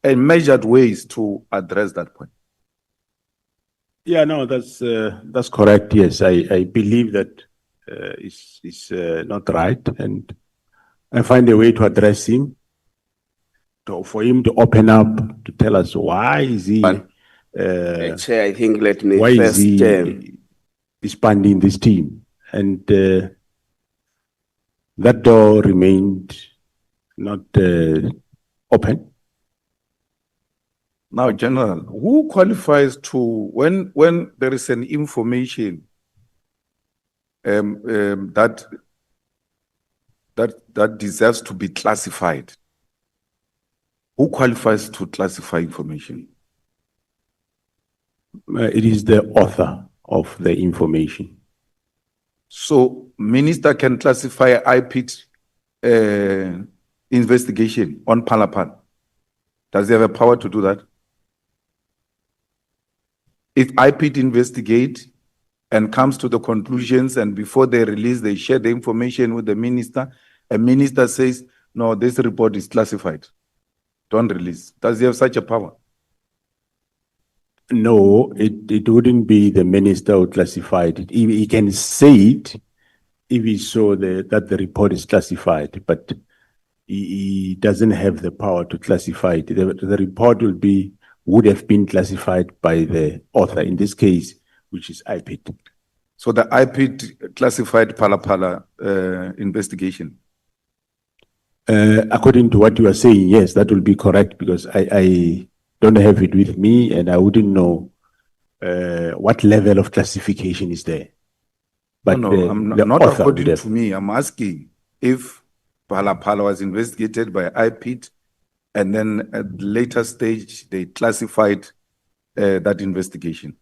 a measured ways to address that point. Yeah, no, that's correct. Yes, I believe that it's not right, and I find a way to address him, for him to open up, to tell us why is he. Chair, I think let me why first. is he disbanding this team, and that door remained not open. Now, General, who qualifies to, when there is an information that deserves to be classified, who qualifies to classify information? It is the author of the information. So, minister can classify IPIT investigation on Palapal. Does he have a power to do that? If IPIT investigate and comes to the conclusions, and before they release, they share the information with the minister, a minister says, no, this report is classified. don't release. Does he have such a power? No, it wouldn't be the minister who classified it. He can say it if he saw that the report is classified, but he doesn't have the power to classify it. The report would have been classified by the author, in this case, which is IPID. So the IPID classified Pala investigation. According to what you are saying, yes, that will be correct, because I don't have it with me and I wouldn't know what level of classification is there. But No, I'm the not author would according have. to me. I'm asking if Pala was investigated by IPID and then at the later stage they classified that investigation.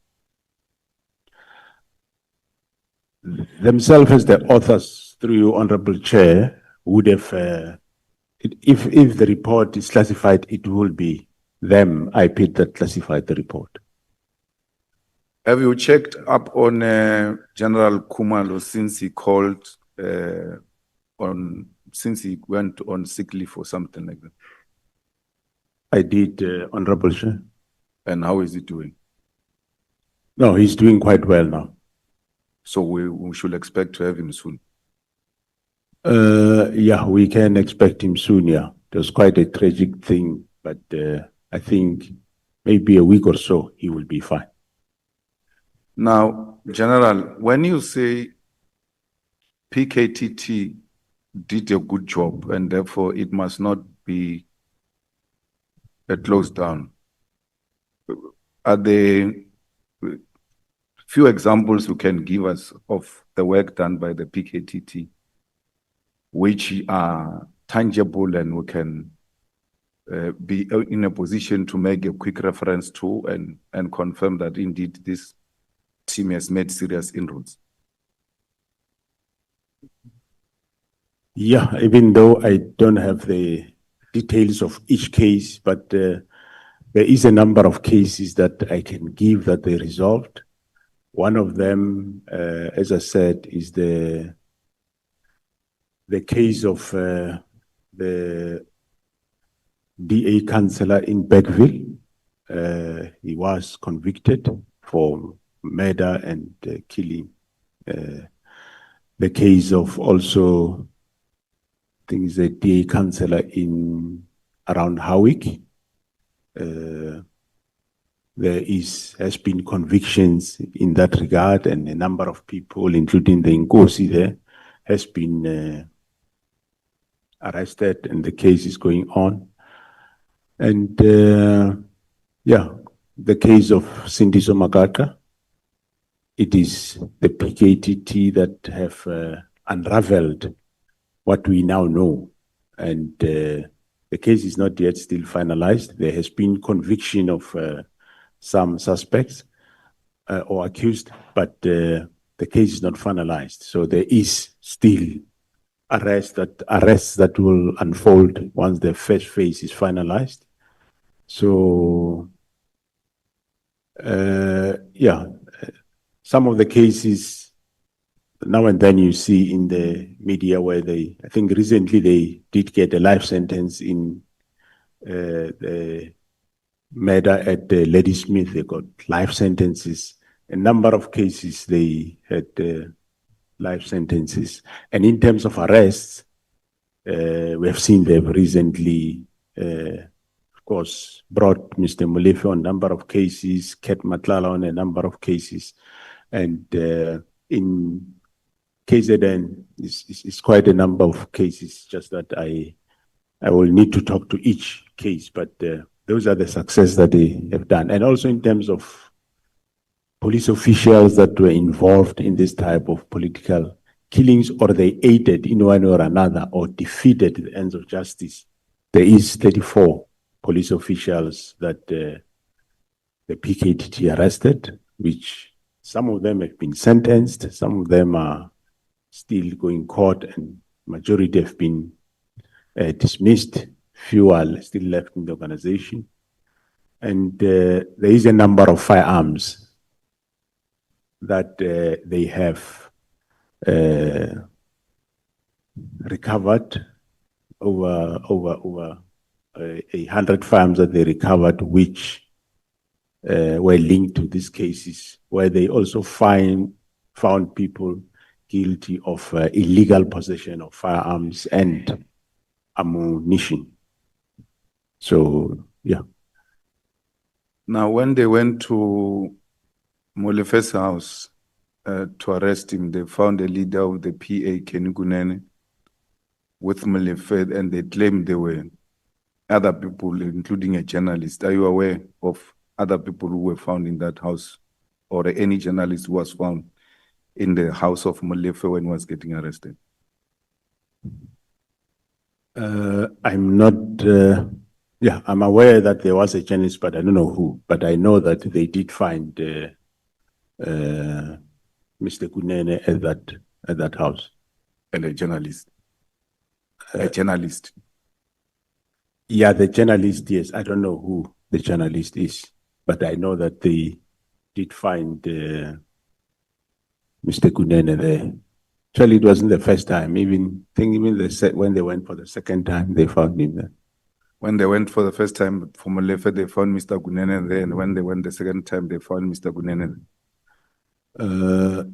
Themselves as the authors, through you, Honorable Chair, would have, if the report is classified, it will be them, IPID, that classified the report. Have you checked up on General Kumalo since he called since he went on sick leave or something like that? I did, Honorable Chair. And how is he doing? No, he's doing quite well now. So we should expect to have him soon. Yeah, we can expect him soon, yeah. It was quite a tragic thing, but I think maybe a week or so, he will be fine. Now, General, when you say PKTT did a good job and therefore it must not be closed down, are there few examples you can give us of the work done by the PKTT, which are tangible and we can be in a position to make a quick reference to and confirm that indeed this team has made serious inroads? Yeah, even though I don't have the details of each case, but there is a number of cases that I can give that they resolved. One of them, as I said, is the case of the DA councillor in Bergville. He was convicted for murder and killing. The case of also, I think it's a DA councillor in around Howick. There has been convictions in that regard, and a number of people, including the Nkosi there, has been arrested, and the case is going on. And yeah, the case of Cindy Somakata, it is the PKTT that have unraveled what we now know. And the case is not yet still finalized. There has been conviction of some suspects or accused, but the case is not finalized. So there is still arrests that will unfold once the first phase is finalized. So yeah, some of the cases now and then you see in the media where I think recently they did get a life sentence in the murder at Lady Smith. They got life sentences. A number of cases they had life sentences. And in terms of arrests, we have seen they've recently, of course, brought Mr. Molefe on a number of cases, Ket Matlala on a number of cases. And in KZN, it's quite a number of cases, just that I will need to talk to each case, but those are the success that they have done. And also in terms of police officials that were involved in this type of political killings, or they aided in one or another or defeated the ends of justice, there is 34 police officials that the PKTT arrested, which some of them have been sentenced, some of them are still going court, and majority have been dismissed. Few are still left in the organization. And there is a number of firearms that they have recovered over 100 firearms that they recovered, which were linked to these cases, where they also found people guilty of illegal possession of firearms and ammunition. So, yeah. Now, when they went to Molefe's house to arrest him, they found a leader of the PA, Kenny Kunene, with Molefe, and they claimed there were other people, including a journalist. Are you aware of other people who were found in that house, or any journalist who was found in the house of Molefe when he was getting arrested? I'm not, yeah, I'm aware that there was a journalist, but I don't know who. But I know that they did find Mr. Kunene at that house. And a journalist. A journalist. Yeah, the journalist, yes. I don't know who the journalist is, but I know that they did find Mr. Kunene there. Actually, it wasn't the first time. Even when they went for the second time, they found him there. When they went for the first time for Molefe, they found Mr. Kunene there, and when they went the second time, they found Mr. Kunene there.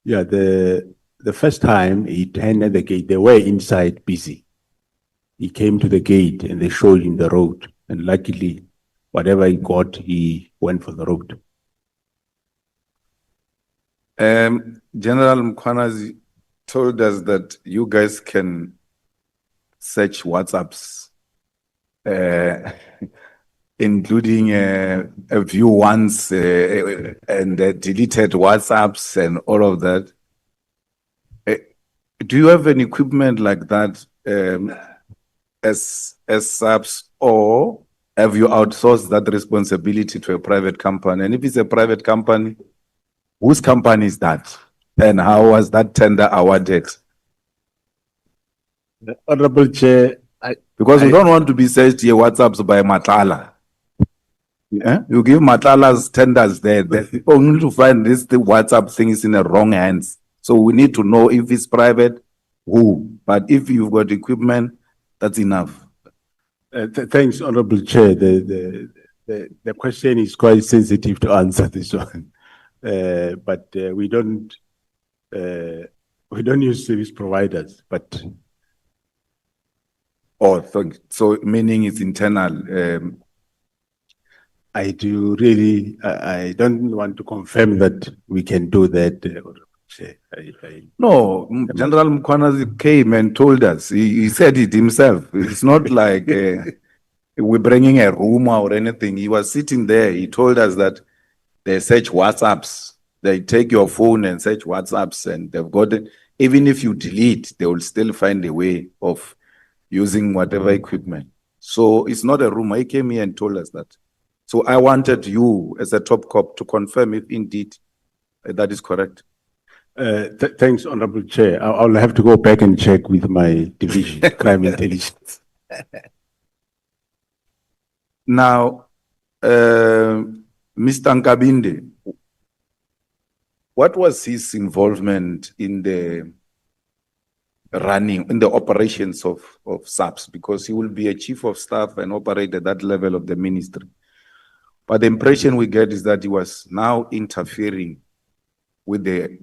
Yeah, the first time he turned at the gate, they were inside busy. He came to the gate and they showed him the road. And luckily, whatever he got, he went for the road. General MKWANAZI told us that you guys can search WhatsApps, including a view once and deleted WhatsApps and all of that. Do you have an equipment like that as subs, or have you outsourced that responsibility to a private company? And if it's a private company, whose company is that? And how was that tender awarded? Honorable Chair, because we don't want to be searched here WhatsApps by Matala. Yeah? You give Matala's tenders there, only to find the WhatsApp things in the wrong hands. So we need to know if it's private, who. But if you've got equipment, that's enough. Thanks, Honorable Chair. The question is quite sensitive to answer this one. But we don't use service providers, but. Oh, so meaning it's internal. I do really, I don't want to confirm that we can do that. No, General MKWANAZI came and told us. He said it himself. It's not like we're bringing a rumor or anything. He was sitting there. He told us that they search WhatsApps. They take your phone and search WhatsApps, and they've got it. Even if you delete, they will still find a way of using whatever equipment. So it's not a rumor. He came here and told us that. So I wanted you, as a top cop, to confirm if indeed that is correct. Thanks, Honorable Chair. I'll have to go back and check with my division, crime intelligence. Now, Mr. Nkabinde, what was his involvement in the operations of SAPS? Because he will be a chief of staff and operate at that level of the ministry. But the impression we get is that he was now interfering with the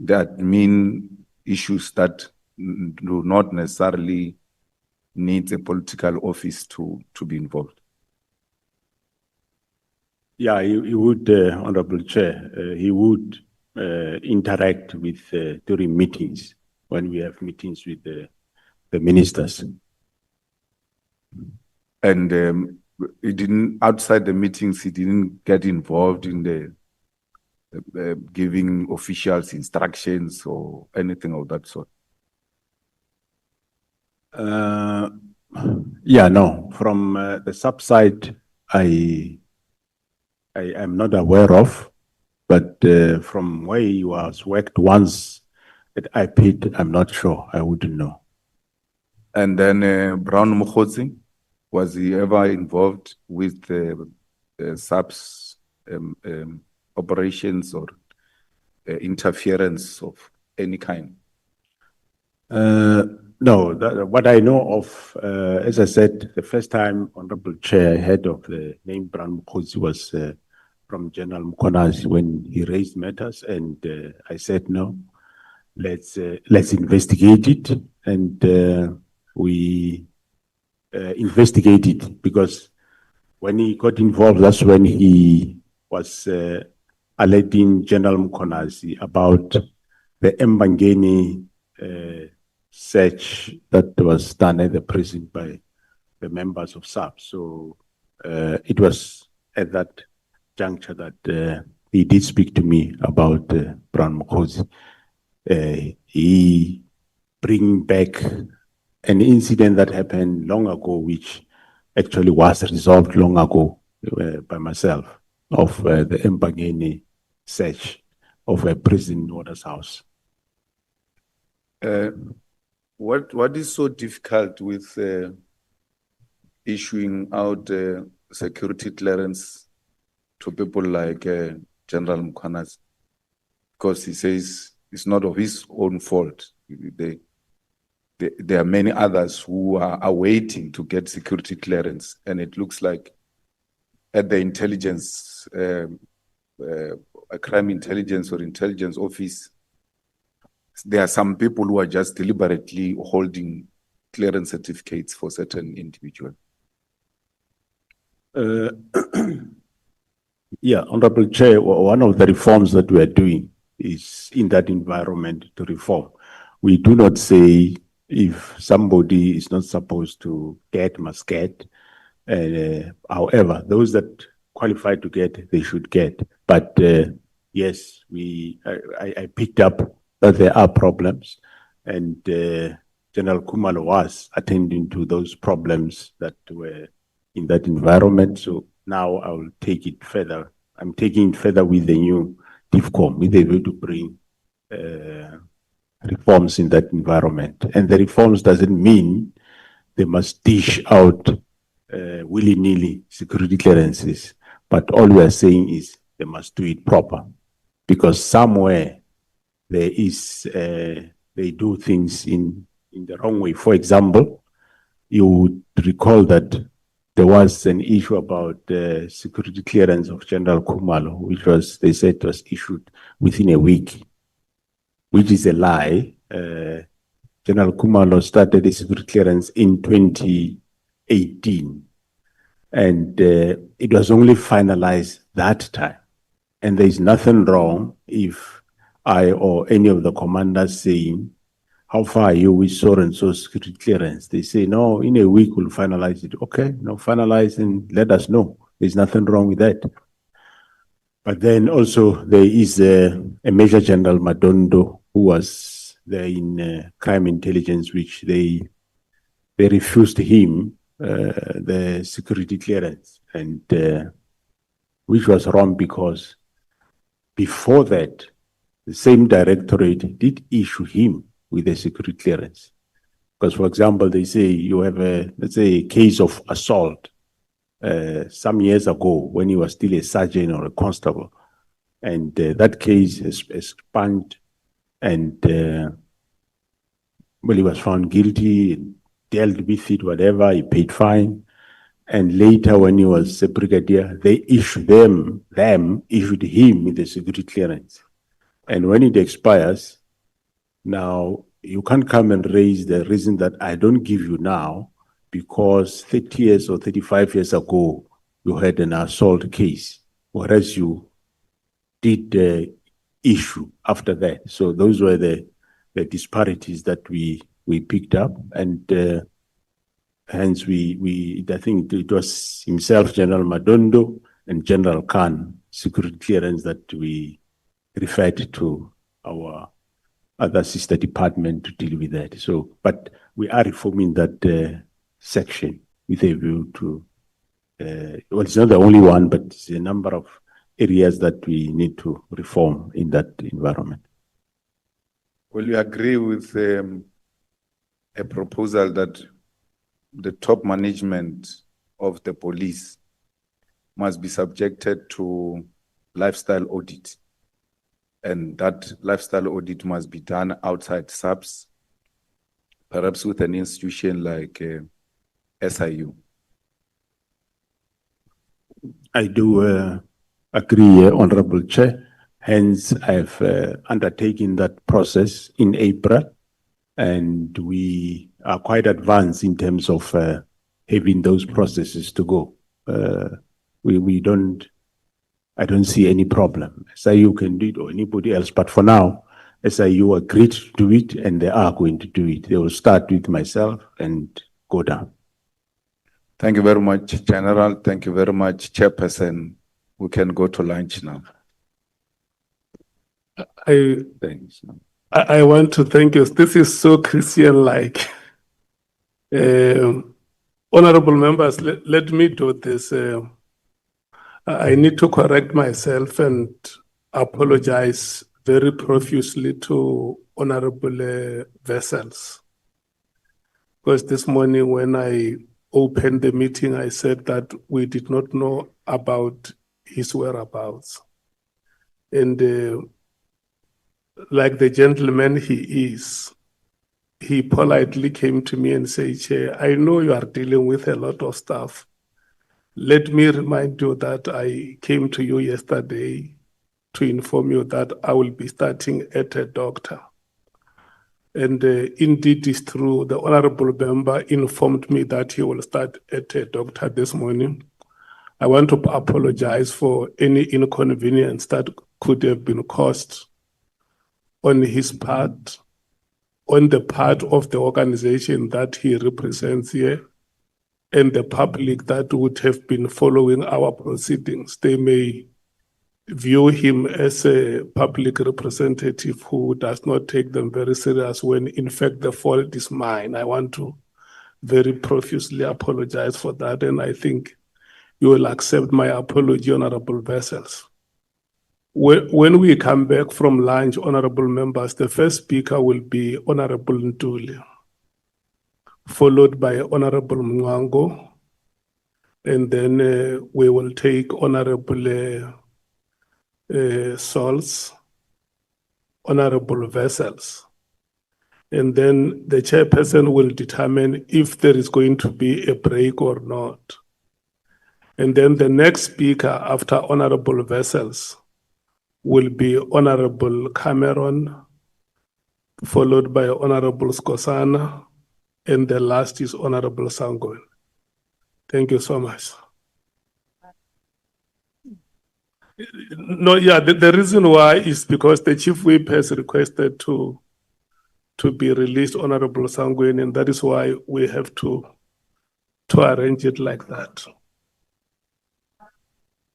admin issues that do not necessarily need a political office to be involved. Yeah, he would, Honorable Chair, he would interact with during meetings, when we have meetings with the ministers. And he didn't, outside the meetings, he didn't get involved in the giving officials instructions or anything of that sort. Yeah, no, from the sub side, I am not aware of, but from where he was worked once at IPID, I'm not sure. I wouldn't know. And then Brown Mokhodzi, was he ever involved with SAPS operations or interference of any kind? No, what I know of, as I said, the first time Honorable Chair I heard of the name Brown Mkhosi was from General MKWANAZI when he raised matters, and I said no, let's investigate it, and we investigated because when he got involved, that's when he was alerting General MKWANAZI about the Mbangeni search that was done at the prison by the members of SAP. So it was at that juncture that he did speak to me about Brown Mkhosi. He bring back an incident that happened long ago, which actually was resolved long ago by myself, of the Mbangeni search of a prison warder's house. What is so difficult with issuing out security clearance to people like General MKWANAZI? Because he says it's not of his own fault. There are many others who are awaiting to get security clearance, and it looks like at the intelligence, a crime intelligence or intelligence office, there are some people who are just deliberately holding clearance certificates for certain individuals. Yeah, Honorable Chair, one of the reforms that we are doing is in that environment to reform. We do not say if somebody is not supposed to get, must get. However, those that qualify to get, they should get. But yes, I picked up that there are problems, and General Khumalo was attending to those problems that were in that environment. So now I will take it further. I'm taking it further with the new DIFCOM, with the way to bring reforms in that environment. And the reforms doesn't mean they must dish out willy-nilly security clearances, but all we are saying is they must do it proper, because somewhere there is, they do things in the wrong way. For example, you would recall that there was an issue about the security clearance of General Khumalo, which was, they said, was issued within a week, which is a lie. General Khumalo started the security clearance in 2018, and it was only finalized that time. And there is nothing wrong if I or any of the commanders saying, how far are you with so and so security clearance? They say, no, in a week we'll finalize it. Okay, no, finalize and let us know. There's nothing wrong with that. But then also there is a Major General Madondo who was there in crime intelligence, which they refused him the security clearance, and which was wrong, because before that, the same directorate did issue him with a security clearance. Because, for example, they say you have a, let's say, a case of assault some years ago when he was still a sergeant or a constable, and that case is expunged, and well, he was found guilty, dealt with it, whatever, he paid fine. And later, when he was a brigadier, they issued issued him with a security clearance. And when it expires, now you can't come and raise the reason that I don't give you now because 30 years or 35 years ago, you had an assault case, whereas you did issue after that. So those were the disparities that we picked up, and hence I think it was himself, General Madondo, and General Khan, security clearance, that we referred to our other sister department to deal with that. So, but we are reforming that section with a view to, well, it's not the only one, but it's a number of areas that we need to reform in that environment. Will you agree with a proposal that the top management of the police must be subjected to lifestyle audit, and that lifestyle audit must be done outside SAPS, perhaps with an institution like SIU? I do agree, Honorable Chair. Hence, I've undertaken that process in April, and we are quite advanced in terms of having those processes to go. I don't see any problem. SIU can do it or anybody else, but for now, SIU agreed to do it and they are going to do it. They will start with myself and go down. Thank you very much, General. Thank you very much, Chairperson. We can go to lunch now. Thanks. I want to thank you. This is so Christian-like. Honorable members, let me do this. I need to correct myself and apologize very profusely to Honorable Vessels. Because this morning when I opened the meeting, I said that we did not know about his whereabouts. And like the gentleman he is, he politely came to me and said, Chair, I know you are dealing with a lot of stuff. Let me remind you that I came to you yesterday to inform you that I will be starting at a doctor. And indeed, it's true, the honorable member informed me that he will start at a doctor this morning. I want to apologize for any inconvenience that could have been caused on his part, on the part of the organization that he represents here, and the public that would have been following our proceedings. They may view him as a public representative who does not take them very serious when in fact the fault is mine. I want to very profusely apologize for that, and I think you will accept my apology, Honorable Vessels. When we come back from lunch, Honorable members, the first speaker will be Honorable Ntuli, followed by Honorable Mwango, and then we will take Honorable Souls, Honorable Vessels, and then the chairperson will determine if there is going to be a break or not. And then the next speaker after Honorable Vessels will be Honorable Cameron, followed by Honorable Skosana, and the last is Honorable Sangoen. Thank you so much. No, yeah, the reason why is because the Chief Whip has requested to be released, Honorable Sangoen, and that is why we have to arrange it like that.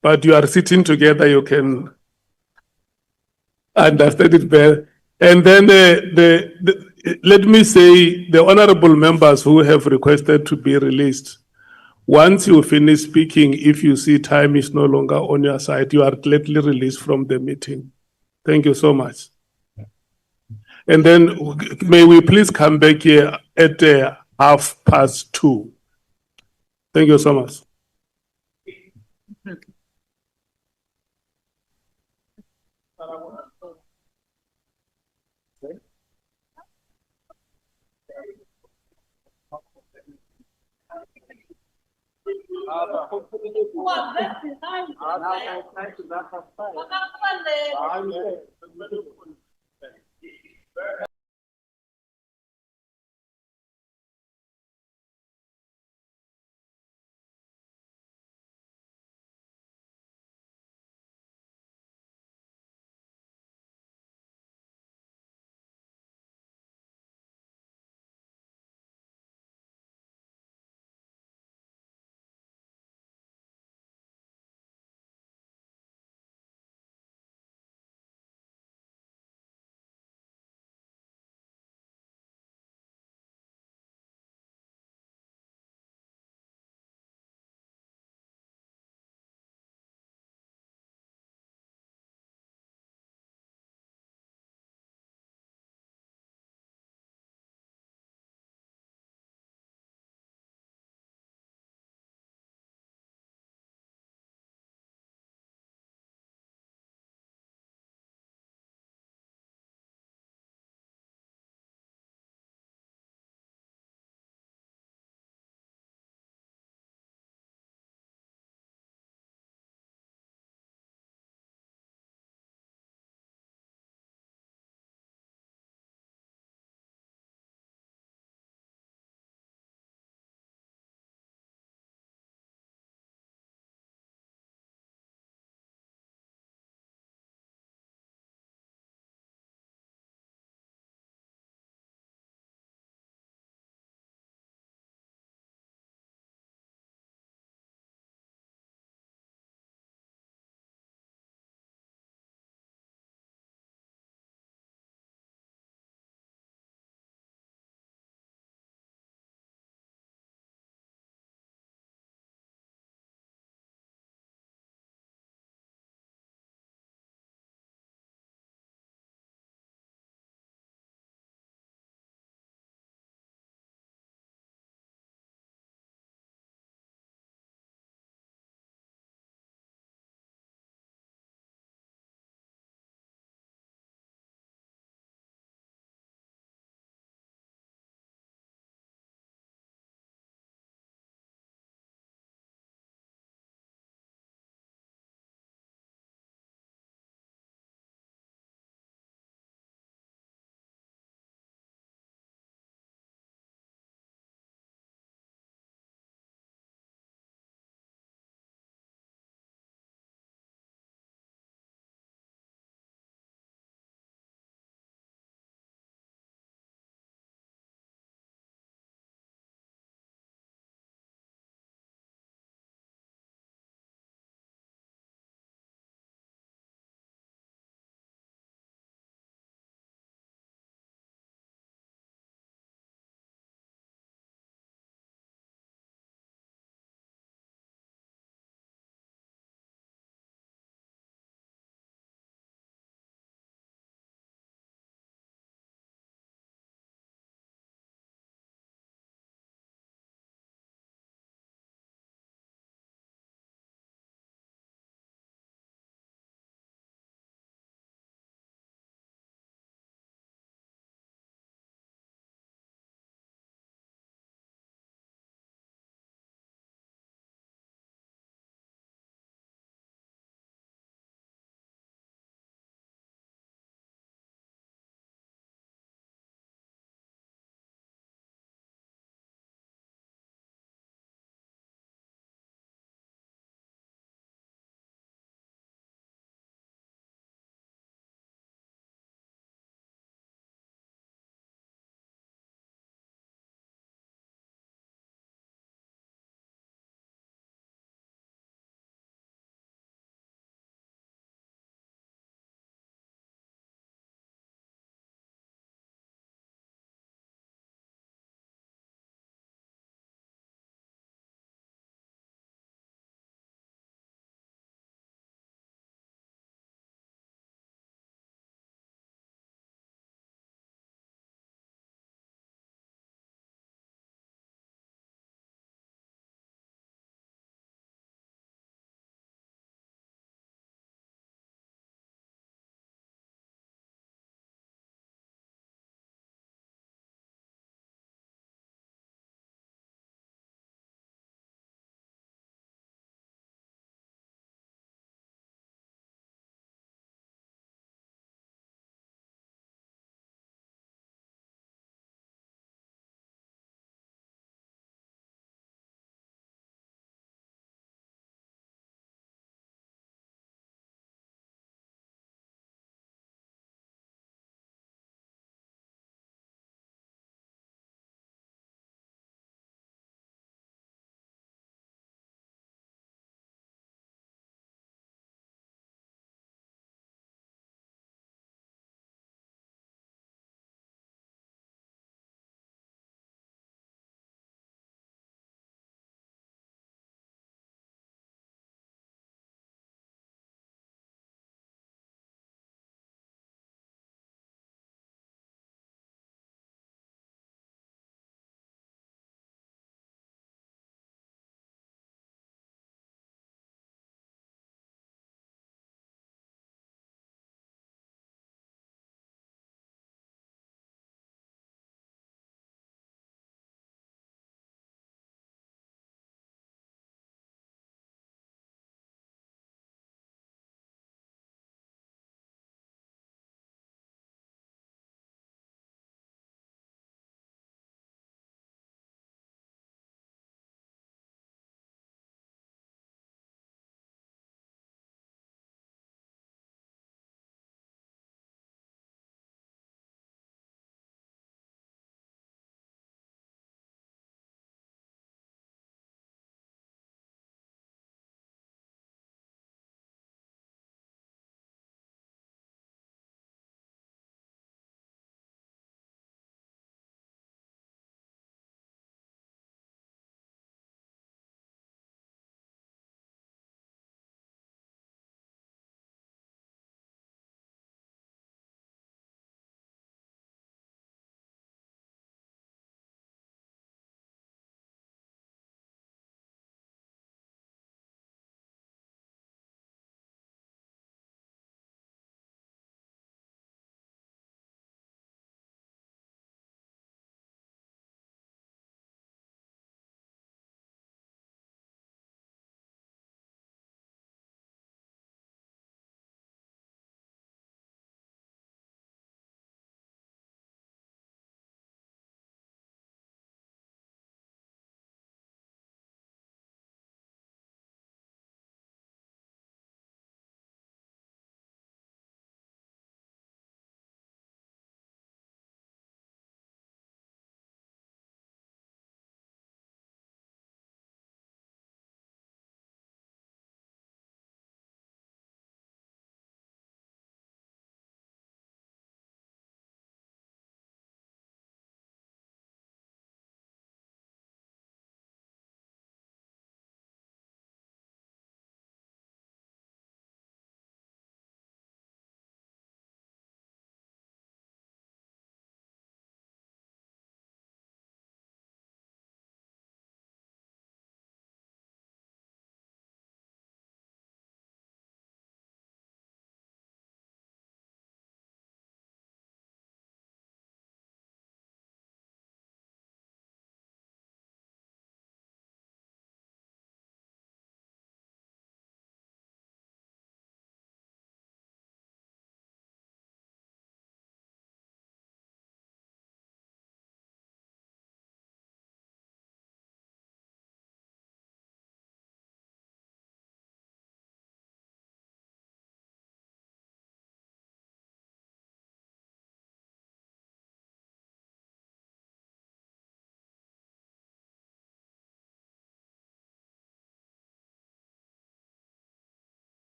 But you are sitting together, you can understand it better. And then let me say, the honorable members who have requested to be released, once you finish speaking, if you see time is no longer on your side, you are gladly released from the meeting. Thank you so much. And then may we please come back here at 2:30. Thank you so much.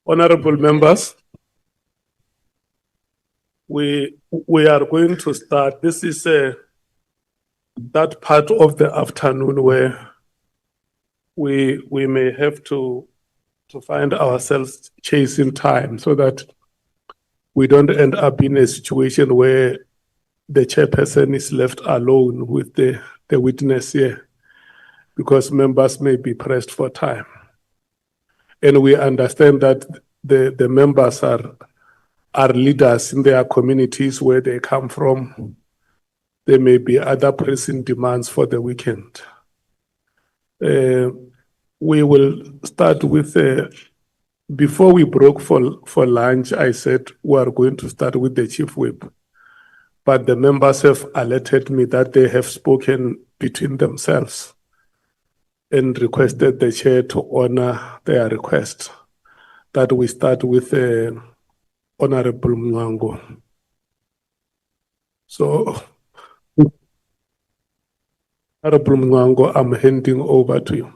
Honorable members, we are going to start. This is that part of the afternoon where we may have to find ourselves chasing time so that we don't end up in a situation where the chairperson is left alone with the witness here, because members may be pressed for time. And we understand that the members are leaders in their communities where they come from. There may be other pressing demands for the weekend. We will start with, before we broke for lunch, I said we are going to start with the chief whip. But the members have alerted me that they have spoken between themselves and requested the chair to honor their request, that we start with Honorable Mwango. So, Honorable Mwango, I'm handing over to you.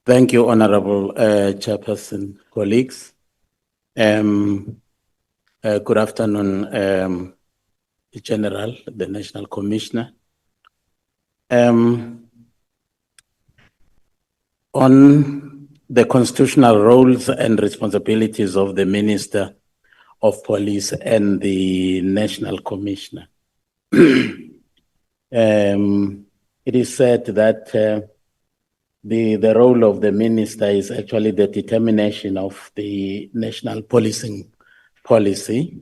Thank you, Honorable Chairperson, colleagues. Good afternoon, General, the National Commissioner. On the constitutional roles and responsibilities of the Minister of Police and the National Commissioner. It is said that the role of the minister is actually the determination of the national policing policy,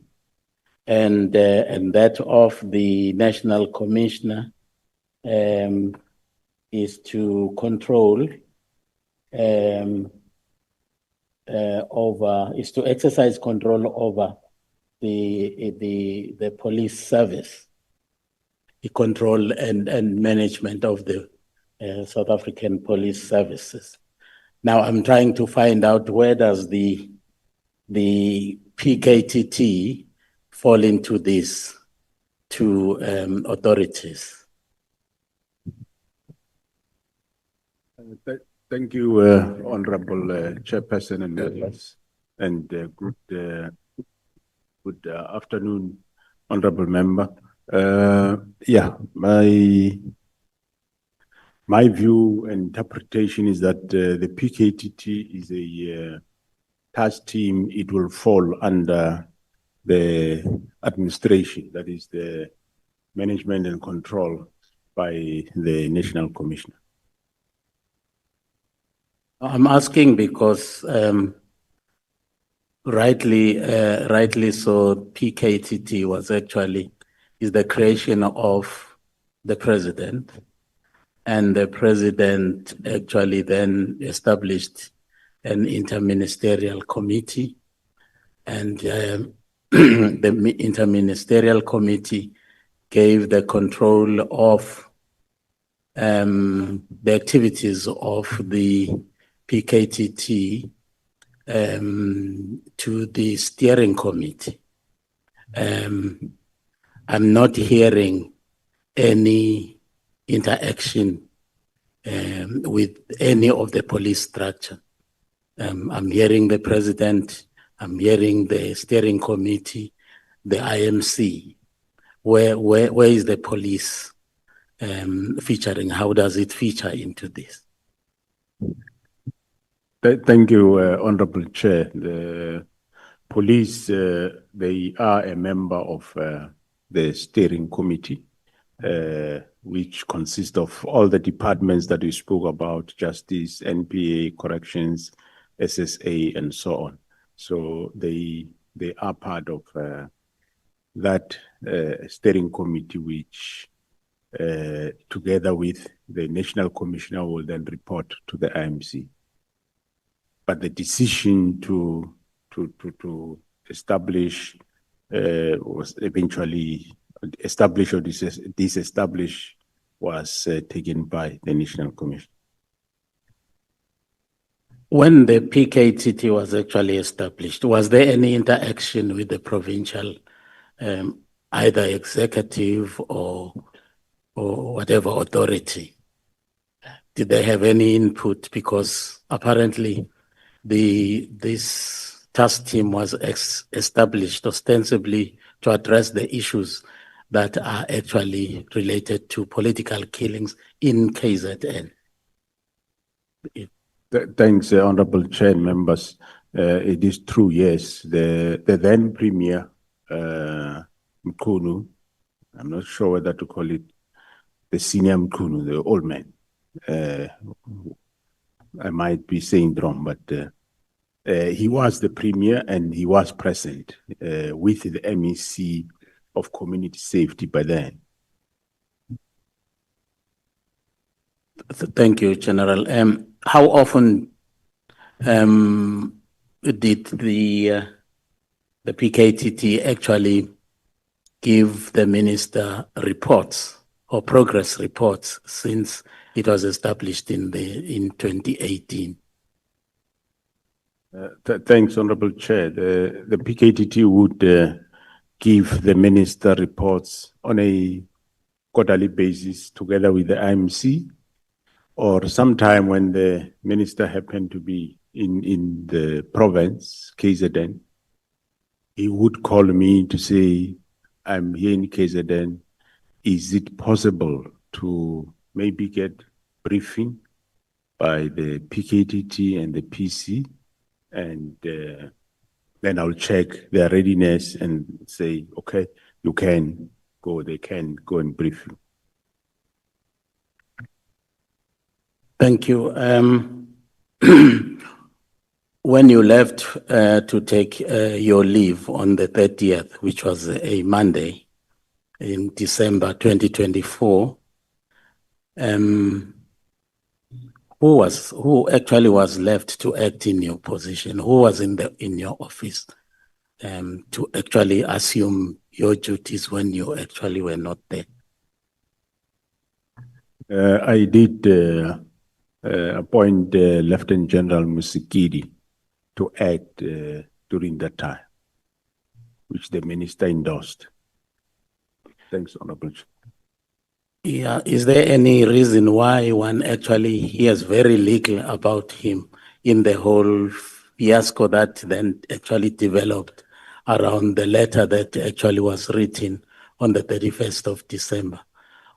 and that of the national commissioner is to control is to exercise control over the police service, the control and management of the South African police services. Now I'm trying to find out, where does the PKTT fall into these two authorities? Thank you, Honorable Chairperson and members, and good afternoon, Honorable Member. Yeah, my view and interpretation is that the PKTT is a task team. It will fall under the administration, that is the management and control by the National Commissioner. I'm asking because rightly so, PKTT is the creation of the president. And the president actually then established an interministerial committee, and the interministerial committee gave the control of the activities of the PKTT to the steering committee. I'm not hearing any interaction with any of the police structure. I'm hearing the president, I'm hearing the steering committee, the IMC. Where is the police featuring? How does it feature into this? Thank you, Honorable Chair. The police, they are a member of the steering committee. which consists of all the departments that we spoke about, justice, NPA, corrections, SSA, and so on. So they are part of that steering committee, which together with the National Commissioner will then report to the IMC. But the decision to establish was eventually established or disestablished was taken by the National Commission. When the PKTT was actually established, was there any interaction with the provincial, either executive or whatever authority? Did they have any input? Because apparently this task team was established ostensibly to address the issues that are actually related to political killings in KZN. Thanks, Honorable Chair and members. It is true, yes. The then Premier, Mkhunu, I'm not sure whether to call it the senior Mkhunu, the old man. I might be saying it wrong, but he was the Premier and he was present with the MEC of Community Safety by then. Thank you, General. How often did the PKTT actually give the minister reports or progress reports since it was established in 2018? Thanks, Honorable Chair. The PKTT would give the minister reports on a quarterly basis together with the IMC, or sometime when the minister happened to be in the province, KZN, he would call me to say, I'm here in KZN. Is it possible to maybe get briefing by the PKTT and the PC? And then I'll check their readiness and say, okay, you can go, they can go and brief you. Thank you. When you left to take your leave on the 30th, which was a Monday in December 2024, who actually was left to act in your position? Who was in your office to actually assume your duties when you actually were not there? I did appoint Lieutenant General Musikidi to act during that time, which the minister endorsed. Thanks, Honorable Chair. Yeah, is there any reason why one actually hears very little about him in the whole fiasco that then actually developed around the letter that actually was written on the 31st of December?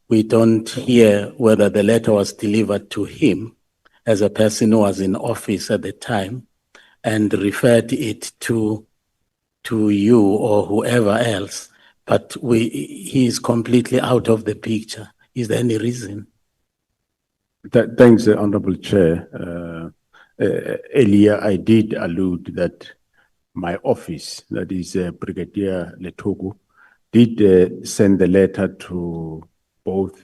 We don't hear whether the letter was delivered to him as a person who was in office at the time and referred it to you or whoever else, but he is completely out of the picture. Is there any reason? Thanks, Honorable Chair. Earlier, I did allude that my office, that is Brigadier Letogo, did send the letter to both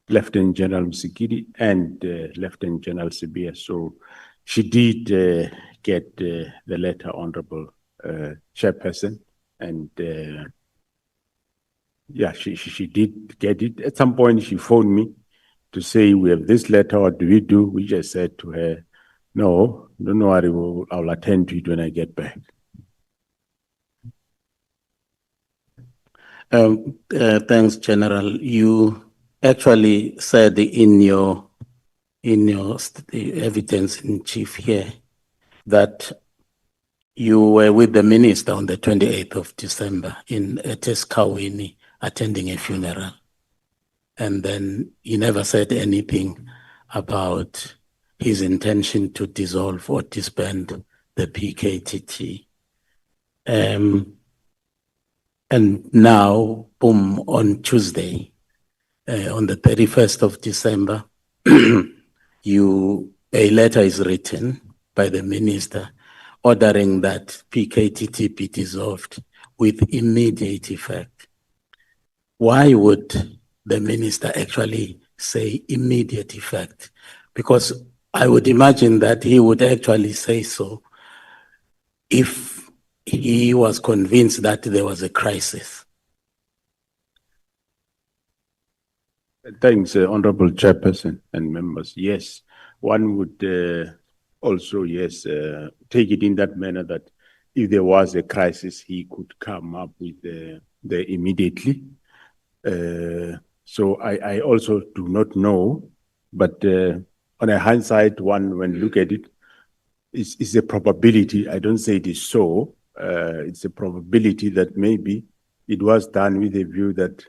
Lieutenant General Musikidi and Lieutenant General Sibia. So she did get the letter, Honorable Chairperson, and yeah, she did get it. At some point, she phoned me to say, we have this letter, what do we do? Which I said to her, no, don't worry, I'll attend to it when I get back. Thanks, General. You actually said in your evidence in chief here that you were with the minister on the 28th of December in Eteskaweni attending a funeral. And then he never said anything about his intention to dissolve or disband the PKTT. And now, boom, on Tuesday, on the 31st of December, a letter is written by the minister ordering that PKTT be dissolved with immediate effect. Why would the minister actually say immediate effect? Because I would imagine that he would actually say so if he was convinced that there was a crisis. Thanks, Honorable Chairperson and members. Yes, one would also, yes, take it in that manner that if there was a crisis, he could come up with the immediately. So I also do not know, but on a hindsight, one, when look at it, it's a probability. I don't say it is so. It's a probability that maybe it was done with a view that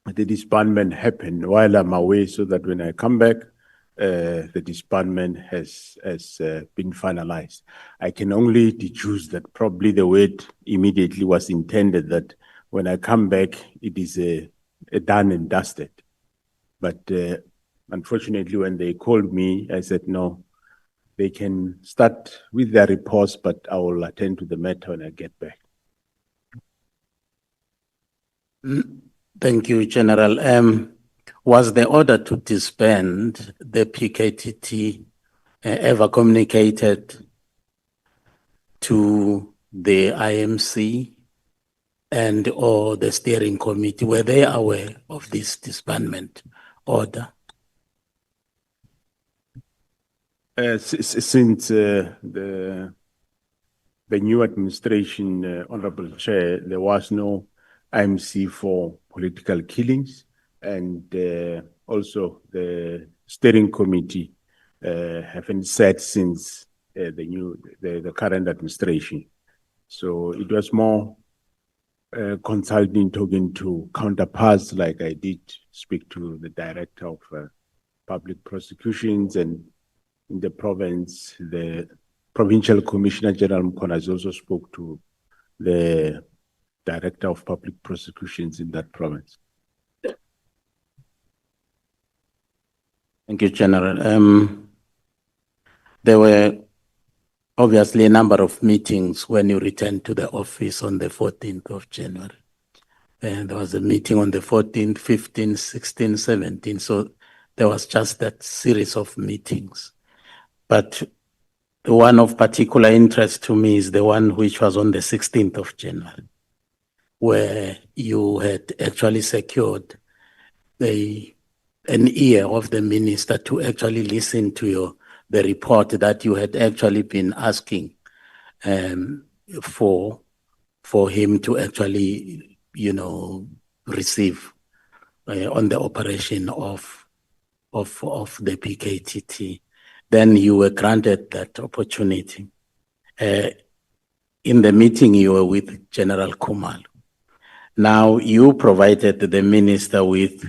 the disbandment happened while I'm away, so that when I come back, the disbandment has been finalized. I can only deduce that probably the word immediately was intended that when I come back, it is a done and dusted. But unfortunately, when they called me, I said, no, they can start with their reports, but I will attend to the matter when I get back. Thank you, General. Was the order to disband the PKTT ever communicated to the IMC and or the steering committee? Were they aware of this disbandment order? Since the new administration, Honorable Chair, there was no IMC for political killings, and also the steering committee haven't sat since the current administration. So it was more consulting, talking to counterparts, like I did speak to the director of public prosecutions, and in the province, the provincial commissioner, General MKWANAZI, also spoke to the director of public prosecutions in that province. Thank you, General. There were obviously a number of meetings when you returned to the office on the 14th of January. And there was a meeting on the 14th, 15th, 16th, 17th. So there was just that series of meetings. But the one of particular interest to me is the one which was on the 16th of January, where you had actually secured an ear of the minister to actually listen to the report that you had actually been asking for him to actually, receive on the operation of the PKTT. Then you were granted that opportunity. In the meeting, you were with General Khumalo. Now, you provided the minister with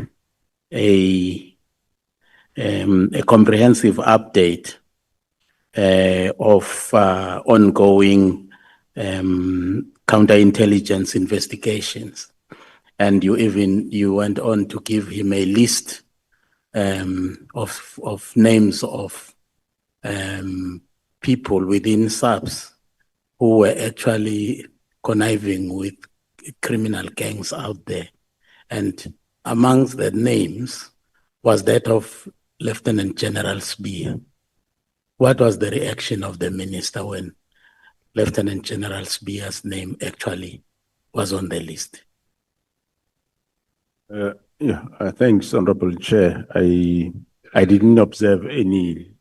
a comprehensive update of ongoing counterintelligence investigations. And you went on to give him a list of names of people within SAPS who were actually conniving with criminal gangs out there. And amongst the names was that of Lieutenant General Spear. What was the reaction of the minister when Lieutenant General Spear's name actually was on the list? Thanks, Honorable Chair. I didn't observe any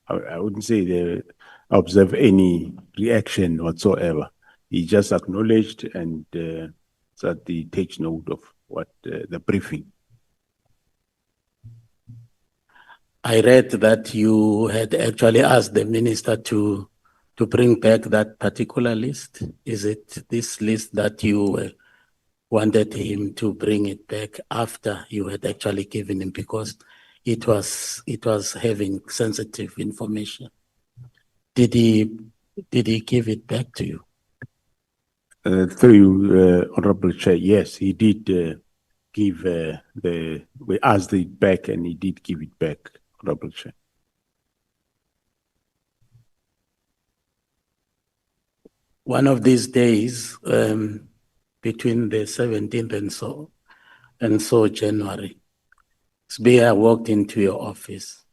I wouldn't say observe any reaction whatsoever. He just acknowledged and said he takes note of what the briefing. I read that you had actually asked the minister to bring back that particular list. Is it this list that you wanted him to bring it back after you had actually given him, because it was having sensitive information? Did he give it back to you? Through Honorable Chair, yes, he did give we asked it back, and he did give it back, Honorable Chair. One of these days, between the 17th and so January, Sbia walked into your office,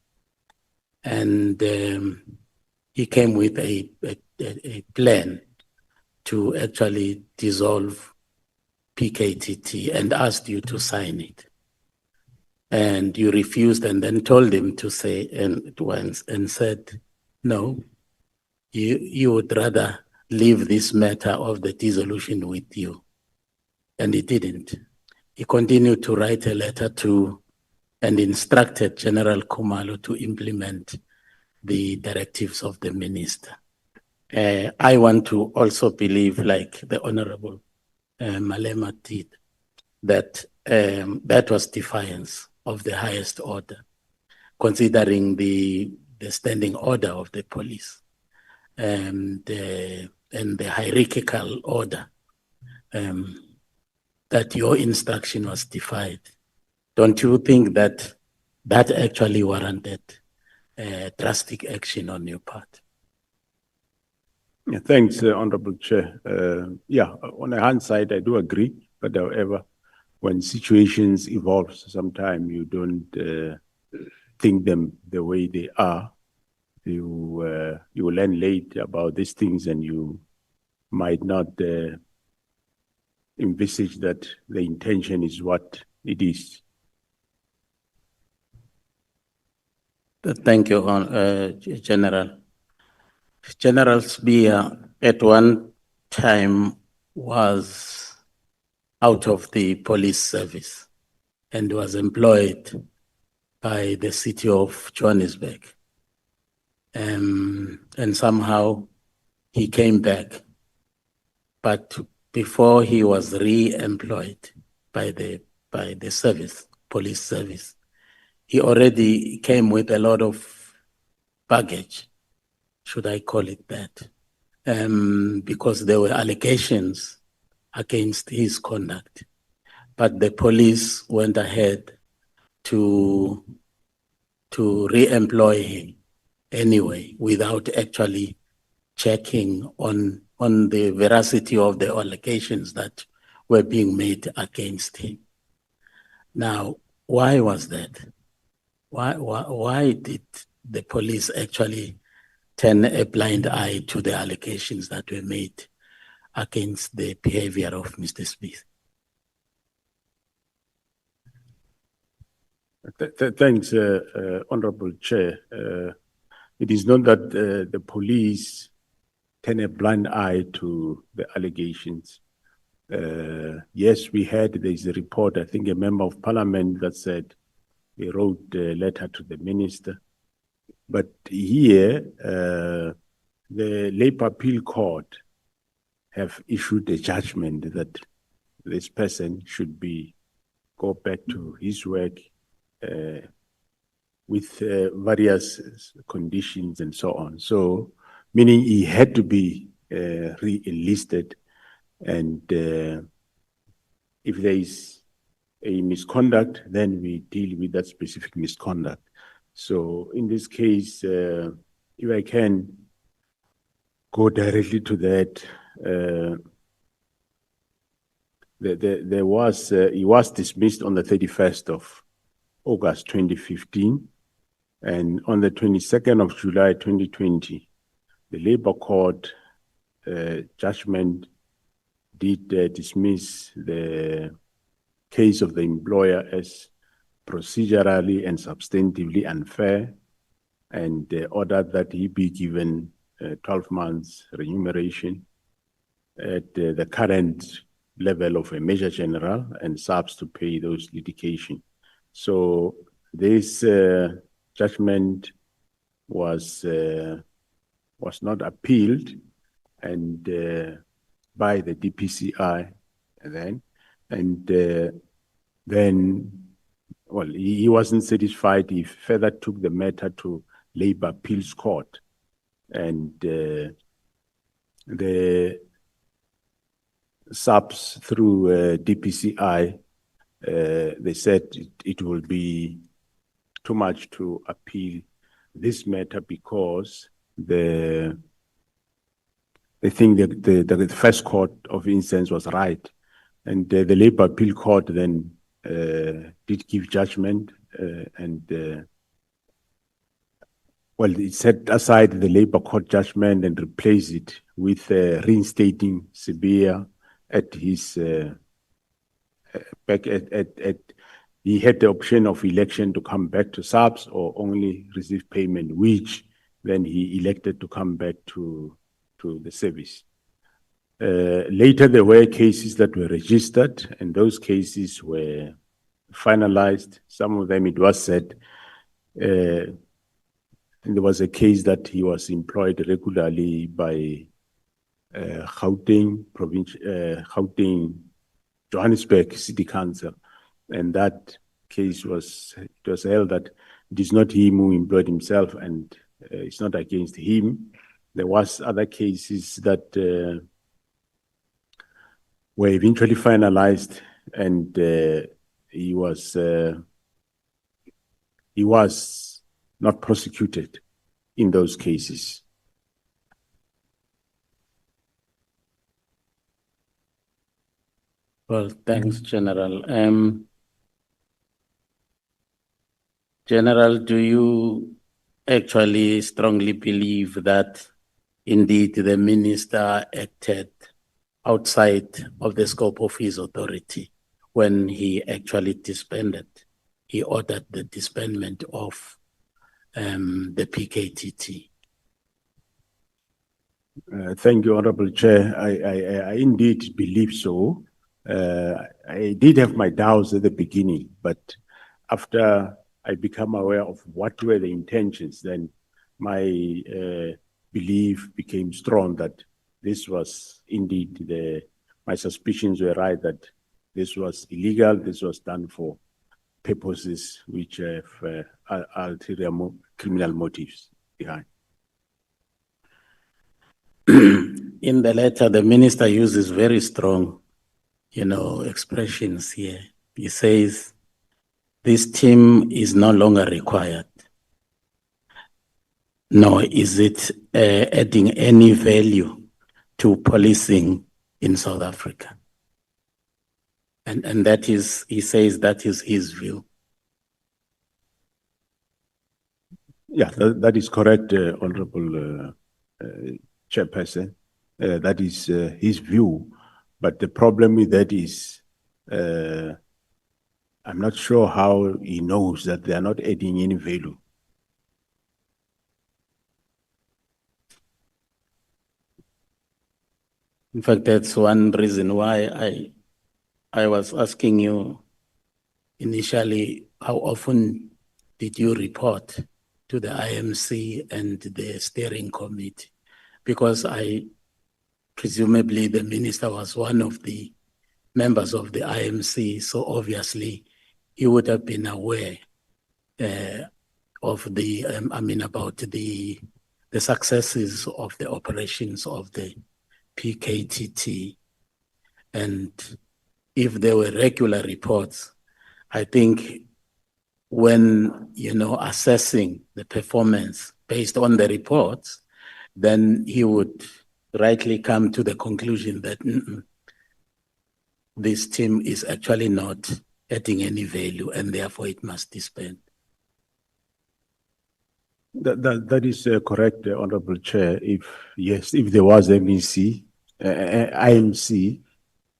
and he came with a plan to actually dissolve PKTT and asked you to sign it. And you refused, and then told him to say and said, no, you would rather leave this matter of the dissolution with you. And he didn't. He continued to write a letter to and instructed General Khumalo to implement the directives of the minister. I want to also believe, like the Honorable Malema did, that that was defiance of the highest order, considering the standing order of the police and the hierarchical order, that your instruction was defied. Don't you think that that actually warranted drastic action on your part? Yeah, thanks, Honorable Chair. Yeah, on the hindsight, I do agree, but however, when situations evolve, sometimes you don't think them the way they are. You learn late about these things, and you might not envisage that the intention is what it is. Thank you, General. General Sbia at one time was out of the police service and was employed by the city of Johannesburg. And somehow he came back. But before he was re-employed by the service, police service, he already came with a lot of baggage, should I call it that, because there were allegations against his conduct. But the police went ahead to re-employ him anyway, without actually checking on the veracity of the allegations that were being made against him. Now, why was that? Why did the police actually turn a blind eye to the allegations that were made against the behavior of Mr. Smith? Thanks, Honorable Chair. It is not that the police turn a blind eye to the allegations. Yes, we had, there's a report, I think a member of parliament that said he wrote a letter to the minister. But here, the Labour Appeal Court have issued a judgment that this person should go back to his work with various conditions and so on. So, meaning he had to be re-enlisted, and if there is a misconduct, then we deal with that specific misconduct. So in this case, if I can go directly to that, he was dismissed on the 31st of August 2015, and on the 22nd of July 2020, the Labour Court judgment did dismiss the case of the employer as procedurally and substantively unfair, and ordered that he be given 12 months remuneration at the current level of a Major General, and SAPS to pay those litigation. So this judgment was not appealed, and by the DPCI then, and then, well, he wasn't satisfied. He further took the matter to Labour Appeals Court, and the SAPS through DPCI they said it will be too much to appeal this matter because they think that the first court of instance was right, and the Labour Appeal Court then did give judgment, well, it set aside the Labour Court judgment and replaced it with reinstating Sibia at his back at he had the option of election to come back to SAPS or only receive payment, which then he elected to come back to the service. Later, there were cases that were registered, and those cases were finalized. Some of them, it was said, and there was a case that he was employed regularly by Gauteng Johannesburg City Council, and that case was held that it is not him who employed himself, and it's not against him. There was other cases that were eventually finalized, and he was not prosecuted in those cases. Well, thanks, General. General, do you actually strongly believe that indeed the minister acted outside of the scope of his authority when he actually disbanded? He ordered the disbandment of the PKTT. Thank you, Honorable Chair. I indeed believe so. I did have my doubts at the beginning, but after I become aware of what were the intentions, then my belief became strong that this was indeed my suspicions were right, that this was illegal, this was done for purposes which have ulterior criminal motives behind. In the letter, the minister uses very strong, expressions here. He says, this team is no longer required, nor is it adding any value to policing in South Africa. And that is, he says that is his view. Yeah, that is correct, Honorable Chairperson. That is his view. But the problem with that is, I'm not sure how he knows that they are not adding any value. In fact, that's one reason why I was asking you initially, how often did you report to the IMC and the steering committee? Because presumably the minister was one of the members of the IMC, so obviously he would have been aware of about the successes of the operations of the PKTT. And if there were regular reports, I think when, assessing the performance based on the reports, then he would rightly come to the conclusion that this team is actually not adding any value and therefore it must disband. That is correct, Honorable Chair. If there was IMC,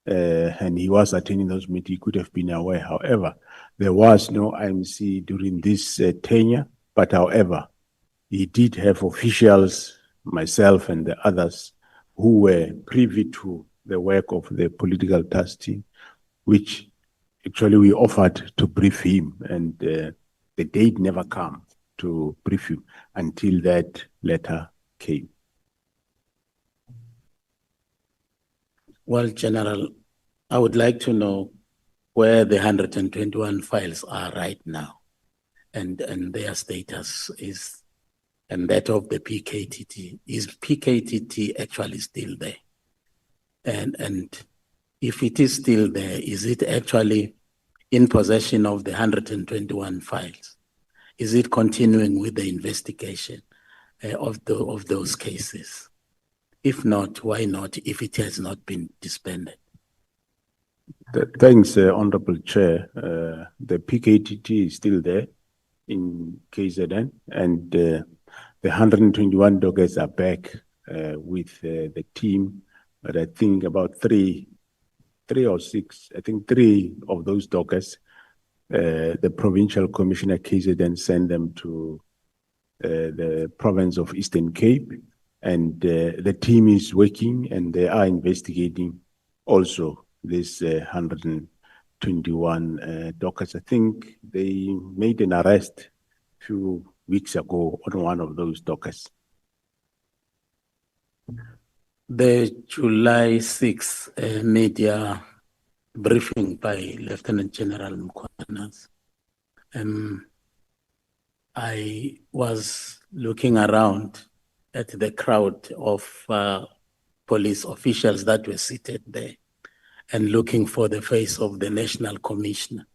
and he was attending those meetings, he could have been aware. However, there was no IMC during this tenure, but however, he did have officials, myself and the others, who were privy to the work of the political task team, which actually we offered to brief him, and the date never came to brief him until that letter came. Well, General, I would like to know where the 121 files are right now and their status is, and that of the PKTT. Is PKTT actually still there? And if it is still there, is it actually in possession of the 121 files? Is it continuing with the investigation of those cases? If not, why not, if it has not been disbanded? Thanks, Honorable Chair. The PKTT is still there in KZN, and the 121 dockers are back with the team. But I think about three or six, I think 3 of those dockers, the Provincial Commissioner KZN sent them to the province of Eastern Cape, and the team is working and they are investigating also this 121 dockers. I think they made an arrest a few weeks ago on one of those dockers. The July 6 media briefing by Lieutenant General MKWANAZI. I was looking around at the crowd of police officials that were seated there and looking for the face of the National Commissioner,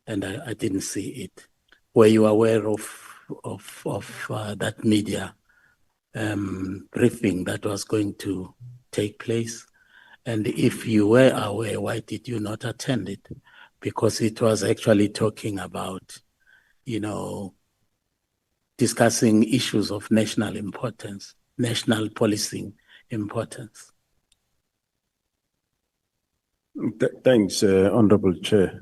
and I didn't see it. Were you aware of that media briefing that was going to take place? And if you were aware, why did you not attend it? Because it was actually talking about, discussing issues of national importance, national policing importance. Thanks, Honorable Chair.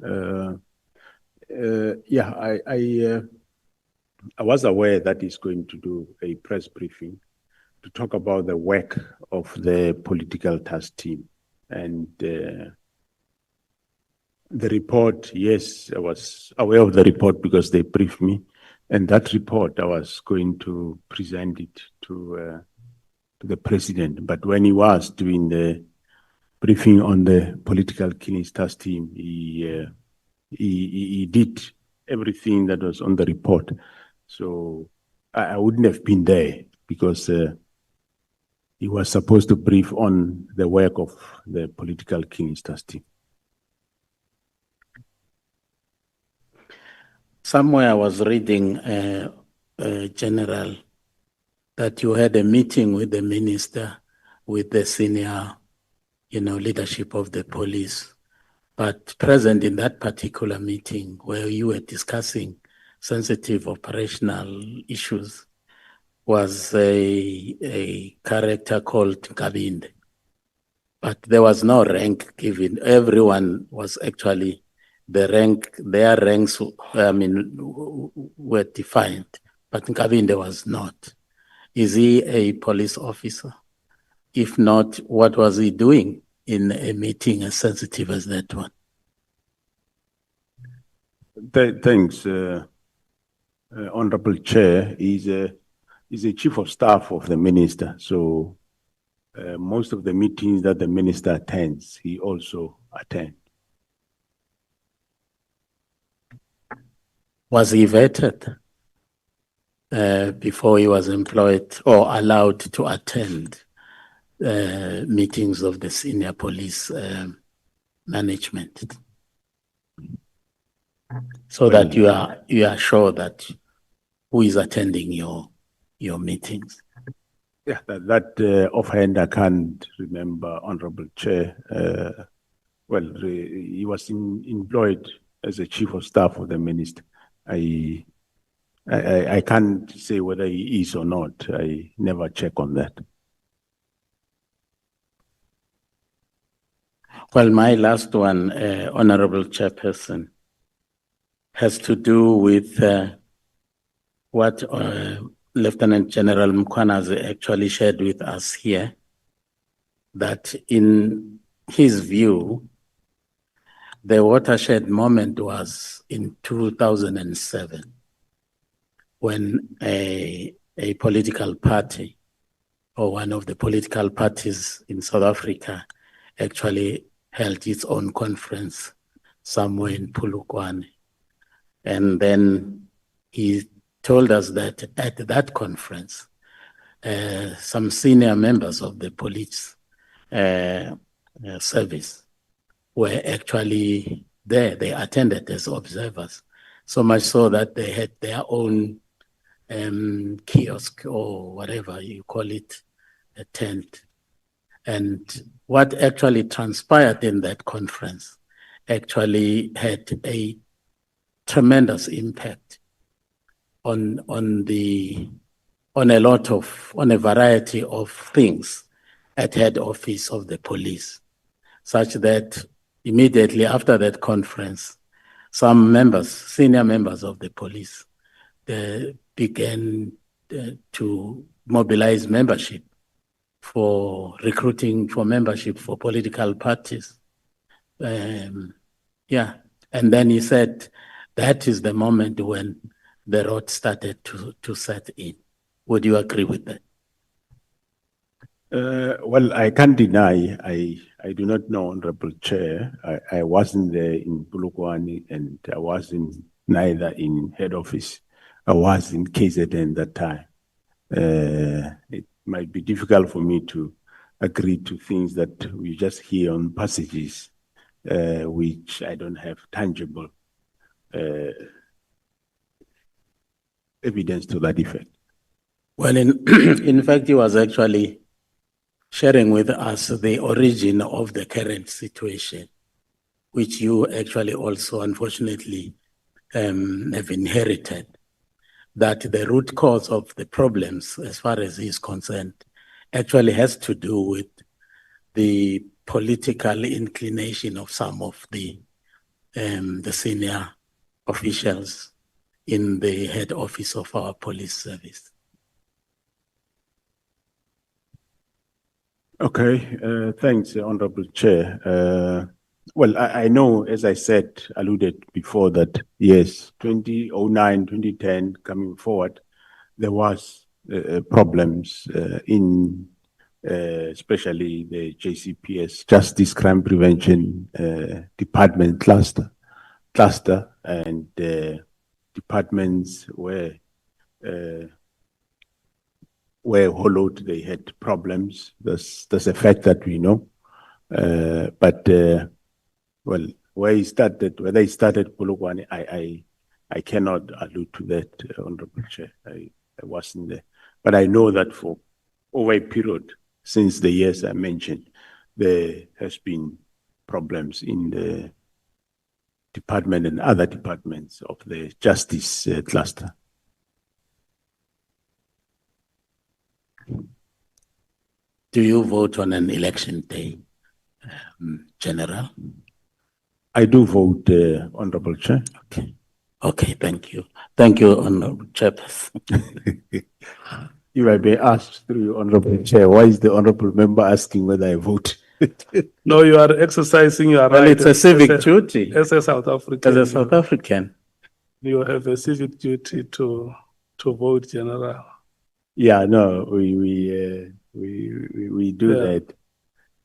I was aware that he's going to do a press briefing to talk about the work of the political task team. And the report, yes, I was aware of the report because they briefed me. And that report, I was going to present it to the president. But when he was doing the briefing on the political killings task team, he did everything that was on the report. So I wouldn't have been there because he was supposed to brief on the work of the political killings task team. Somewhere I was reading, General, that you had a meeting with the minister, with the senior, leadership of the police. But present in that particular meeting where you were discussing sensitive operational issues was a character called Kabinde. But there was no rank given. Everyone was actually their ranks, were defined, but Nkabinde was not. Is he a police officer? If not, what was he doing in a meeting as sensitive as that one? Thanks, Honorable Chair. He's a chief of staff of the minister. So most of the meetings that the minister attends, he also attends. Was he vetted before he was employed or allowed to attend meetings of the senior police management? So that you are sure that who is attending your meetings? Yeah, that offhand I can't remember, Honorable Chair. He was employed as a chief of staff of the minister. I can't say whether he is or not. I never check on that. Well, my last one, Honorable Chairperson, has to do with what Lieutenant General MKWANAZI actually shared with us here, that in his view, the watershed moment was in 2007, when a political party or one of the political parties in South Africa actually held its own conference somewhere in Polokwane. And then he told us that at that conference, some senior members of the police service were actually there. They attended as observers, so much so that they had their own kiosk or whatever you call it, a tent. And what actually transpired in that conference actually had a tremendous impact on a variety of things at head office of the police, such that immediately after that conference, some members, senior members of the police, began to mobilize membership for recruiting for membership for political parties. Yeah, and then he said that is the moment when the rot started to set in. Would you agree with that? Well, I can't deny, I do not know, Honorable Chair. I wasn't there in Polokwane and I wasn't neither in head office. I was in KZN that time. It might be difficult for me to agree to things that we just hear on passages, which I don't have tangible evidence to that effect. Well, in fact, he was actually sharing with us the origin of the current situation, which you actually also, unfortunately, have inherited. That the root cause of the problems, as far as he's concerned, actually has to do with the political inclination of some of the senior officials in the head office of our police service. Okay, thanks, Honorable Chair. Well, I know, as I said, alluded before that, yes, 2009, 2010, coming forward, there was problems in especially the JCPS, Justice Crime Prevention Department cluster, and departments where hollowed, they had problems. That's a fact that we know. Well, where he started, whether he started Polokwane, I cannot allude to that, Honorable Chair. I wasn't there. But I know that for over a period, since the years I mentioned, there has been problems in the department and other departments of the justice cluster. Do you vote on an election day, General? I do vote, Honorable Chair. Okay. Okay, thank you. Thank you, Honorable Chairperson. If I may ask through Honorable Chair, why is the Honorable Member asking whether I vote? No, you are exercising your Well, right. it's a civic duty. As a South African. As a South African. You have a civic duty to vote, General. Yeah, no, we do that.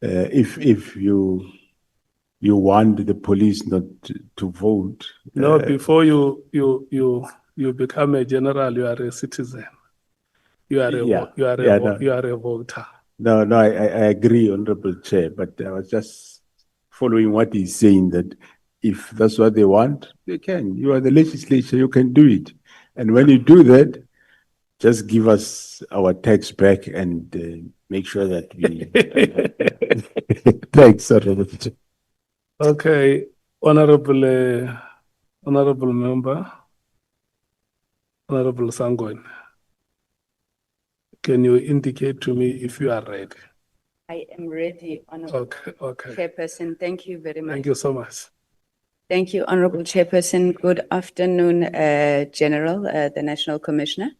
If you want the police not to vote. No, before you become a general, you are a citizen. You are a voter. No, I agree, Honorable Chair, but I was just following what he's saying, that if that's what they want, they can. You are the legislature, you can do it. And when you do that, just give us our tax back and make sure that we... Thanks, Honorable Chair. Okay, honorable member, Honorable Sangwen, can you indicate to me if you are ready? I am ready, Honorable Chairperson. Thank you very much. Thank you so much. Thank you, Honorable Chairperson. Good afternoon, General, the National Commissioner.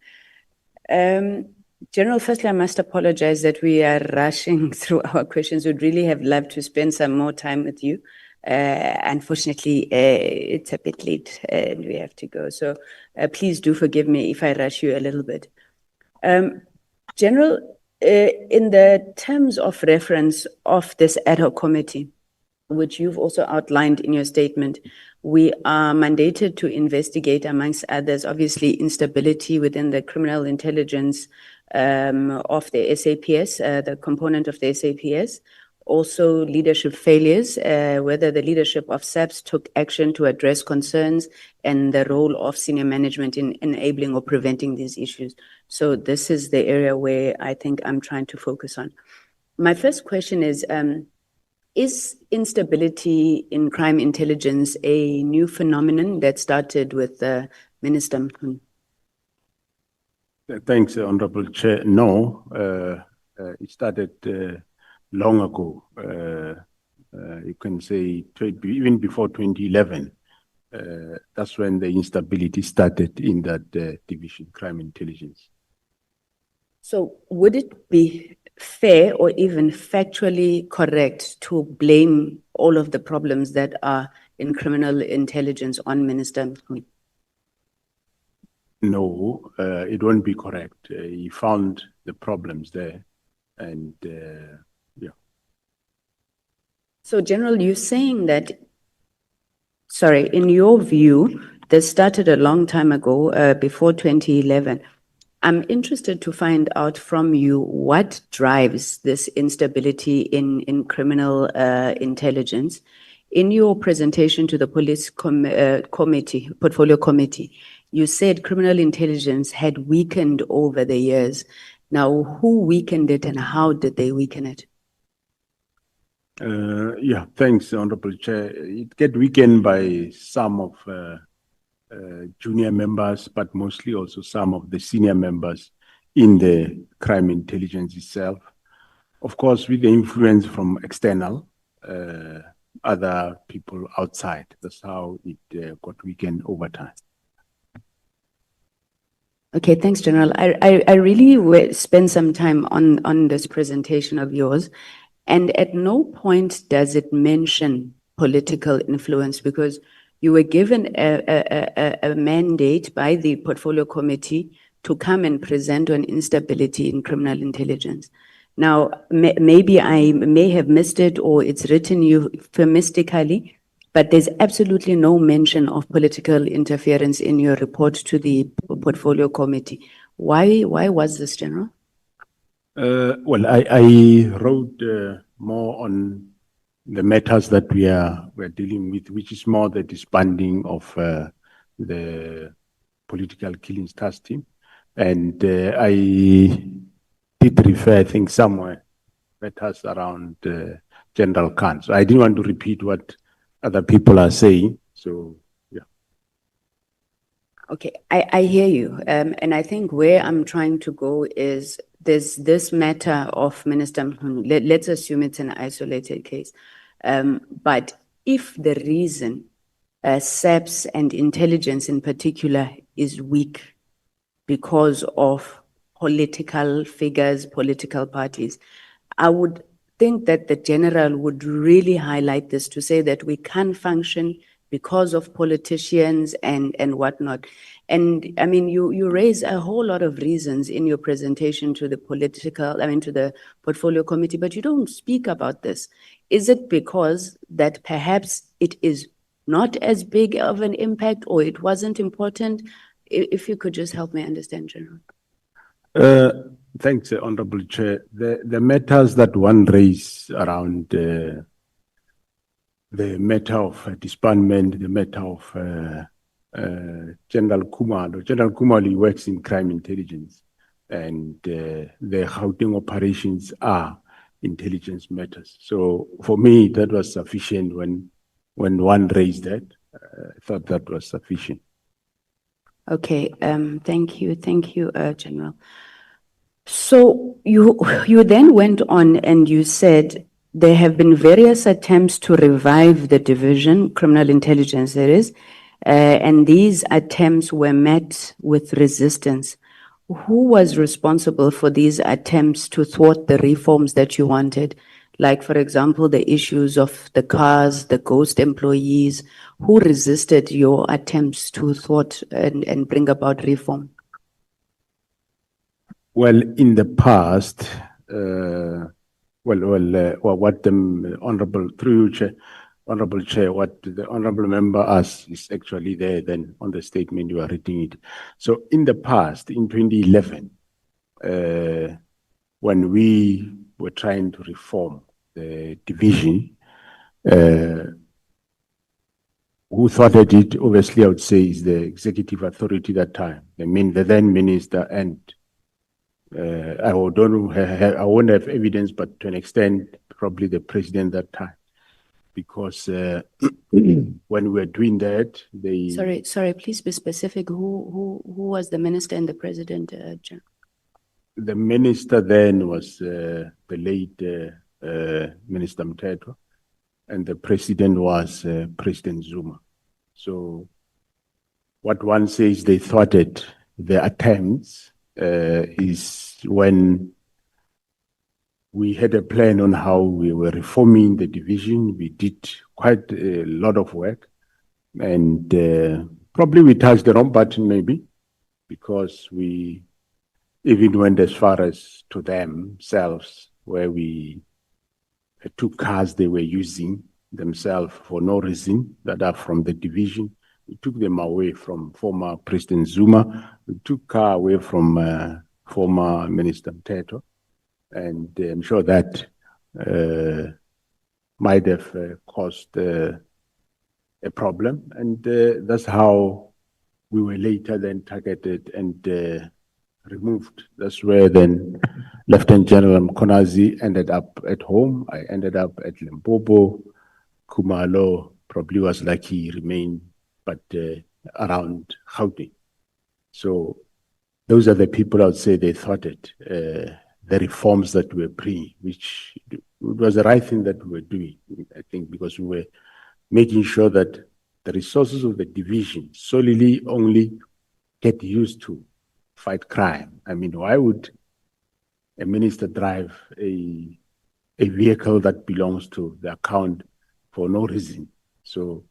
General, firstly, I must apologize that we are rushing through our questions. We'd really have loved to spend some more time with you. Unfortunately, it's a bit late and we have to go. So please do forgive me if I rush you a little bit. General, in the terms of reference of this ad hoc committee, which you've also outlined in your statement, we are mandated to investigate, amongst others, obviously instability within the criminal intelligence of the SAPS, the component of the SAPS, also leadership failures, whether the leadership of SAPS took action to address concerns and the role of senior management in enabling or preventing these issues. So this is the area where I think I'm trying to focus on. My first question is instability in crime intelligence a new phenomenon that started with Minister Mkhwanazi? Thanks, Honorable Chair. No, it started long ago. You can say even before 2011. That's when the instability started in that division, crime intelligence. So would it be fair or even factually correct to blame all of the problems that are in criminal intelligence on Minister Mkhwanazi? No, it won't be correct. He found the problems there, and yeah. So, General, you're saying that, sorry, in your view, this started a long time ago, before 2011. I'm interested to find out from you what drives this instability in criminal intelligence. In your presentation to the police committee, portfolio committee, you said criminal intelligence had weakened over the years. Now, who weakened it and how did they weaken it? Yeah, thanks, Honorable Chair. It get weakened by some of junior members, but mostly also some of the senior members in the crime intelligence itself. Of course, with the influence from external, other people outside. That's how it got weakened over time. Okay, thanks, General. I really spent some time on this presentation of yours, and at no point does it mention political influence, because you were given a mandate by the portfolio committee to come and present on instability in criminal intelligence. Now, maybe I may have missed it or it's written euphemistically, but there's absolutely no mention of political interference in your report to the portfolio committee. Why was this, General? Well, I wrote more on the matters that we're dealing with, which is more the disbanding of the political killings task team. And I did refer, I think, somewhere matters around General Khan. So I didn't want to repeat what other people are saying. So, yeah. Okay, I hear you. And I think where I'm trying to go is there's this matter of Minister Mkhwanazi. Let's assume it's an isolated case. But if the reason SAPS and intelligence in particular is weak because of political figures, political parties, I would think that the general would really highlight this to say that we can't function because of politicians and whatnot. And I mean, you raise a whole lot of reasons in your presentation to the to the portfolio committee, but you don't speak about this. Is it because that perhaps it is not as big of an impact or it wasn't important? If you could just help me understand, General. Thanks, Honorable Chair. The matters that one raised around the matter of disbandment, the matter of General Khumalo. General Khumalo works in crime intelligence, and the Gauteng operations are intelligence matters. So for me, that was sufficient when one raised that. I thought that was sufficient. Okay, thank you, General. So you then went on and you said there have been various attempts to revive the division, criminal intelligence that is, and these attempts were met with resistance. Who was responsible for these attempts to thwart the reforms that you wanted? Like, for example, the issues of the cars, the ghost employees. Who resisted your attempts to thwart and bring about reform? Well, in the past, what the Honorable, through you, Chair, Honorable Chair, what the Honorable Member asked is actually there then on the statement you are reading it. So in the past, in 2011, when we were trying to reform the division. Who thwarted it, obviously, I would say, is the executive authority that time. I mean, the then minister and I won't have evidence, but to an extent, probably the president that time. Because when we were doing that, they... Sorry, please be specific. Who was the minister and the president, General? The minister then was the late Minister Mteto, and the president was President Zuma. So what one says they thwarted the attempts is when we had a plan on how we were reforming the division. We did quite a lot of work, and probably we touched the wrong button maybe, because we even went as far as to themselves, where we took cars they were using themselves for no reason that are from the division. We took them away from former President Zuma. We took car away from former Minister Mteto. And I'm sure that might have caused a problem. And that's how we were later then targeted and removed. That's where then Lieutenant General MKWANAZI ended up at home. I ended up at Limpopo. Khumalo probably was lucky he remained, but around Gauteng. So those are the people I would say they thwarted the reforms that were which it was the right thing that we were doing, I think, because we were making sure that the resources of the division solely only get used to fight crime. I mean, why would a minister drive a vehicle that belongs to the account for no reason? So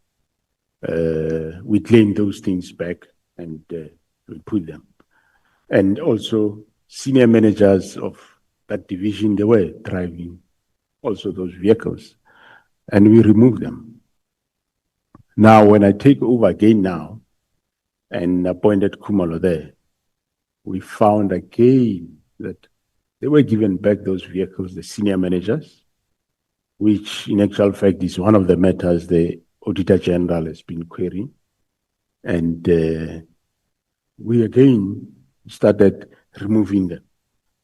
we claim those things back and we put them. And also senior managers of that division, they were driving also those vehicles, and we removed them. Now, when I take over again now and appointed Khumalo there, we found again that they were given back those vehicles, the senior managers, which in actual fact is one of the matters the Auditor General has been querying. And we again started removing them.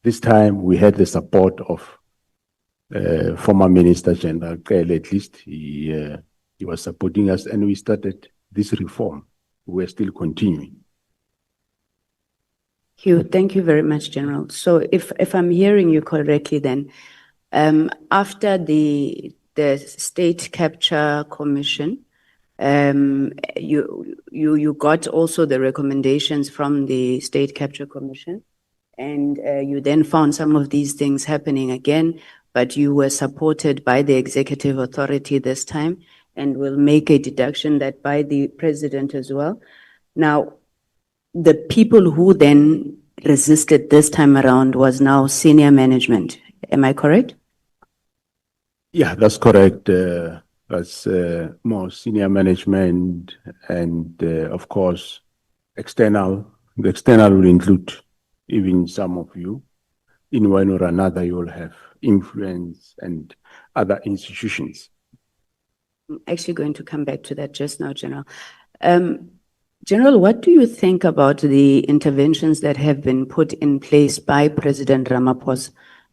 This time we had the support of former Minister General Kele, at least he was supporting us, and we started this reform. We're still continuing. Thank you very much, General. So if I'm hearing you correctly then, after the State Capture Commission, you got also the recommendations from the State Capture Commission, and you then found some of these things happening again, but you were supported by the executive authority this time, and will make a deduction that by the president as well. Now, the people who then resisted this time around was now senior management. Am I correct? Yeah, that's correct. That's more senior management and, of course, external. The external will include even some of you. In one or another, you will have influence and other institutions. I'm actually going to come back to that just now, General. General, what do you think about the interventions that have been put in place by President Ramaphosa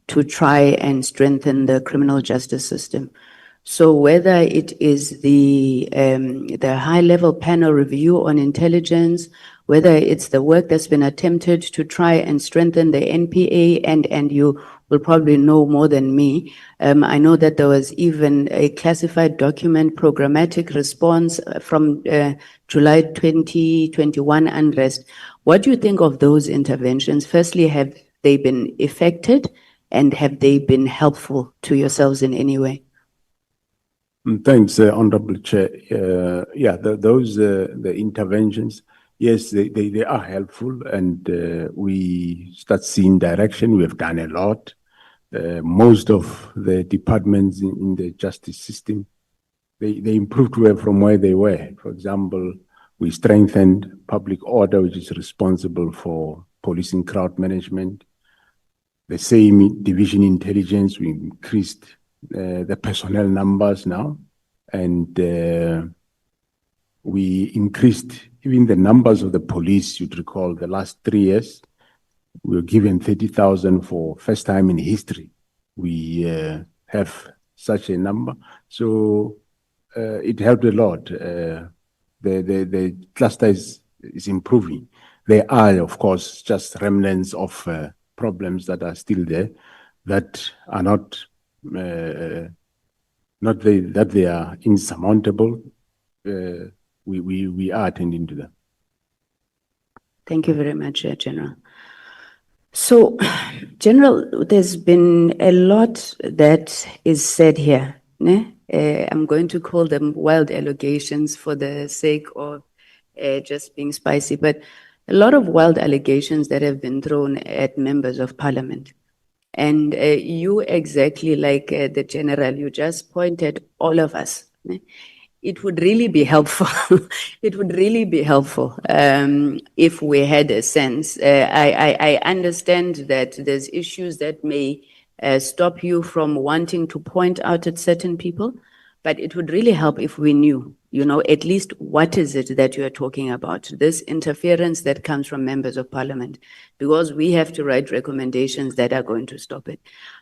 to try and strengthen the criminal justice system? So whether it is the high-level panel review on intelligence, whether it's the work that's been attempted to try and strengthen the NPA, and you will probably know more than me. I know that there was even a classified document, programmatic response from July 2021 unrest. What do you think of those interventions? Firstly, have they been effective, and have they been helpful to yourselves in any way? Thanks, Honorable Chair. The interventions, yes, they are helpful, and we start seeing direction. We have done a lot. Most of the departments in the justice system, they improved from where they were. For example, we strengthened public order, which is responsible for policing crowd management. The same division intelligence, we increased the personnel numbers now, and we increased even the numbers of the police. You'd recall the last 3 years, we were given 30,000 for first time in history. We have such a number, so it helped a lot. The cluster is improving. There are, of course, just remnants of problems that are still there, that are not that they are insurmountable. We are attending to them. Thank you very much, General. So, General, there's been a lot that is said here. Ne? I'm going to call them wild allegations for the sake of just being spicy, but a lot of wild allegations that have been thrown at members of parliament. And you, exactly like the General, you just pointed all of us. Ne? It would really be helpful. It would really be helpful if we had a sense. I understand that there's issues that may stop you from wanting to point out at certain people, but it would really help if we knew, you know, at least what is it that you are talking about, this interference that comes from members of parliament, because we have to write recommendations that are going to stop it.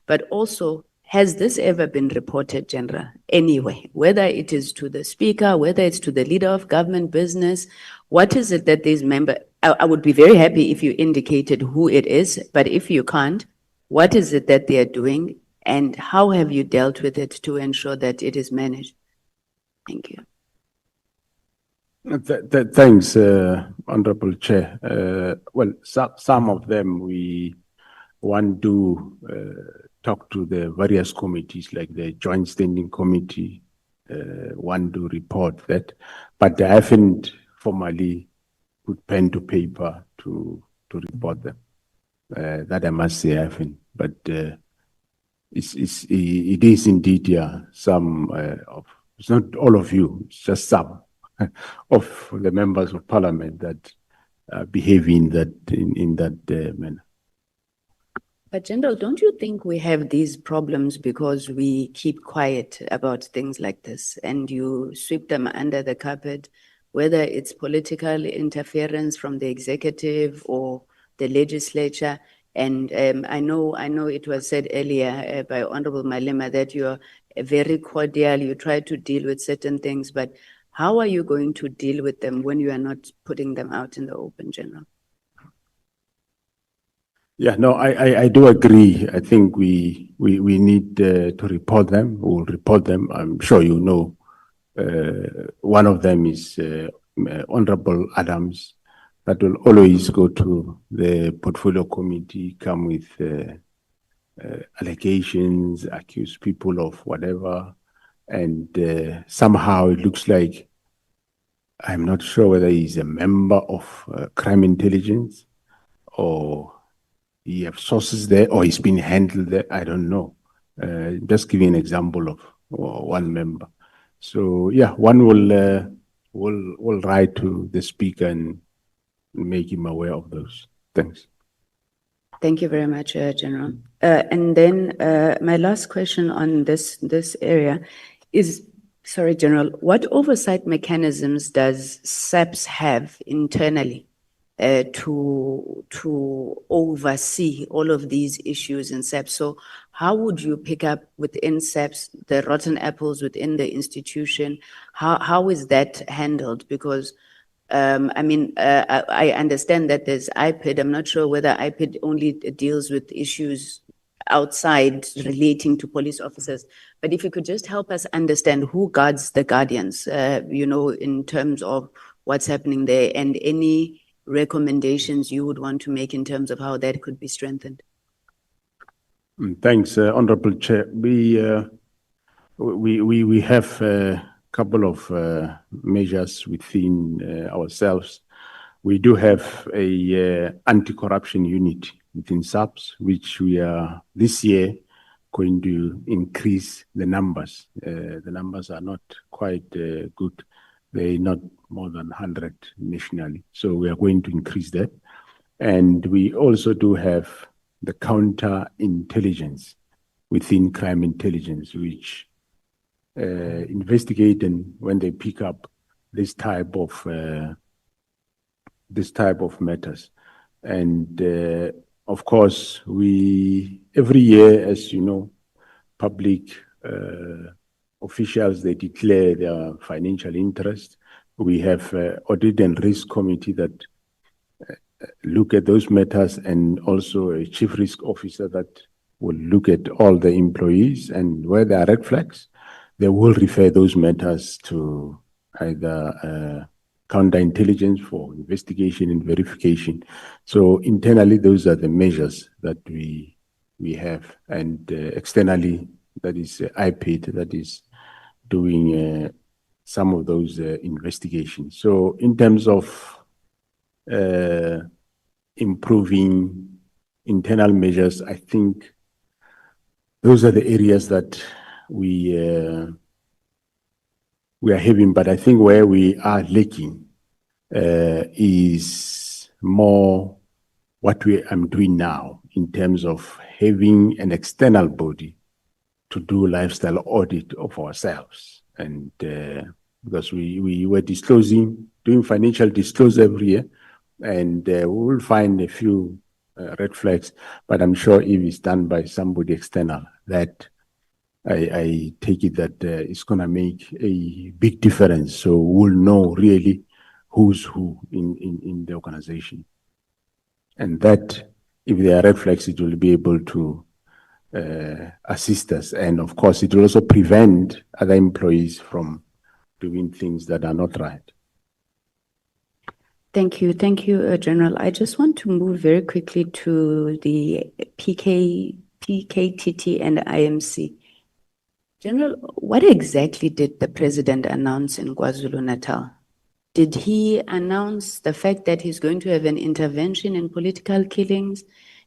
But also, has this ever been reported, General, anyway, whether it is to the speaker, whether it's to the leader of government business? What is it that these members, I would be very happy if you indicated who it is, but if you can't, what is it that they are doing and how have you dealt with it to ensure that it is managed? Thank you. Thanks, Honorable Chair. Well, some of them we want to talk to the various committees, like the Joint Standing Committee, want to report that, but I haven't formally put pen to paper to report them. That I must say I haven't, but it is indeed, yeah, some of, it's not all of you, it's just some of the members of parliament that behave in that manner. But General, don't you think we have these problems because we keep quiet about things like this and you sweep them under the carpet, whether it's political interference from the executive or the legislature? And I know it was said earlier by Honorable Malema that you're very cordial, you try to deal with certain things, but how are you going to deal with them when you are not putting them out in the open, General? Yeah, no, I do agree. I think we need to report them. We'll report them. I'm sure you know. One of them is Honorable Adams. That will always go to the portfolio committee, come with allegations, accuse people of whatever. And somehow it looks like, I'm not sure whether he's a member of crime intelligence or he have sources there or he's been handled there. I don't know. Just giving an example of one member. So yeah, one will write to the speaker and make him aware of those things. Thank you very much, General. And then my last question on this area is, sorry, General, what oversight mechanisms does SAPS have internally to oversee all of these issues in SAPS? So how would you pick up within SAPS the rotten apples within the institution? How is that handled? Because I mean, I understand that there's IPID. I'm not sure whether IPID only deals with issues outside relating to police officers. But if you could just help us understand who guards the guardians, you know, in terms of what's happening there and any recommendations you would want to make in terms of how that could be strengthened. Thanks, Honorable Chair. We have a couple of measures within ourselves. We do have a anti-corruption unit within SAPS, which we are this year going to increase the numbers. The numbers are not quite good. They're not more than 100 nationally. So we are going to increase that. And we also do have the counterintelligence, within crime intelligence, which investigate, and when they pick up this type of matters. And of course, every year, as you know, public officials, they declare their financial interest. We have audit and risk committee that look at those matters, and also a chief risk officer that will look at all the employees, and where there are red flags, they will refer those matters to either counterintelligence for investigation and verification. So internally, those are the measures that we have, and externally, that is IPID that is doing some of those investigations. So in terms of improving internal measures, I think those are the areas that we are having. But I think where we are lacking is more what I'm doing now in terms of having an external body to do lifestyle audit of ourselves. And because we were doing financial disclosure every year, and we will find a few red flags, but I'm sure if it's done by somebody external, that I take it that it's going to make a big difference. So we'll know really who's who in the organization. And that, if there are red flags, it will be able to assist us. And of course, it will also prevent other employees from doing things that are not right. Thank you, General. I just want to move very quickly to the PKTT and IMC. General, what exactly did the president announce in KwaZulu-Natal? Did he announce the fact that he's going to have an intervention in political killings?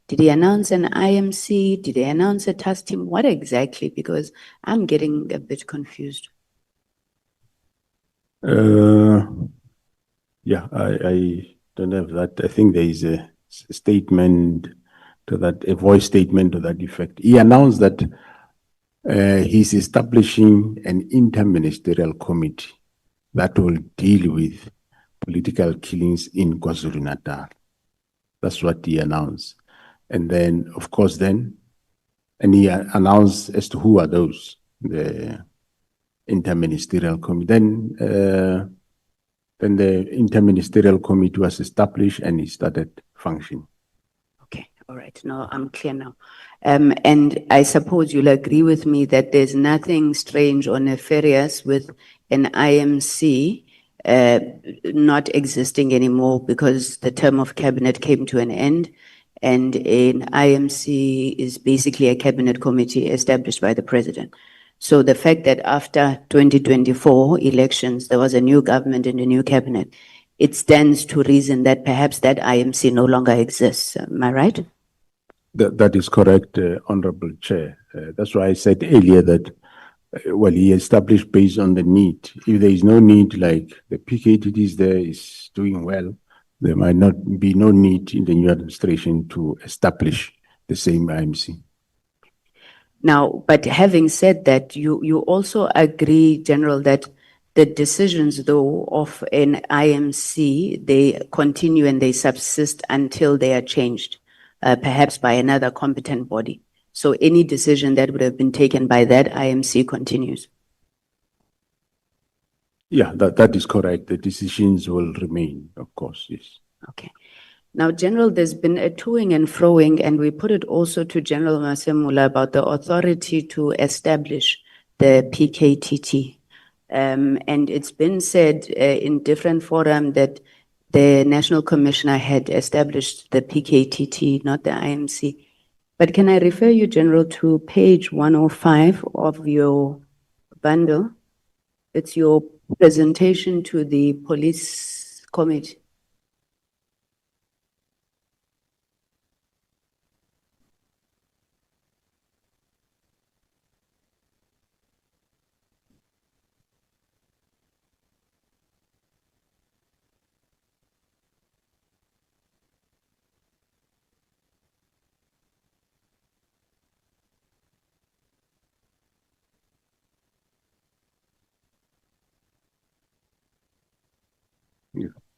Did he announce an IMC? Did he announce a task team? What exactly? Because I'm getting a bit confused. Yeah, I don't have that. I think there is a statement to that, a voice statement to that effect. He announced that he's establishing an interministerial committee that will deal with political killings in KwaZulu-Natal. That's what he announced. And then, of course, and he announced as to who are those, the interministerial committee. Then the interministerial committee was established and it started functioning. Okay, all right. Now I'm clear now. And I suppose you'll agree with me that there's nothing strange or nefarious with an IMC not existing anymore because the term of cabinet came to an end, and an IMC is basically a cabinet committee established by the president. So the fact that after 2024 elections, there was a new government and a new cabinet, it stands to reason that perhaps that IMC no longer exists. Am I right? That is correct, Honorable Chair. That's why I said earlier that, well, he established based on the need. If there is no need, like the PKTT is there, is doing well, there might not be no need in the new administration to establish the same IMC. Now, but having said that, you also agree, General, that the decisions, though, of an IMC, they continue and they subsist until they are changed, perhaps by another competent body. So any decision that would have been taken by that IMC continues. Yeah, that is correct. The decisions will remain, of course, yes. Okay. Now, General, there's been a toing and froing, and we put it also to General MASEMOLA about the authority to establish the PKTT. And it's been said in different forums that the National Commissioner had established the PKTT, not the IMC. But can I refer you, General, to page 105 of your bundle? It's your presentation to the police committee.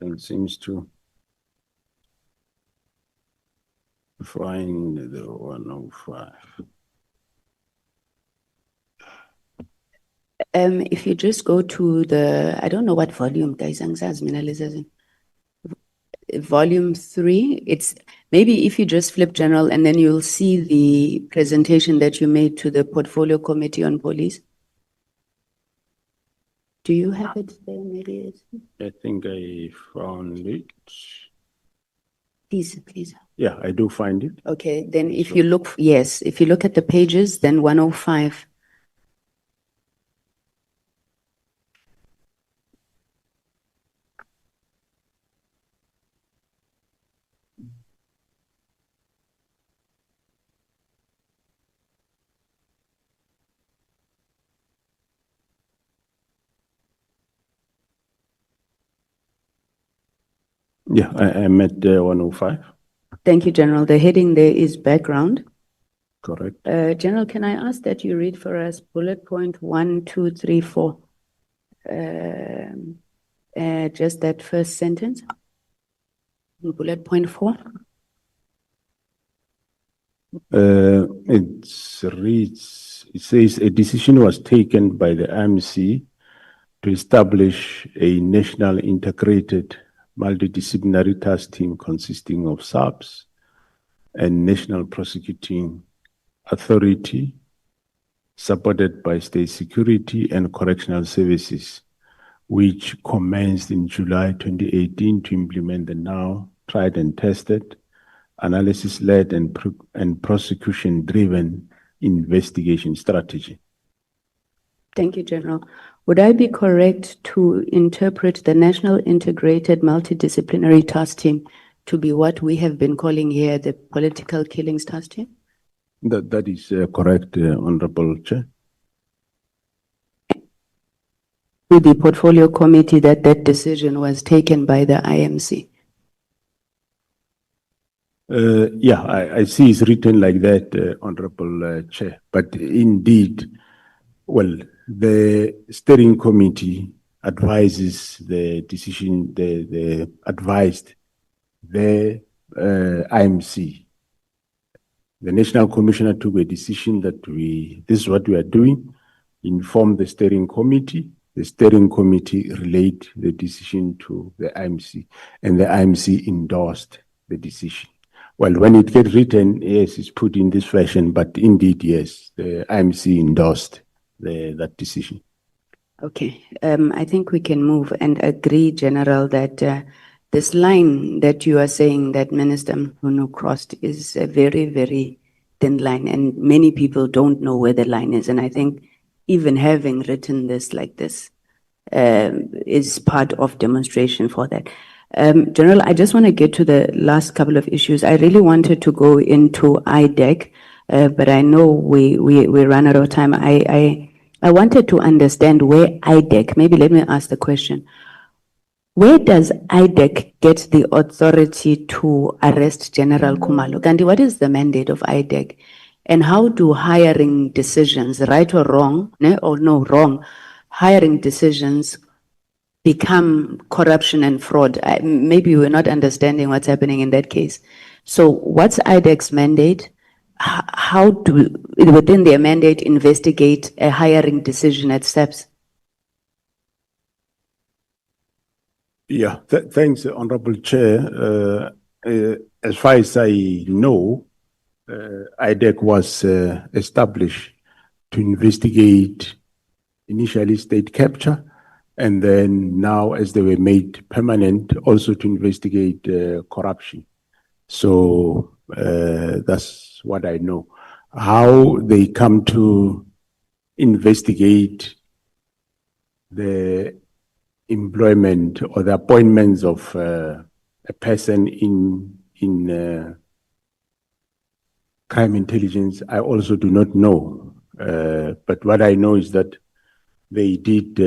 and seems to find the 105. If you just go to the, I don't know what volume, guys, volume 3, it's maybe if you just flip general and then you'll see the presentation that you made to the portfolio committee on police. Do you have it there? Maybe it's, I think I found it. please. Yeah, I do find it. Okay, then if you look, yes, if you look at the pages, then 105. Yeah, I'm at 105. Thank you, General. The heading there is background. Correct. General, can I ask that you read for us bullet point 1, 2, 3, 4? Just that first sentence. Bullet point 4. It reads, it says a decision was taken by the IMC to establish a national integrated multidisciplinary task team consisting of SAPS and National Prosecuting Authority, supported by State Security and Correctional Services, which commenced in July 2018 to implement the now tried and tested, analysis-led and prosecution-driven investigation strategy. Thank you, General. Would I be correct to interpret the National Integrated Multidisciplinary Task Team to be what we have been calling here the Political Killings Task Team? That is correct, Honorable Chair. To the portfolio committee that decision was taken by the IMC. Yeah, I see it's written like that, Honorable Chair, but indeed, well, the steering committee advises the decision, the advised the IMC. The National Commissioner took a decision that this is what we are doing, informed the steering committee. The steering committee relayed the decision to the IMC, and the IMC endorsed the decision. Well, when it gets written, yes, it's put in this fashion, but indeed, yes, the IMC endorsed that decision. Okay, I think we can move and agree, General, that this line that you are saying that Minister Mkhunu crossed is a very, very thin line, and many people don't know where the line is. And I think even having written this like this is part of demonstration for that. General, I just want to get to the last couple of issues. I really wanted to go into IDEC, but I know we ran out of time. I wanted to understand where IDEC, maybe let me ask the question. Where does IDEC get the authority to arrest General Khumalo? Gandhi, what is the mandate of IDEC? And how do hiring decisions, right or wrong, wrong, hiring decisions become corruption and fraud? Maybe we're not understanding what's happening in that case. So what's IDEC's mandate? How do, within their mandate, investigate a hiring decision at SAPS? Yeah, thanks, Honorable Chair. As far as I know, IDEC was established to investigate initially state capture, and then now as they were made permanent, also to investigate corruption. So that's what I know. How they come to investigate the employment or the appointments of a person in crime intelligence, I also do not know. But what I know is that they did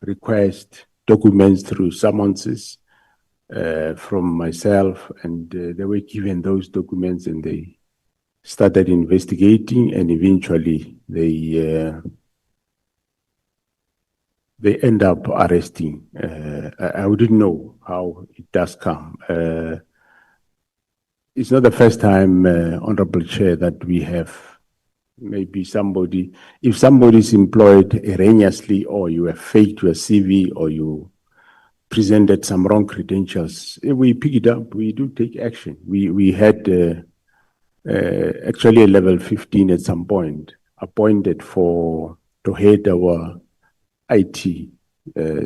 request documents through summonses from myself, and they were given those documents, and they started investigating, and eventually they they end up arresting. I wouldn't know how it does come. It's not the first time, Honorable Chair, that we have maybe somebody, if somebody is employed erroneously, or you have faked your CV, or you presented some wrong credentials, we pick it up, we do take action. We had actually a level 15 at some point appointed to head our IT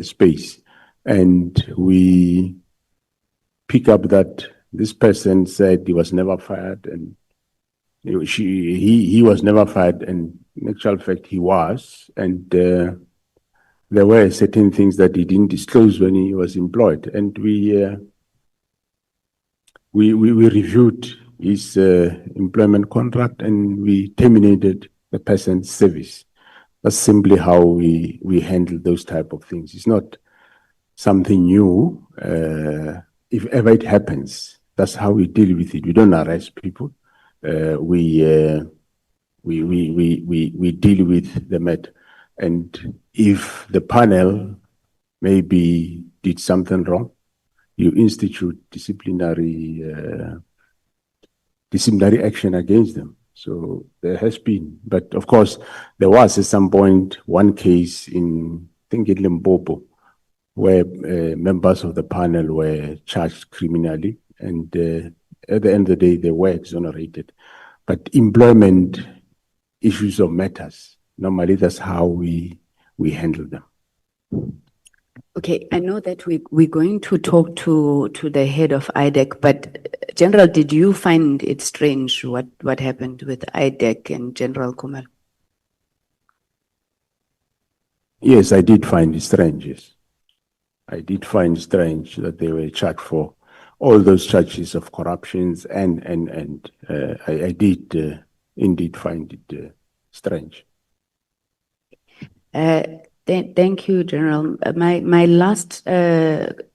space, and we pick up that this person said he was never fired, and he was never fired, and in actual fact he was, and there were certain things that he didn't disclose when he was employed, and we reviewed his employment contract, and we terminated the person's service. That's simply how we handle those type of things. It's not something new. If ever it happens, that's how we deal with it. We don't arrest people. We deal with the matter. And if the panel maybe did something wrong, you institute disciplinary action against them. So there has been, but of course, there was at some point one case in, I think in Limpopo, where members of the panel were charged criminally, and at the end of the day, they were exonerated. But employment issues or matters, normally that's how we handle them. Okay, I know that we're going to talk to the head of IDEC, but General, did you find it strange what happened with IDEC and General Kumalo? Yes, I did find it strange, yes. I did find it strange that they were charged for all those charges of corruptions, and I did indeed find it strange. Thank you, General. My last 2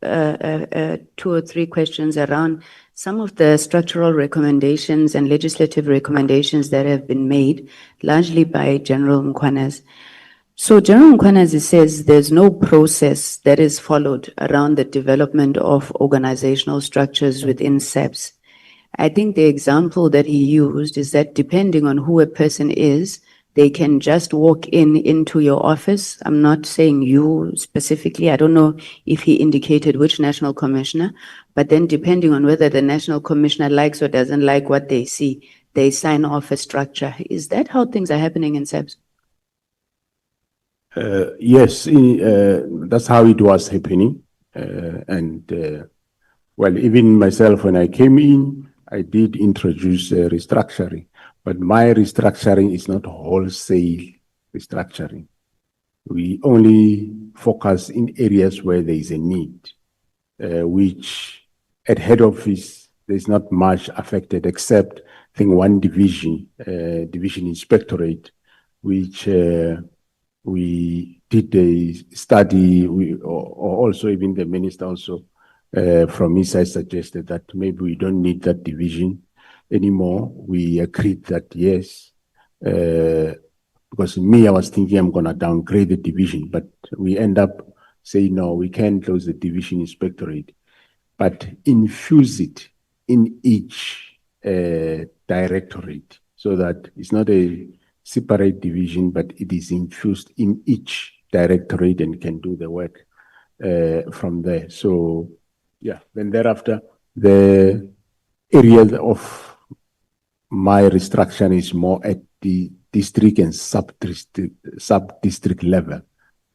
or 3 questions around some of the structural recommendations and legislative recommendations that have been made, largely by General MKWANAZI. So General MKWANAZI says there's no process that is followed around the development of organizational structures within SAPS. I think the example that he used is that depending on who a person is, they can just walk into your office. I'm not saying you specifically. I don't know if he indicated which national commissioner, but then depending on whether the national commissioner likes or doesn't like what they see, they sign off a structure. Is that how things are happening in SAPS? Yes, that's how it was happening. Well, even myself, when I came in, I did introduce restructuring. But my restructuring is not wholesale restructuring. We only focus in areas where there is a need, which at head office, there's not much affected except, I think, one division, division inspectorate, which we did a study, or also even the minister also from his side suggested that maybe we don't need that division anymore. We agreed that yes, because me, I was thinking I'm going to downgrade the division, but we end up saying, no, we can't close the division inspectorate, but infuse it in each directorate so that it's not a separate division, but it is infused in each directorate and can do the work from there. So yeah, then thereafter, the area of my restructuring is more at the district and sub-district level,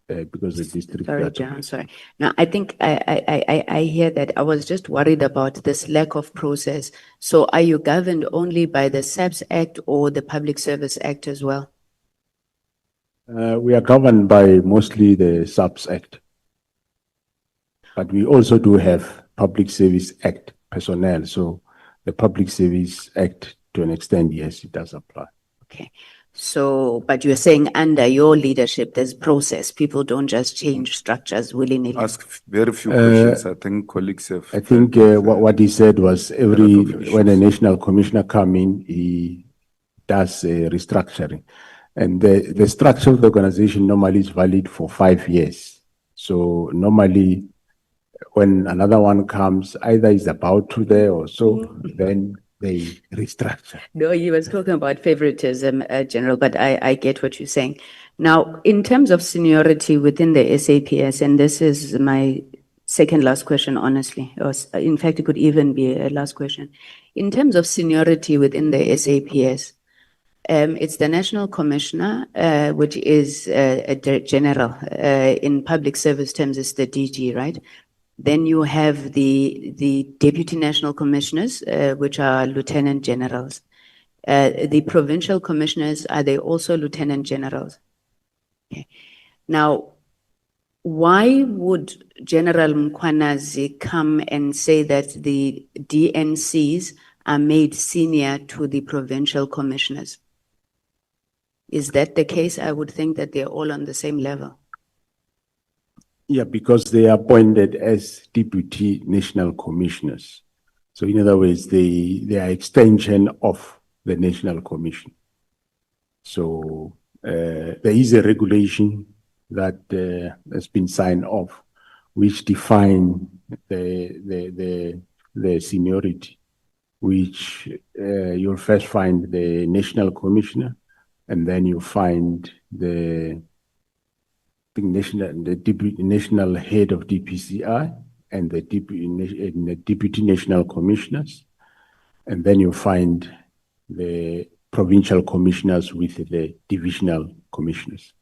because the district. Sorry, General, sorry. Now, I think I hear that. I was just worried about this lack of process. So are you governed only by the SAPS Act or the Public Service Act as well? We are governed by mostly the SAPS Act. But we also do have Public Service Act personnel. So the Public Service Act, to an extent, yes, it does apply. Okay. So, but you're saying under your leadership, there's process. People don't just change structures willy-nilly. Ask very few questions. I think colleagues have. I think what he said was when a national commissioner come in, he does a restructuring. And the structure of the organization normally is valid for 5 years. So normally, when another one comes, either is about to there or so, then they restructure. No, you was talking about favoritism, General, but I get what you're saying. Now, in terms of seniority within the SAPS, and this is my second last question, honestly, or in fact, it could even be a last question. In terms of seniority within the SAPS, it's the National Commissioner, which is a general. In public service terms, it's the DG, right? Then you have the Deputy National Commissioners, which are Lieutenant Generals. The provincial commissioners, are they also Lieutenant Generals? Okay. Now, why would General MKWANAZI come and say that the DNCs are made senior to the provincial commissioners? Is that the case? I would think that they're all on the same level. Yeah, because they are appointed as deputy national commissioners. So in other words, they are extension of the national commission. So there is a regulation that has been signed off, which define the seniority, which you'll first find the national commissioner, and then you find the national head of DPCI and the deputy national commissioners, and then you find the provincial commissioners with the divisional commissioners.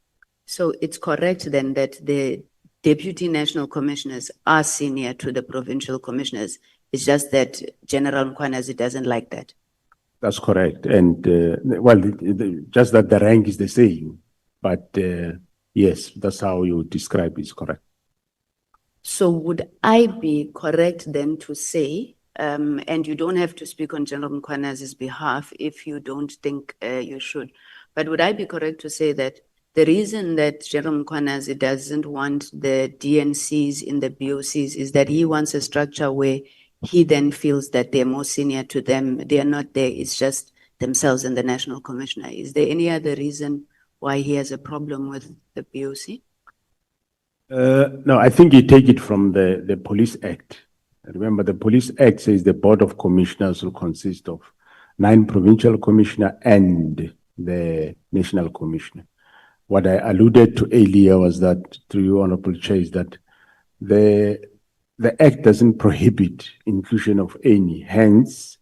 So it's correct then that the deputy national commissioners are senior to the provincial commissioners. It's just that General MKWANAZI doesn't like that. That's correct. And well, just that the rank is the same, but yes, that's how you describe it, is correct. So would I be correct then to say, and you don't have to speak on General MKWANAZI's behalf if you don't think you should, but would I be correct to say that the reason that General MKWANAZI doesn't want the DNCs in the BOCs is that he wants a structure where he then feels that they're more senior to them. They are not there. It's just themselves and the National Commissioner. Is there any other reason why he has a problem with the BOC? No, I think you take it from the Police Act. Remember, the Police Act says the Board of Commissioners will consist of 9 provincial commissioners and the National Commissioner. What I alluded to earlier was that, to you, Honorable Chair, is that the Act doesn't prohibit inclusion of any. Hence,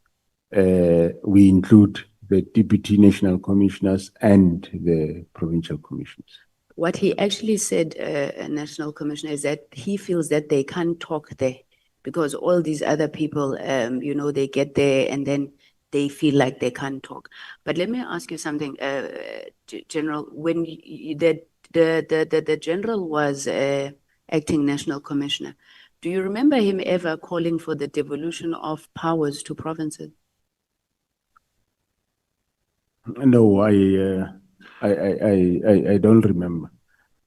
we include the Deputy National Commissioners and the Provincial Commissioners. What he actually said, National Commissioner, is that he feels that they can't talk there because all these other people, you know, they get there and then they feel like they can't talk. But let me ask you something, General. When the General was acting National Commissioner, do you remember him ever calling for the devolution of powers to provinces? No, I don't remember.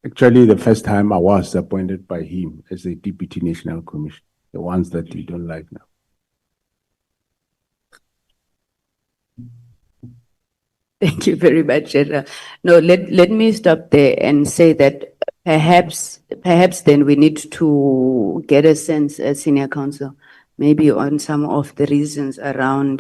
Actually, the first time I was appointed by him as a Deputy National Commissioner, the ones that you don't like now. Thank you very much, General. No, let me stop there and say that perhaps then we need to get a sense, Senior Counsel, maybe on some of the reasons around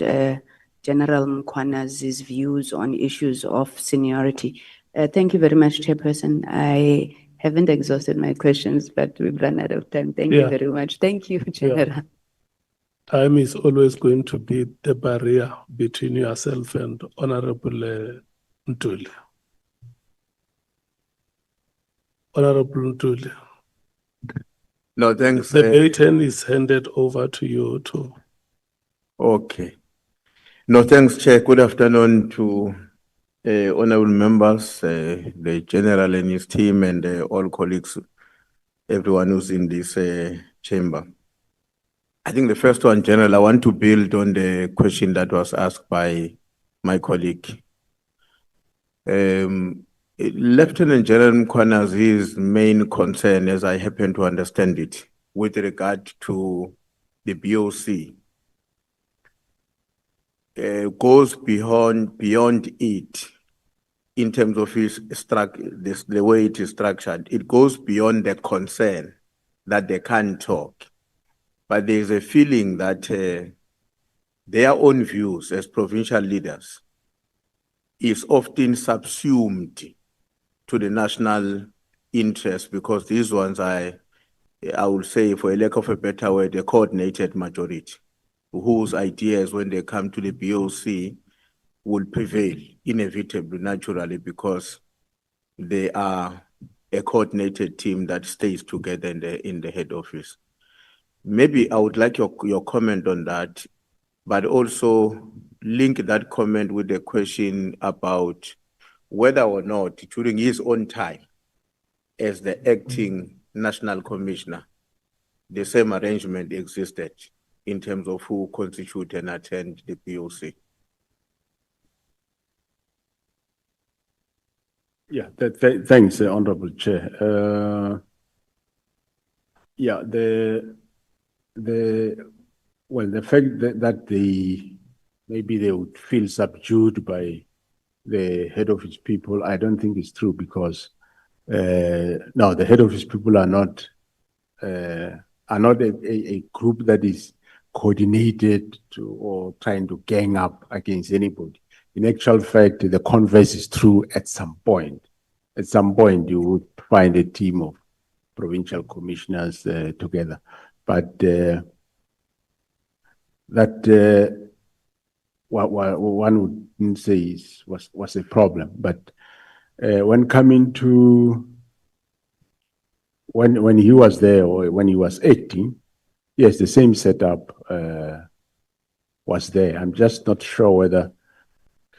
General MKWANAZI's views on issues of seniority. Thank you very much, Chairperson. I haven't exhausted my questions, but we've run out of time. Thank you very much. Thank you, General. Yeah. Time is always going to be the barrier between yourself and Honorable Ntuli. Honorable Ntuli. No, thanks. The baton is handed over to you too. Okay. No, thanks, Chair. Good afternoon to honorable members, the General and his team, and all colleagues, everyone who's in this chamber. I think the first one, General, I want to build on the question that was asked by my colleague. Lieutenant General MKWANAZI's main concern, as I happen to understand it, with regard to the BOC, goes beyond it in terms of the way it is structured, it goes beyond the concern that they can't talk. But there's a feeling that their own views as provincial leaders is often subsumed to the national interest, because these ones I would say, for a lack of a better word, a coordinated majority, whose ideas when they come to the BOC will prevail inevitably, naturally, because they are a coordinated team that stays together in the head office. Maybe I would like your comment on that, but also link that comment with the question about whether or not during his own time as the acting national commissioner, the same arrangement existed in terms of who constitute and attend the BOC. Yeah, thanks, Honorable Chair. Yeah, the fact that maybe they would feel subdued by the head office people, I don't think is true, because no, the head office people are not a group that is coordinated or trying to gang up against anybody. In actual fact, the converse is true at some point. At some point, you would find a team of provincial commissioners together. But that what one would say was a problem. But when coming to when he was there, or when he was acting, yes, the same setup was there. I'm just not sure whether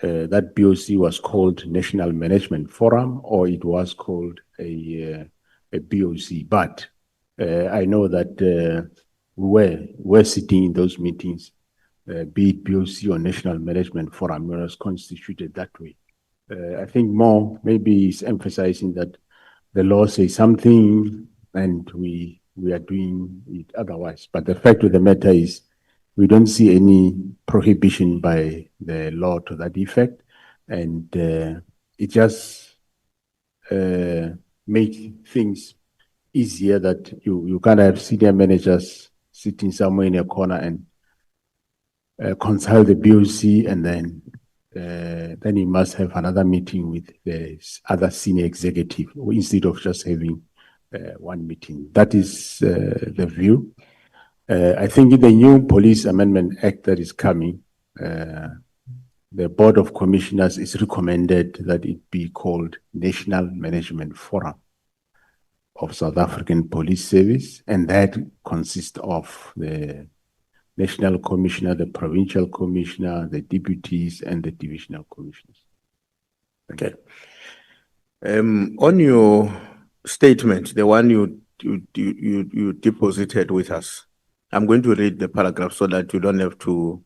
that BOC was called National Management Forum or it was called a BOC. But I know that we were sitting in those meetings, be it BOC or National Management Forum, it was constituted that way. I think more maybe is emphasizing that the law says something and we are doing it otherwise. But the fact of the matter is, we don't see any prohibition by the law to that effect. And it just makes things easier that you can't have senior managers sitting somewhere in a corner and consult the BOC, and then you must have another meeting with the other senior executive instead of just having one meeting. That is the view. I think in the new Police Amendment Act that is coming, the Board of Commissioners is recommended that it be called National Management Forum of South African Police Service, and that consists of the National Commissioner, the Provincial Commissioner, the deputies, and the Divisional Commissioners. Okay. On your statement, the one you deposited with us, I'm going to read the paragraph so that you don't have to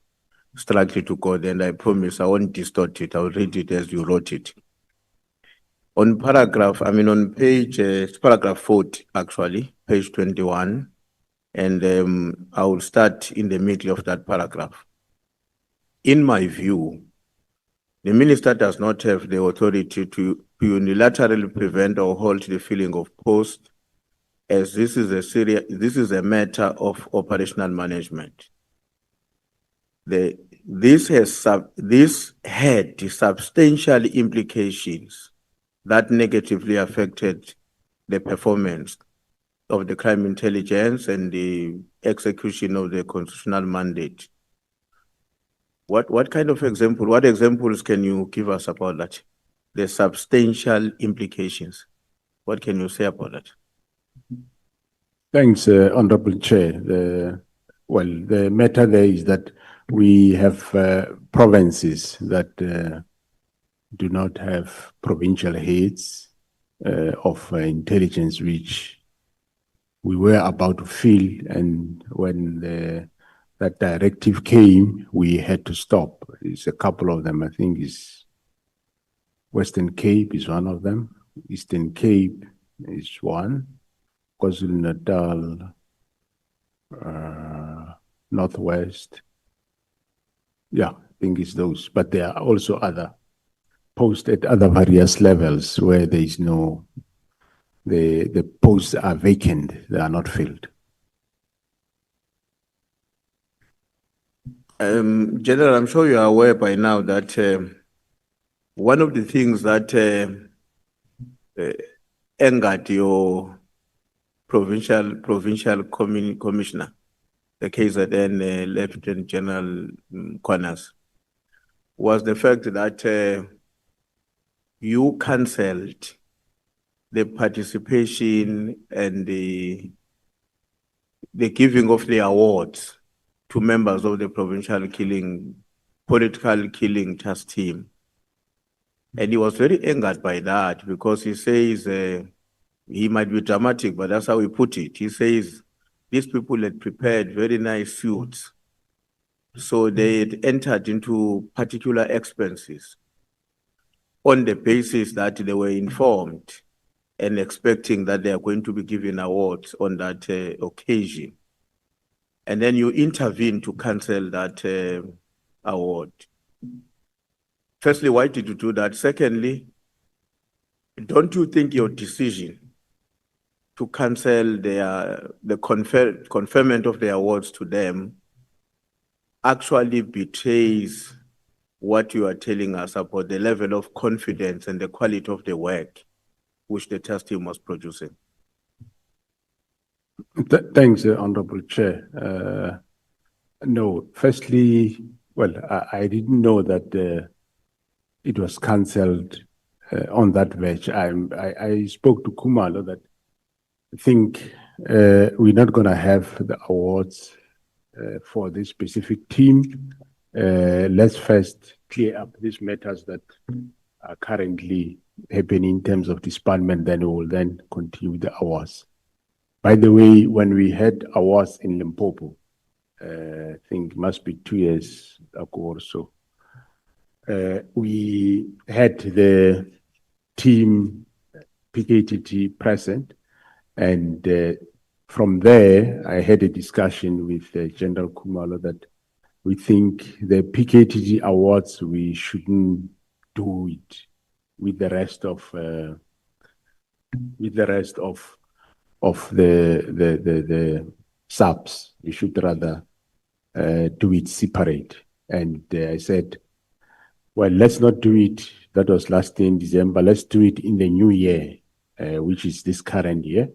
struggle to go there, and I promise I won't distort it. I'll read it as you wrote it. On page, it's paragraph 40, actually, page 21, and I will start in the middle of that paragraph. In my view, the minister does not have the authority to unilaterally prevent or halt the filling of posts, as this is a matter of operational management. This had substantial implications that negatively affected the performance of the crime intelligence and the execution of the constitutional mandate. What kind of example, what examples can you give us about that? The substantial implications. What can you say about that? Thanks, Honorable Chair. The matter there is that we have provinces that do not have provincial heads of intelligence, which we were about to fill, and when that directive came, we had to stop. It's a couple of them. I think is Western Cape is one of them. Eastern Cape is one. KwaZulu-Natal, Northwest. Yeah, I think it's those. But there are also other posts at other various levels where there is no, the posts are vacant, they are not filled. General, I'm sure you are aware by now that one of the things that angered your provincial commissioner, the KZN Lieutenant General MKWANAZI, was the fact that you cancelled the participation and the giving of the awards to members of the political killing task team. And he was very angered by that because he says, he might be dramatic, but that's how he put it. He says, these people had prepared very nice suits. So they had entered into particular expenses on the basis that they were informed and expecting that they are going to be given awards on that occasion. And then you intervene to cancel that award. Firstly, why did you do that? Secondly, don't you think your decision to cancel the conferment of the awards to them actually betrays what you are telling us about the level of confidence and the quality of the work which the task team was producing? Thanks, Honorable Chair. No, firstly, well, I didn't know that it was cancelled on that verge. I spoke to Khumalo that I think we're not going to have the awards for this specific team. Let's first clear up these matters that are currently happening in terms of disbandment, then we will then continue the awards. By the way, when we had awards in Limpopo, I think it must be 2 years ago or so, we had the team PKTT present, and from there, I had a discussion with General Khumalo that we think the PKTT awards, we shouldn't do it with the rest of the subs. We should rather do it separate. And I said, well, let's not do it. That was last year in December. Let's do it in the new year, which is this current year.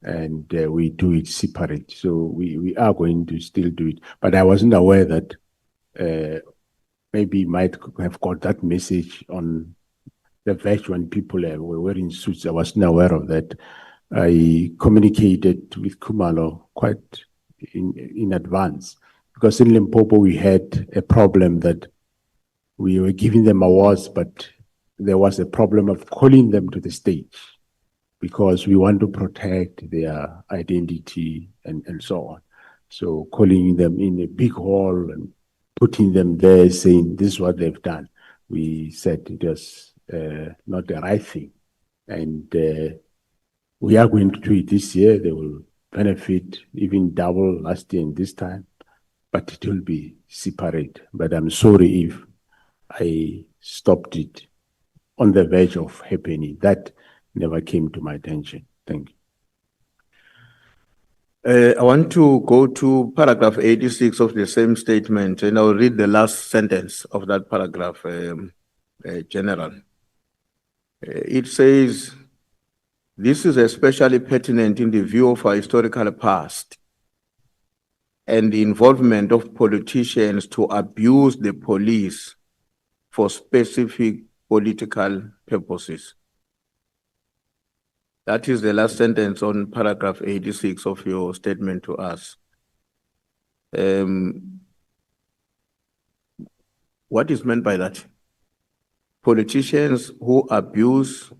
And we do it separate. So we are going to still do it. But I wasn't aware that maybe might have got that message on the verge when people were wearing suits. I wasn't aware of that. I communicated with Khumalo quite in advance, because in Limpopo we had a problem that we were giving them awards, but there was a problem of calling them to the stage because we want to protect their identity and so on. So calling them in a big hall and putting them there saying this is what they've done, we said it was not the right thing. And we are going to do it this year. They will benefit even double last year and this time, but it will be separate. But I'm sorry if I stopped it on the verge of happening. That never came to my attention. Thank you. I want to go to paragraph 86 of the same statement, and I'll read the last sentence of that paragraph, General. It says, this is especially pertinent in the view of our historical past and the involvement of politicians to abuse the police for specific political purposes. That is the last sentence on paragraph 86 of your statement to us. What is meant by that? Politicians who abuse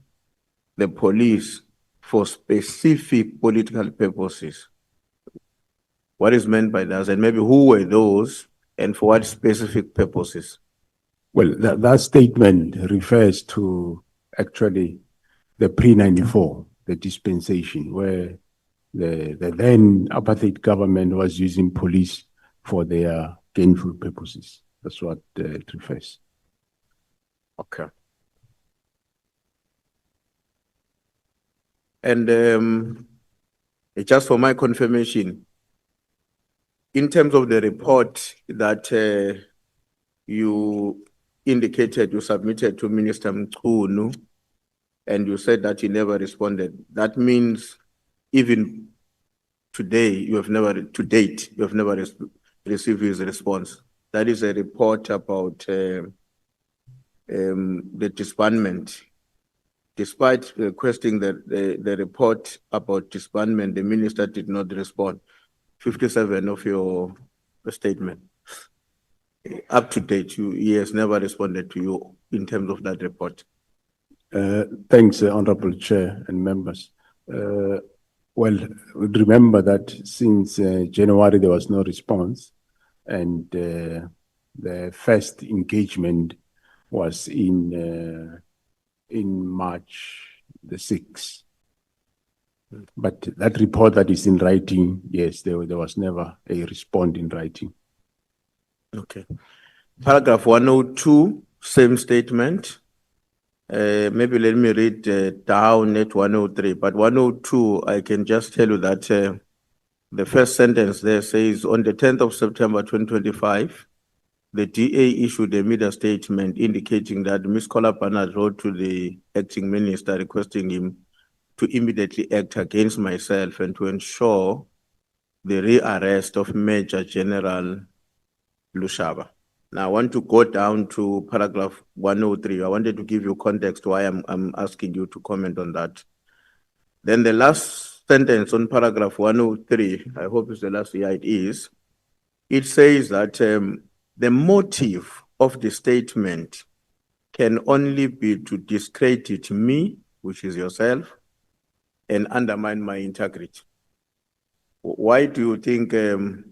the police for specific political purposes. What is meant by that? And maybe who were those and for what specific purposes? Well, that statement refers to actually the pre-94, the dispensation, where the then apartheid government was using police for their gainful purposes. That's what it refers. Okay. And just for my confirmation, in terms of the report that you indicated you submitted to Minister Mchunu, and you said that he never responded, that means even today, to date, you have never received his response. That is a report about the disbandment. Despite requesting the report about disbandment, the minister did not respond. 57 of your statement. Up to date, he has never responded to you in terms of that report. Thanks, Honorable Chair and members. Well, remember that since January there was no response, and the first engagement was in March the 6th. But that report that is in writing, yes, there was never a response in writing. Okay. Paragraph 102, same statement. Maybe let me read down at 103, but 102, I can just tell you that the first sentence there says, on the 10th of September 2025, the DA issued a media statement indicating that Ms. Kolapana wrote to the acting minister requesting him to immediately act against myself and to ensure the rearrest of Major General Lushaba. Now, I want to go down to paragraph 103. I wanted to give you context why I'm asking you to comment on that. Then the last sentence on paragraph 103, I hope it's the last year it is, it says that the motive of the statement can only be to discredit me, which is yourself, and undermine my integrity. Why do you think,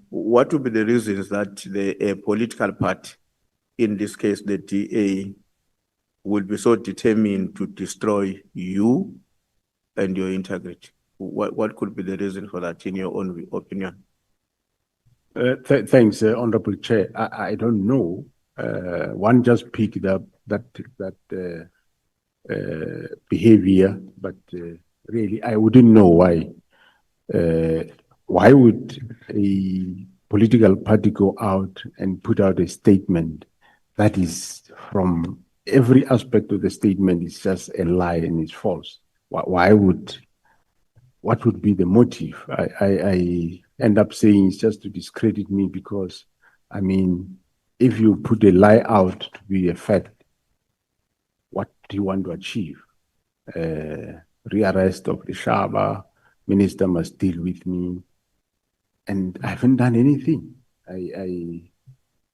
what would be the reasons that a political party, in this case the DA, will be so determined to destroy you and your integrity? What could be the reason for that, in your own opinion? Thanks, Honorable Chair. I don't know. One just picked up that behavior, but really I wouldn't know why. Why would a political party go out and put out a statement that is, from every aspect of the statement, is just a lie and it's false? What would be the motive? I end up saying it's just to discredit me because, I mean, if you put a lie out to be a fact, what do you want to achieve? Rearrest of the Shaba, minister must deal with me, and I haven't done anything. I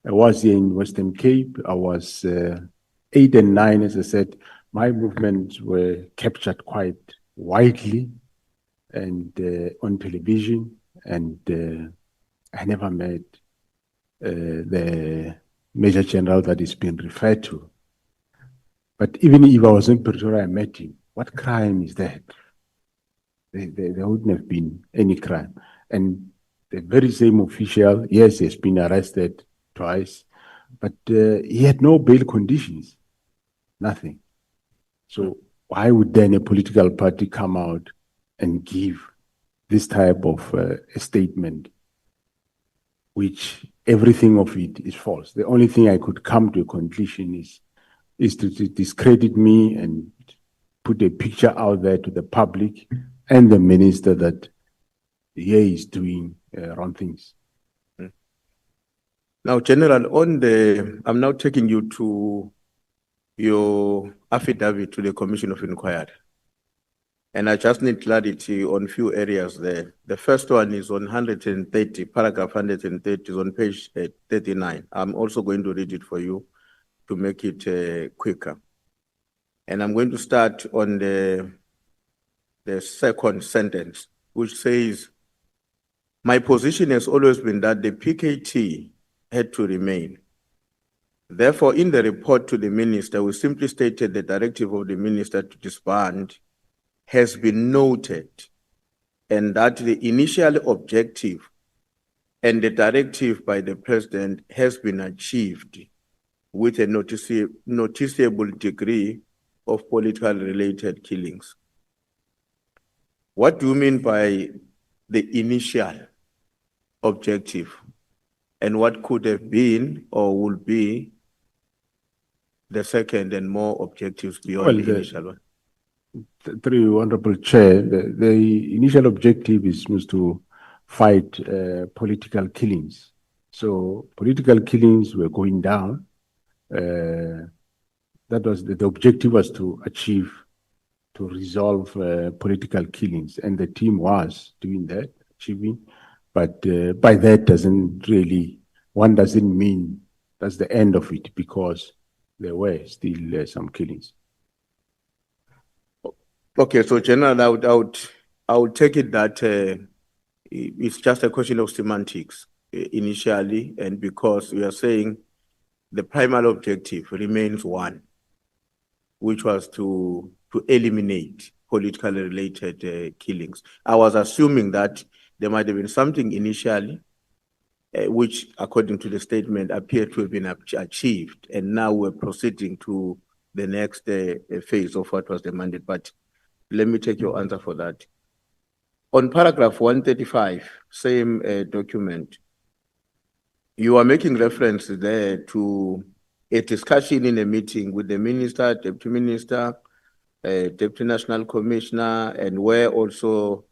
was here in Western Cape. I was 8 and 9, as I said. My movements were captured quite widely and on television, and I never met the Major General that is being referred to. But even if I was in Pretoria, I met him. What crime is that? There wouldn't have been any crime. And the very same official, yes, he has been arrested twice, but he had no bail conditions, nothing. So why would then a political party come out and give this type of a statement, which everything of it is false? The only thing I could come to a conclusion is to discredit me and put a picture out there to the public and the minister that he is doing wrong things. Now, General, I'm now taking you to your affidavit to the Commission of Inquiry. And I just need clarity on few areas there. The first one is on 130, paragraph 130 is on page 39. I'm also going to read it for you to make it quicker. And I'm going to start on the second sentence, which says, my position has always been that the PKT had to remain. Therefore, in the report to the minister, we simply stated the directive of the minister to disband has been noted, and that the initial objective and the directive by the president has been achieved with a noticeable degree of political related killings. What do you mean by the initial objective? And what could have been or will be the second and more objectives beyond Well, the the- initial one? Through you, Honorable Chair, the initial objective was to fight political killings. So political killings were going down. That was the objective was to achieve, to resolve political killings, and the team was doing that, achieving. But by that one doesn't mean that's the end of it, because there were still some killings. Okay, so General, I would take it that it's just a question of semantics initially, and because we are saying the primary objective remains one, which was to eliminate politically related killings. I was assuming that there might have been something initially, which according to the statement appeared to have been achieved, and now we're proceeding to the next phase of what was demanded. But let me take your answer for that. On paragraph 135, same document, you are making reference there to a discussion in a meeting with the minister, deputy minister, deputy national commissioner, and where also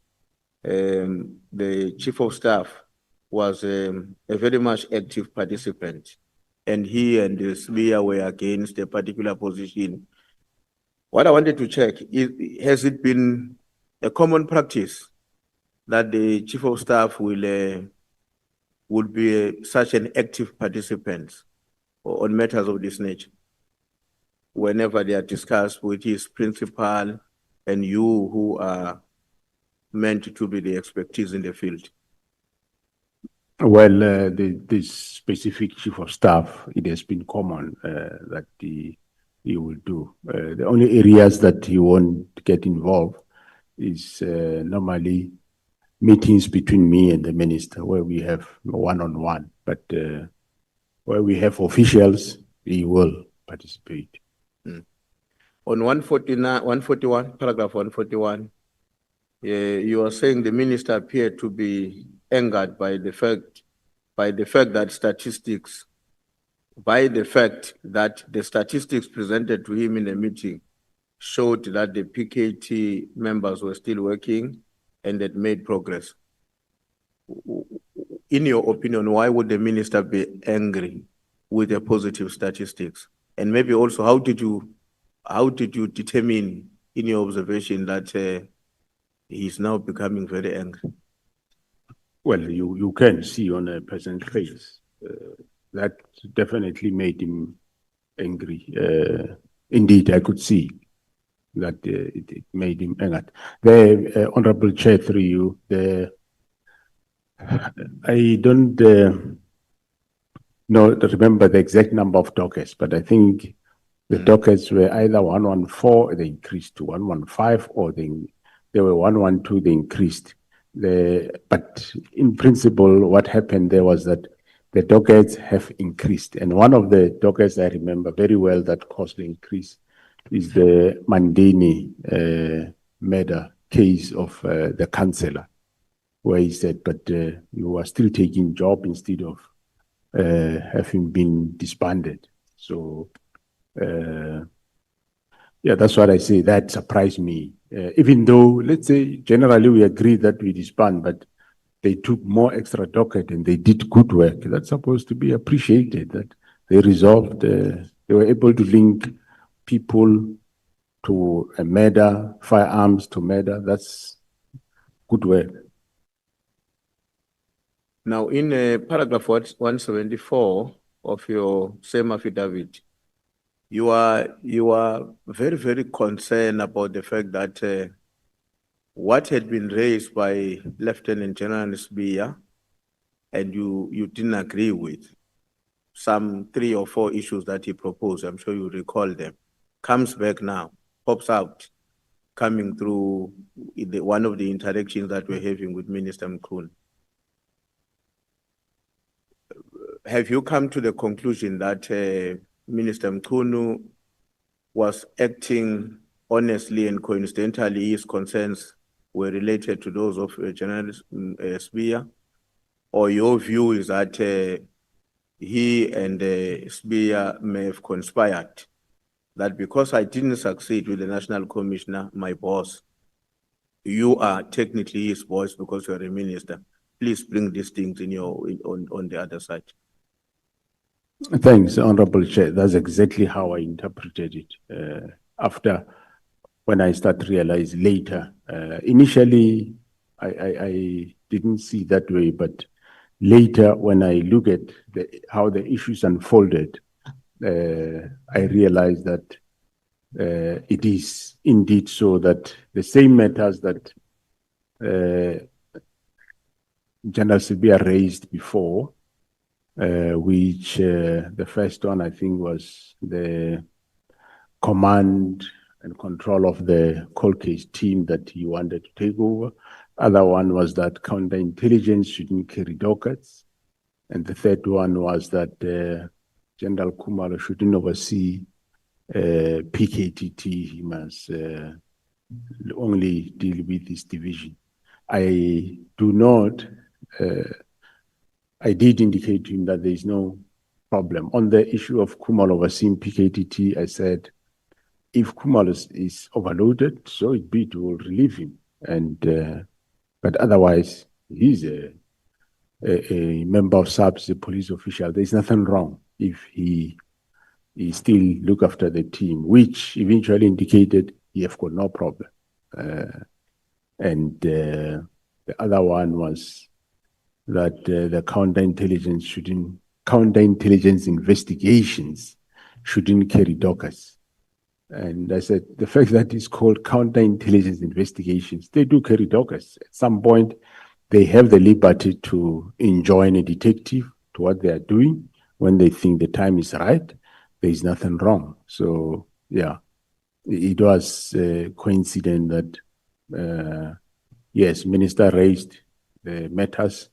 the chief of staff was a very much active participant. And he and the SBIA were against a particular position. What I wanted to check is, has it been a common practice that the chief of staff would be such an active participant on matters of this nature, whenever they are discussed with his principal and you who are meant to be the expertise in the field? Well, this specific chief of staff, it has been common that he will do. The only areas that he won't get involved is normally meetings between me and the minister, where we have one-on-one. But where we have officials, he will participate. On 141, paragraph 141, you are saying the minister appeared to be angered by the fact that the statistics presented to him in the meeting showed that the PKT members were still working and had made progress. In your opinion, why would the minister be angry with the positive statistics? And maybe also, how did you determine in your observation that he's now becoming very angry? Well, you can see on a person's face that definitely made him angry. Indeed, I could see that it made him angry. The Honorable Chair, through you, I don't remember the exact number of dockets, but I think the dockets were either 114, they increased to 115, or they were 112, they increased. But in principle, what happened there was that the dockets have increased. And one of the dockets I remember very well that caused the increase is the Mandini murder case of the councillor, where he said, but you are still taking job instead of having been disbanded. So, yeah, that's what I say. That surprised me. Even though, let's say, generally we agree that we disband, but they took more extra docket and they did good work. That's supposed to be appreciated, that they resolved, they were able to link people to a murder, firearms to murder. That's good work. Now, in paragraph 174 of your same affidavit, you are very, very concerned about the fact that what had been raised by Lieutenant General Sbia, and you didn't agree with, some 3 or 4 issues that he proposed, I'm sure you recall them, comes back now, pops out, coming through one of the interactions that we're having with Minister Mkhulu. Have you come to the conclusion that Minister Mkhulu was acting honestly and coincidentally his concerns were related to those of General Spear? Or your view is that he and Spear may have conspired? That because I didn't succeed with the National Commissioner, my boss, you are technically his boss because you're a minister. Please bring these things in on the other side. Thanks, Honorable Chair. That's exactly how I interpreted it. After, when I start to realize later, initially I didn't see that way, but later when I look at how the issues unfolded, I realized that it is indeed so that the same matters that General Sibia raised before, which the first one I think was the command and control of the cold case team that he wanted to take over. Other one was that counterintelligence shouldn't carry dockets. And the third one was that General Kumalo shouldn't oversee PKTT. He must only deal with this division. I do not, I did indicate to him that there is no problem. On the issue of Kumalo overseeing PKTT, I said, if Kumalo is overloaded, so it be, to relieve him. And, but otherwise, he's a member of SAPS, a police official. There's nothing wrong if he still look after the team, which eventually indicated he have got no problem. The other one was that the counterintelligence investigations shouldn't carry dockets. And I said, the fact that it's called counterintelligence investigations, they do carry dockets. At some point, they have the liberty to enjoin a detective to what they are doing when they think the time is right. There is nothing wrong. So, yeah, it was coincident that, yes, Minister raised the matters.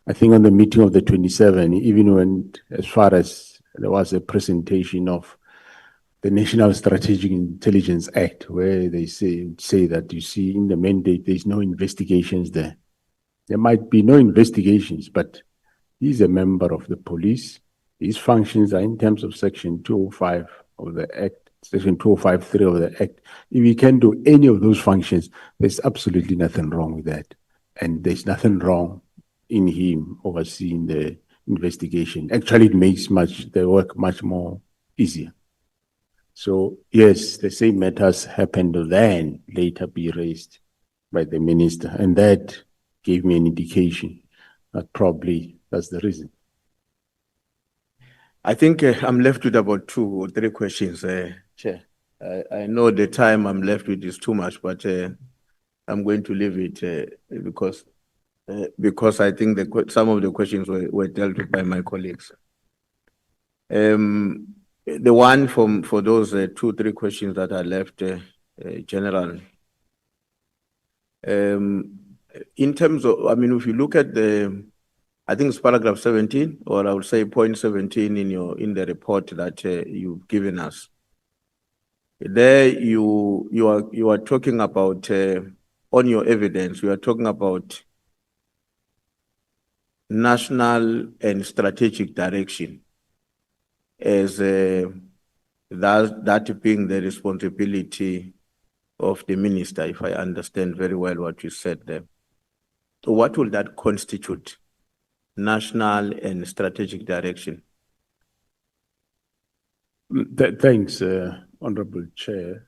I think on the meeting of the 27, even went as far as there was a presentation of the National Strategic Intelligence Act, where they say that, you see, in the mandate, there's no investigations there. There might be no investigations, but he's a member of the police. His functions are in terms of Section 205 of the Act, Section 205(3) of the Act. If he can do any of those functions, there's absolutely nothing wrong with that. And there's nothing wrong in him overseeing the investigation. Actually, it makes the work much more easier. So, yes, the same matters happened then, later be raised by the minister. And that gave me an indication that probably that's the reason. I think I'm left with about 2 or 3 questions, Chair. I know the time I'm left with is too much, but I'm going to leave it because I think some of the questions were dealt with by my colleagues. The one for those 2, 3 questions that are left, General, in terms of, I mean, if you look at I think it's paragraph 17, or I would say point 17 in the report that you've given us. There you are talking about on your evidence, you are talking about national and strategic direction as that being the responsibility of the minister, if I understand very well what you said there. So what will that constitute? National and strategic direction? Thanks, Honorable Chair.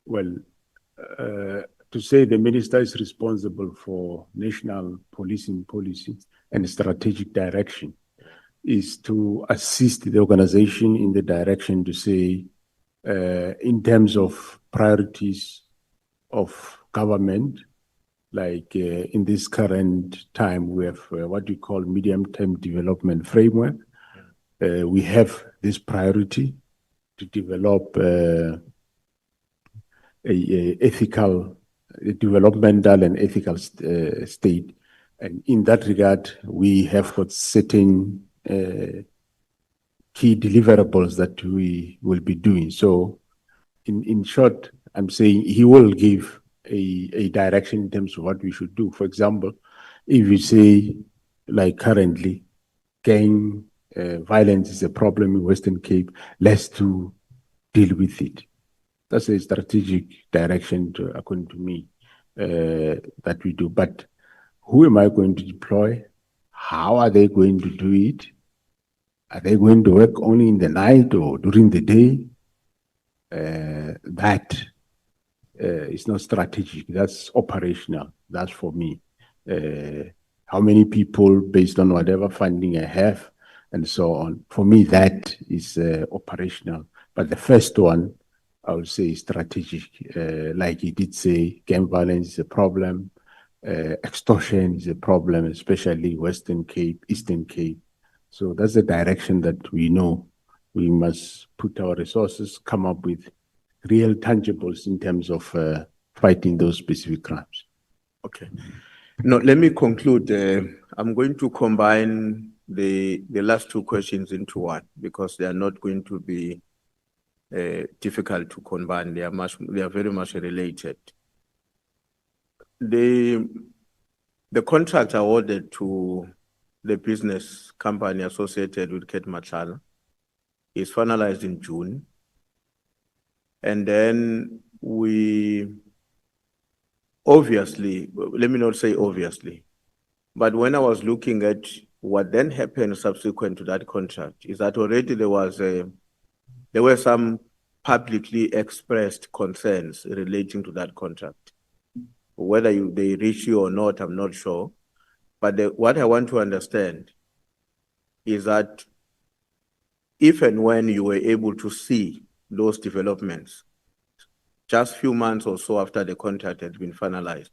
To say the minister is responsible for national policing policy and strategic direction is to assist the organization in the direction to say, in terms of priorities of government, like in this current time, we have what we call medium-term development framework. We have this priority to develop a ethical, developmental and ethical state. And in that regard, we have got certain key deliverables that we will be doing. So in short, I'm saying he will give a direction in terms of what we should do. For example, if you say, like currently, gang violence is a problem in Western Cape, let's to deal with it. That's a strategic direction, according to me, that we do. But who am I going to deploy? How are they going to do it? Are they going to work only in the night or during the day? That is not strategic. That's operational. That's for me. How many people, based on whatever funding I have, and so on. For me, that is operational. But the first one, I would say, is strategic. Like he did say, gang violence is a problem. Extortion is a problem, especially Western Cape, Eastern Cape. So that's the direction that we know we must put our resources, come up with real tangibles in terms of fighting those specific crimes. Okay. No, let me conclude. I'm going to combine the last two questions into one because they are not going to be difficult to combine. They are very much related. The contract awarded to the business company associated with Ket Machala is finalized in June. And then we obviously, let me not say obviously, but when I was looking at what then happened subsequent to that contract, is that already there were some publicly expressed concerns relating to that contract. Whether they reach you or not, I'm not sure. But what I want to understand is that if and when you were able to see those developments, just a few months or so after the contract had been finalized,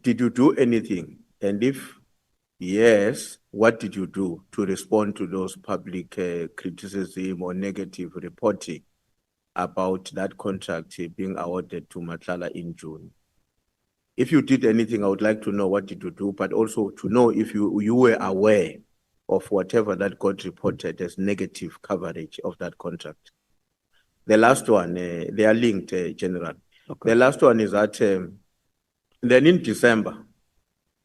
did you do anything? And if yes, what did you do to respond to those public criticism or negative reporting about that contract being awarded to Machala in June? If you did anything, I would like to know what did you do, but also to know if you were aware of whatever that got reported as negative coverage of that contract. The last one, they are linked, General. Okay. The last one is that then in December,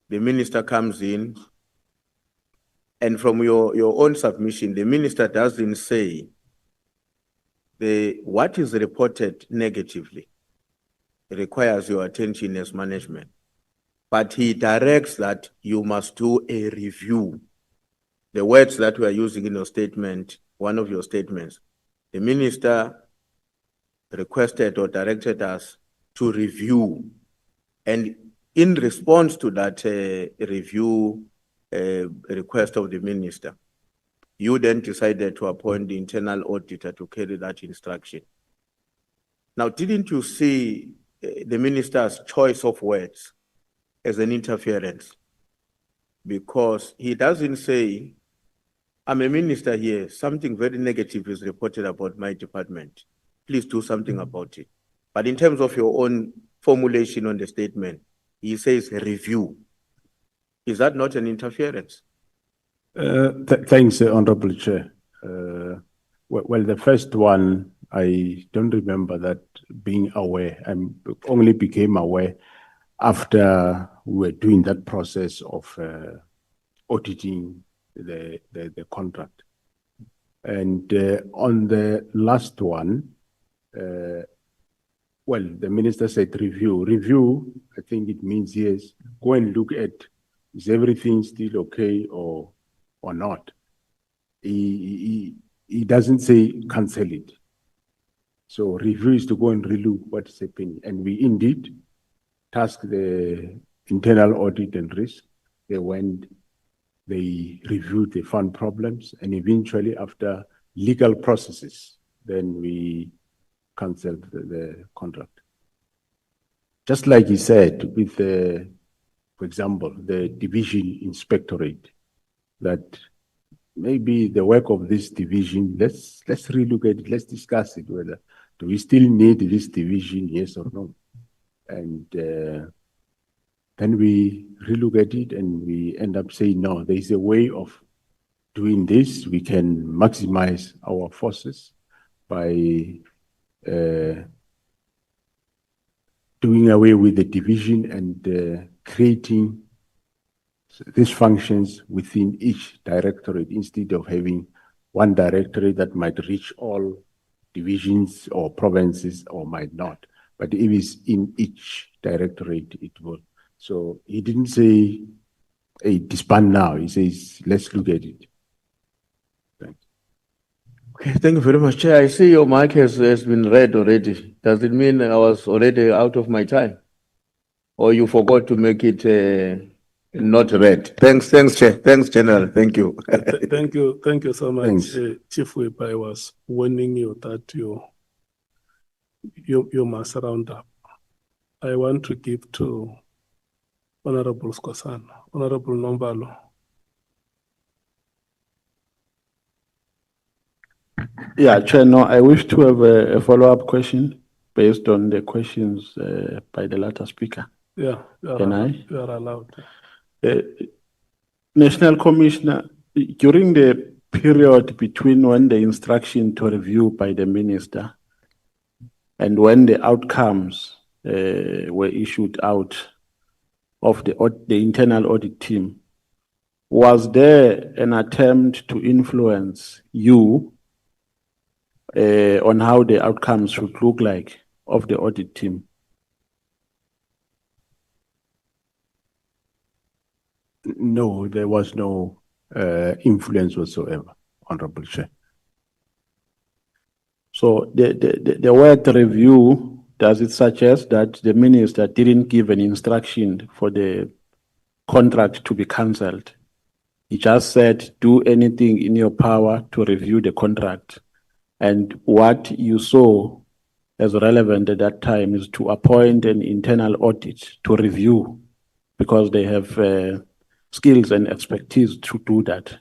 the minister comes in, and from your own submission, the minister doesn't say what is reported negatively requires your attention as management, but he directs that you must do a review. The words that we are using in your statement, one of your statements, the minister requested or directed us to review. And in response to that review request of the minister, you then decided to appoint the internal auditor to carry that instruction. Now, didn't you see the minister's choice of words as an interference? Because he doesn't say, I'm a minister here, something very negative is reported about my department. Please do something about it. But in terms of your own formulation on the statement, he says review. Is that not an interference? Thanks, Honorable Chair. Well, the first one, I don't remember that being aware. I only became aware after we were doing that process of auditing the contract. And on the last one, well, the minister said review. Review, I think it means yes, go and look at, is everything still okay or not? He doesn't say cancel it. So review is to go and relook what is happening. And we indeed tasked the internal audit and risk. They went, they reviewed, they found problems, and eventually after legal processes, then we canceled the contract. Just like he said with the, for example, the division inspectorate, that maybe the work of this division, let's relook at it, let's discuss it, whether do we still need this division, yes or no? And then we relook at it and we end up saying, no, there is a way of doing this. We can maximize our forces by doing away with the division and creating these functions within each directorate instead of having one directorate that might reach all divisions or provinces or might not. But if it's in each directorate, it will. So he didn't say, hey, disband now. He says, let's look at it. Thanks. Okay, thank you very much, Chair. I see your mic has been read already. Does it mean I was already out of my time? Or you forgot to make it not read? Thanks, Chair. Thanks, General. Thank you. Thank you so much. Thanks. Chief Whip, I was warning you that you must round up. I want to give to Honorable Skosan, Honorable Nombalo. Yeah, Chair, no, I wish to have a follow-up question based on the questions by the latter speaker. Yeah, Can I? You are allowed. National Commissioner, during the period between when the instruction to review by the minister and when the outcomes were issued out of the internal audit team, was there an attempt to influence you on how the outcomes should look like of the audit team? No, there was no influence whatsoever, Honorable Chair. So the word review, does it suggest that the minister didn't give an instruction for the contract to be cancelled? He just said, do anything in your power to review the contract. And what you saw as relevant at that time is to appoint an internal audit to review, because they have skills and expertise to do that.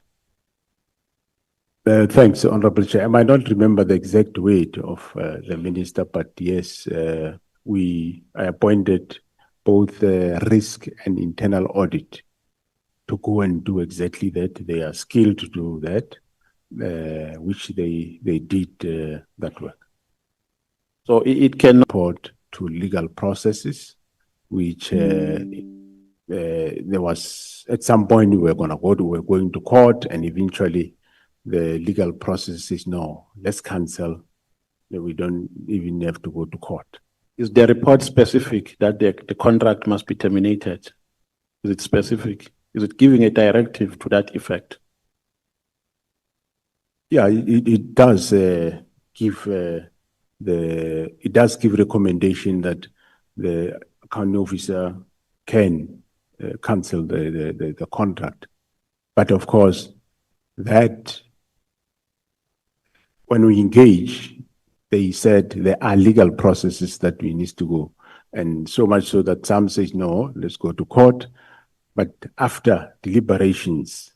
Thanks, Honorable Chair. I might not remember the exact weight of the minister, but yes, I appointed both risk and internal audit to go and do exactly that. They are skilled to do that, which they did that work. So it can report to legal processes, which there was at some point we were going to court, and eventually the legal process says no, let's cancel. We don't even have to go to court. Is the report specific that the contract must be terminated? Is it specific? Is it giving a directive to that effect? Yeah, it does give recommendation that the accounting officer can cancel the contract. But of course, that when we engage, they said there are legal processes that we need to go. And so much so that some say, no, let's go to court. But after deliberations,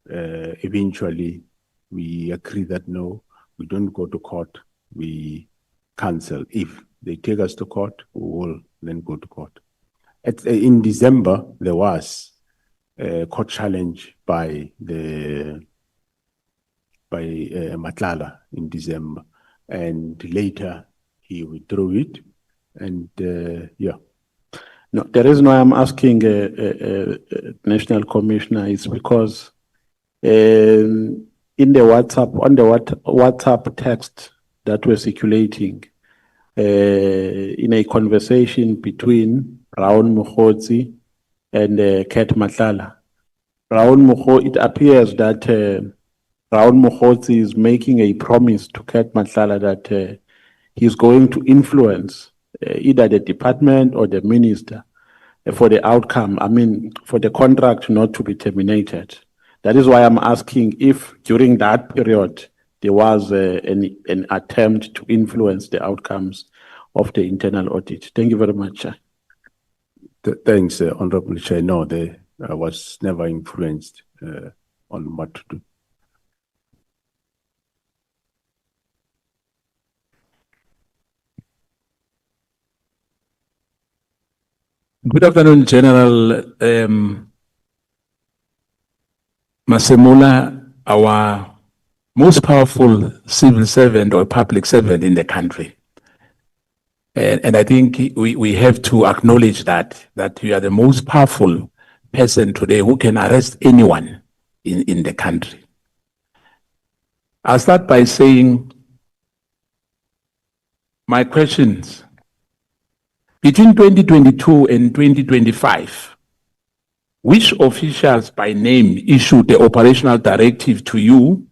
eventually we agree that no, we don't go to court, we cancel. If they take us to court, we will then go to court. In December, there was a court challenge by Matlala in December, and later he withdrew it, and yeah. No, the reason why I'm asking National Commissioner is because in the WhatsApp text that we're circulating, in a conversation between Raun Mokgotsi and Kat Matlala, it appears that Raun Mokgotsi is making a promise to Kat Matlala that he's going to influence either the department or the minister for the outcome, I mean, for the contract not to be terminated. That is why I'm asking if during that period there was an attempt to influence the outcomes of the internal audit. Thank you very much. Thanks, Honorable Chair. No, they was never influenced on what to do. Good afternoon, General MASEMOLA, our most powerful civil servant or public servant in the country. And I think we have to acknowledge that you are the most powerful person today who can arrest anyone in the country. I'll start by saying my questions. Between 2022 and 2025, which officials by name issued the operational directive to you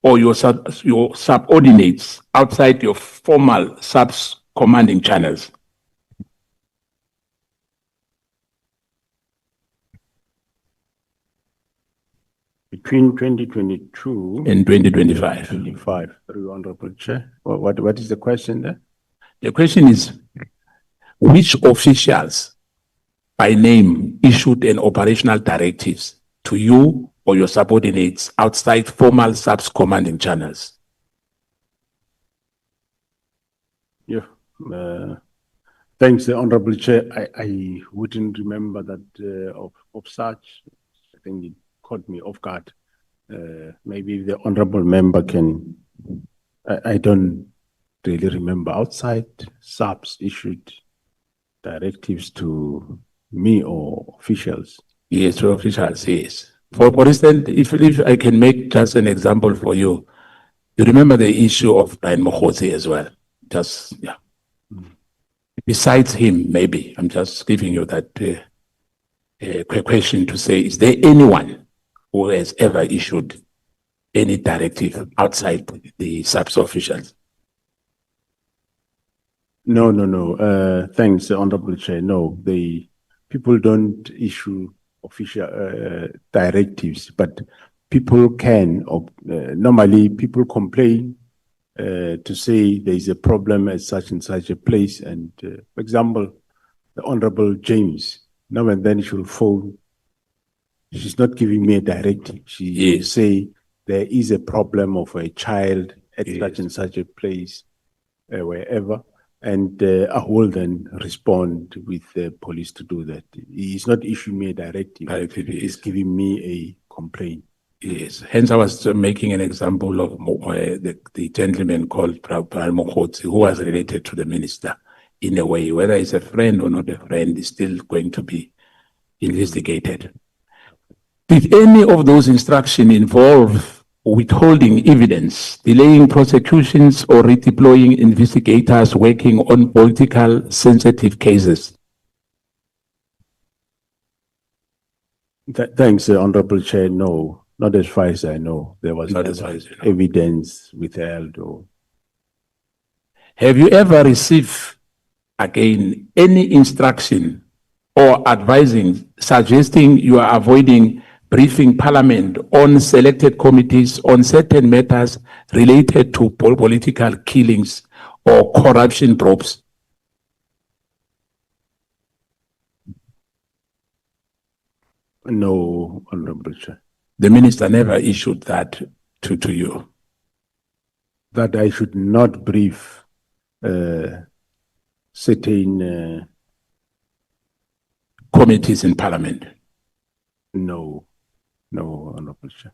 or your subordinates outside your formal commanding channels? Between 2022 and 2025. 25, very honorable Chair. What is the question there? The question is, which officials by name issued an operational directives to you or your subordinates outside formal commanding channels? Yeah. Thanks, Honorable Chair. I wouldn't remember that of such. I think it caught me off guard. Maybe the honorable member can. I don't really remember outside subs issued directives to me or officials. Yes, to officials, yes. For instance, if I can make just an example for you, you remember the issue of Brian Mokhotsi as well. Just, yeah. Besides him, maybe, I'm just giving you that question to say, is there anyone who has ever issued any directive outside the subs officials? No. Thanks, Honorable Chair. No, the people don't issue official directives, but people can, normally people complain to say there is a problem at such and such a place. And for example, the Honorable James, now and then she will phone. She's not giving me a directive. She will say there is a problem of a child at such and such a place, wherever. And I will then respond with the police to do that. He's not issuing me a directive. He's giving me a complaint. Yes. Hence, I was making an example of the gentleman called Brian Mokhotsi, who was related to the minister in a way. Whether he's a friend or not a friend is still going to be investigated. Did any of those instructions involve withholding evidence, delaying prosecutions, or redeploying investigators working on political sensitive cases? Thanks, Honorable Chair. No, not as far as I know. There was Not no as far as you know. evidence withheld or. Have you ever received, again, any instruction or advising, suggesting you are avoiding briefing Parliament on selected committees on certain matters related to political killings or corruption probes? No, Honorable Chair. The minister never issued that to you. That I should not brief certain committees in Parliament. No, Honorable Chair.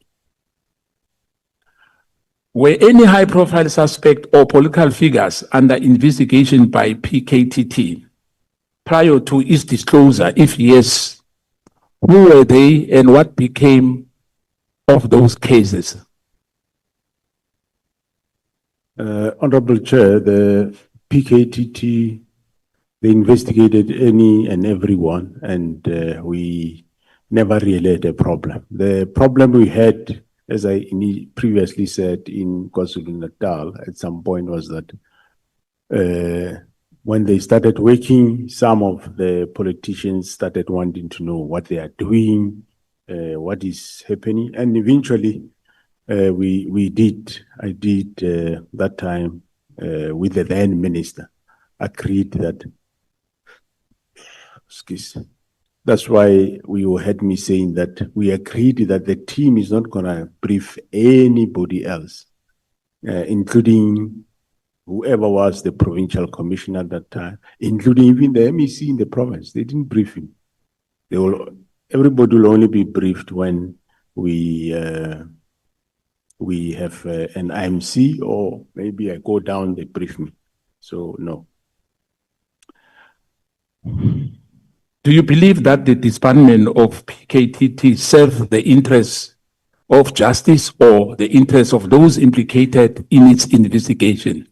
Were any high-profile suspect or political figures under investigation by PKTT prior to its disclosure? If yes, who were they and what became of those cases? Honorable Chair, the PKTT, they investigated any and everyone, and we never really had a problem. The problem we had, as I previously said in KwaZulu-Natal at some point, was that when they started working, some of the politicians started wanting to know what they are doing, what is happening, and eventually I did that time with the then minister, agreed that, that's why you had me saying that we agreed that the team is not going to brief anybody else, including whoever was the provincial commissioner at that time, including even the MEC in the province. They didn't brief him. Everybody will only be briefed when we have an IMC, or maybe I go down, they brief me. So no. Do you believe that the disbandment of PKTT served the interests of justice or the interests of those implicated in its investigation?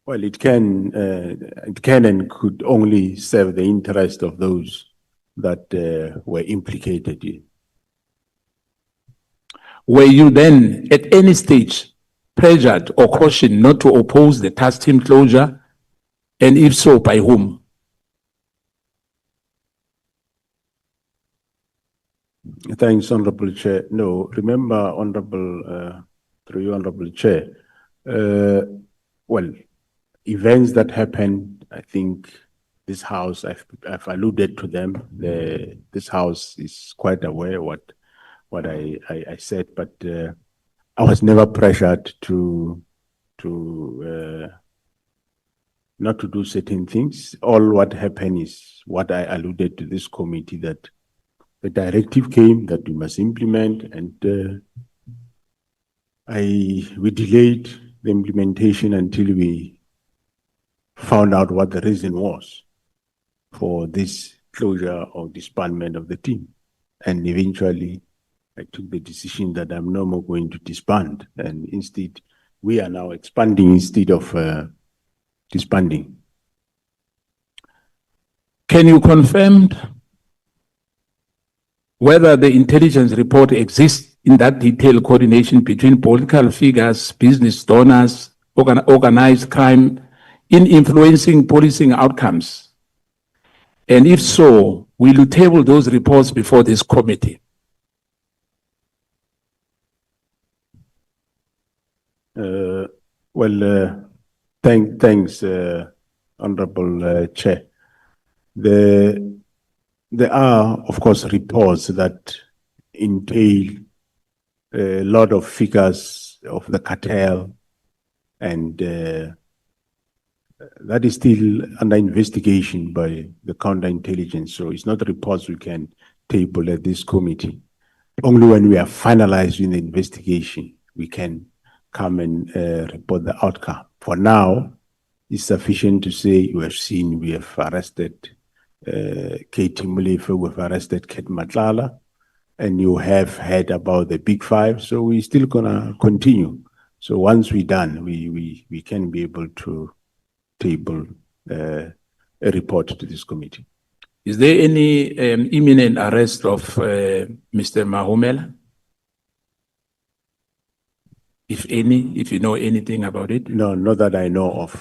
Well, it can and could only serve the interest of those that were implicated in. Were you then at any stage pressured or cautioned not to oppose the task team closure? And if so, by whom? Thanks, Honorable Chair. No, remember, Honorable, through you, Honorable Chair, well, events that happened, I think this House, I've alluded to them. This House is quite aware what I said, but I was never pressured to not to do certain things. All what happened is what I alluded to this committee, that the directive came that we must implement, and we delayed the implementation until we found out what the reason was for this closure or disbandment of the team. And eventually, I took the decision that I'm no more going to disband, and instead, we are now expanding instead of disbanding. Can you confirm whether the intelligence report exists in that detailed coordination between political figures, business donors, organized crime in influencing policing outcomes? And if so, will you table those reports before this committee? Thanks, Honorable Chair. There are, of course, reports that entail a lot of figures of the cartel, and that is still under investigation by the counterintelligence. So it's not reports we can table at this committee. Only when we are finalizing the investigation, we can come and report the outcome. For now, it's sufficient to say we have seen, we have arrested Katie Mulefe, we've arrested Ket Matlala, and you have heard about the Big Five, so we're still gonna continue. So once we're done, we can be able to table a report to this committee. Is there any imminent arrest of Mr. Mahumela? If any, if you know anything about it? No, not that I know of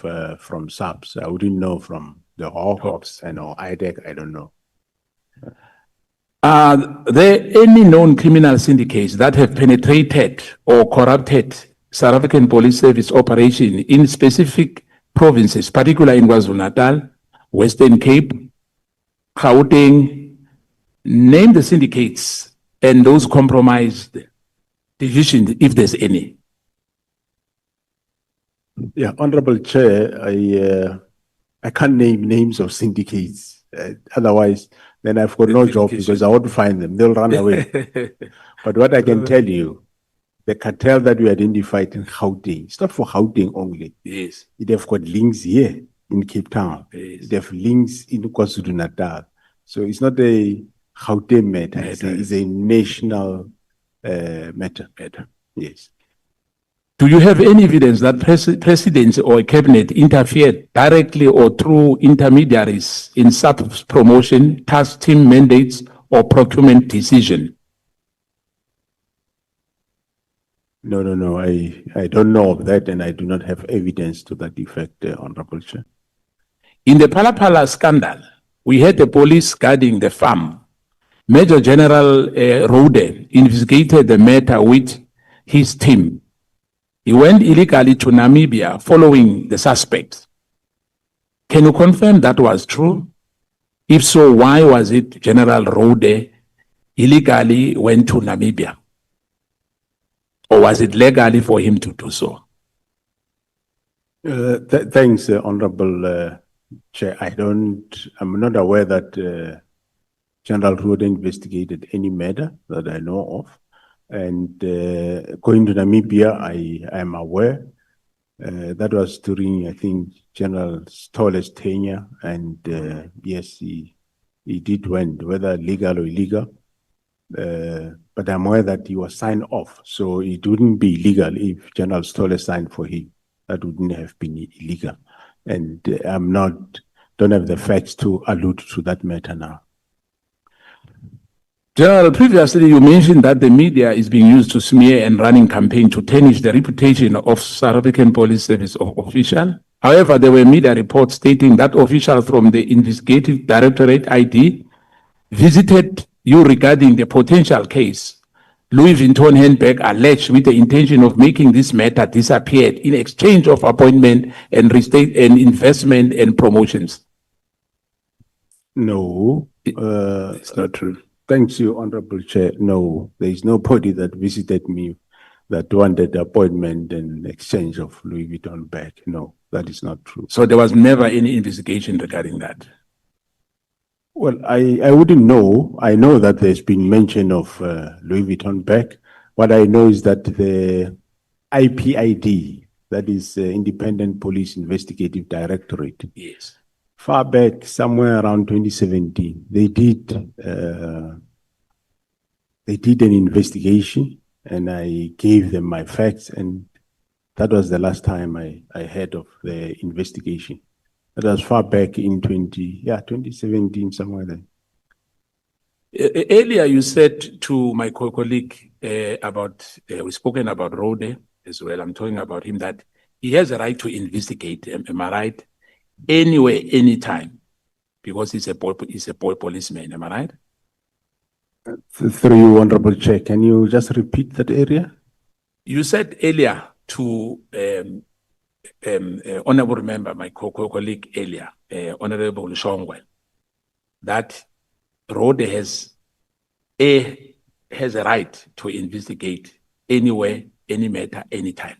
from SAPS. I wouldn't know from the Hawks and or IDEC, I don't know. Are there any known criminal syndicates that have penetrated or corrupted South African Police Service operation in specific provinces, particularly in KwaZulu-Natal, Western Cape, Gauteng? Name the syndicates and those compromised divisions, if there's any. Yeah, Honorable Chair, I can't name names of syndicates. Otherwise, then I've got no job because I want to find them. They'll run away. But what I can tell you, the cartel that we identified in Gauteng, it's not for Gauteng only. Yes. It have got links here in Cape Town. Yes. It have links in KwaZulu-Natal. So it's not a Gauteng matter. It's a national matter. Yes. Do you have any evidence that presidents or cabinet interfered directly or through intermediaries in SAP's promotion, task team mandates, or procurement decision? No. I don't know of that, and I do not have evidence to that effect, Honorable Chair. In the Phala scandal, we had the police guarding the farm. Major General Rode investigated the matter with his team. He went illegally to Namibia following the suspect. Can you confirm that was true? If so, why was it General Rode illegally went to Namibia? Or was it legally for him to do so? Thanks, Honorable Chair. I'm not aware that General Rode investigated any matter that I know of. And going to Namibia, I am aware That was during, I think, General Stoller's tenure, and yes, he did went, whether legal or illegal. But I'm aware that he was signed off, so it wouldn't be illegal if General Stoller signed for him. That wouldn't have been illegal. And don't have the facts to allude to that matter now. General, previously you mentioned that the media is being used to smear and running campaign to tarnish the reputation of South African Police Service official. However, there were media reports stating that officials from the Investigative Directorate ID visited you regarding the potential case. Louis Vuitton handbag alleged with the intention of making this matter disappear in exchange of appointment and investment and promotions. No, It's not true. thanks you, Honorable Chair. No, there is nobody that visited me that wanted appointment and exchange of Louis Vuitton bag. No, that is not true. So there was never any investigation regarding that. Well, I wouldn't know. I know that there's been mention of Louis Vuitton bag. What I know is that the IPID, that is Independent Police Investigative Directorate, Yes. far back, somewhere around 2017, they did an investigation, and I gave them my facts, and that was the last time I heard of the investigation. That was far back in 2017, somewhere there. Earlier, you said to my colleague we've spoken about Rode as well. I'm talking about him that he has a right to investigate. Am I right? Anywhere, anytime, because he's a policeman. Am I right? Through you, Honorable Chair, can you just repeat that area? You said earlier to honorable member, my colleague earlier, Honorable Shongwe, that Rode has a right to investigate anywhere, any matter, anytime.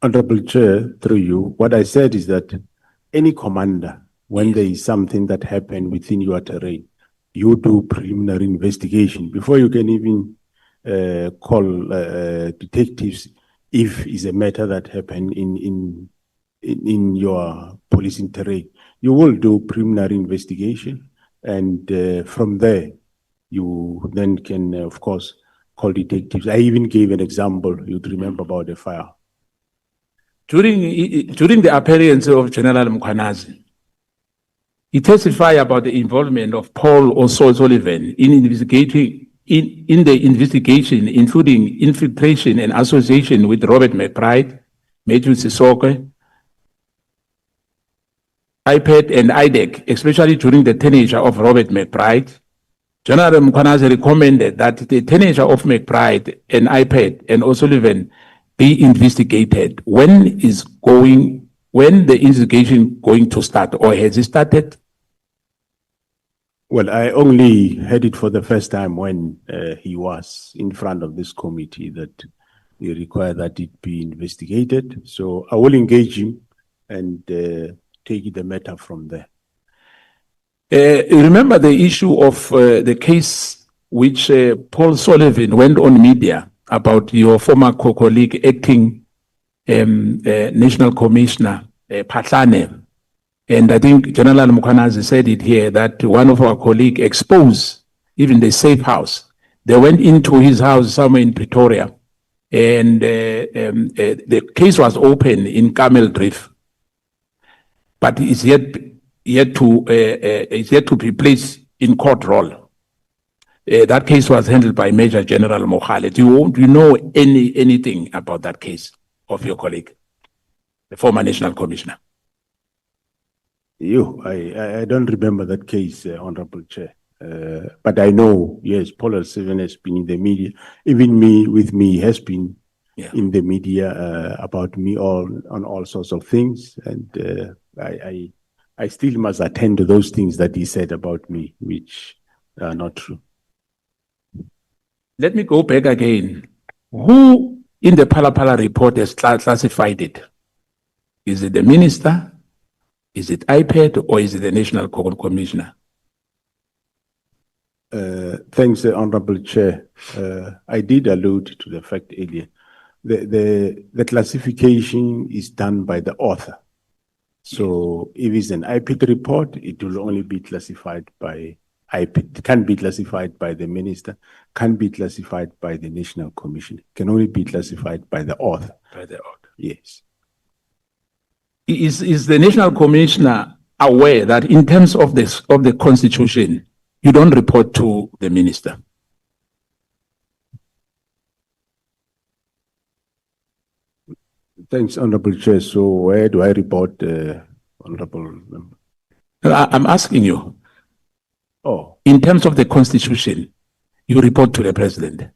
Honorable Chair, through you, what I said is that any commander, when there is something that happened within your terrain, you do preliminary investigation before you can even call detectives if it's a matter that happened in your policing terrain. You will do preliminary investigation, and from there, you then can, of course, call detectives. I even gave an example, you'd remember, about the fire. During the appearance of General MKWANAZI, he testified about the involvement of Paul O'Sullivan in the investigation, including infiltration and association with Robert McBride, Matthew Sissoke, IPAD and IDEC, especially during the tenure of Robert McBride. General MKWANAZI recommended that the tenure of McBride and IPAD and O'Sullivan be investigated. When the investigation going to start, or has it started? Well, I only heard it for the first time when he was in front of this committee that he required that it be investigated. So I will engage him and take the matter from there. Remember the issue of the case which Paul Sullivan went on media about your former colleague, acting National Commissioner Patlane. And I think General MKWANAZI said it here that one of our colleagues exposed even the safe house. They went into his house somewhere in Pretoria, and the case was open in Camel Drift, but it's yet to be placed in court roll. That case was handled by Major General Mohale. Do you know anything about that case of your colleague, the former National Commissioner? I don't remember that case, Honorable Chair. But I know, yes, Paul O'Sullivan has been in the media. Even me, has been in the media about me on all sorts of things. And I still must attend to those things that he said about me, which are not true. Let me go back again. Who in the Phala report has classified it? Is it the minister? Is it IPAD, or is it the National Commissioner? Thanks, Honorable Chair. I did allude to the fact earlier the classification is done by the author. So if it's an IPIT report, it will only be classified by IPIT. It can be classified by the minister, can be classified by the National Commission, can only be classified by the author. By the author. Yes. Is the National Commissioner aware that in terms of the Constitution, you don't report to the minister? Thanks, Honorable Chair. So where do I report, Honorable Member? I'm asking you. Oh. In terms of the Constitution, you report to the President.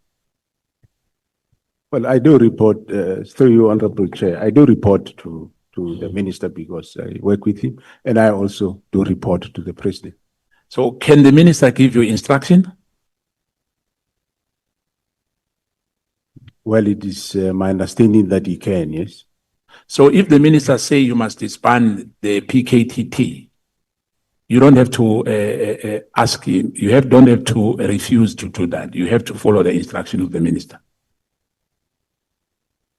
Well, I do report, through you, Honorable Chair, I do report to the minister because I work with him, and I also do report to the President. So can the minister give you instruction? Well, it is my understanding that he can, yes. So if the minister say you must disband the PKTT, you don't have to ask him, don't have to refuse to do that. You have to follow the instruction of the minister.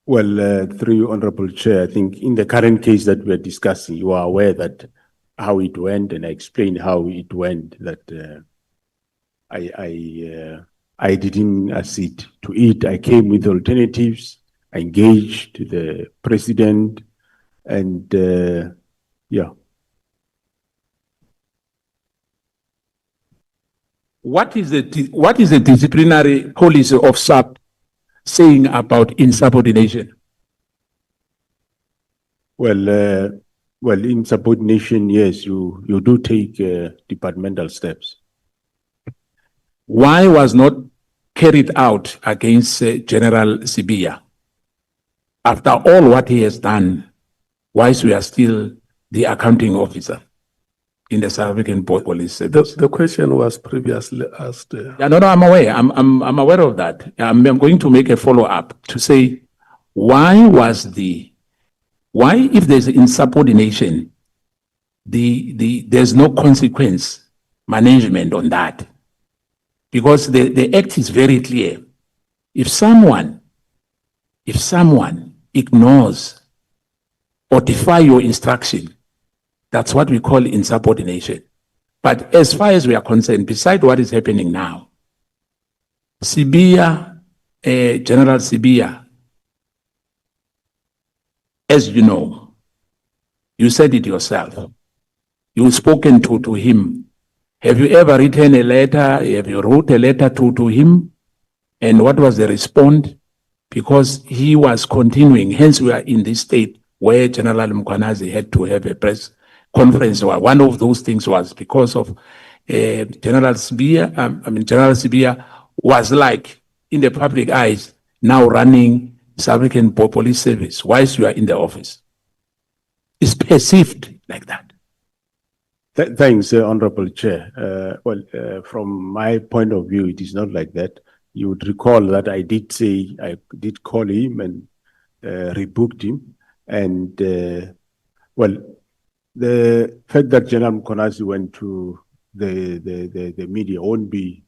Well, through you, Honorable Chair, I think in the current case that we're discussing, you are aware that how it went, and I explained how it went, that I didn't accede to it. I came with alternatives. I engaged the President, and yeah. What is the disciplinary policy of SAP saying about insubordination? Well, insubordination, yes, you do take departmental steps. Why was not carried out against General Sibia? After all what he has done, whilst we are still the accounting officer in the South African Police Service. The question was previously asked. Yeah, no, I'm aware. I'm aware of that. I'm going to make a follow-up to say, why if there's insubordination, there's no consequence management on that? Because the act is very clear. If someone ignores or defy your instruction, that's what we call insubordination. But as far as we are concerned, beside what is happening now, Sibia, General Sibia, as you know, you said it yourself. You've spoken to him. Have you ever written a letter? Have you wrote a letter to him? And what was the response? Because he was continuing, hence we are in this state where General MKWANAZI had to have a press conference. One of those things was because of General Sibia. General Sibia was like, in the public eyes, now running South African Police Service whilst you are in the office. It's perceived like that. Thanks, Honorable Chair. From my point of view, it is not like that. You would recall that I did say, I did call him and rebooked him. And, the fact that General MKWANAZI went to the media won't be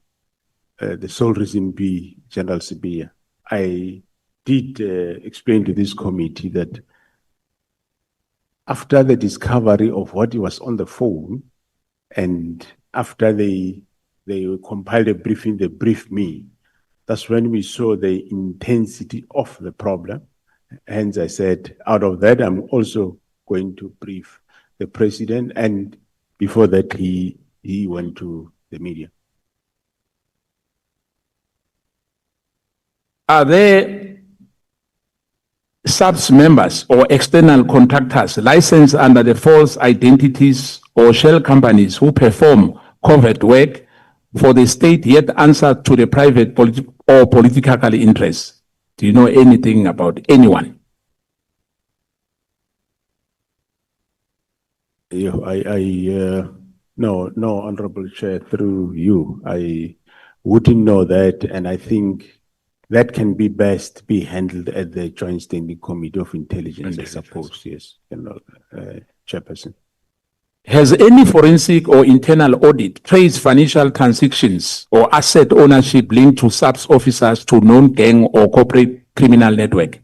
the sole reason be General Sibia. I did explain to this committee that after the discovery of what was on the phone, and after they compiled a briefing, they briefed me. That's when we saw the intensity of the problem. Hence, I said, out of that, I'm also going to brief the President. And before that, he went to the media. Are there SAPS members or external contractors licensed under the false identities or shell companies who perform covert work for the state yet answer to the private or political interests? Do you know anything about anyone? No, Honorable Chair, through you, I wouldn't know that, and I think that can be best be handled at the Joint Standing Committee of Intelligence, I suppose, yes, Chairperson. Has any forensic or internal audit traced financial transactions or asset ownership linked to SAPS officers to known gang or corporate criminal network?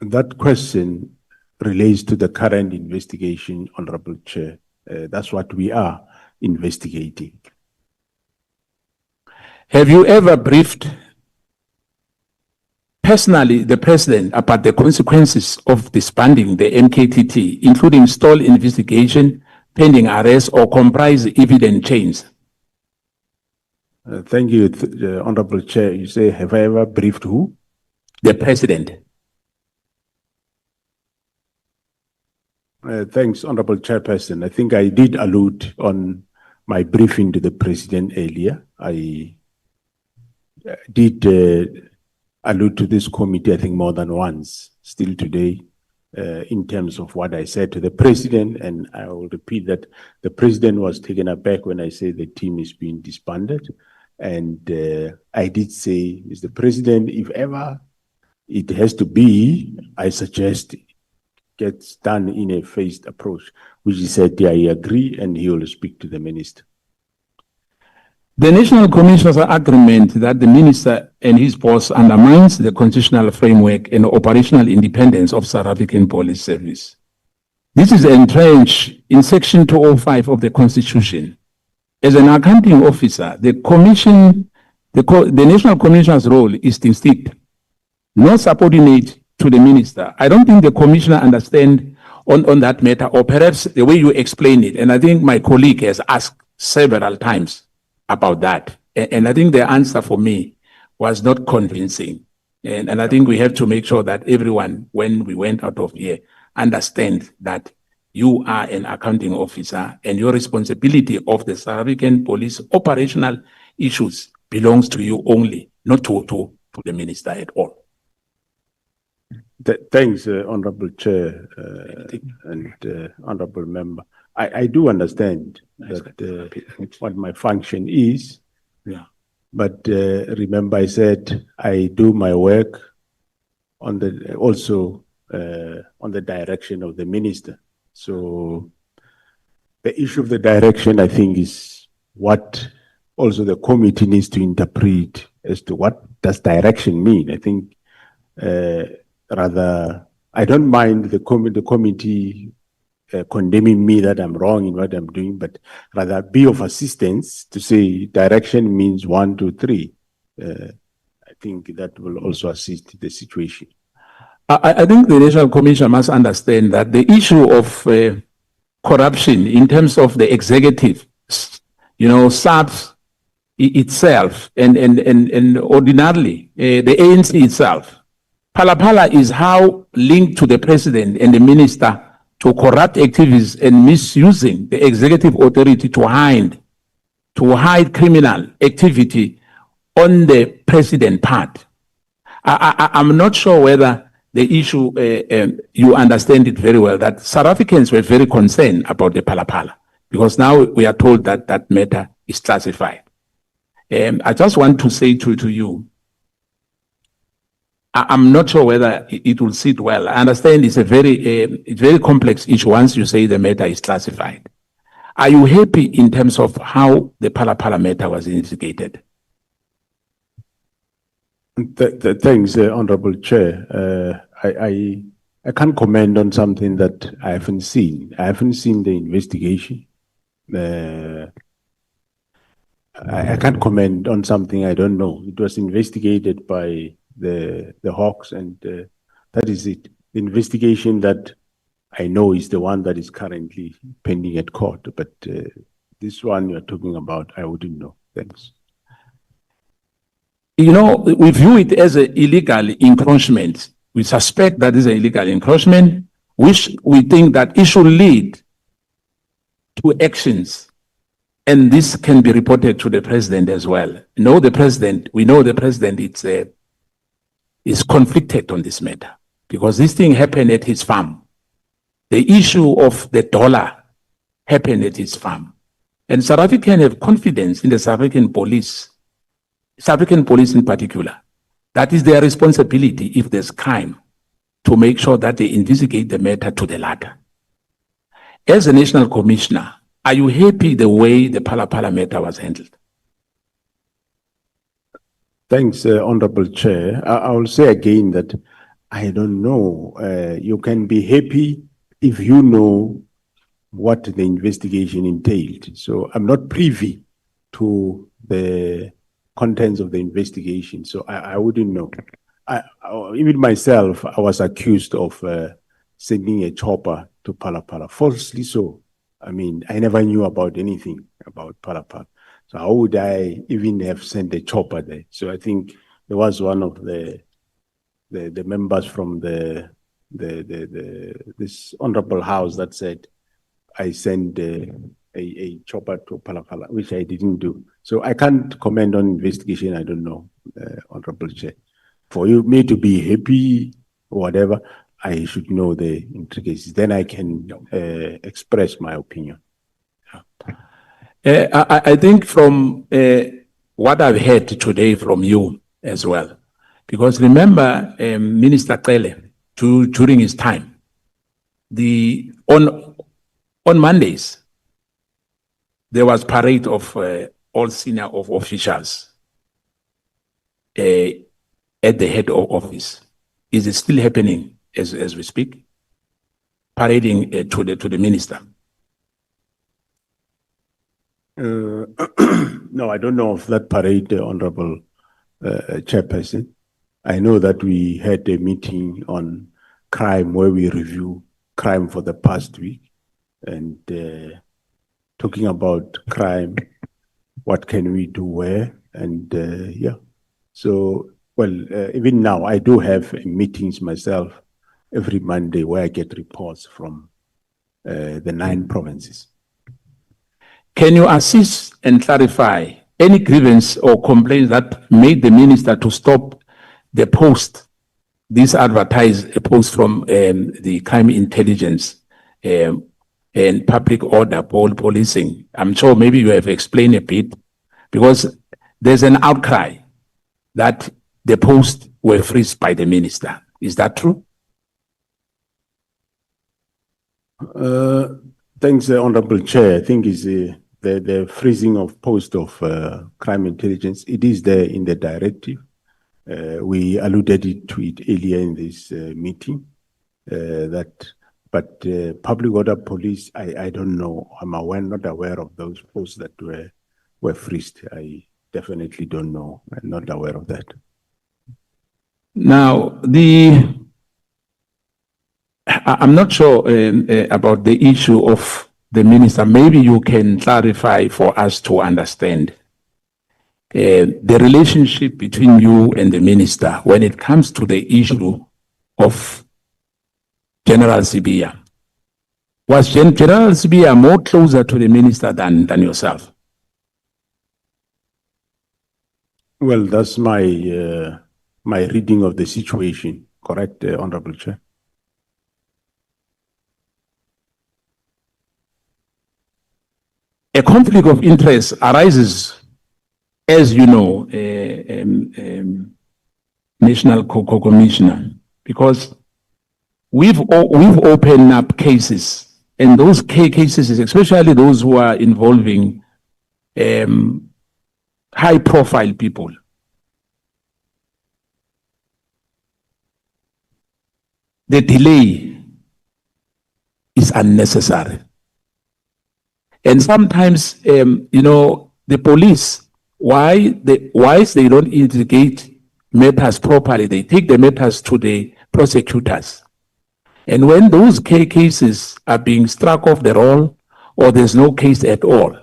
That question relates to the current investigation, Honorable Chair. That's what we are investigating. Have you ever briefed personally the president about the consequences of disbanding the MKTT, including stall investigation, pending arrest, or comprise evidence chains? Thank you, Honorable Chair. You say, have I ever briefed who? The president. Thanks, Honorable Chairperson. I think I did allude on my briefing to the president earlier. I did allude to this committee, I think, more than once, still today, in terms of what I said to the president. And I will repeat that the president was taken aback when I say the team is being disbanded. And I did say, Mr. President, if ever it has to be, I suggest it gets done in a phased approach, which he said, yeah, I agree, and he will speak to the minister. The National Commissioner's agreement that the minister and his boss undermines the constitutional framework and operational independence of South African Police Service. This is entrenched in Section 205 of the Constitution. As an accounting officer, the National Commissioner's role is distinct, not subordinate to the minister. I don't think the commissioner understands on that matter, or perhaps the way you explain it. And I think my colleague has asked several times about that. And I think the answer for me was not convincing. And I think we have to make sure that everyone, when we went out of here, understand that you are an accounting officer and your responsibility of the South African police operational issues belongs to you only, not to the minister at all. Thanks, Honorable Chair and Honorable Member. I do understand that what my function is, yeah. But remember I said I do my work on the also on the direction of the minister. So the issue of the direction, I think, is what also the committee needs to interpret as to what does direction mean. I think rather, I don't mind the committee condemning me that I'm wrong in what I'm doing, but rather be of assistance to say direction means 1, 2, 3. I think that will also assist the situation. I think the National Commission must understand that the issue of corruption in terms of the executive, SARS itself and ordinarily the ANC itself, Phala is how linked to the president and the minister to corrupt activities and misusing the executive authority to hide criminal activity on the president part. I'm not sure whether the issue, you understand it very well, that South Africans were very concerned about the Phala, because now we are told that that matter is classified. I just want to say to you, I'm not sure whether it will sit well. I understand it's a very complex issue once you say the matter is classified. Are you happy in terms of how the Phala matter was investigated? Thanks, Honorable Chair. I can't comment on something that I haven't seen. I haven't seen the investigation. I can't comment on something I don't know. It was investigated by the Hawks, and that is it. The investigation that I know is the one that is currently pending at court, but this one you're talking about, I wouldn't know. Thanks. We view it as an illegal encroachment. We suspect that is an illegal encroachment, which we think that it should lead to actions. And this can be reported to the president as well. We know the president is conflicted on this matter because this thing happened at his farm. The issue of the dollar happened at his farm. And South Africans have confidence in the South African police in particular. That is their responsibility if there's crime, to make sure that they investigate the matter to the latter. As a national commissioner, are you happy the way the Phala matter was handled? Thanks, Honorable Chair. I will say again that I don't know. You can be happy if you know what the investigation entailed. So I'm not privy to the contents of the investigation, so I wouldn't know. Even myself, I was accused of sending a chopper to Palapala, falsely so. I mean, I never knew about anything about Palapala. So how would I even have sent a chopper there? So I think there was one of the members from this honorable house that said I sent a chopper to Palapala, which I didn't do. So I can't comment on investigation. I don't know, Honorable Chair. For me to be happy or whatever, I should know the intricacies. Then I can express my opinion. I think from what I've heard today from you as well, because remember Minister Cele, during his time, on Mondays, there was parade of all senior officials at the head of office. Is it still happening as we speak? Parading to the minister. No, I don't know of that parade, Honorable Chairperson. I know that we had a meeting on crime where we review crime for the past week and talking about crime, what can we do where, and yeah. So, well, even now, I do have meetings myself every Monday where I get reports from the 9 provinces. Can you assist and clarify any grievance or complaints that made the minister to stop the post, this advertised post from the crime intelligence and public order policing? I'm sure maybe you have explained a bit, because there's an outcry that the posts were freezed by the minister. Is that true? Thanks, Honorable Chair. I think is the freezing of post of crime intelligence. It is there in the directive. We alluded to it earlier in this meeting. But public order police, I don't know. I'm not aware of those posts that were freezed. I definitely don't know. I'm not aware of that. Now, I'm not sure about the issue of the minister. Maybe you can clarify for us to understand the relationship between you and the minister when it comes to the issue of General Sibia. Was General Sibia more closer to the minister than yourself? Well, that's my my reading of the situation. Correct, Honorable Chair? A conflict of interest arises, as you know, National Commissioner, because we've opened up cases, and those cases, especially those who are involving high-profile people. The delay is unnecessary. And sometimes, you know, the police, why they don't investigate matters properly, they take the matters to the prosecutors. And when those cases are being struck off the roll, or there's no case at all,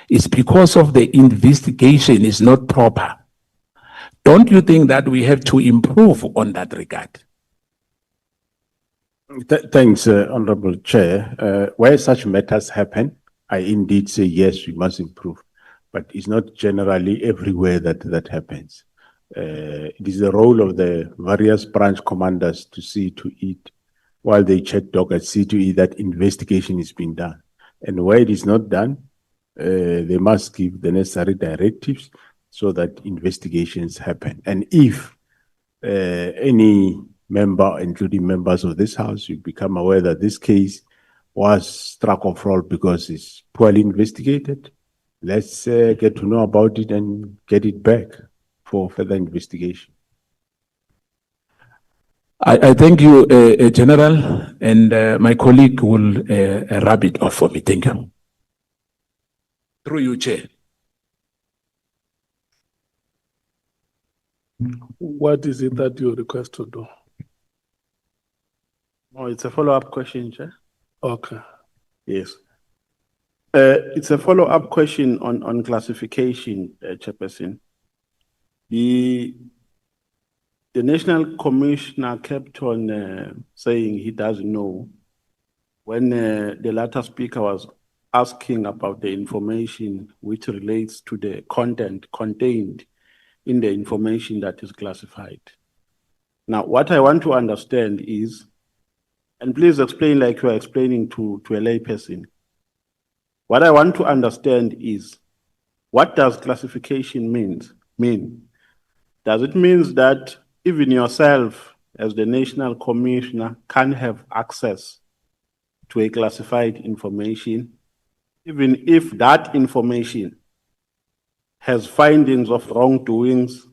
it's because of the investigation is not proper. Don't you think that we have to improve on that regard? Thanks, Honorable Chair. Where such matters happen, I indeed say yes, we must improve, but it's not generally everywhere that happens. It is the role of the various branch commanders to see to it, while they check dockets, see to it that investigation is being done. And where it is not done, they must give the necessary directives so that investigations happen. And if any member, including members of this House, you become aware that this case was struck off roll because it's poorly investigated, let's get to know about it and get it back for further investigation. I thank you, General, and my colleague will rub it off for me. Thank you. Through you, Chair. What is it that you request to do? Oh, it's a follow-up question, Chair. Okay. Yes. It's a follow-up question on classification, Chairperson. The National Commissioner kept on saying he doesn't know when the latter speaker was asking about the information which relates to the content contained in the information that is classified. Now, what I want to understand is, and please explain like you are explaining to a layperson. What I want to understand is, what does classification mean? Does it mean that even yourself, as the National Commissioner, can have access to a classified information, even if that information has findings of wrongdoings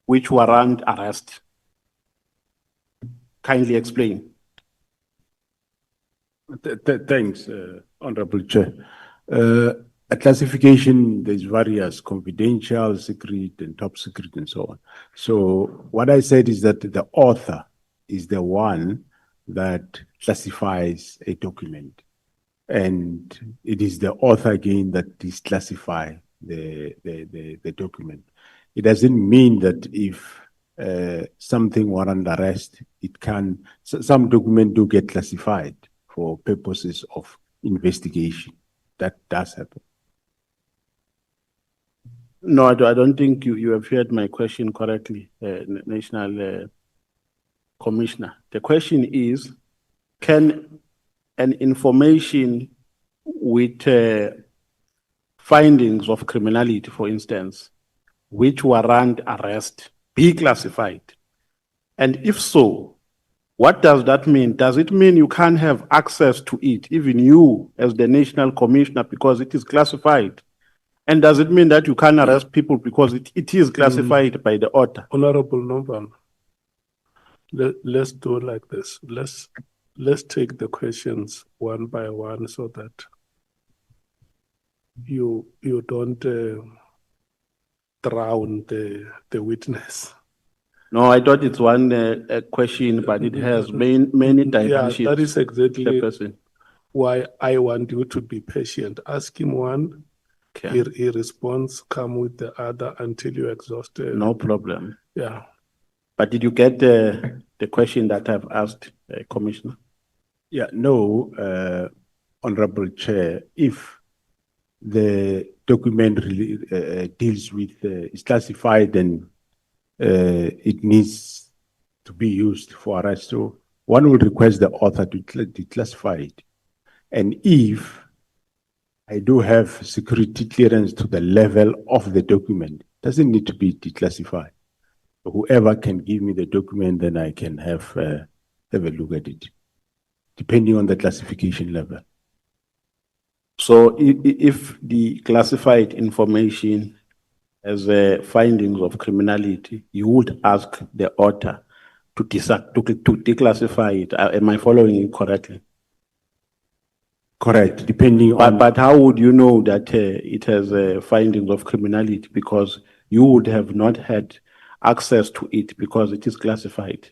which warrant arrest? Kindly explain. Thanks, Honorable Chair. A classification, there's various confidential, secret, and top secret, and so on. So what I said is that the author is the one that classifies a document. And it is the author again that disclassify the document. It doesn't mean that if something warrant arrest, it can, some documents do get classified for purposes of investigation. That does happen. No, I don't think you have heard my question correctly, National Commissioner. The question is, can an information with findings of criminality, for instance, which warrant arrest, be classified? And if so, what does that mean? Does it mean you can't have access to it, even you as the National Commissioner, because it is classified? And does it mean that you can't arrest people because it is classified by the author? Honorable Novan, let's do like this. Let's take the questions one by one so that you don't drown the witness. No, I thought it's one question, but it has many dimensions. Yeah, that is exactly Chairperson. why I want you to be patient. Ask him one, he responds, come with the other until you exhaust it. No problem. Yeah. But did you get the question that I've asked, Commissioner? Yeah, no, Honorable Chair, if the document really, deals with, is classified and it needs to be used for arrest, so one will request the author to declassify it. And if I do have security clearance to the level of the document, doesn't need to be declassified. Whoever can give me the document, then I can have a look at it, depending on the classification level. So if the classified information has findings of criminality, you would ask the author to declassify it. Am I following you correctly? Correct, depending on... But how would you know that it has findings of criminality? Because you would have not had access to it because it is classified.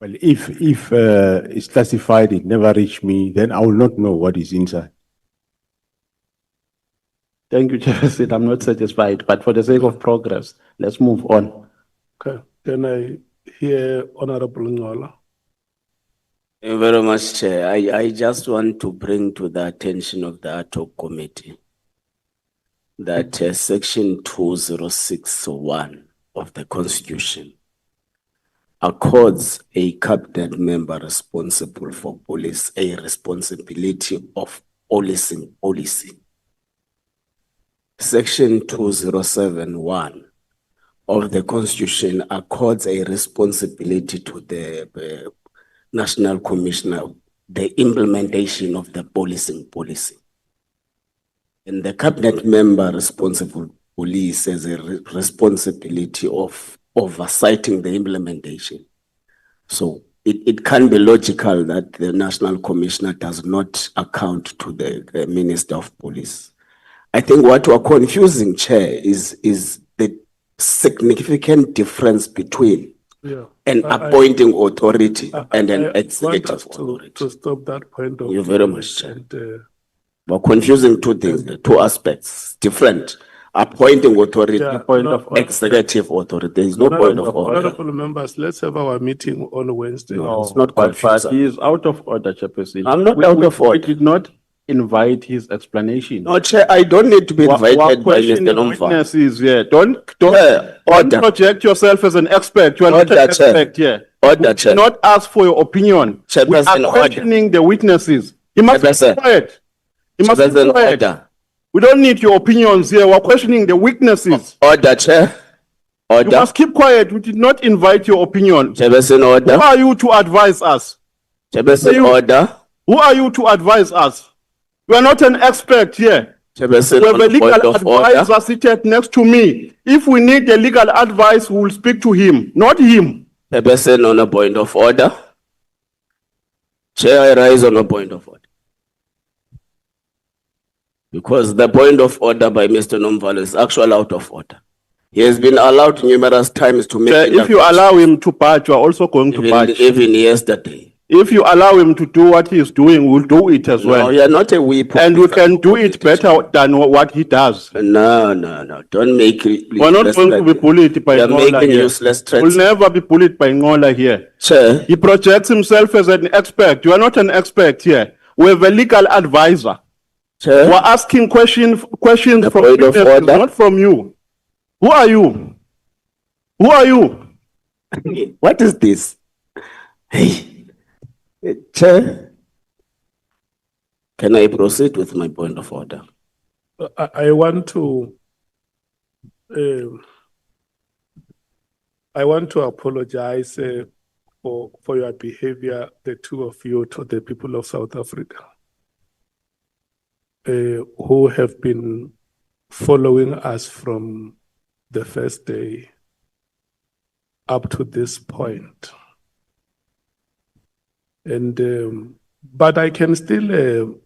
Well, if it's classified, it never reached me, then I will not know what is inside. Thank you, Chair. I'm not satisfied, but for the sake of progress, let's move on. Okay, can I hear Honorable Ngola? Thank you very much, Chair. I just want to bring to the attention of the ad hoc committee that Section 2061 of the Constitution accords a cabinet member responsible for police a responsibility of policing policy. Section 2071 of the Constitution accords a responsibility to the National Commissioner, the implementation of the policing policy. And the cabinet member responsible police has a responsibility of oversighting the implementation. So it can be logical that the National Commissioner does not account to the Minister of Police. I think what we're confusing, Chair, is the significant difference between an appointing authority and an executive authority. To stop that point of Thank you very much, Chair. and, We're confusing two things, two aspects, different. Appointing authority, executive authority. There is no point of order. Honorable members, let's have our meeting on Wednesday. No, it's not But confusing. he is out of order, Chairperson. I'm not out of order. We did not invite his explanation. No, Chair, I don't need to be invited by Mr. Questioning Nomva. witnesses here. Don't Order. project yourself as an expert. You are not an Order, Chair. expert here. Order, We Chair. did not ask for your opinion. We Chairperson, are order. questioning the witnesses. You must be Chairperson. quiet. You must be Chairperson, quiet. order. We don't need your opinions here. We're questioning the witnesses. Order, Chair. You Order. must keep quiet. We did not invite your opinion. Chairperson, Who order. are you to advise us? Chairperson, order. Who are you to advise us? You are not an expert here. Chairperson, We have a on legal point of order. advisor seated next to me. If we need the legal advice, we will speak to him, not him. Chairperson, on a point of order. Chair, I rise on a point of order. Because the point of order by Mr. Nomvalo is actually out of order. He has been allowed numerous times to make. Chair, if you allow him to patch, you are also going to patch. Even yesterday. If you allow him to do what he is doing, we'll do it as No, well. you are not a whip. And we can do it better than what he does. No. Don't make. We're not going to be bullied by You are Ngola making here. useless We'll threats. never be bullied by Ngola here. Chair, He projects himself as an expert. You are not an expert here. We have a legal advisor. Chair. We're asking questions from point of witnesses, order. not from you. Who are you? Who are you? What is this? Hey, Chair, can I proceed with my point of order? I want to apologize for your behavior, the two of you, to the people of South Africa, who have been following us from the first day up to this point. And but I can still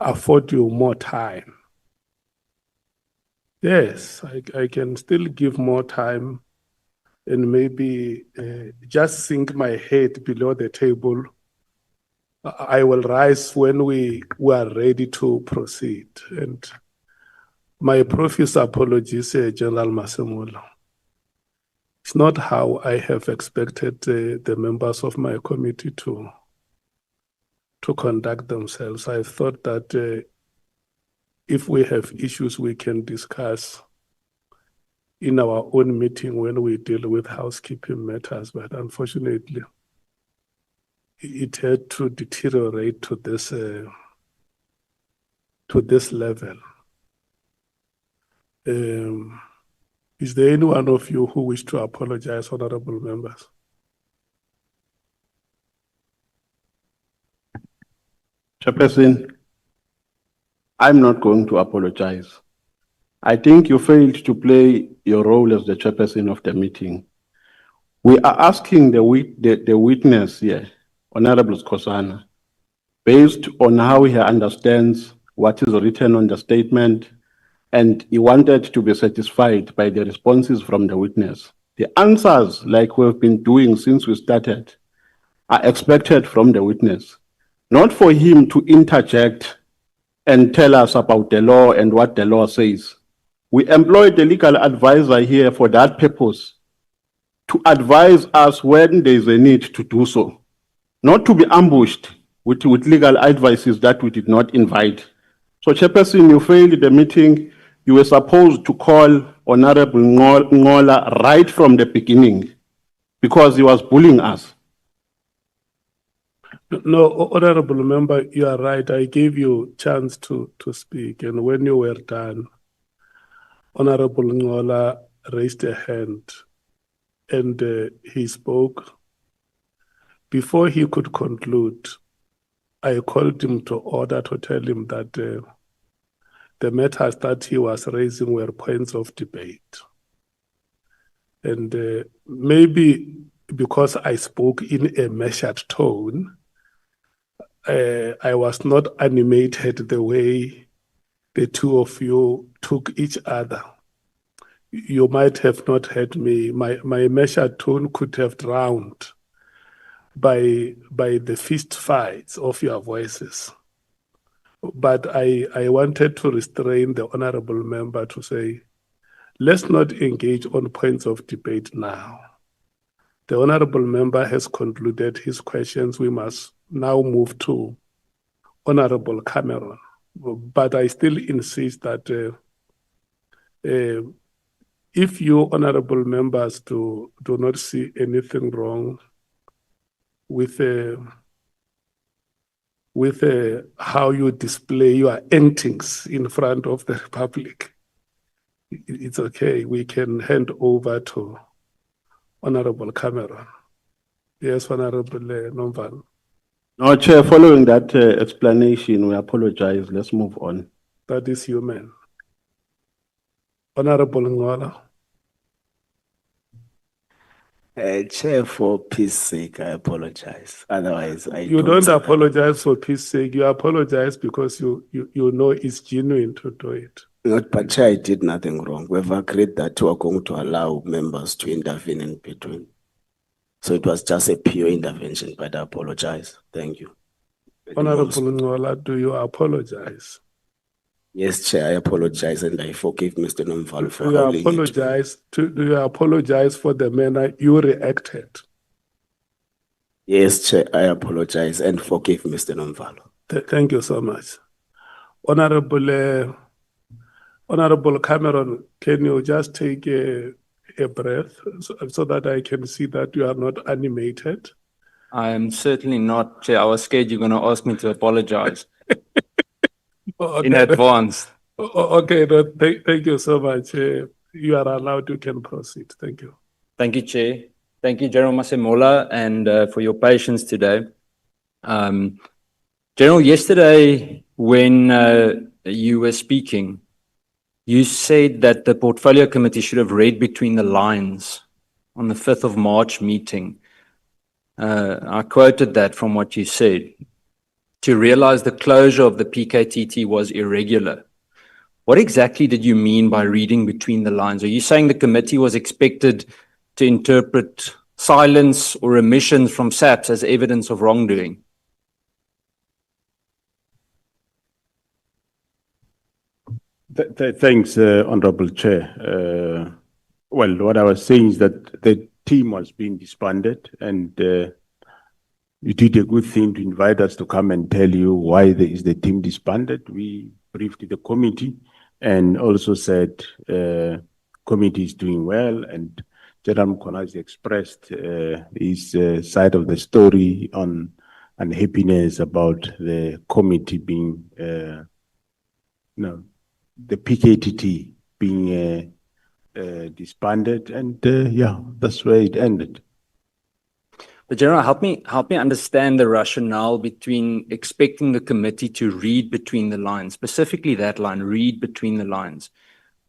afford you more time. Yes, I can still give more time and maybe just sink my head below the table. I will rise when we are ready to proceed. And my profuse apologies, General MASEMOLA. It's not how I have expected the members of my committee to conduct themselves. I thought that if we have issues we can discuss in our own meeting when we deal with housekeeping matters, but unfortunately, it had to deteriorate to this level. Is there any one of you who wish to apologize, honorable members? Chairperson, I'm not going to apologize. I think you failed to play your role as the chairperson of the meeting. We are asking the witness here, Honorable Skosana, based on how he understands what is written on the statement, and he wanted to be satisfied by the responses from the witness. The answers, like we've been doing since we started, are expected from the witness, not for him to interject and tell us about the law and what the law says. We employed the legal advisor here for that purpose, to advise us when there is a need to do so, not to be ambushed with legal advices that we did not invite. So, Chairperson, you failed the meeting. You were supposed to call Honorable Ngola right from the beginning because he was bullying us. No, honorable member, you are right. I gave you chance to speak, and when you were done, Honorable Ngola raised a hand and he spoke. Before he could conclude, I called him to order to tell him that the matters that he was raising were points of debate. And maybe because I spoke in a measured tone, I was not animated the way the two of you took each other. You might have not heard me. My measured tone could have drowned by the fist fights of your voices. But I wanted to restrain the honorable member to say, let's not engage on points of debate now. The honorable member has concluded his questions. We must now move to Honorable Cameron. But I still insist that if you honorable members do not see anything wrong with how you display your antics in front of the public, it's okay. We can hand over to Honorable Cameron. Yes, Honorable Nomval. No, Chair, following that explanation, we apologize. Let's move on. That is human. Honorable Ngola. Chair, for peace sake, I apologize. Otherwise, You don't apologize for peace sake. You apologize because you know it's genuine to do it. Not, but Chair, I did nothing wrong. We've agreed that we are going to allow members to intervene in between. So it was just a pure intervention, but I apologize. Thank you. Honorable Ngola, do you apologize? Yes, Chair, I apologize and I forgive Mr. Nomval for Do you howling it. apologize? Do you apologize for the manner you reacted? Yes, Chair, I apologize and forgive Mr. Nomval. Thank you so much. Honorable Cameron, can you just take a breath so that I can see that you are not animated? I am certainly not, Chair. I was scared you're going to ask me to apologize in advance. Okay, thank you so much. You are allowed, you can proceed. Thank you. Thank you, Chair. Thank you, General MASEMOLA, and for your patience today. General, yesterday when you were speaking, you said that the Portfolio Committee should have read between the lines on the 5th of March meeting. I quoted that from what you said. To realize the closure of the PKTT was irregular. What exactly did you mean by reading between the lines? Are you saying the committee was expected to interpret silence or omissions from SAPS as evidence of wrongdoing? Thanks, Honorable Chair. Well, what I was saying is that the team was being disbanded, and you did a good thing to invite us to come and tell you why the team disbanded. We briefed the committee and also said committee is doing well, and General MKWANAZI expressed his side of the story on unhappiness about the committee being, the PKTT being disbanded, and yeah, that's where it ended. But General, help me understand the rationale between expecting the committee to read between the lines, specifically that line, read between the lines.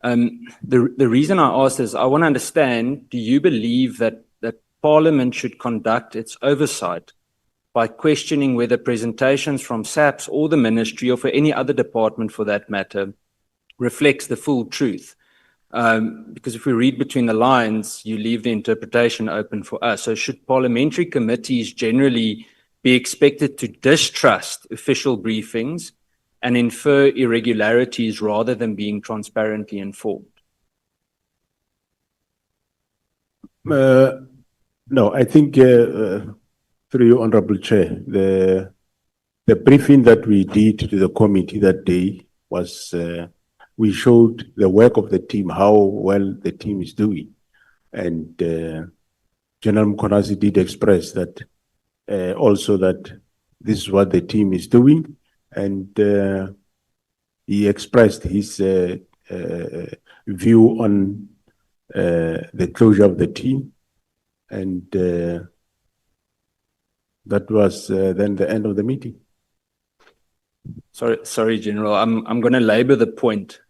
The reason I ask is I want to understand, do you believe that Parliament should conduct its oversight by questioning whether presentations from SAPS or the ministry, or for any other department for that matter, reflects the full truth? Because if we read between the lines, you leave the interpretation open for us. So should parliamentary committees generally be expected to distrust official briefings and infer irregularities rather than being transparently informed? No, I think through you, Honorable Chair, the briefing that we did to the committee that day was we showed the work of the team, how well the team is doing. And General MKWANAZI did express that also that this is what the team is doing. And he expressed his view on the closure of the team. And that was then the end of the meeting. Sorry, General, I'm going to labor the point.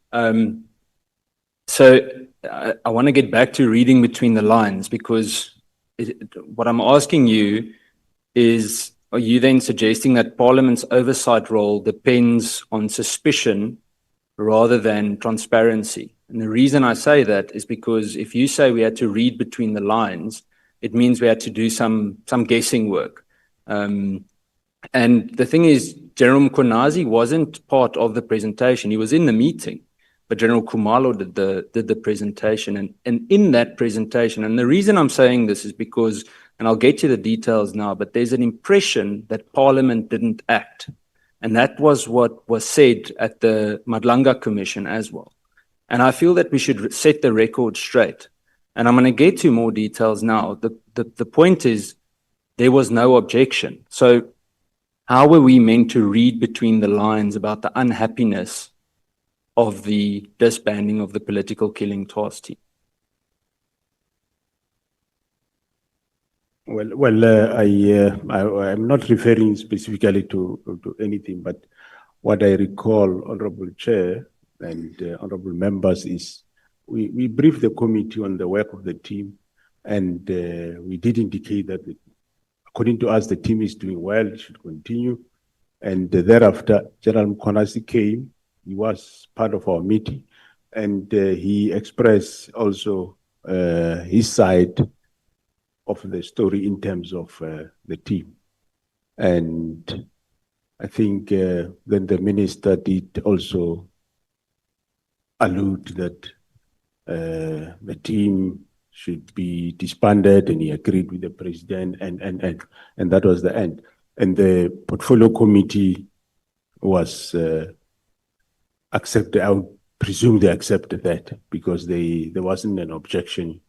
So I want to get back to reading between the lines, because what I'm asking you is, are you then suggesting that Parliament's oversight role depends on suspicion rather than transparency? And the reason I say that is because if you say we had to read between the lines, it means we had to do some guessing work. And the thing is, General MKWANAZI wasn't part of the presentation. He was in the meeting, but General Khumalo did the presentation. And in that presentation, and the reason I'm saying this is because, and I'll get to the details now, but there's an impression that Parliament didn't act. And that was what was said at the Madlanga Commission as well. And I feel that we should set the record straight. And I'm going to get to more details now. The point is, there was no objection. So how were we meant to read between the lines about the unhappiness of the disbanding of the political killing task team? I'm not referring specifically to anything, but what I recall, Honorable Chair and honorable members, is we briefed the committee on the work of the team, and we did indicate that according to us, the team is doing well, it should continue. And thereafter, General MKWANAZI came, he was part of our meeting, and he expressed also his side of the story in terms of the team. And I think then the minister did also allude that the team should be disbanded, and he agreed with the president, and that was the end. And the portfolio committee was accepted. I would presume they accepted that because there wasn't an objection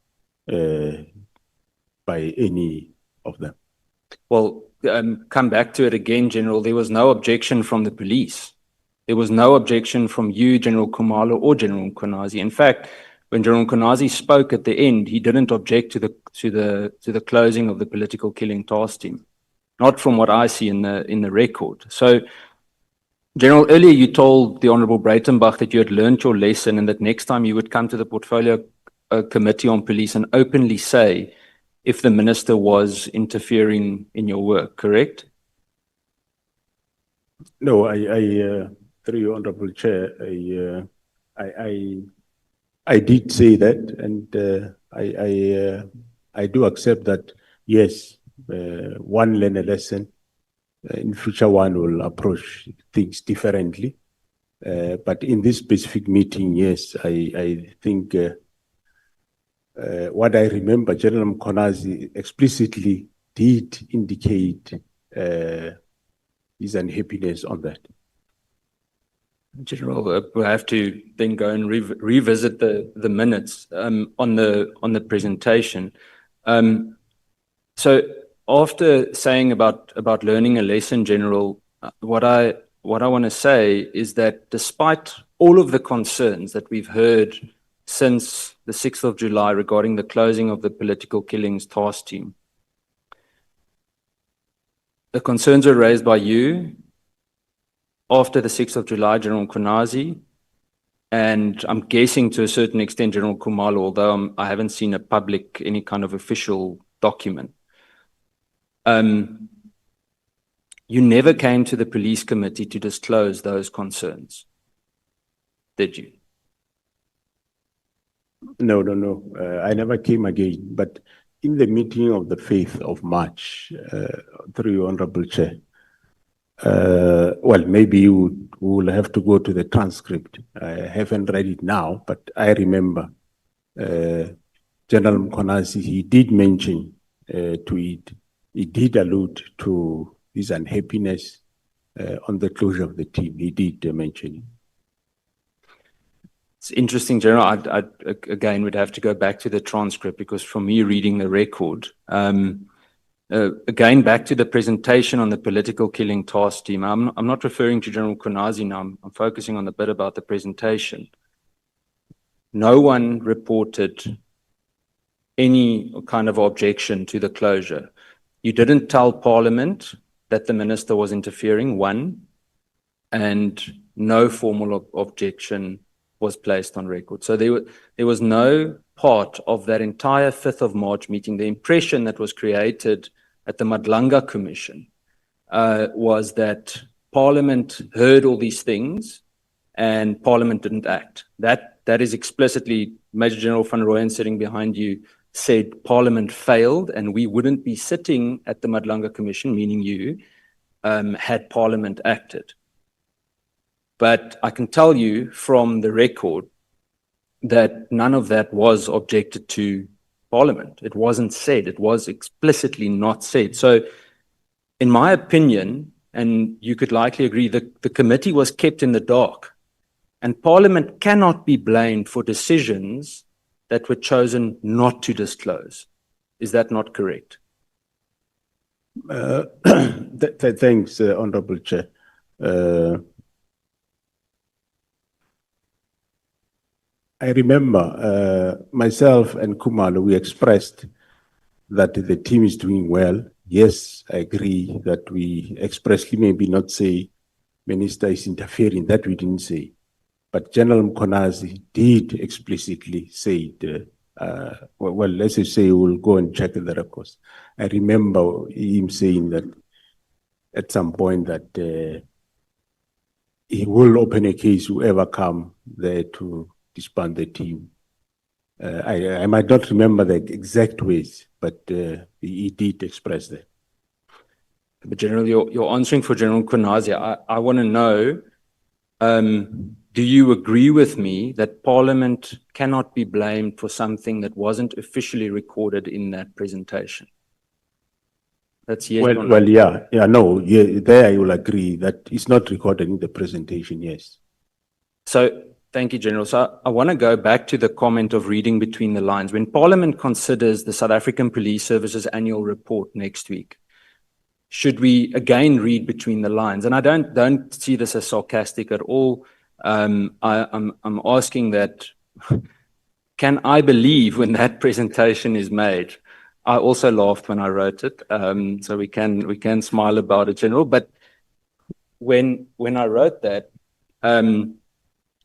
by any of them. Well, come back to it again, General. There was no objection from the police. There was no objection from you, General Khumalo, or General MKWANAZI. In fact, when General MKWANAZI spoke at the end, he didn't object to the closing of the political killing task team. Not from what I see in the record. So, General, earlier you told the Honorable Breitenbach that you had learned your lesson and that next time you would come to the Portfolio Committee on Police and openly say if the minister was interfering in your work, correct? No, through you, Honorable Chair, I did say that, and I do accept that, yes, one learn a lesson. In future, one will approach things differently. But in this specific meeting, yes, I think what I remember, General MKWANAZI explicitly did indicate his unhappiness on that. General, we'll have to then go and revisit the minutes on the presentation. So after saying about learning a lesson, General, what I want to say is that despite all of the concerns that we've heard since the 6th of July regarding the closing of the political killings task team, the concerns were raised by you after the 6th of July, General MKWANAZI, and I'm guessing to a certain extent, General Khumalo, although I haven't seen any kind of official document. You never came to the police committee to disclose those concerns, did you? No. I never came again. But in the meeting of the 5th of March, through your Honorable Chair, well, maybe you will have to go to the transcript. I haven't read it now, but I remember General MKWANAZI, he did mention to it. He did allude to his unhappiness on the closure of the team. He did mention it. It's interesting, General. I again would have to go back to the transcript because for me reading the record, again back to the presentation on the political killing task team. I'm not referring to General MKWANAZI now. I'm focusing on the bit about the presentation. No one reported any kind of objection to the closure. You didn't tell Parliament that the minister was interfering, one, and no formal objection was placed on record. So there was no part of that entire 5th of March meeting. The impression that was created at the Madlanga Commission was that Parliament heard all these things and Parliament didn't act. That is explicitly, Major General Van Rooyen sitting behind you said Parliament failed and we wouldn't be sitting at the Madlanga Commission, meaning you, had Parliament acted. But I can tell you from the record that none of that was objected to Parliament. It wasn't said. It was explicitly not said. So in my opinion, and you could likely agree, the committee was kept in the dark. And Parliament cannot be blamed for decisions that were chosen not to disclose. Is that not correct? Thanks, Honorable Chair. I remember myself and Kumalo, we expressed that the team is doing well. Yes, I agree that we expressly maybe not say Minister is interfering, that we didn't say. But General MKWANAZI did explicitly say it. Well, let's just say we'll go and check the records. I remember him saying that at some point that he will open a case, whoever come there to disband the team. I might not remember the exact ways, but he did express that. But General, you're answering for General MKWANAZI. I want to know, do you agree with me that Parliament cannot be blamed for something that wasn't officially recorded in that presentation? That's yes or no? Well, yeah, no, there I will agree that it's not recorded in the presentation, yes. So, thank you, General. So I want to go back to the comment of reading between the lines. When Parliament considers the South African Police Service's annual report next week, should we again read between the lines? And I don't see this as sarcastic at all. I'm asking that, can I believe when that presentation is made? I also laughed when I wrote it, so we can smile about it, General. But when I wrote that,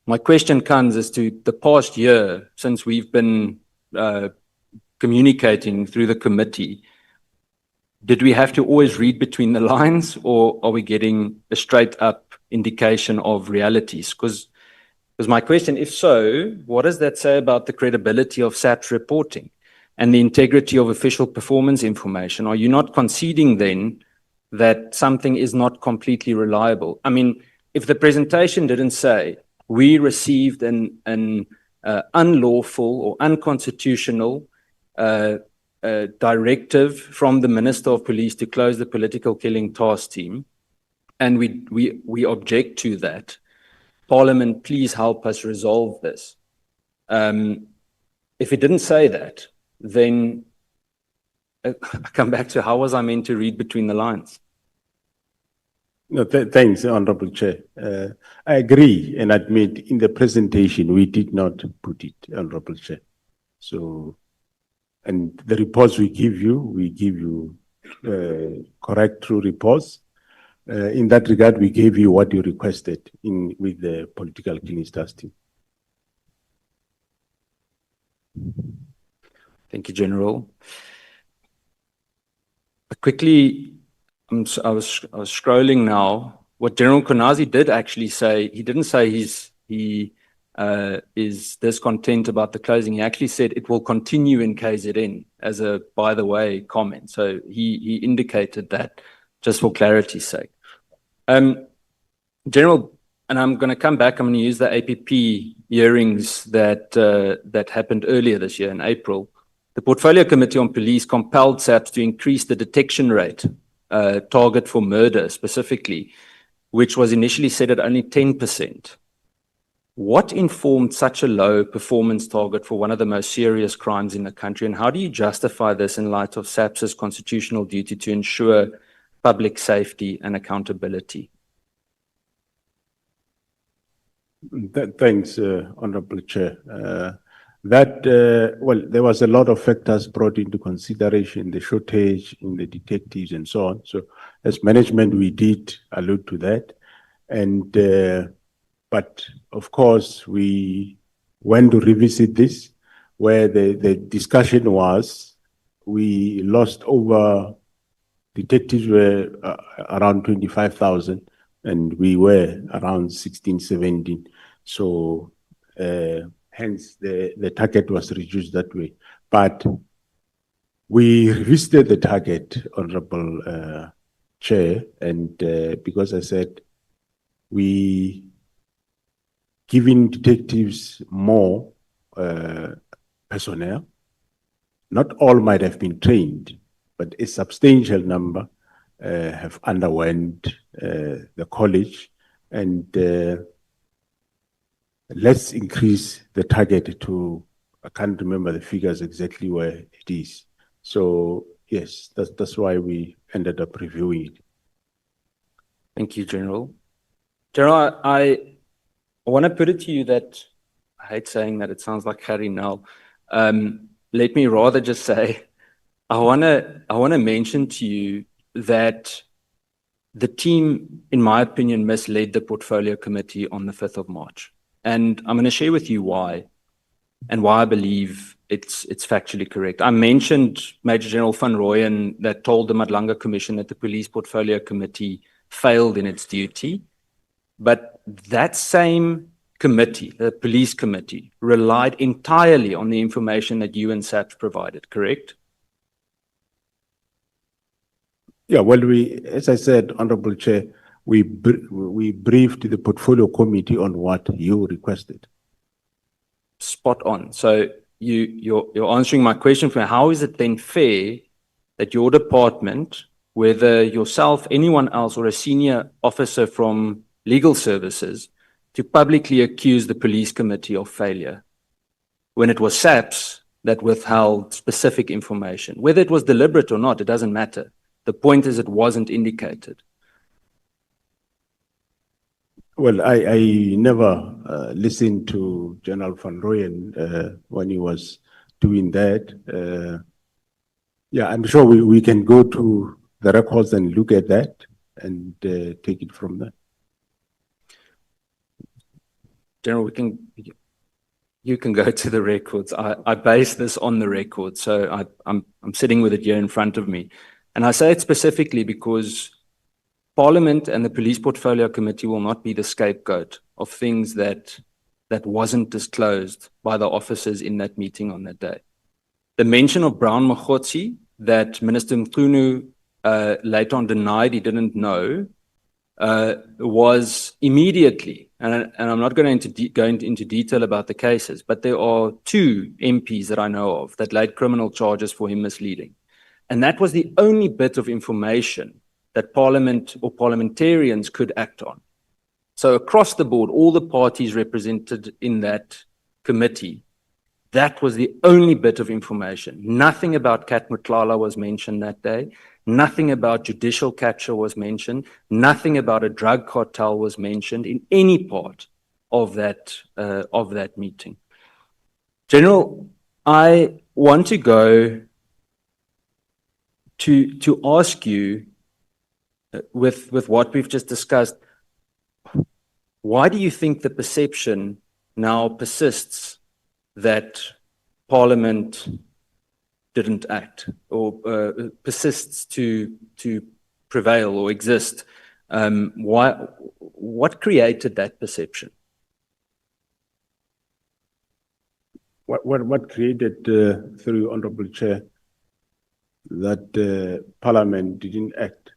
my question comes as to the past year since we've been communicating through the committee. Did we have to always read between the lines, or are we getting a straight up indication of realities? Because my question, if so, what does that say about the credibility of SAP's reporting and the integrity of official performance information? Are you not conceding then that something is not completely reliable? I mean, if the presentation didn't say we received an unlawful or unconstitutional directive from the Minister of Police to close the political killing task team, and we object to that, Parliament, please help us resolve this. If it didn't say that, then I come back to how was I meant to read between the lines? No, thanks, Honorable Chair. I agree and admit in the presentation we did not put it, Honorable Chair. So, and the reports we give you correct true reports. In that regard, we gave you what you requested with the political killing task team. Thank you, General. Quickly, I was scrolling now. What General MKWANAZI did actually say, he didn't say he is discontent about the closing. He actually said it will continue in KZN as a by the way comment. So he indicated that just for clarity's sake. General, and I'm going to come back, I'm going to use the APP hearings that happened earlier this year in April. The Portfolio Committee on Police compelled SAPS to increase the detection rate target for murder specifically, which was initially set at only 10%. What informed such a low performance target for one of the most serious crimes in the country, and how do you justify this in light of SAPS's constitutional duty to ensure public safety and accountability? Thanks, Honorable Chair. Well, there was a lot of factors brought into consideration, the shortage in the detectives and so on. So as management, we did allude to that. And But of course, we went to revisit this, where the discussion was, we lost over, detectives were around 25,000 and we were around 16, 17. So hence the target was reduced that way. But we revisited the target, Honorable Chair, and because I said we giving detectives more personnel. Not all might have been trained, but a substantial number have underwent the college, and let's increase the target to, I can't remember the figures exactly where it is. So yes, that's why we ended up reviewing it. Thank you, General. General, I want to put it to you that, I hate saying that, it sounds like Harry now. Let me rather just say, I want to mention to you that the team, in my opinion, misled the portfolio committee on the 5th of March. And I'm going to share with you why, and why I believe it's factually correct. I mentioned Major General Van Rooyen that told the Madlanga Commission that the Police Portfolio Committee failed in its duty. But that same committee, the police committee, relied entirely on the information that you and SAPS provided, correct? Yeah, well, as I said, Honorable Chair, we briefed the portfolio committee on what you requested. Spot on. So you're answering my question for how is it then fair that your department, whether yourself, anyone else, or a senior officer from legal services, to publicly accuse the police committee of failure when it was SAPS that withheld specific information? Whether it was deliberate or not, it doesn't matter. The point is it wasn't indicated. Well, I never listened to General Van Rooyen when he was doing that. Yeah, I'm sure we can go to the records and look at that and take it from there. General, you can go to the records. I base this on the records, so I'm sitting with it here in front of me. And I say it specifically because Parliament and the Police Portfolio Committee will not be the scapegoat of things that wasn't disclosed by the officers in that meeting on that day. The mention of Brown Mogotsi that Minister Mkhunu later on denied he didn't know was immediately, and I'm not going to go into detail about the cases, but there are 2 MPs that I know of that laid criminal charges for him misleading. And that was the only bit of information that Parliament or parliamentarians could act on. So across the board, all the parties represented in that committee, that was the only bit of information. Nothing about Kat Mutlala was mentioned that day. Nothing about judicial capture was mentioned. Nothing about a drug cartel was mentioned in any part of that meeting. General, I want to go to ask you, with what we've just discussed, why do you think the perception now persists that Parliament didn't act, or persists to prevail or exist? What created that perception? What created, through Honorable Chair, that Parliament didn't act?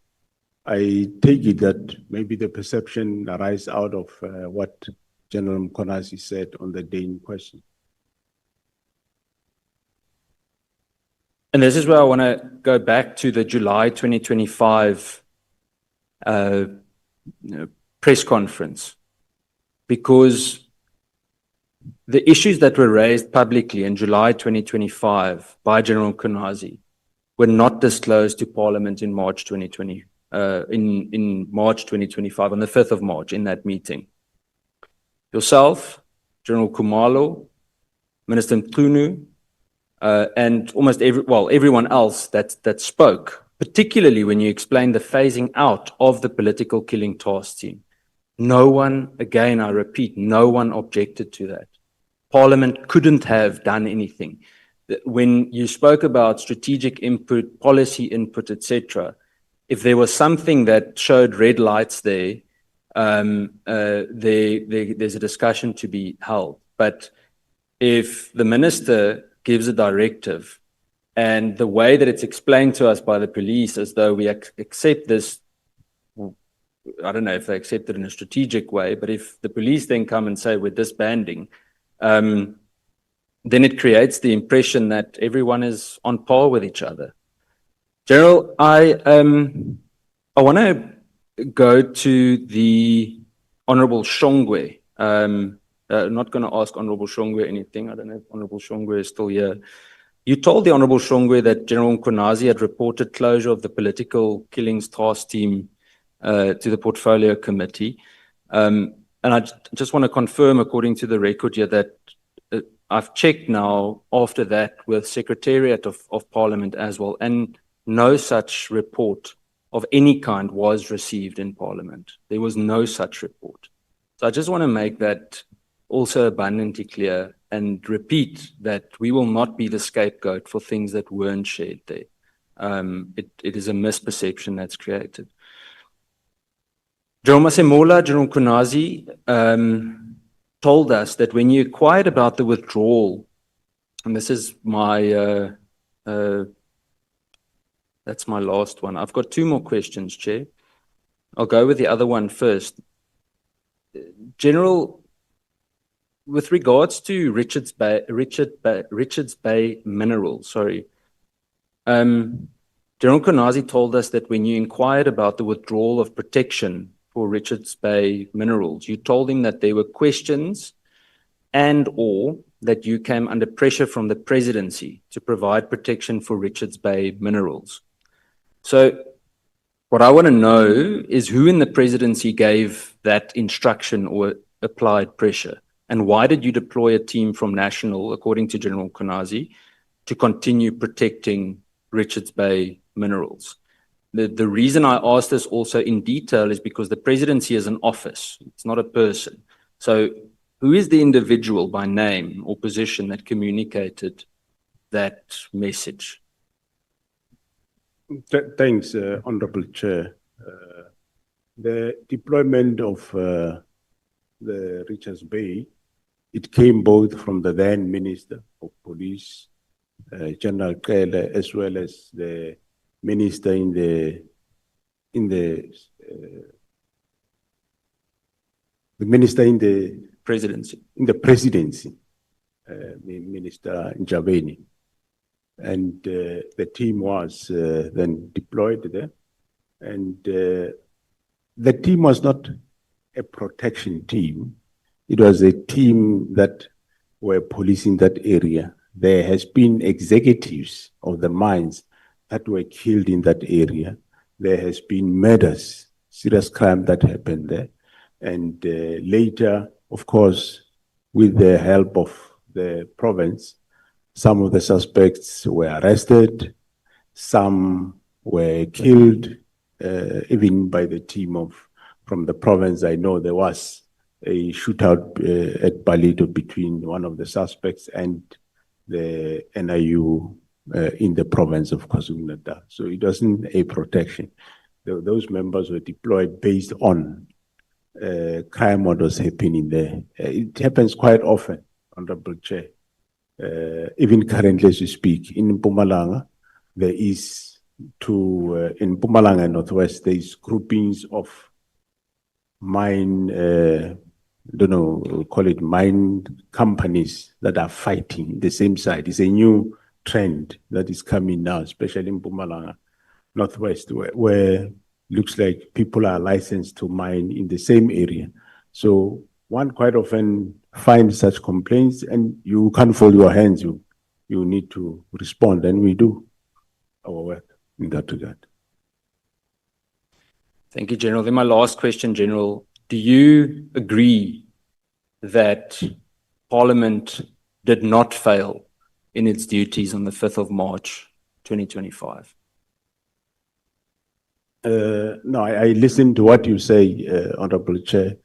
I take it that maybe the perception arises out of what General MKWANAZI said on the day in question. And this is where I want to go back to the July 2025 press conference, because the issues that were raised publicly in July 2025 by General MKWANAZI were not disclosed to Parliament in March 2020. In March 2025, on the 5th of March, in that meeting. Yourself, General Khumalo, Minister Mkhunu, and almost everyone else that spoke, particularly when you explained the phasing out of the political killing task team. No one, again, I repeat, no one objected to that. Parliament couldn't have done anything. When you spoke about strategic input, policy input, etc., if there was something that showed red lights there, there's a discussion to be held. But if the minister gives a directive and the way that it's explained to us by the police as though we accept this, I don't know if they accept it in a strategic way, but if the police then come and say we're disbanding, then it creates the impression that everyone is on par with each other. General, I want to go to the Honorable Shongwe. I'm not going to ask Honorable Shongwe anything. I don't know if Honorable Shongwe is still here. You told the Honorable Shongwe that General MKWANAZI had reported closure of the political killings task team to the Portfolio Committee. And I just want to confirm, according to the record here, that I've checked now after that with Secretariat of Parliament as well, and no such report of any kind was received in Parliament. There was no such report. So I just want to make that also abundantly clear and repeat that we will not be the scapegoat for things that weren't shared there. It is a misperception that's created. General MASEMOLA, General MKWANAZI told us that when you inquired about the withdrawal, and this is my, that's my last one. I've got two more questions, Chair. I'll go with the other one first. General, with regards to Richards Bay Minerals, sorry. General MKWANAZI told us that when you inquired about the withdrawal of protection for Richards Bay Minerals, you told him that there were questions and/or that you came under pressure from the presidency to provide protection for Richards Bay Minerals. So what I want to know is who in the presidency gave that instruction or applied pressure, and why did you deploy a team from National, according to General MKWANAZI, to continue protecting Richards Bay Minerals? The reason I asked this also in detail is because the presidency is an office, it's not a person. So who is the individual by name or position that communicated that message? Thanks, Honorable Chair. The deployment of the Richards Bay, it came both from the then Minister of Police, General Kele, as well as the Minister in the Minister in the presidency. Minister Njaveni. And the team was then deployed there. And the team was not a protection team. It was a team that were policing that area. There has been executives of the mines that were killed in that area. There has been murders, serious crime that happened there. And later, of course, with the help of the province, some of the suspects were arrested, some were killed, even by the team from the province. I know there was a shootout at Palito between one of the suspects and the NIU in the province of KwaZulu-Natal. So it wasn't a protection. Those members were deployed based on crime what was happening there. It happens quite often, Honorable Chair. Even currently as we speak, in Mpumalanga, there is in Mpumalanga and Northwest, there is groupings of mine, don't know, call it mine companies that are fighting the same side. It's a new trend that is coming now, especially in Mpumalanga, Northwest, where looks like people are licensed to mine in the same area. So one quite often finds such complaints and you can't fold your hands. You need to respond, and we do our work in that regard. Thank you, General. Then my last question, General. Do you agree that Parliament did not fail in its duties on the 5th of March, 2025? No, I listened to what you say, Honorable Chair.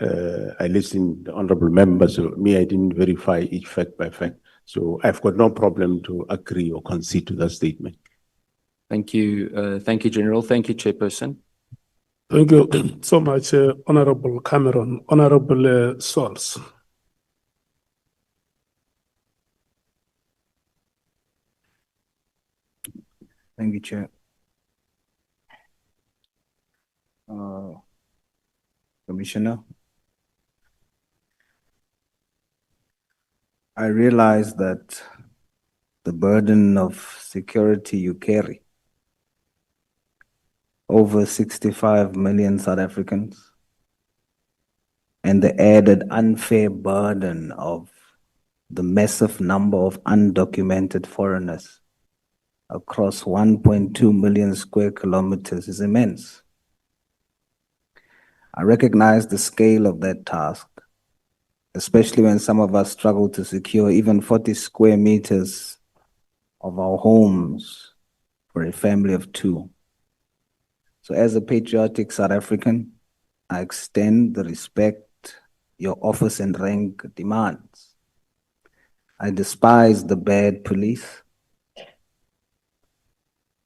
I listened, the honorable member, so me, I didn't verify each fact by fact. So I've got no problem to agree or concede to that statement. Thank you, General. Thank you, Chairperson. Thank you so much, Honorable Cameron. Honorable Swalls. Thank you, Chair. Commissioner, I realize that the burden of security you carry, over 65 million South Africans, and the added unfair burden of the massive number of undocumented foreigners across 1.2 million square kilometers is immense. I recognize the scale of that task, especially when some of us struggle to secure even 40 square meters of our homes for a family of two. So as a patriotic South African, I extend the respect your office and rank demands. I despise the bad police,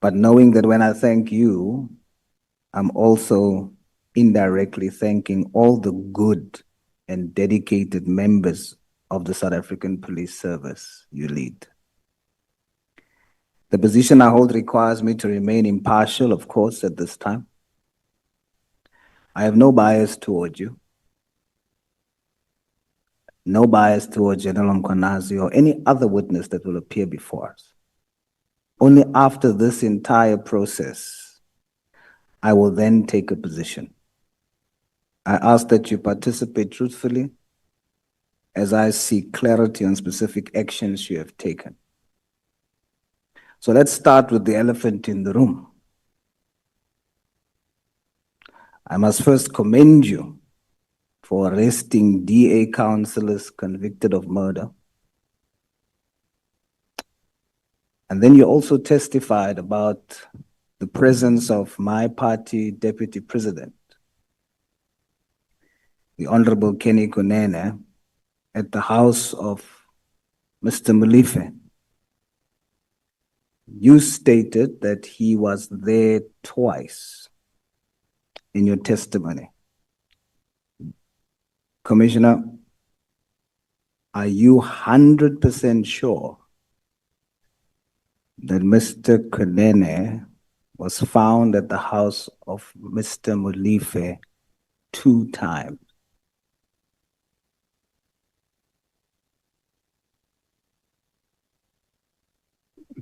but knowing that when I thank you, I'm also indirectly thanking all the good and dedicated members of the South African Police Service you lead. The position I hold requires me to remain impartial, of course, at this time. I have no bias toward you, no bias toward General MKWANAZI or any other witness that will appear before us. Only after this entire process, I will then take a position. I ask that you participate truthfully as I seek clarity on specific actions you have taken. So let's start with the elephant in the room. I must first commend you for arresting DA councillors convicted of murder. And then you also testified about the presence of my party deputy president, the Honorable Kenny Kunene, at the house of Mr. Molefe. You stated that he was there twice in your testimony. Commissioner, are you 100% sure that Mr. Kunene was found at the house of Mr. Molefe 2 times?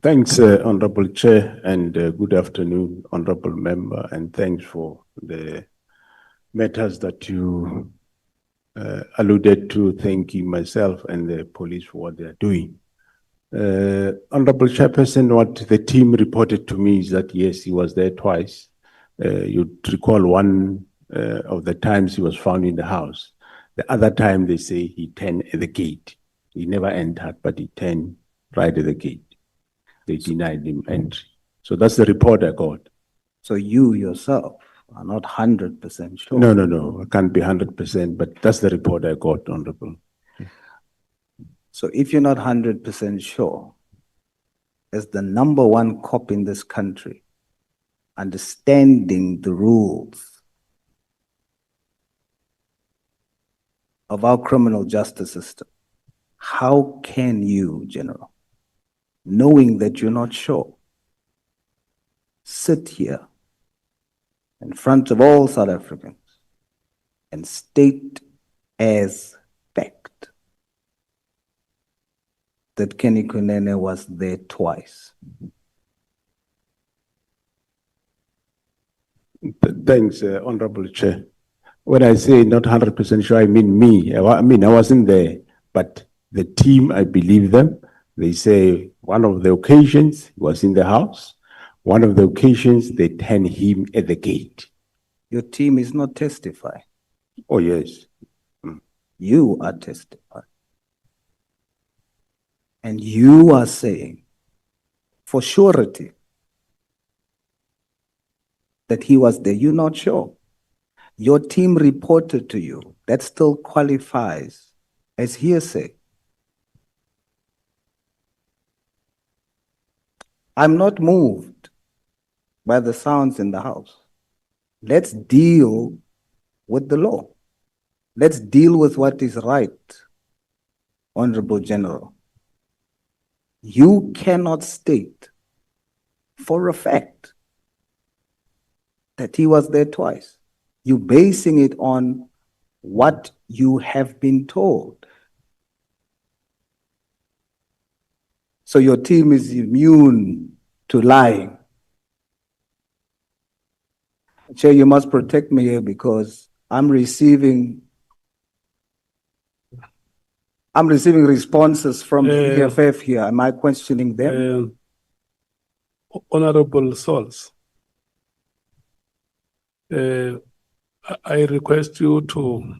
Thanks, Honorable Chair, and good afternoon, Honorable Member, and thanks for the matters that you alluded to, thanking myself and the police for what they are doing. Honorable Chairperson, what the team reported to me is that, yes, he was there twice. You'd recall one of the times he was found in the house. The other time they say he turned at the gate. He never entered, but he turned right at the gate. They denied him entry. So that's the report I got. So you yourself are not 100% sure? No. I can't be 100%, but that's the report I got, Honorable. So if you're not 100% sure, as the #1 cop in this country, understanding the rules of our criminal justice system, how can you, General, knowing that you're not sure, sit here in front of all South Africans and state as fact that Kenny Kunene was there twice? Thanks, Honorable Chair. When I say not 100% sure, I mean me. I wasn't there, but the team, I believe them. They say one of the occasions he was in the house. One of the occasions they turned him at the gate. Your team is not testifying. Oh, yes. You are testifying. And you are saying, for surety, that he was there. You're not sure. Your team reported to you that still qualifies as hearsay. I'm not moved by the sounds in the house. Let's deal with the law. Let's deal with what is right, Honorable General. You cannot state for a fact that he was there twice. You're basing it on what you have been told. So your team is immune to lying. Chair, you must protect me here because I'm receiving responses from the EFF here. Am I questioning them? Honorable Souls, I request you to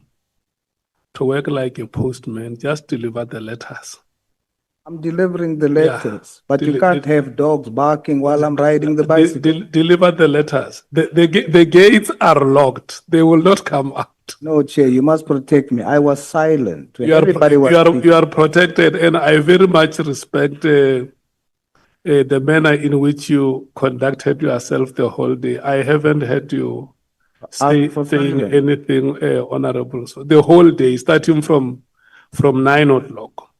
work like a postman, just deliver the letters. I'm delivering the letters, but you can't have dogs barking while I'm riding the bicycle. Deliver the letters. The gates are locked. They will not come out. No, Chair, you must protect me. I was silent when everybody was speaking. You are protected, and I very much respect the manner in which you conducted yourself the whole day. I haven't heard you saying anything honorable. So the whole day, starting from 9 o'clock.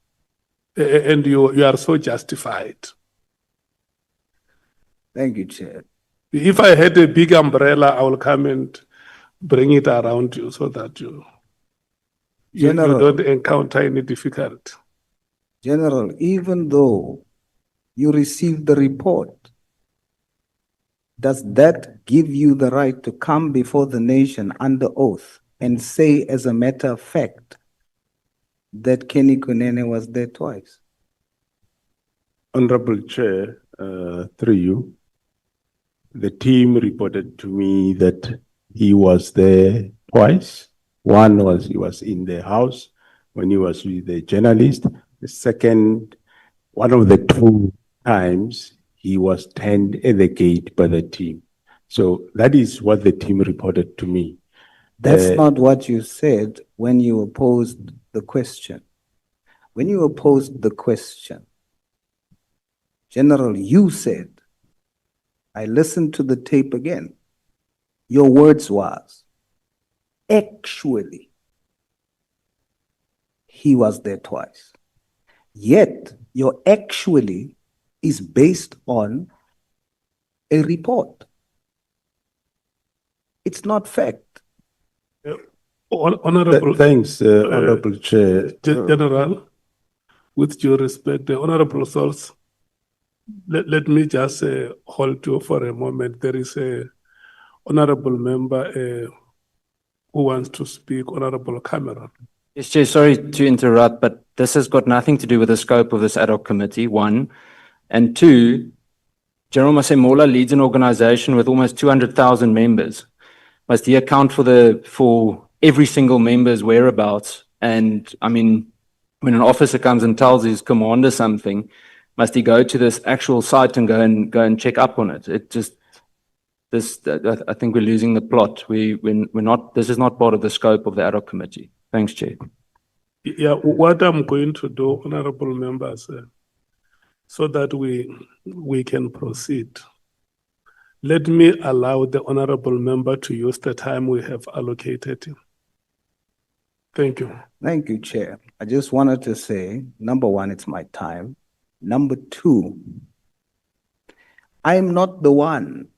And you are so justified. Thank you, Chair. If I had a big umbrella, I will come and bring it around you so that you don't encounter any difficulty. General, even though you received the report, does that give you the right to come before the nation under oath and say as a matter of fact that Kenny Kunene was there twice? Honorable Chair, through you, the team reported to me that he was there twice. One was he was in the house when he was with the journalist. The second, one of the 2 times, he was turned at the gate by the team. So that is what the team reported to me. That's not what you said when you opposed the question. When you opposed the question, General, you said, I listened to the tape again. Your words was, actually, he was there twice. Yet, your actually is based on a report. It's not fact. Honorable. Thanks, Honorable Chair. General, with due respect, the Honorable Souls, let me just hold you for a moment. There is a honorable member who wants to speak, Honorable Cameron. Yes, Chair, sorry to interrupt, but this has got nothing to do with the scope of this ad hoc committee, 1. And 2, General MASEMOLA leads an organization with almost 200,000 members. Must he account for every single member's whereabouts? And I mean, when an officer comes and tells his commander something, must he go to this actual site and go and check up on it? It just, I think we're losing the plot. We're not, this is not part of the scope of the ad hoc committee. Thanks, Chair. Yeah, what I'm going to do, honorable members, so that we can proceed. Let me allow the honorable member to use the time we have allocated him. Thank you. Thank you, Chair. I just wanted to say, number 1, it's my time. Number 2, I'm not the one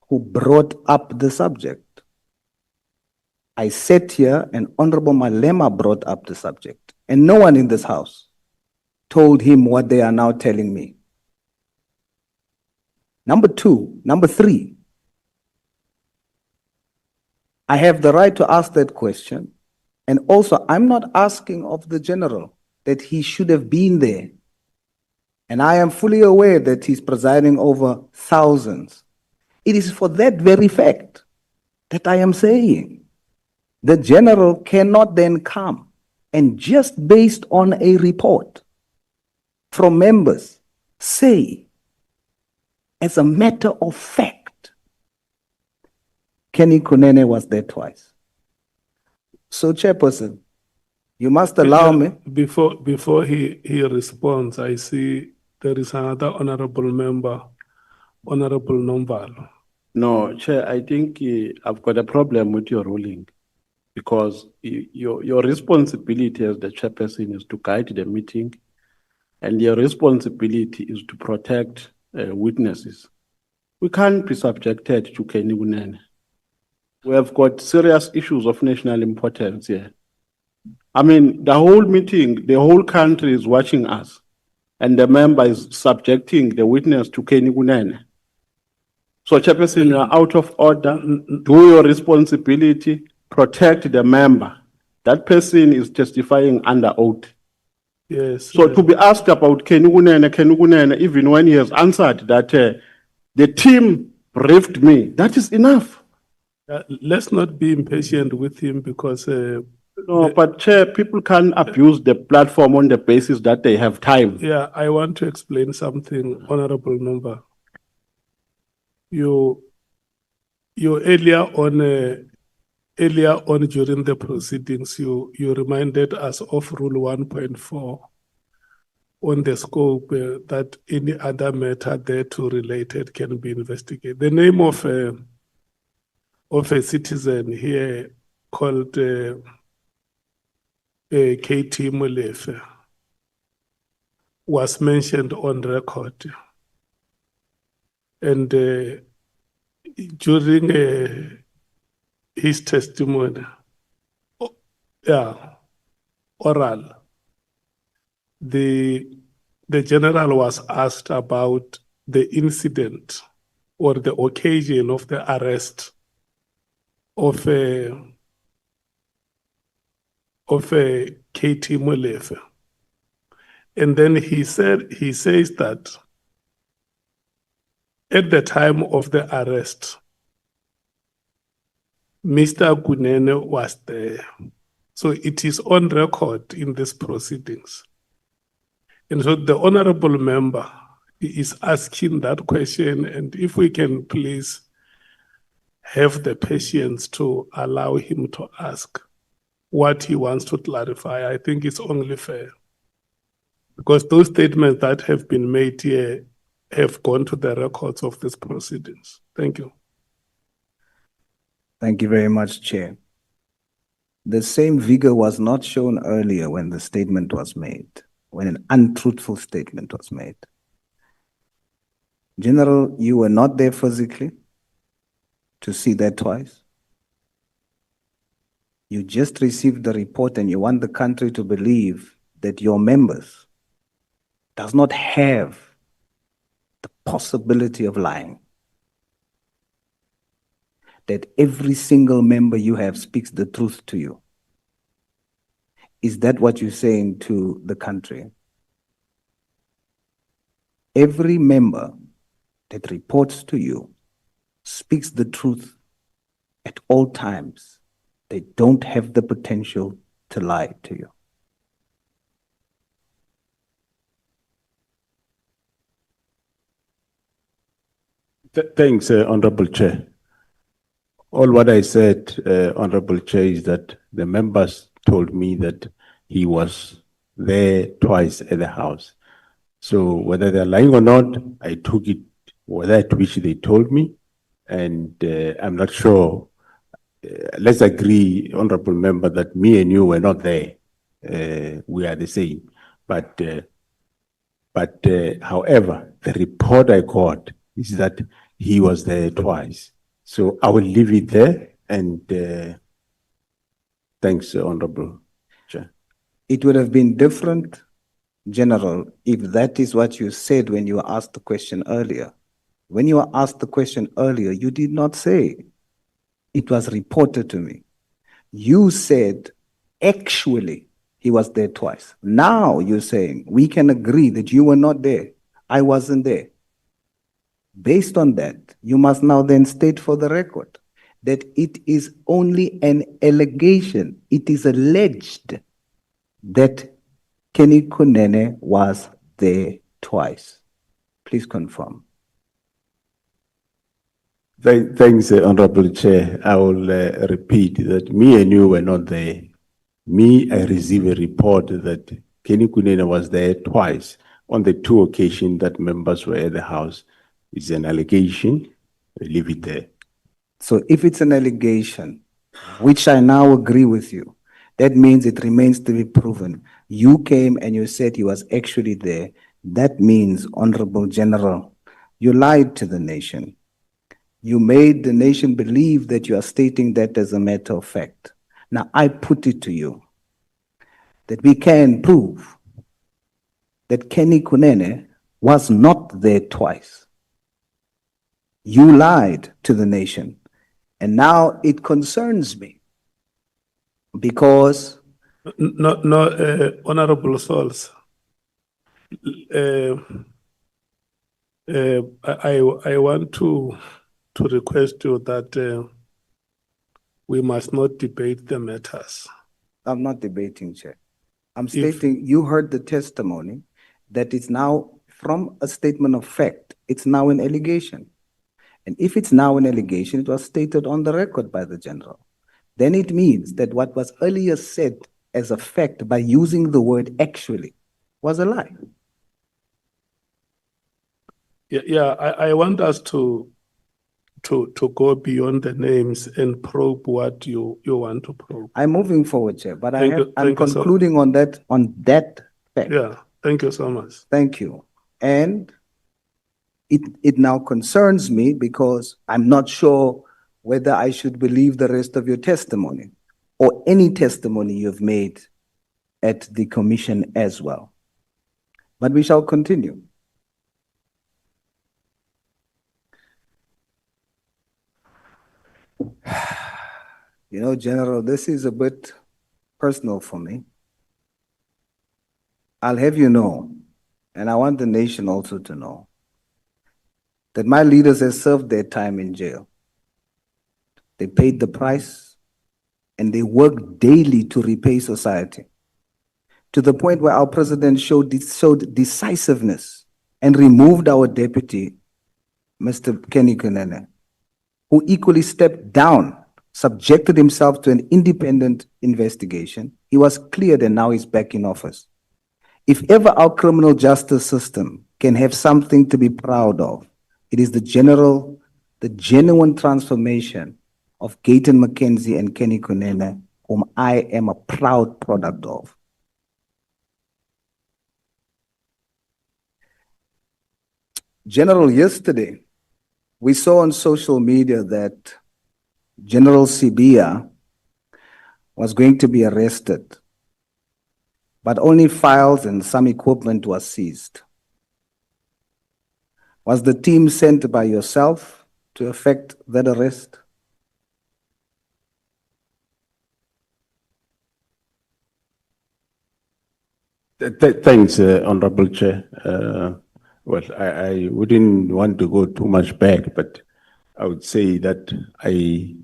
who brought up the subject. I sat here and Honorable Malema brought up the subject, and no one in this house told him what they are now telling me. Number 3, I have the right to ask that question. And also, I'm not asking of the general that he should have been there. And I am fully aware that he's presiding over thousands. It is for that very fact that I am saying the general cannot then come and just based on a report from members say, as a matter of fact, Kenny Kunene was there twice. So Chairperson, you must allow me. Before he responds, I see there is another honorable member, Honorable Nombalo. No, Chair, I think I've got a problem with your ruling because your responsibility as the chairperson is to guide the meeting and your responsibility is to protect witnesses. We can't be subjected to Kenny Kunene. We have got serious issues of national importance here. I mean, the whole meeting, the whole country is watching us, and the member is subjecting the witness to Kenny Kunene. So, Chairperson, you are out of order. Do your responsibility, protect the member. That person is testifying under oath. Yes. So, to be asked about Kenny Kunene, even when he has answered that the team briefed me, that is enough. Let's not be impatient with him because. No, but Chair, people can abuse the platform on the basis that they have time. Yeah, I want to explain something, Honorable Number. You earlier on during the proceedings, you reminded us of Rule 1.4 on the scope that any other matter thereto related can be investigated. The name of a citizen here called KT Molefe was mentioned on record. And during his testimony, oral, the general was asked about the incident or the occasion of the arrest of a KT Molefe. And then he says that at the time of the arrest, Mr. Kunene was there. So it is on record in these proceedings. And so the honorable member is asking that question, and if we can please have the patience to allow him to ask what he wants to clarify, I think it's only fair. Because those statements that have been made here have gone to the records of these proceedings. Thank you. Thank you very much, Chair. The same vigor was not shown earlier when the statement was made, when an untruthful statement was made. General, you were not there physically to see that twice. You just received the report and you want the country to believe that your members does not have the possibility of lying. That every single member you have speaks the truth to you. Is that what you're saying to the country? Every member that reports to you speaks the truth at all times. They don't have the potential to lie to you. Thanks, Honorable Chair. All what I said, Honorable Chair, is that the members told me that he was there twice at the house. So whether they're lying or not, I took it that which they told me, and I'm not sure. Let's agree, Honorable Member, that me and you were not there. We are the same. But however, the report I got is that he was there twice. So I will leave it there, and thanks, Honorable Chair. It would have been different, General, if that is what you said when you were asked the question earlier. When you were asked the question earlier, you did not say, it was reported to me. You said, actually, he was there twice. Now you're saying, we can agree that you were not there. I wasn't there. Based on that, you must now then state for the record that it is only an allegation. It is alleged that Kenny Kunene was there twice. Please confirm. Thanks, Honorable Chair. I will repeat that me and you were not there I received a report that Kenny Kunene was there twice on the two occasions that members were at the house. It's an allegation. I leave it there. So if it's an allegation, which I now agree with you, that means it remains to be proven. You came and you said he was actually there. That means, Honorable General, you lied to the nation. You made the nation believe that you are stating that as a matter of fact. Now, I put it to you that we can prove that Kenny Kunene was not there twice. You lied to the nation. And now it concerns me because Honorable Souls. I want to request you that we must not debate the matters. I'm not debating, Chair. I'm stating you heard the testimony that it's now from a statement of fact, it's now an allegation. And if it's now an allegation, it was stated on the record by the general. Then it means that what was earlier said as a fact by using the word actually was a lie. Yeah, I want us to go beyond the names and probe what you want to probe. I'm moving forward, Chair, but Thank you I'm so- concluding on that fact. Yeah, thank you so much. Thank you. And it now concerns me because I'm not sure whether I should believe the rest of your testimony or any testimony you've made at the commission as well. But we shall continue. You know, General, this is a bit personal for me. I'll have you know, and I want the nation also to know, that my leaders have served their time in jail. They paid the price and they worked daily to repay society, to the point where our president showed decisiveness and removed our deputy, Mr. Kenny Kunene, who equally stepped down, subjected himself to an independent investigation. He was cleared and now he's back in office. If ever our criminal justice system can have something to be proud of, it is the genuine transformation of Gayton McKenzie and Kenny Kunene, whom I am a proud product of. General, yesterday, we saw on social media that General Sibia was going to be arrested, but only files and some equipment was seized. Was the team sent by yourself to effect that arrest? Thanks, Honorable Chair. Well, I wouldn't want to go too much back, but I would say that I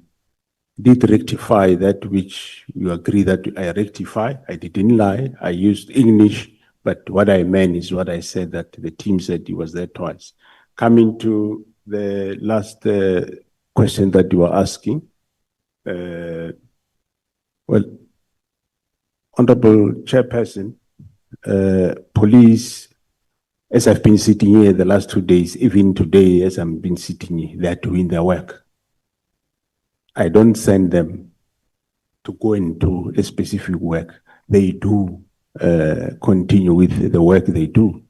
did rectify that which you agree that I rectify. I didn't lie. I used English, but what I meant is what I said, that the team said he was there twice. Coming to the last question that you were asking, well, Honorable Chairperson, police, as I've been sitting here the last 2 days, even today as I've been sitting here, they're doing their work. I don't send them to go and do a specific work. They do continue with the work they do.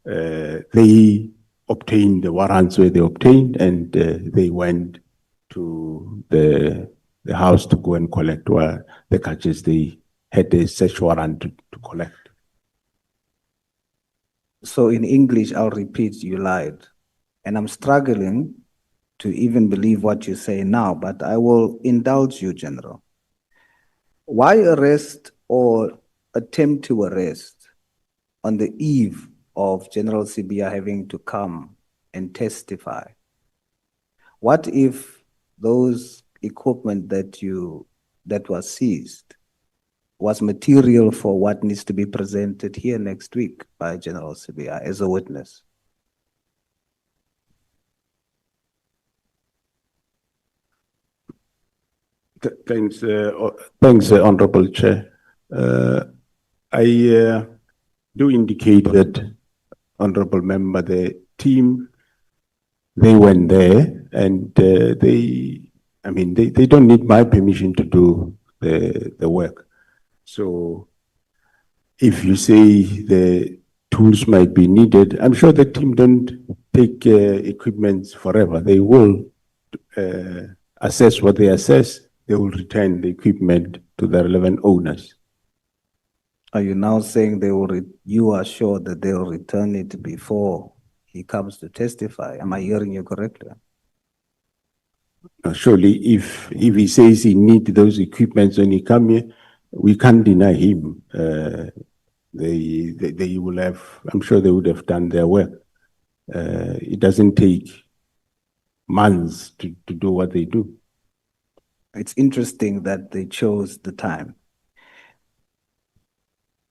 They obtained the warrants where they obtained, and they went to the house to go and collect the catches they had a search warrant to collect. So in English, I'll repeat, you lied. And I'm struggling to even believe what you say now, but I will indulge you, General. Why arrest or attempt to arrest on the eve of General Sibia having to come and testify? What if those equipment that was seized was material for what needs to be presented here next week by General Sibia as a witness? Thanks, Honorable Chair. I do indicate that, Honorable Member, the team, they went there and they don't need my permission to do the work. So if you say the tools might be needed, I'm sure the team don't take equipment forever. They will assess what they assess. They will return the equipment to the relevant owners. Are you now saying you are sure that they will return it before he comes to testify? Am I hearing you correctly? Surely, if he says he needs those equipments when he come here, we can't deny him. They will have. I'm sure they would have done their work. It doesn't take months to do what they do. It's interesting that they chose the time.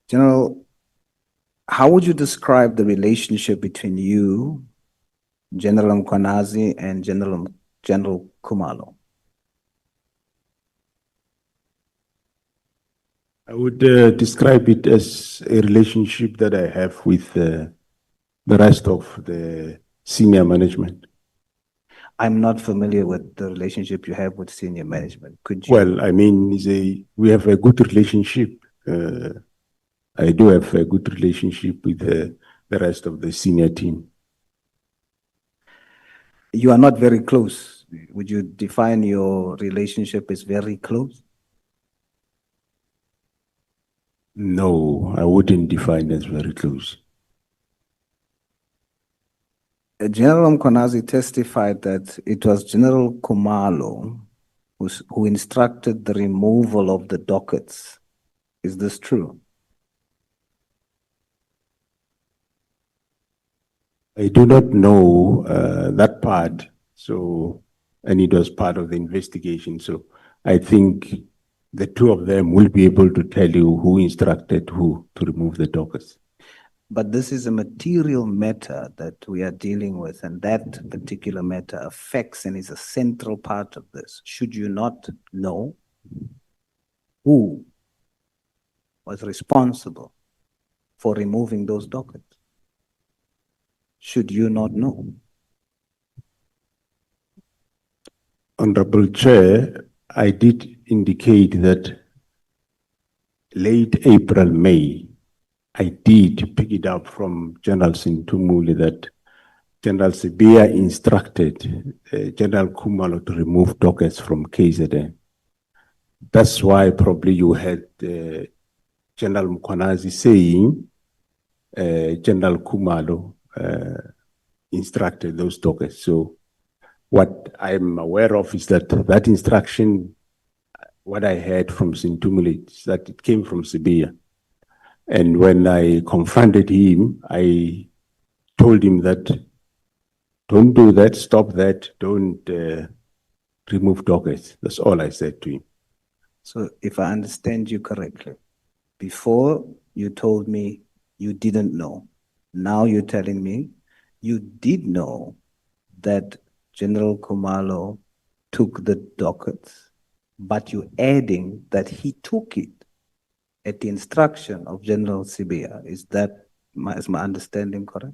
General, how would you describe the relationship between you, General MKWANAZI, and General Khumalo? I would describe it as a relationship that I have with the rest of the senior management. I'm not familiar with the relationship you have with senior management. Could you? Well, I mean, we have a good relationship. I do have a good relationship with the rest of the senior team. You are not very close. Would you define your relationship as very close? No, I wouldn't define as very close. General MKWANAZI testified that it was General Khumalo who instructed the removal of the dockets. Is this true? I do not know that part, and it was part of the investigation. So I think the two of them will be able to tell you who instructed who to remove the dockets. But this is a material matter that we are dealing with, and that particular matter affects and is a central part of this. Should you not know who was responsible for removing those dockets? Should you not know? Honorable Chair, I did indicate that late April, May, I did pick it up from General Sintumuli that General Sibia instructed General Khumalo to remove dockets from KZN. That's why probably you had General MKWANAZI saying General Khumalo instructed those dockets. So what I'm aware of is that that instruction, what I heard from Sintumuli, is that it came from Sibia. And when I confronted him, I told him that, don't do that, stop that, don't remove dockets. That's all I said to him. So if I understand you correctly, before you told me you didn't know, now you're telling me you did know that General Khumalo took the dockets, but you're adding that he took it at the instruction of General Sibia. Is my understanding correct?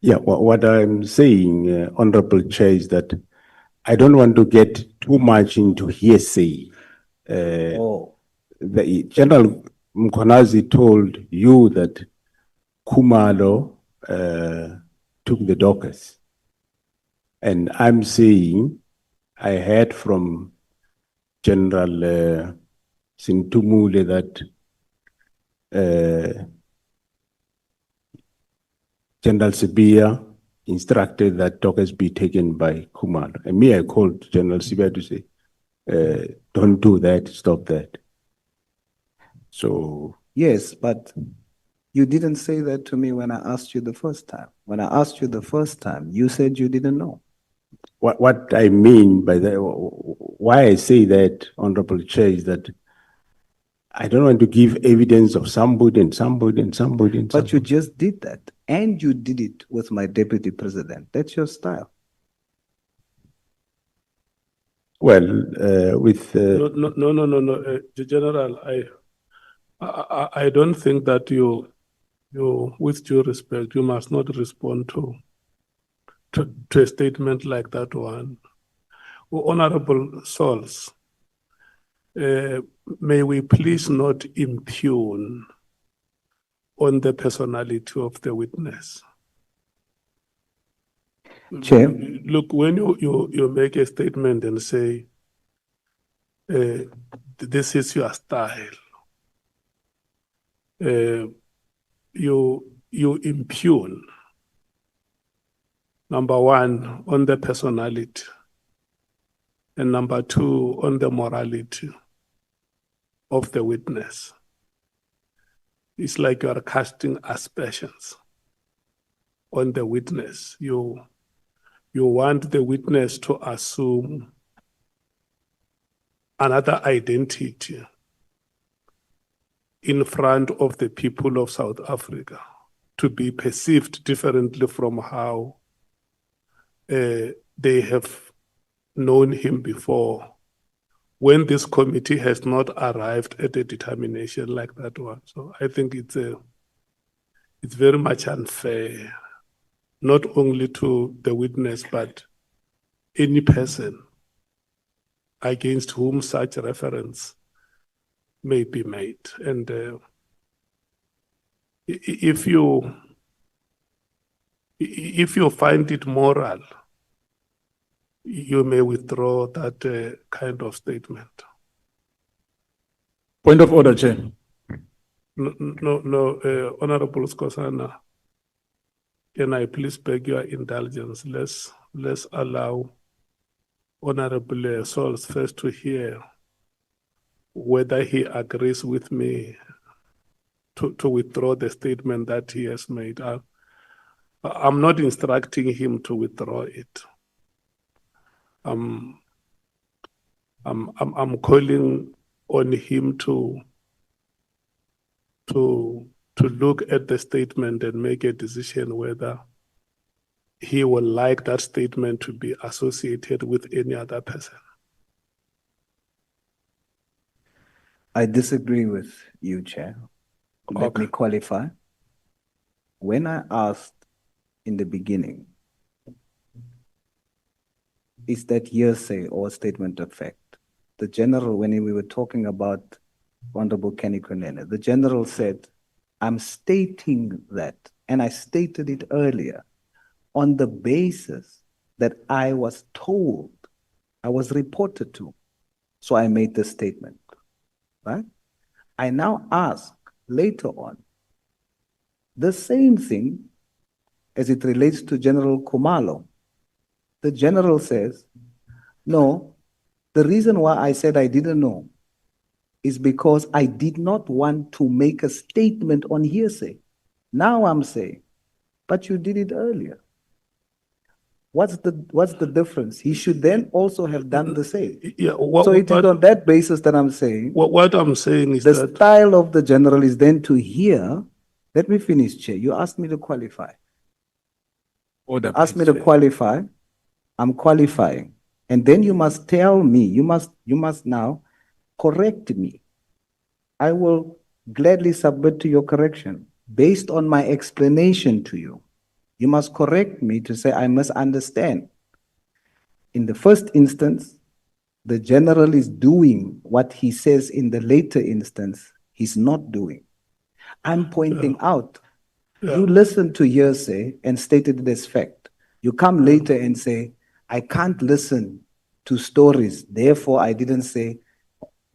Yeah, what I'm saying, Honorable Chair, is that I don't want to get too much into hearsay. The General MKWANAZI told you that Khumalo took the dockets. And I'm saying I heard from General Sintumule that General Sibia instructed that dockets be taken by Khumalo. And me, I called General Sibia to say, don't do that, stop that. So. Yes, but you didn't say that to me when I asked you the first time. When I asked you the first time, you said you didn't know. What I mean by that, why I say that, Honorable Chair, is that I don't want to give evidence of somebody and somebody and somebody and somebody. But you just did that, and you did it with my deputy president. That's your style. Well, with No, General, I don't think that you, with due respect, you must not respond to a statement like that one. Honorable Souls, may we please not impugn on the personality of the witness. Chair. Look, when you make a statement and say, this is your style, you impugn, number one, on the personality, and number two, on the morality of the witness. It's like you are casting aspersions on the witness. You want the witness to assume another identity in front of the people of South Africa, to be perceived differently from how they have known him before, when this committee has not arrived at a determination like that one. So I think it's very much unfair, not only to the witness, but any person against whom such reference may be made. And if you find it moral, you may withdraw that kind of statement. Point of order, Chair. No, Honorable Skosana, can I please beg your indulgence? Let's allow Honorable Souls first to hear whether he agrees with me to withdraw the statement that he has made. I'm not instructing him to withdraw it. I'm calling on him to look at the statement and make a decision whether he would like that statement to be associated with any other person. I disagree with you, Chair. Let me qualify. When I asked in the beginning, is that hearsay or a statement of fact? The general, when we were talking about Honorable Kenny Kunene, the general said, I'm stating that, and I stated it earlier, on the basis that I was told, I was reported to. So I made the statement, right? I now ask later on the same thing as it relates to General Kumalo. The general says, no, the reason why I said I didn't know is because I did not want to make a statement on hearsay. Now I'm saying, but you did it earlier. What's the difference? He should then also have done the same. Yeah, so it is on that basis that I'm saying. What I'm saying is the that style of the general is then to hear. Let me finish, Chair. You asked me to qualify. Order, Asked me please, to Chair. qualify. I'm qualifying. And then you must tell me, you must now correct me. I will gladly submit to your correction based on my explanation to you. You must correct me to say I misunderstand. In the first instance, the general is doing what he says in the later instance he's not doing. I'm pointing out, you listen to hearsay and stated it as fact. You come later and say, I can't listen to stories, therefore I didn't say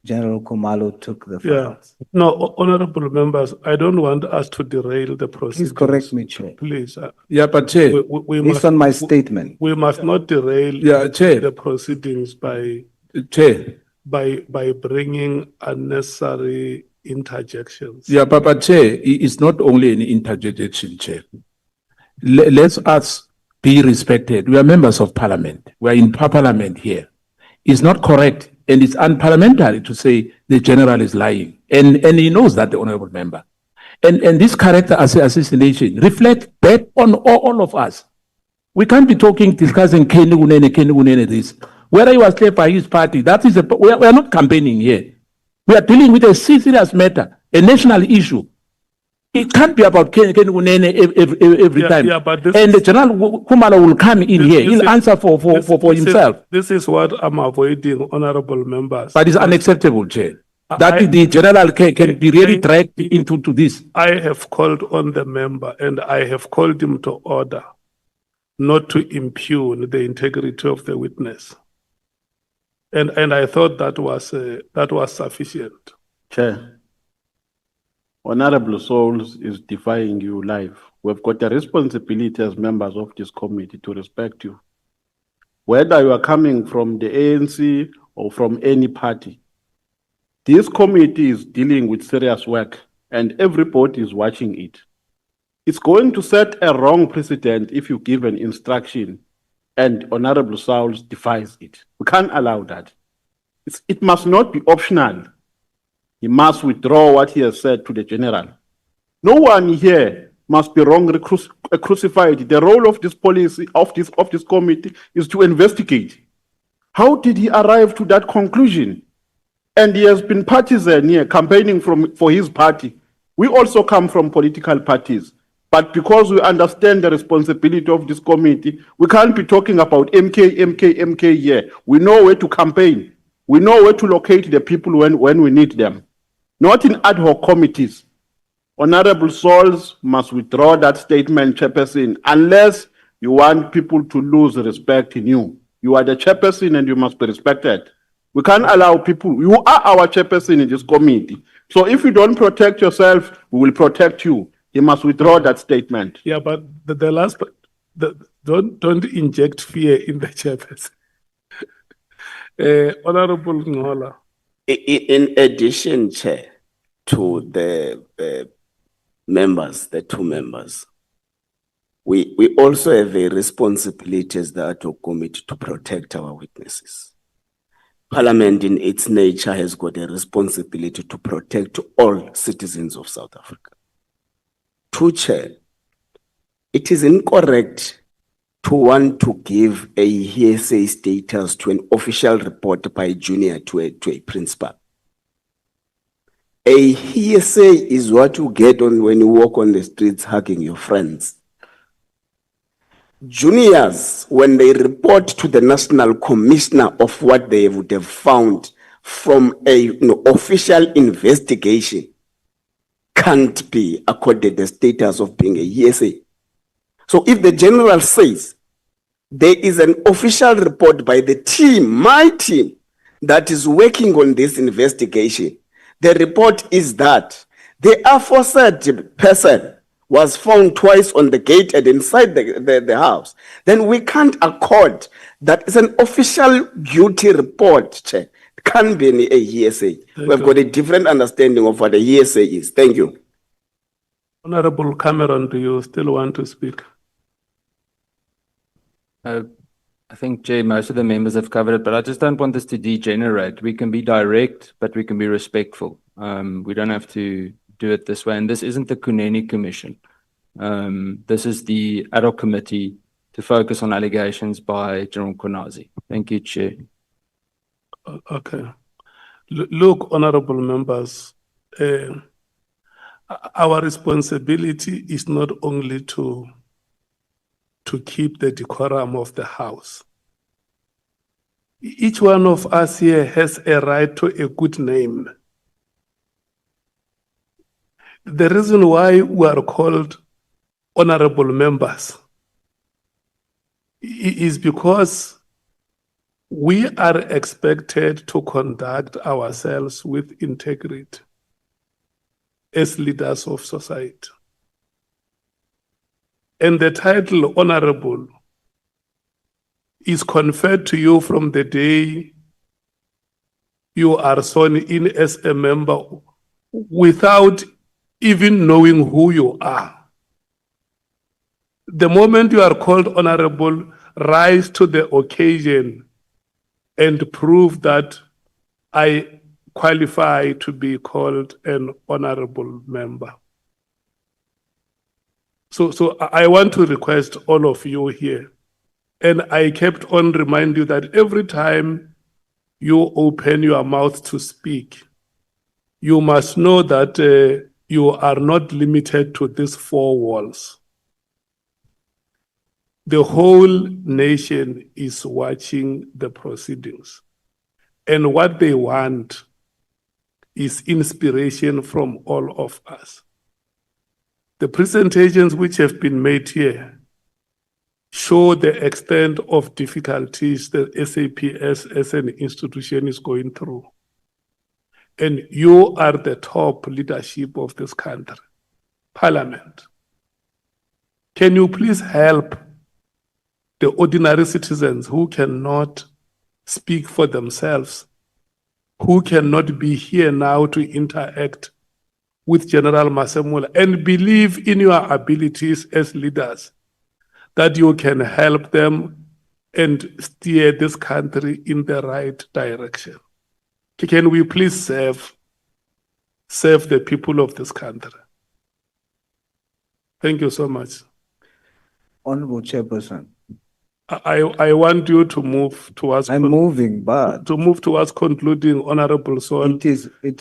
General Kumalo took the files. No, honorable members, I don't want us to derail the proceedings. Please correct me, Chair. Please. Yeah, but Chair, based on my statement. We must not derail Chair. the proceedings by bringing unnecessary interjections. Yeah, but Chair, it's not only an interjection, Chair. Let's us be respected. We are members of parliament. We are in parliament here. It's not correct and it's unparliamentary to say the general is lying. And he knows that, the honorable member. And this character assassination reflects back on all of us. We can't be discussing Kenny Kunene this. Whether he was left by his party, we are not campaigning here. We are dealing with a serious matter, a national issue. It can't be about Ken Unene every Yeah, time. yeah, but this And is- General Kumalo will come in here. This He'll is- answer for this himself. This is what I'm avoiding, honorable members. But it's because unacceptable, Chair. I- That the general can be really dragged into this. I have called on the member and I have called him to order not to impugn the integrity of the witness. And I thought that was sufficient. Chair. Honorable Souls is defying you live. We've got a responsibility as members of this committee to respect you. Whether you are coming from the ANC or from any party, this committee is dealing with serious work and everybody is watching it. It's going to set a wrong precedent if you give an instruction and Honorable Souls defies it. We can't allow that. It must not be optional. He must withdraw what he has said to the general. No one here must be wrongly crucified. The role of this policy, of this committee, is to investigate. How did he arrive to that conclusion? And he has been partisan here, campaigning for his party. We also come from political parties. But because we understand the responsibility of this committee, we can't be talking about MK here. We know where to campaign. We know where to locate the people when we need them. Not in ad hoc committees. Honorable Souls must withdraw that statement, Chairperson, unless you want people to lose respect in you. You are the Chairperson and you must be respected. We can't allow people, you are our Chairperson in this committee. So if you don't protect yourself, we will protect you. He must withdraw that statement. Yeah, but the last, don't inject fear in the chairperson. Honorable Ngola. In addition, Chair, to the members, the two members, we also have a responsibility as the ad hoc committee to protect our witnesses. Parliament in its nature has got a responsibility to protect all citizens of South Africa. Two, Chair, it is incorrect to want to give a hearsay status to an official report by junior to a principal. A hearsay is what you get on when you walk on the streets hugging your friends. Juniors, when they report to the National Commissioner of what they would have found from a official investigation, can't be accorded the status of being a hearsay. So if the general says there is an official report by the team, my team, that is working on this investigation, the report is that the aforesaid person was found twice on the gate and inside the house, then we can't accord that it's an official duty report, Chair. It can't be a hearsay. We've got a different understanding of what a hearsay is. Thank you. Honorable Cameron, do you still want to speak? I think, Jay, most of the members have covered it, but I just don't want this to degenerate. We can be direct, but we can be respectful. We don't have to do it this way. And this isn't the Kuneni Commission. This is the ad hoc committee to focus on allegations by General MKWANAZI. Thank you, Chair. Okay. Look, honorable members, our responsibility is not only to keep the decorum of the House. Each one of us here has a right to a good name. The reason why we are called honorable members is because we are expected to conduct ourselves with integrity as leaders of society. And the title honorable is conferred to you from the day you are sworn in as a member without even knowing who you are. The moment you are called honorable, rise to the occasion and prove that I qualify to be called an honorable member. So I want to request all of you here, and I kept on reminding you that every time you open your mouth to speak, you must know that you are not limited to these four walls. The whole nation is watching the proceedings. And what they want is inspiration from all of us. The presentations which have been made here show the extent of difficulties that SAPS as an institution is going through. And you are the top leadership of this country, Parliament. Can you please help the ordinary citizens who cannot speak for themselves, who cannot be here now to interact with General MASEMOLA, and believe in your abilities as leaders that you can help them and steer this country in the right direction? Can we please serve the people of this country? Thank you so much. Honorable Chairperson. I want you to move towards. I'm moving, but to move towards concluding, Honorable Sol. it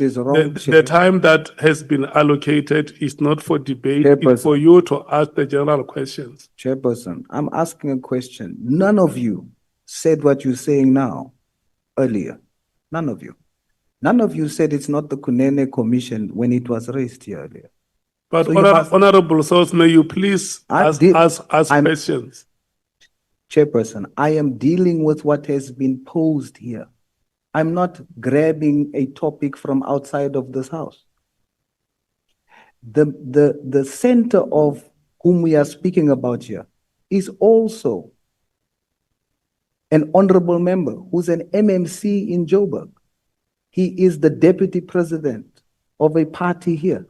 is wrong. The time that has been allocated is not for debate, it's for you to ask the general questions. Chairperson, I'm asking a question. None of you said what you're saying now earlier. None of you. None of you said it's not the Kunene Commission when it was raised here earlier. But So Honorable Source, may you please ask questions? Chairperson, I am dealing with what has been posed here. I'm not grabbing a topic from outside of this house. The center of whom we are speaking about here is also an honorable member who's an MMC in Joburg. He is the deputy president of a party here.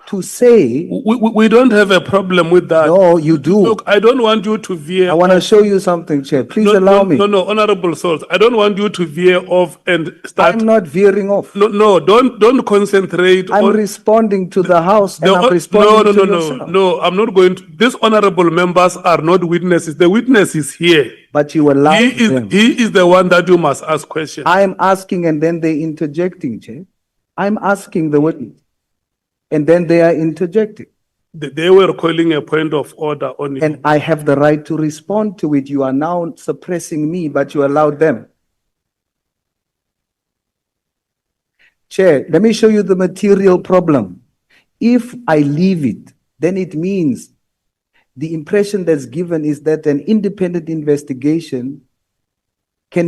To say... We don't have a problem with that. No, you do. Look, I don't want you to veer... I want to show you something, Chair. Please allow me. No, Honorable Souls, I don't want you to veer off and start... I'm not veering off. No, don't concentrate I'm responding to the House and I'm responding to yourself. No, I'm not going to... These honorable members are not witnesses. The witness is here. But you allow them. He is the one that you must ask questions. I'm asking and then they interjecting, Chair. I'm asking the witness. And then they are interjecting. They were calling a point of order on you. And I have the right to respond to it. You are now suppressing me, but you allowed them. Chair, let me show you the material problem. If I leave it, then it means the impression that's given is that an independent investigation can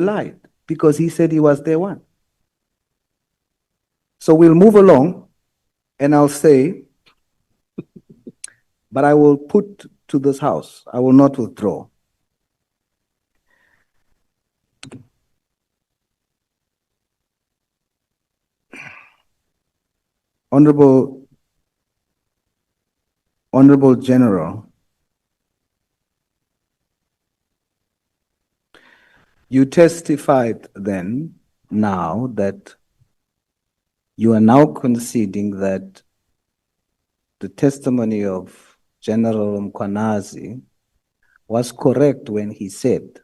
lied because he said he was there one. So we'll move along. And I'll say, but I will put to this House, I will not withdraw. Honorable General, you testified then now that you are now conceding that the testimony of General MKWANAZI was correct when he said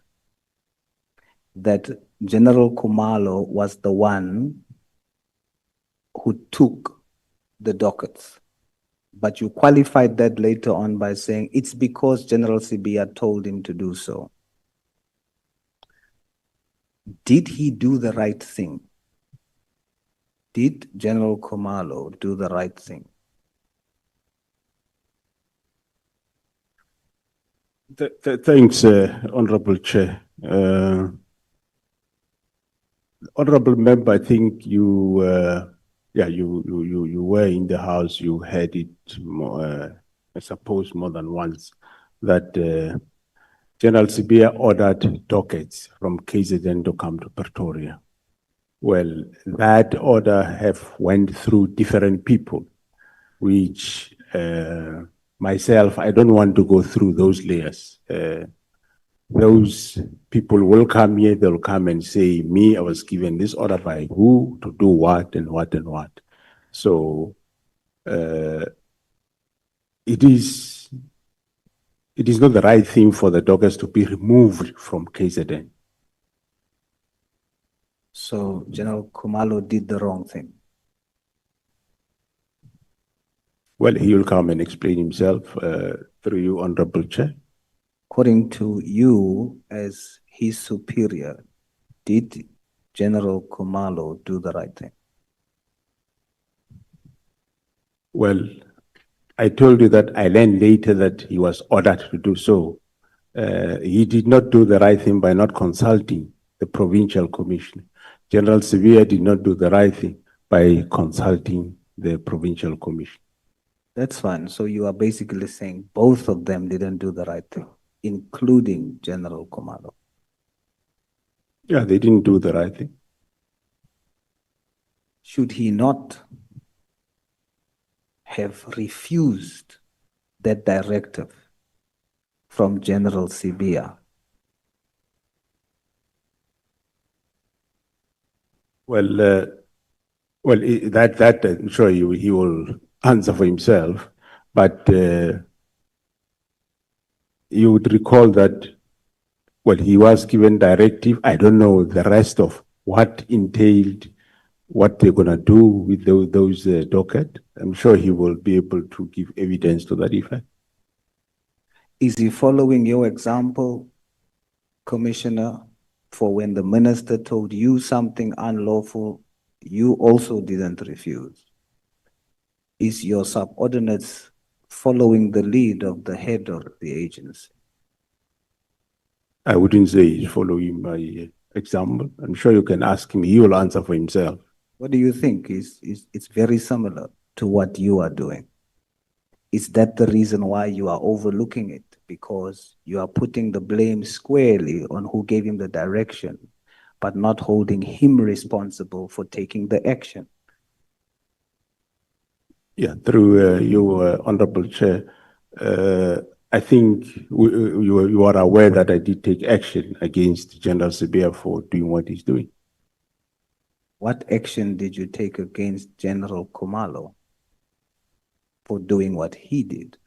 that General Khumalo was the one who took the dockets. But you qualified that later on by saying it's because General Sibiya told him to do so. Did he do the right thing? Did General Khumalo do the right thing? Thanks, Honorable Chair. Honorable Member, I think you were in the House. You heard it, I suppose, more than once that General Sibiya ordered dockets from KZN to come to Pretoria. Well, that order have went through different people, which myself, I don't want to go through those layers. Those people will come here, they'll come and say, me, I was given this order by who to do what and what and what. So it is not the right thing for the dockets to be removed from KZN. So General Kumalo did the wrong thing. Well, he will come and explain himself through you, Honorable Chair. According to you as his superior, did General Kumalo do the right thing? Well, I told you that I learned later that he was ordered to do so. He did not do the right thing by not consulting the provincial commissioner. General Sevilla did not do the right thing by consulting the provincial commission. That's fine. So you are basically saying both of them didn't do the right thing, including General Kumalo. Yeah, they didn't do the right thing. Should he not have refused that directive from General Sibia? Well, that I'm sure he will answer for himself, but you would recall that, well, he was given directive. I don't know the rest of what entailed, what they're gonna do with those docket. I'm sure he will be able to give evidence to that effect. Is he following your example, Commissioner, for when the minister told you something unlawful, you also didn't refuse? Is your subordinates following the lead of the head of the agency? I wouldn't say he's following my example. I'm sure you can ask him. He will answer for himself. What do you think? It's very similar to what you are doing. Is that the reason why you are overlooking it? Because you are putting the blame squarely on who gave him the direction, but not holding him responsible for taking the action. Yeah, through you, Honorable Chair, I think you are aware that I did take action against General Sibia for doing what he's doing. What action did you take against General Kumalo for doing what he did?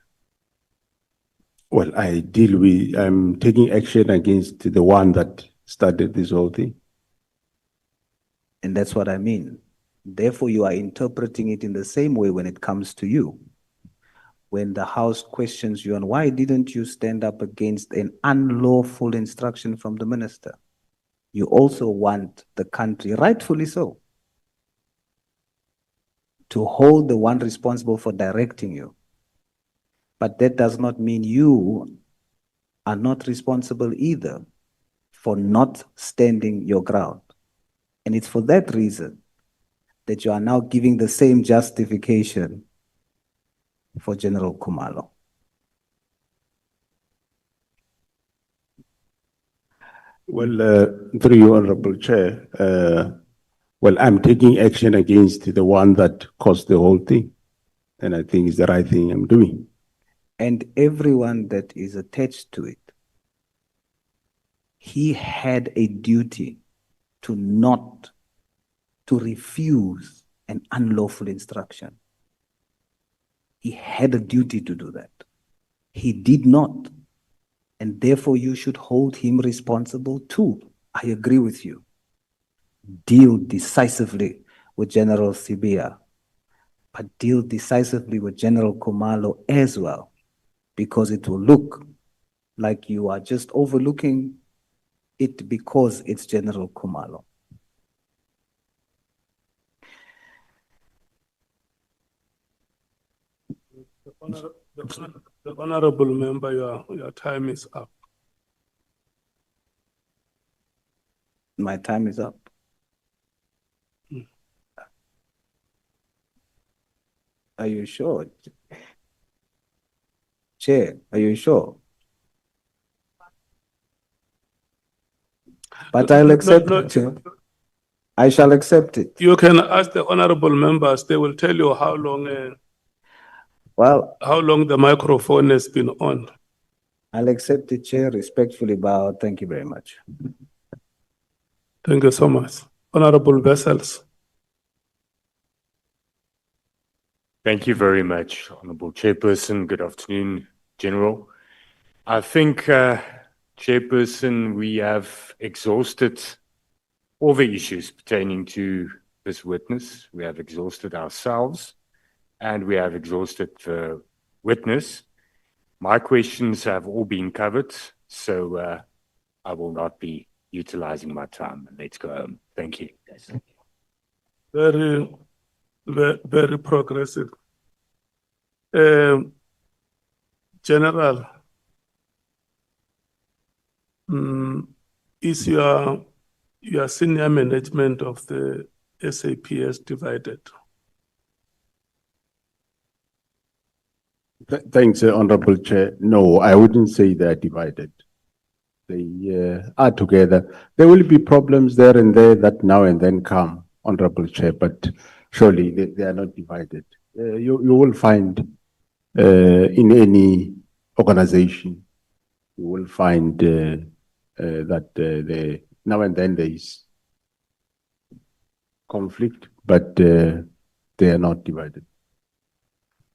Well, I'm taking action against the one that started this whole thing. And that's what I mean. Therefore, you are interpreting it in the same way when it comes to you. When the House questions you on why didn't you stand up against an unlawful instruction from the minister? You also want the country, rightfully so, to hold the one responsible for directing you. But that does not mean you are not responsible either for not standing your ground. And it's for that reason that you are now giving the same justification for General Kumalo. Well, through you, Honorable Chair, well, I'm taking action against the one that caused the whole thing. And I think it's the right thing I'm doing. And everyone that is attached to it, he had a duty to refuse an unlawful instruction. He had a duty to do that. He did not. And therefore you should hold him responsible too. I agree with you. Deal decisively with General Sibia, but deal decisively with General Kumalo as well, because it will look like you are just overlooking it because it's General Kumalo. The honorable member, your time is up. My time is up. Are you sure? Chair, are you sure? But I'll accept it, Chair. I shall accept it. You can ask the honorable members, they will tell you how long the microphone has been on. I'll accept it, Chair, respectfully bow. Thank you very much. Thank you so much. Honorable Vessels. Thank you very much, Honorable Chairperson. Good afternoon, General. I think, Chairperson, we have exhausted all the issues pertaining to this witness. We have exhausted ourselves and we have exhausted the witness. My questions have all been covered, so I will not be utilizing my time. Let's go home. Thank you. Very progressive. General, is your senior management of the SAPS divided? Thanks, Honorable Chair. No, I wouldn't say they're divided. They are together. There will be problems there and there that now and then come, Honorable Chair, but surely they are not divided. You will find in any organization, you will find that now and then there is conflict, but they are not divided.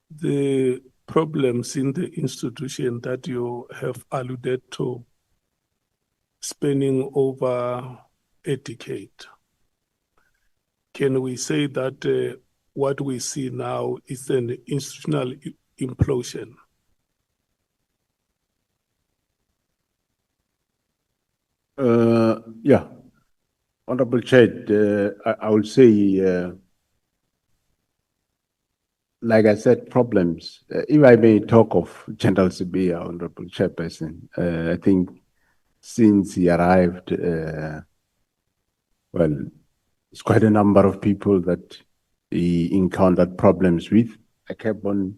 The problems in the institution that you have alluded to, spanning over a decade, can we say that what we see now is an institutional implosion? Yeah, Honorable Chair, I would say, like I said, problems. If I may talk of General Sibia, Honorable Chairperson, I think since he arrived, well, it's quite a number of people that he encountered problems with. I kept on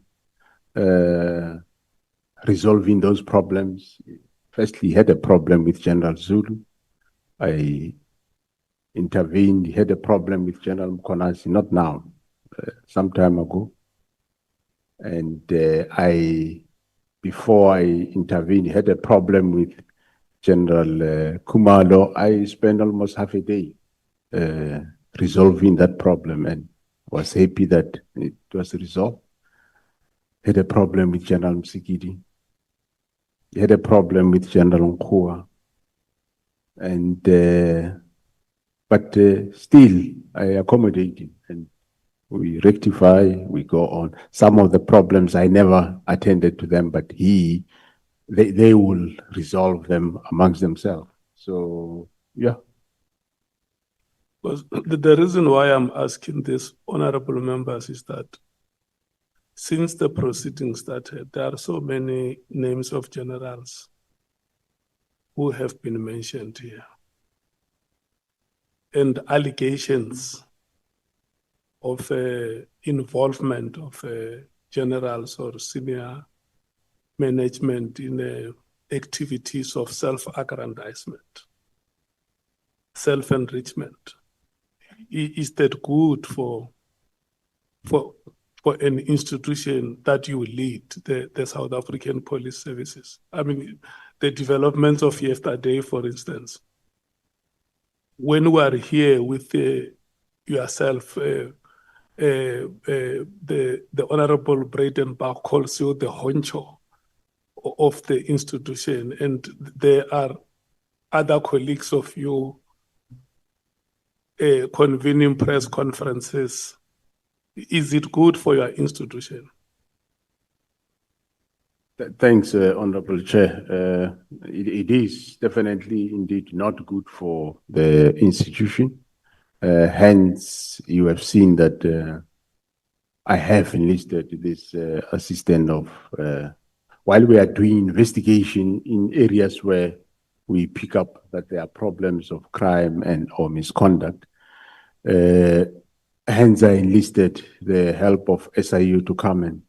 resolving those problems. Firstly, he had a problem with General Zulu. I intervened. He had a problem with General MKWANAZI, not now, some time ago. And before I intervened, he had a problem with General Khumalo. I spent almost half a day resolving that problem and was happy that it was resolved. Had a problem with General Msikidi. He had a problem with General Nkua. And but still I accommodate him and we rectify, we go on. Some of the problems I never attended to them, but they will resolve them amongst themselves. So yeah. Because the reason why I'm asking this, honorable members, is that since the proceedings started, there are so many names of generals who have been mentioned here, and allegations of involvement of generals or senior management in activities of self-aggrandizement, self-enrichment. Is that good for an institution that you lead, the South African Police Services? I mean, the developments of yesterday, for instance, when we are here with yourself, the Honorable Bradenbach calls you the honcho of the institution, and there are other colleagues of you convening press conferences. Is it good for your institution? Thanks, Honorable Chair. It is definitely indeed not good for the institution. Hence, you have seen that I have enlisted this assistant of, while we are doing investigation in areas where we pick up that there are problems of crime and or misconduct. Hence, I enlisted the help of SIU to come and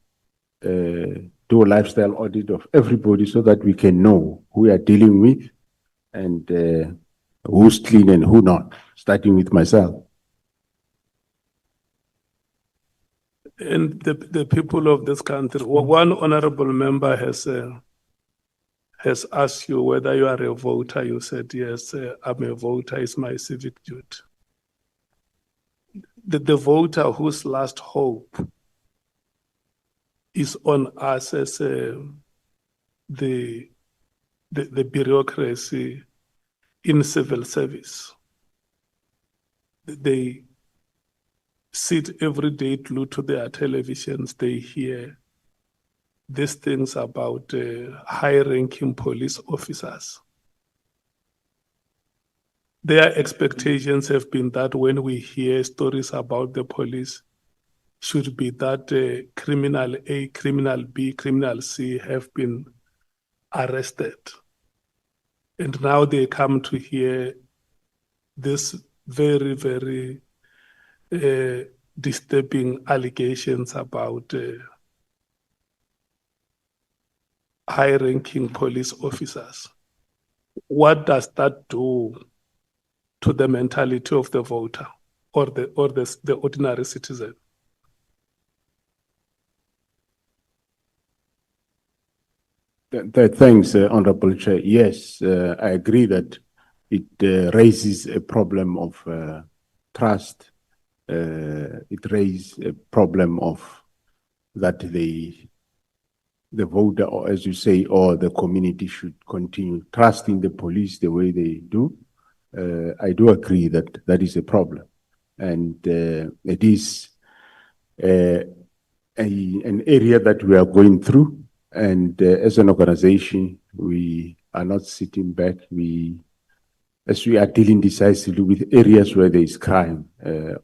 do a lifestyle audit of everybody so that we can know who we are dealing with and who's clean and who not, starting with myself. And the people of this country, one honorable member has asked you whether you are a voter. You said, yes, I'm a voter, it's my civic duty. The voter whose last hope is on us as the bureaucracy in civil service. they sit every day glued to their televisions, they hear these things about high-ranking police officers. Their expectations have been that when we hear stories about the police, should be that criminal A, criminal B, criminal C have been arrested. And now they come to hear this very, very disturbing allegations about high-ranking police officers. What does that do to the mentality of the voter or the ordinary citizen? Thanks, Honorable Chair. Yes, I agree that it raises a problem of trust. It raises a problem of that the voter, or as you say, or the community should continue trusting the police the way they do. I do agree that that is a problem. And it is an area that we are going through. And as an organization, we are not sitting back. As we are dealing decisively with areas where there is crime,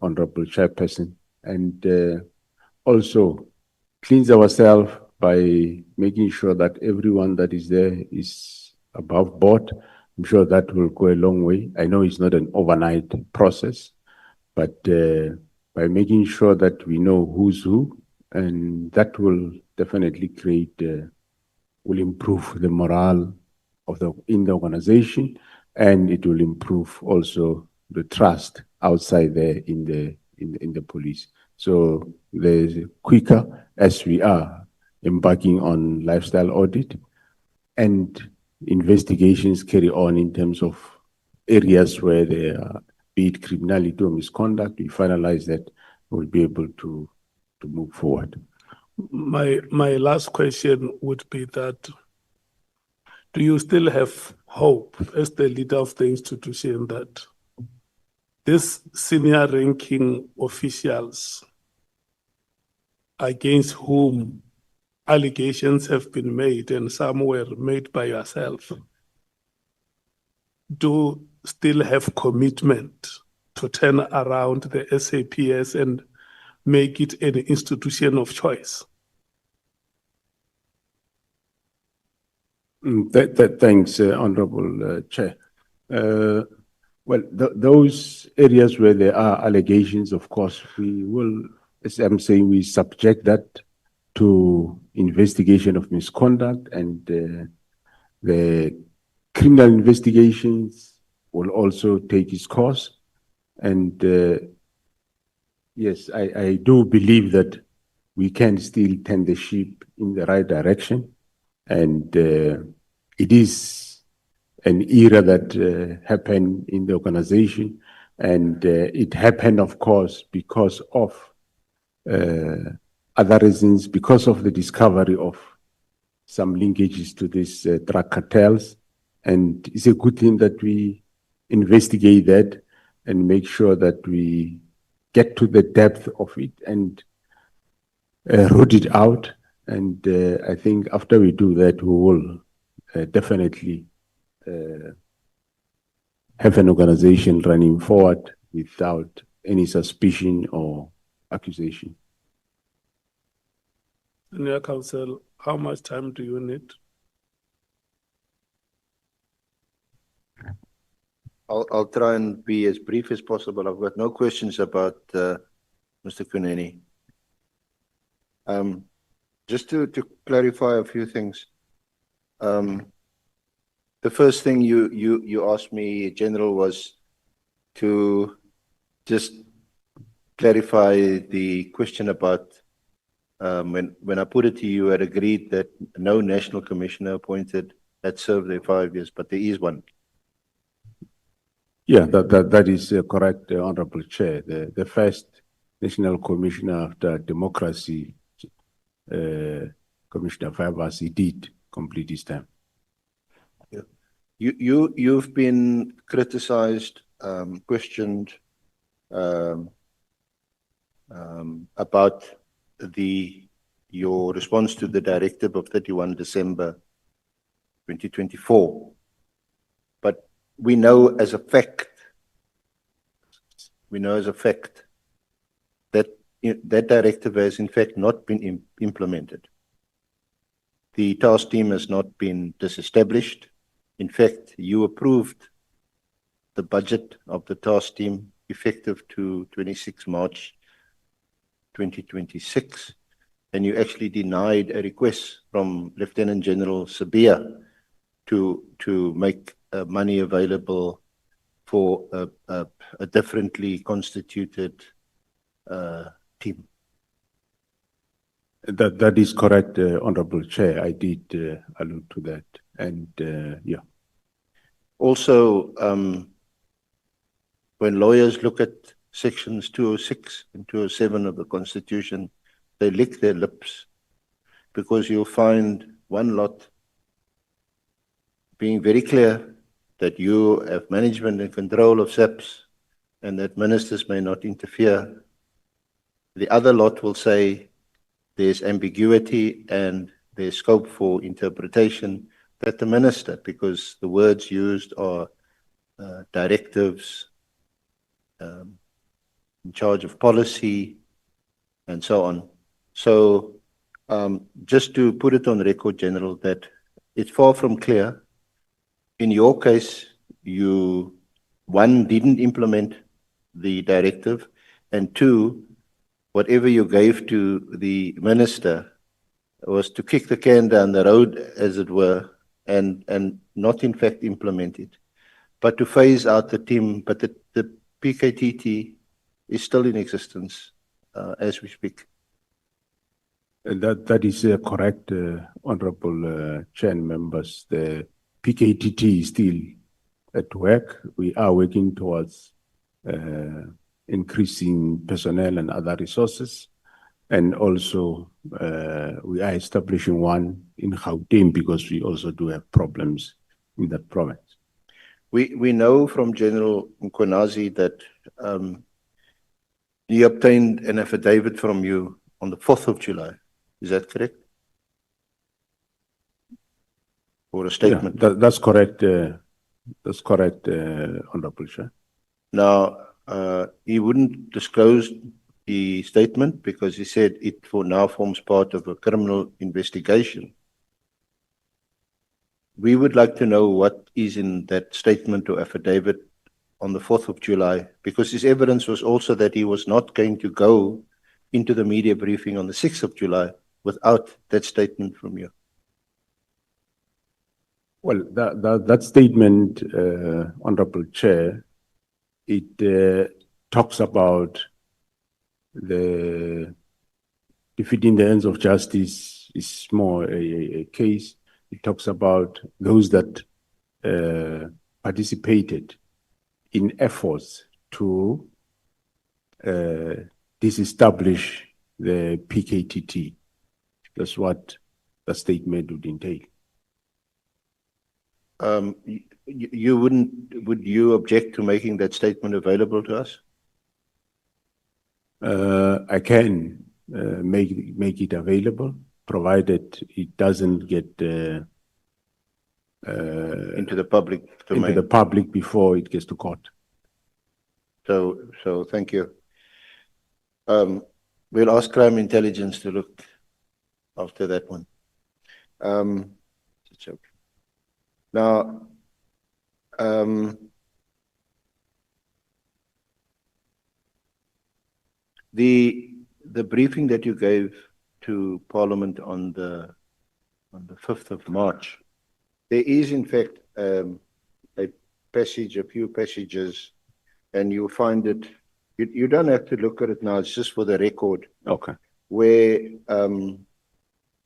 Honorable Chairperson, and also cleanse ourselves by making sure that everyone that is there is above board. I'm sure that will go a long way. I know it's not an overnight process, but by making sure that we know who's who, and that will definitely create, will improve the morale of in the organization, and it will improve also the trust outside there in the police. So the quicker as we are embarking on lifestyle audit and investigations carry on in terms of areas where there are, be it criminality or misconduct, we finalize that, we'll be able to move forward. My last question would be that, do you still have hope as the leader of the institution that these senior ranking officials against whom allegations have been made and some were made by yourself do still have commitment to turn around the SAPS and make it an institution of choice? Thanks, Honorable Chair. Well, those areas where there are allegations, of course, we will, as I'm saying, we subject that to investigation of misconduct, and the criminal investigations will also take its course. And yes, I do believe that we can still turn the ship in the right direction. And it is an era that happened in the organization, and it happened, of course, because of other reasons, because of the discovery of some linkages to these drug cartels. And it's a good thing that we investigate that and make sure that we get to the depth of it and root it out. And I think after we do that, we will definitely have an organization running forward without any suspicion or accusation. Senior Counsel, how much time do you need? I'll try and be as brief as possible. I've got no questions about Mr. Kuneni. Just to clarify a few things. The first thing you asked me, General, was to just clarify the question about when I put it to you, I had agreed that no national commissioner appointed had served their 5 years, but there is one. Yeah, that is correct, Honorable Chair. The first national commissioner after democracy, Commissioner Fibers, he did complete his term. You've been criticized, questioned um, about your response to the directive of 31 December 2024. But we know as a fact that that directive has in fact not been implemented. The task team has not been disestablished. In fact, you approved the budget of the task team effective to 26 March 2026, and you actually denied a request from Lieutenant General Sabia to make money available for a differently constituted team. That is correct, Honorable Chair. I did allude to that, and yeah. Also, when lawyers look at sections 206 and 207 of the Constitution, they lick their lips, because you'll find one lot being very clear that you have management and control of SAPS and that ministers may not interfere. The other lot will say there's ambiguity and there's scope for interpretation, that the minister, because the words used are directives, in charge of policy, and so on. So just to put it on record, General, that it's far from clear. In your case, you, one, didn't implement the directive, and two, whatever you gave to the minister was to kick the can down the road, as it were, and not in fact implement it, but to phase out the team. But the PKTT is still in existence as we speak. That is correct, Honorable Chair and members. The PKTT is still at work. We are working towards increasing personnel and other resources. And also, we are establishing one in Gauteng because we also do have problems in that province. We know from General MKWANAZI that he obtained an affidavit from you on the 4th of July. Is that correct? Or a statement? Yeah, that's correct. That's correct, Honorable Chair. Now, he wouldn't disclose the statement because he said it now forms part of a criminal investigation. We would like to know what is in that statement or affidavit on the 4th of July, because his evidence was also that he was not going to go into the media briefing on the 6th of July without that statement from you. Well, that statement, Honorable Chair, it talks about the defeating the ends of justice is more a case. It talks about those that participated in efforts to disestablish the PKTT. That's what the statement would entail. Would you object to making that statement available to us? I can make it available, provided it doesn't get into the public domain. Into the public before it gets to court. So thank you. We'll ask Crime Intelligence to look after that one. Now, the briefing that you gave to Parliament on the 5th of March, there is in fact a few passages, and you'll find it. You don't have to look at it now. It's just for the record. Okay. Where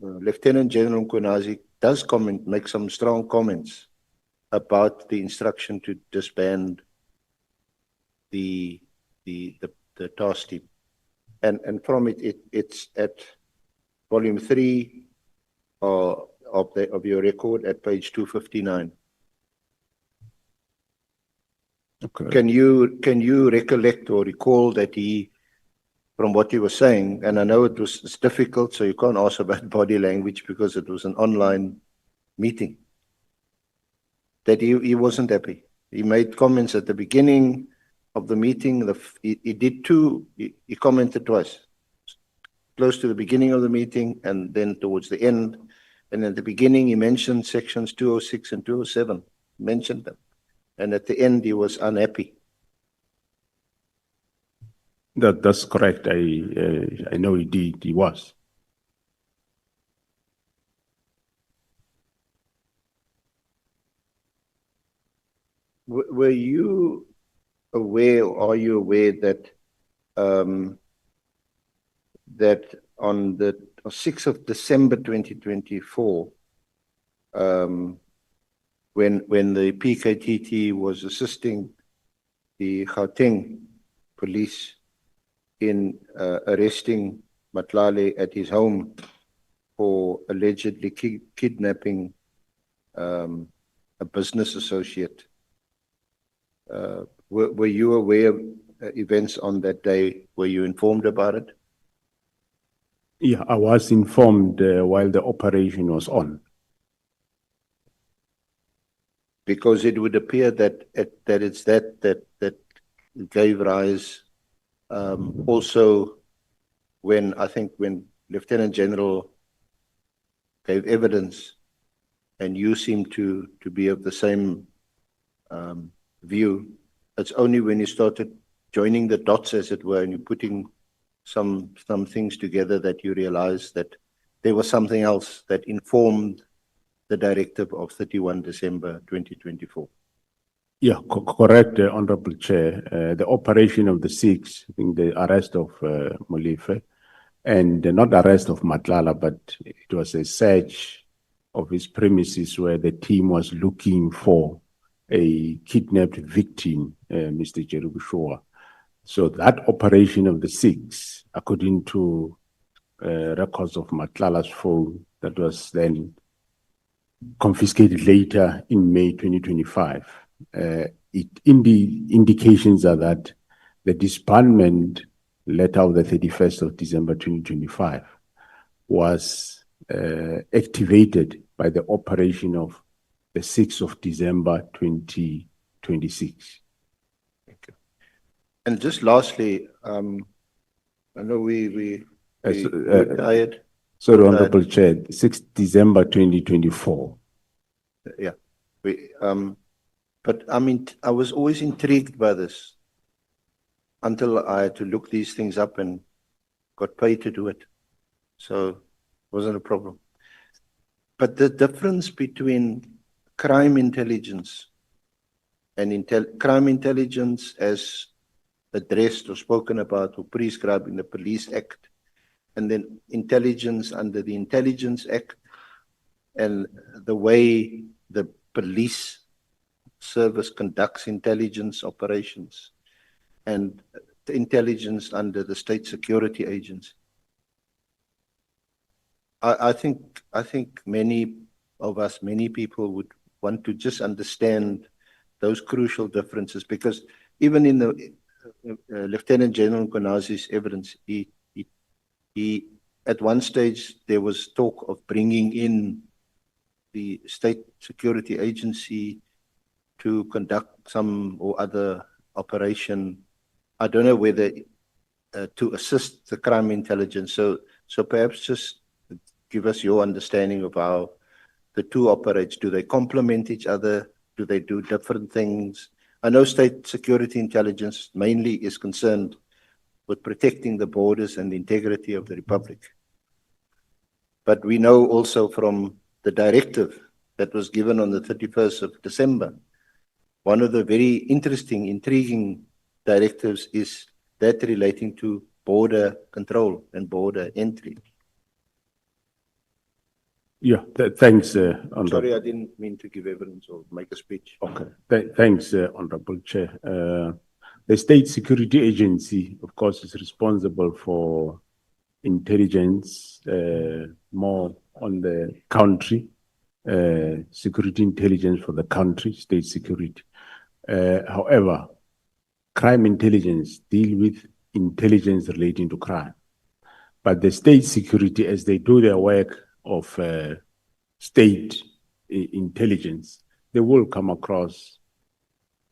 Lieutenant General MKWANAZI does make some strong comments about the instruction to disband the task team, and from it's at volume 3 of your record at page 259. Okay. Can you recollect or recall that he, from what he was saying, and I know it's difficult, so you can't ask about body language because it was an online meeting, that he wasn't happy. He made comments at the beginning of the meeting. He commented twice, close to the beginning of the meeting and then towards the end. And at the beginning, he mentioned sections 206 and 207, mentioned them. And at the end, he was unhappy. That's correct. I know he did. He was. Were you aware, or are you aware that that on the 6th of December 2024, when the PKTT was assisting the Gauteng police in arresting Matlale at his home for allegedly kidnapping a business associate, were you aware of events on that day? Were you informed about it? Yeah, I was informed while the operation was on. Because it would appear that it's that gave rise also when Lieutenant General gave evidence, and you seem to be of the same view. It's only when you started joining the dots, as it were, and you're putting some things together that you realize that there was something else that informed the directive of 31 December 2024. Yeah, correct, Honorable Chair. The operation of the 6th, I think the arrest of Molefe, and not arrest of Matlala, but it was a search of his premises where the team was looking for a kidnapped victim, Mr. Jerubushoa. So that operation of the 6th, according to records of Matlala's phone, that was then confiscated later in May 2025. Indications are that the disbandment letter of the 31st of December 2025 was activated by the operation of the 6th of December 2026. Thank you. And just lastly, I know we're tired. Sorry, Honorable Chair, 6th December 2024. Yeah. But I mean, I was always intrigued by this until I had to look these things up and got paid to do it. So it wasn't a problem. But the difference between crime intelligence and crime intelligence as addressed or spoken about or prescribed in the Police Act, and then intelligence under the Intelligence Act, and the way the police service conducts intelligence operations, and the intelligence under the State Security Agency. I think many of us, many people would want to just understand those crucial differences, because even in the Lieutenant General MKWANAZI's evidence, he at one stage there was talk of bringing in the State Security Agency to conduct some or other operation. I don't know whether to assist the crime intelligence. So perhaps just give us your understanding of how the two operate. Do they complement each other? Do they do different things? I know State Security Intelligence mainly is concerned with protecting the borders and the integrity of the Republic. But we know also from the directive that was given on the 31st of December, one of the very interesting, intriguing directives is that relating to border control and border entry. Yeah, thanks, Honorable. Sorry, I didn't mean to give evidence or make a speech. Okay, thanks, Honorable Chair. The State Security Agency, of course, is responsible for intelligence, more on the country, security intelligence for the country, state security. However, crime intelligence deal with intelligence relating to crime. But the state security, as they do their work of state intelligence, they will come across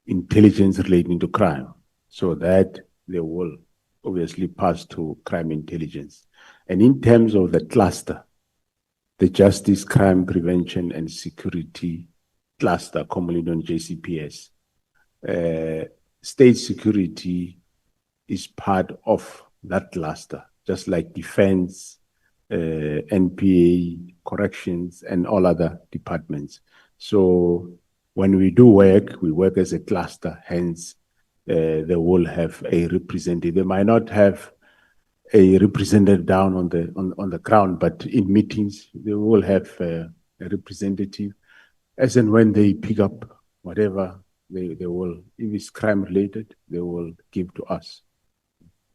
intelligence relating to crime. So that they will obviously pass to crime intelligence. And in terms of the cluster, the Justice, Crime Prevention and Security Cluster, commonly known JCPS, state security is part of that cluster, just like defense, NPA, corrections, and all other departments. So when we do work, we work as a cluster, hence they will have a representative. They might not have a representative down on the ground, but in meetings, they will have a representative. As and when they pick up whatever they will, if it's crime related, they will give to us.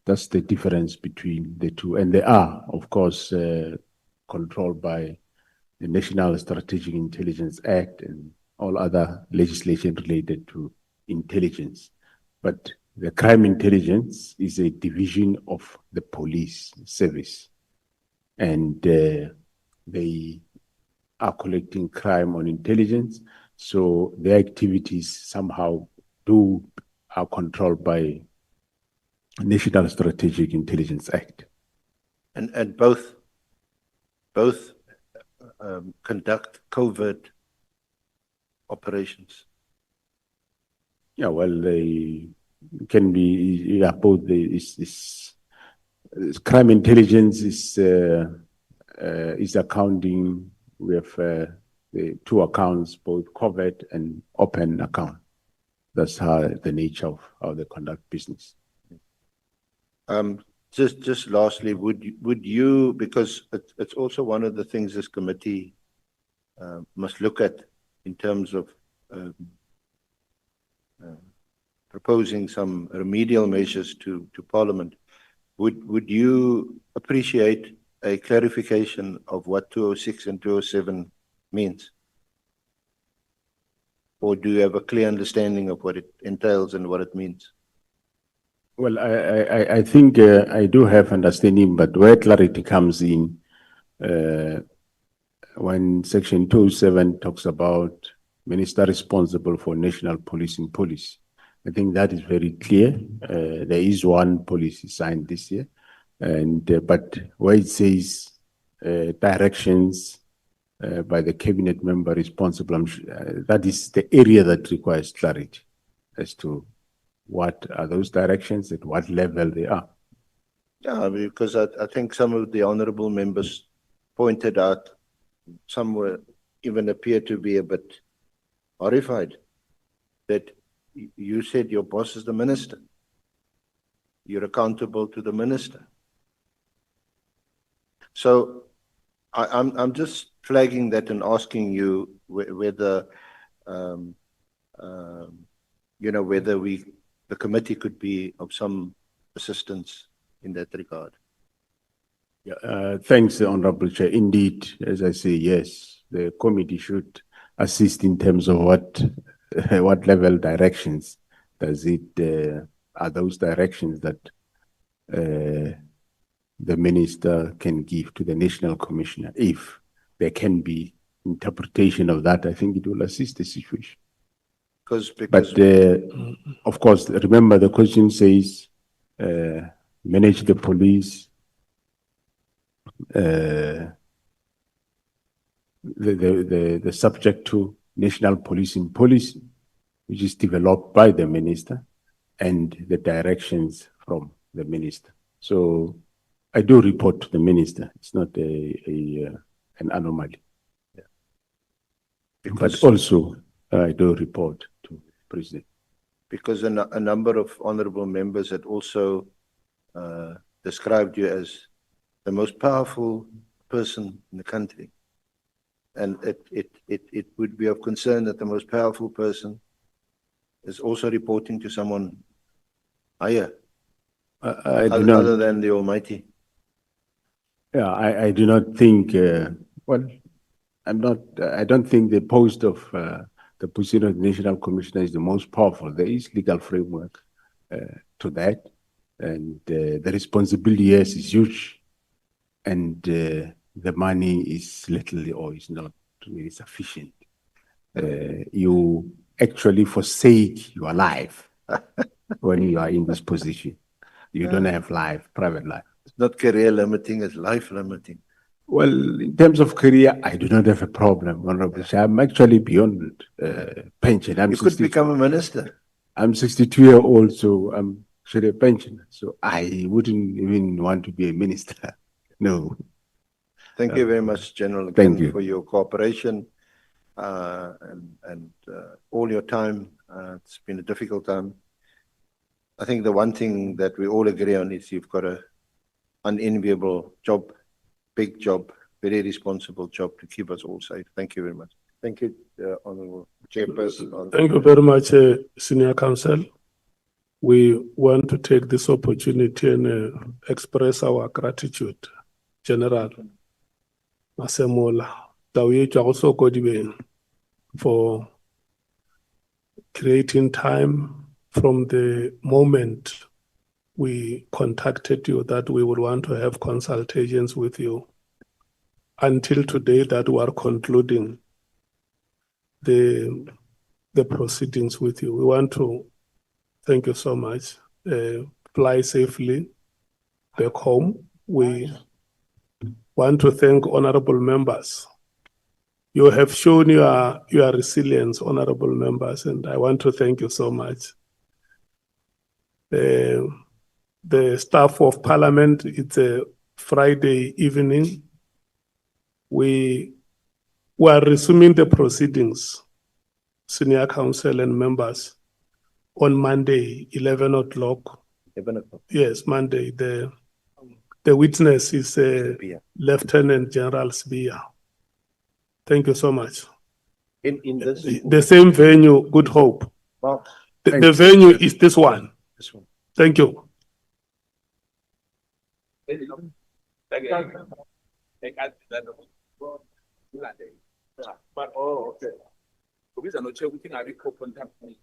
That's the difference between the two. And they are, of course, controlled by the National Strategic Intelligence Act and all other legislation related to intelligence. But the crime intelligence is a division of the police service. And they are collecting crime on intelligence. So their activities somehow are controlled by National Strategic Intelligence Act. And both conduct covert operations. Yeah, well, they can be, yeah, both. Crime intelligence is accounting. We have the two accounts, both covert and open account. That's how the nature of how they conduct business. Just lastly, would you, because it's also one of the things this committee must look at in terms of proposing some remedial measures to Parliament, would you appreciate a clarification of what 206 and 207 means? Or do you have a clear understanding of what it entails and what it means? Well, I think I do have understanding, but where clarity comes in, when Section 207 talks about minister responsible for national policing policy, I think that is very clear. There is one policy signed this year, and but where it says directions by the cabinet member responsible, that is the area that requires clarity as to what are those directions, at what level they are. Yeah, because I think some of the honorable members pointed out, some were even appear to be a bit horrified that you said your boss is the minister. You're accountable to the minister. So I'm just flagging that and asking you whether you know, whether the committee could be of some assistance in that regard. Yeah, thanks, Honorable Chair. Indeed, as I say, yes, the committee should assist in terms of what level directions does it, are those directions that the minister can give to the National Commissioner. If there can be interpretation of that, I think it will assist the situation. But of course, remember the question says, manage the police, the subject to national policing policy, which is developed by the minister, and the directions from the minister. So I do report to the minister. It's not an anomaly. Yeah. But also I do report to the president. Because a number of honorable members had also described you as the most powerful person in the country. And it would be of concern that the most powerful person is also reporting to someone higher, other than the Almighty. Yeah, I do not think, well, I don't think the post of the position of the National Commissioner is the most powerful. There is legal framework to that. And the responsibility, yes, is huge. And the money is little or is not really sufficient. You actually forsake your life when you are in this position. You don't have life, private life. It's not career limiting, it's life limiting. Well, in terms of career, I do not have a problem, Honorable Chair. I'm actually beyond pension. You could become a minister. I'm 62-year-old, so I'm actually a pensioner. So I wouldn't even want to be a minister. No. Thank you very much, General, Thank again, you. for your cooperation and all your time. It's been a difficult time. I think the one thing that we all agree on is you've got an unenviable job, big job, very responsible job to keep us all safe. Thank you very much. Thank you, Honorable Chairperson. Thank you very much, Senior Counsel. We want to take this opportunity and express our gratitude, General MASEMOLA, also for creating time from the moment we contacted you that we would want to have consultations with you until today that we are concluding the proceedings with you. We want to thank you so much. Fly safely back home. We want to thank honorable members. You have shown your resilience, honorable members, and I want to thank you so much. The staff of Parliament, it's a Friday evening. We are resuming the proceedings, Senior Counsel and members, on Monday, 11 o'clock. 11 o'clock. Yes, Monday. The witness is Lieutenant General Sbia. Thank you so much. In this The same venue, Good Hope. Wow. The venue is this one. This one. Thank you. But oh, okay. Because I know everything I recall contact me.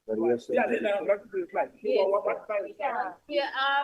But yes, Yeah,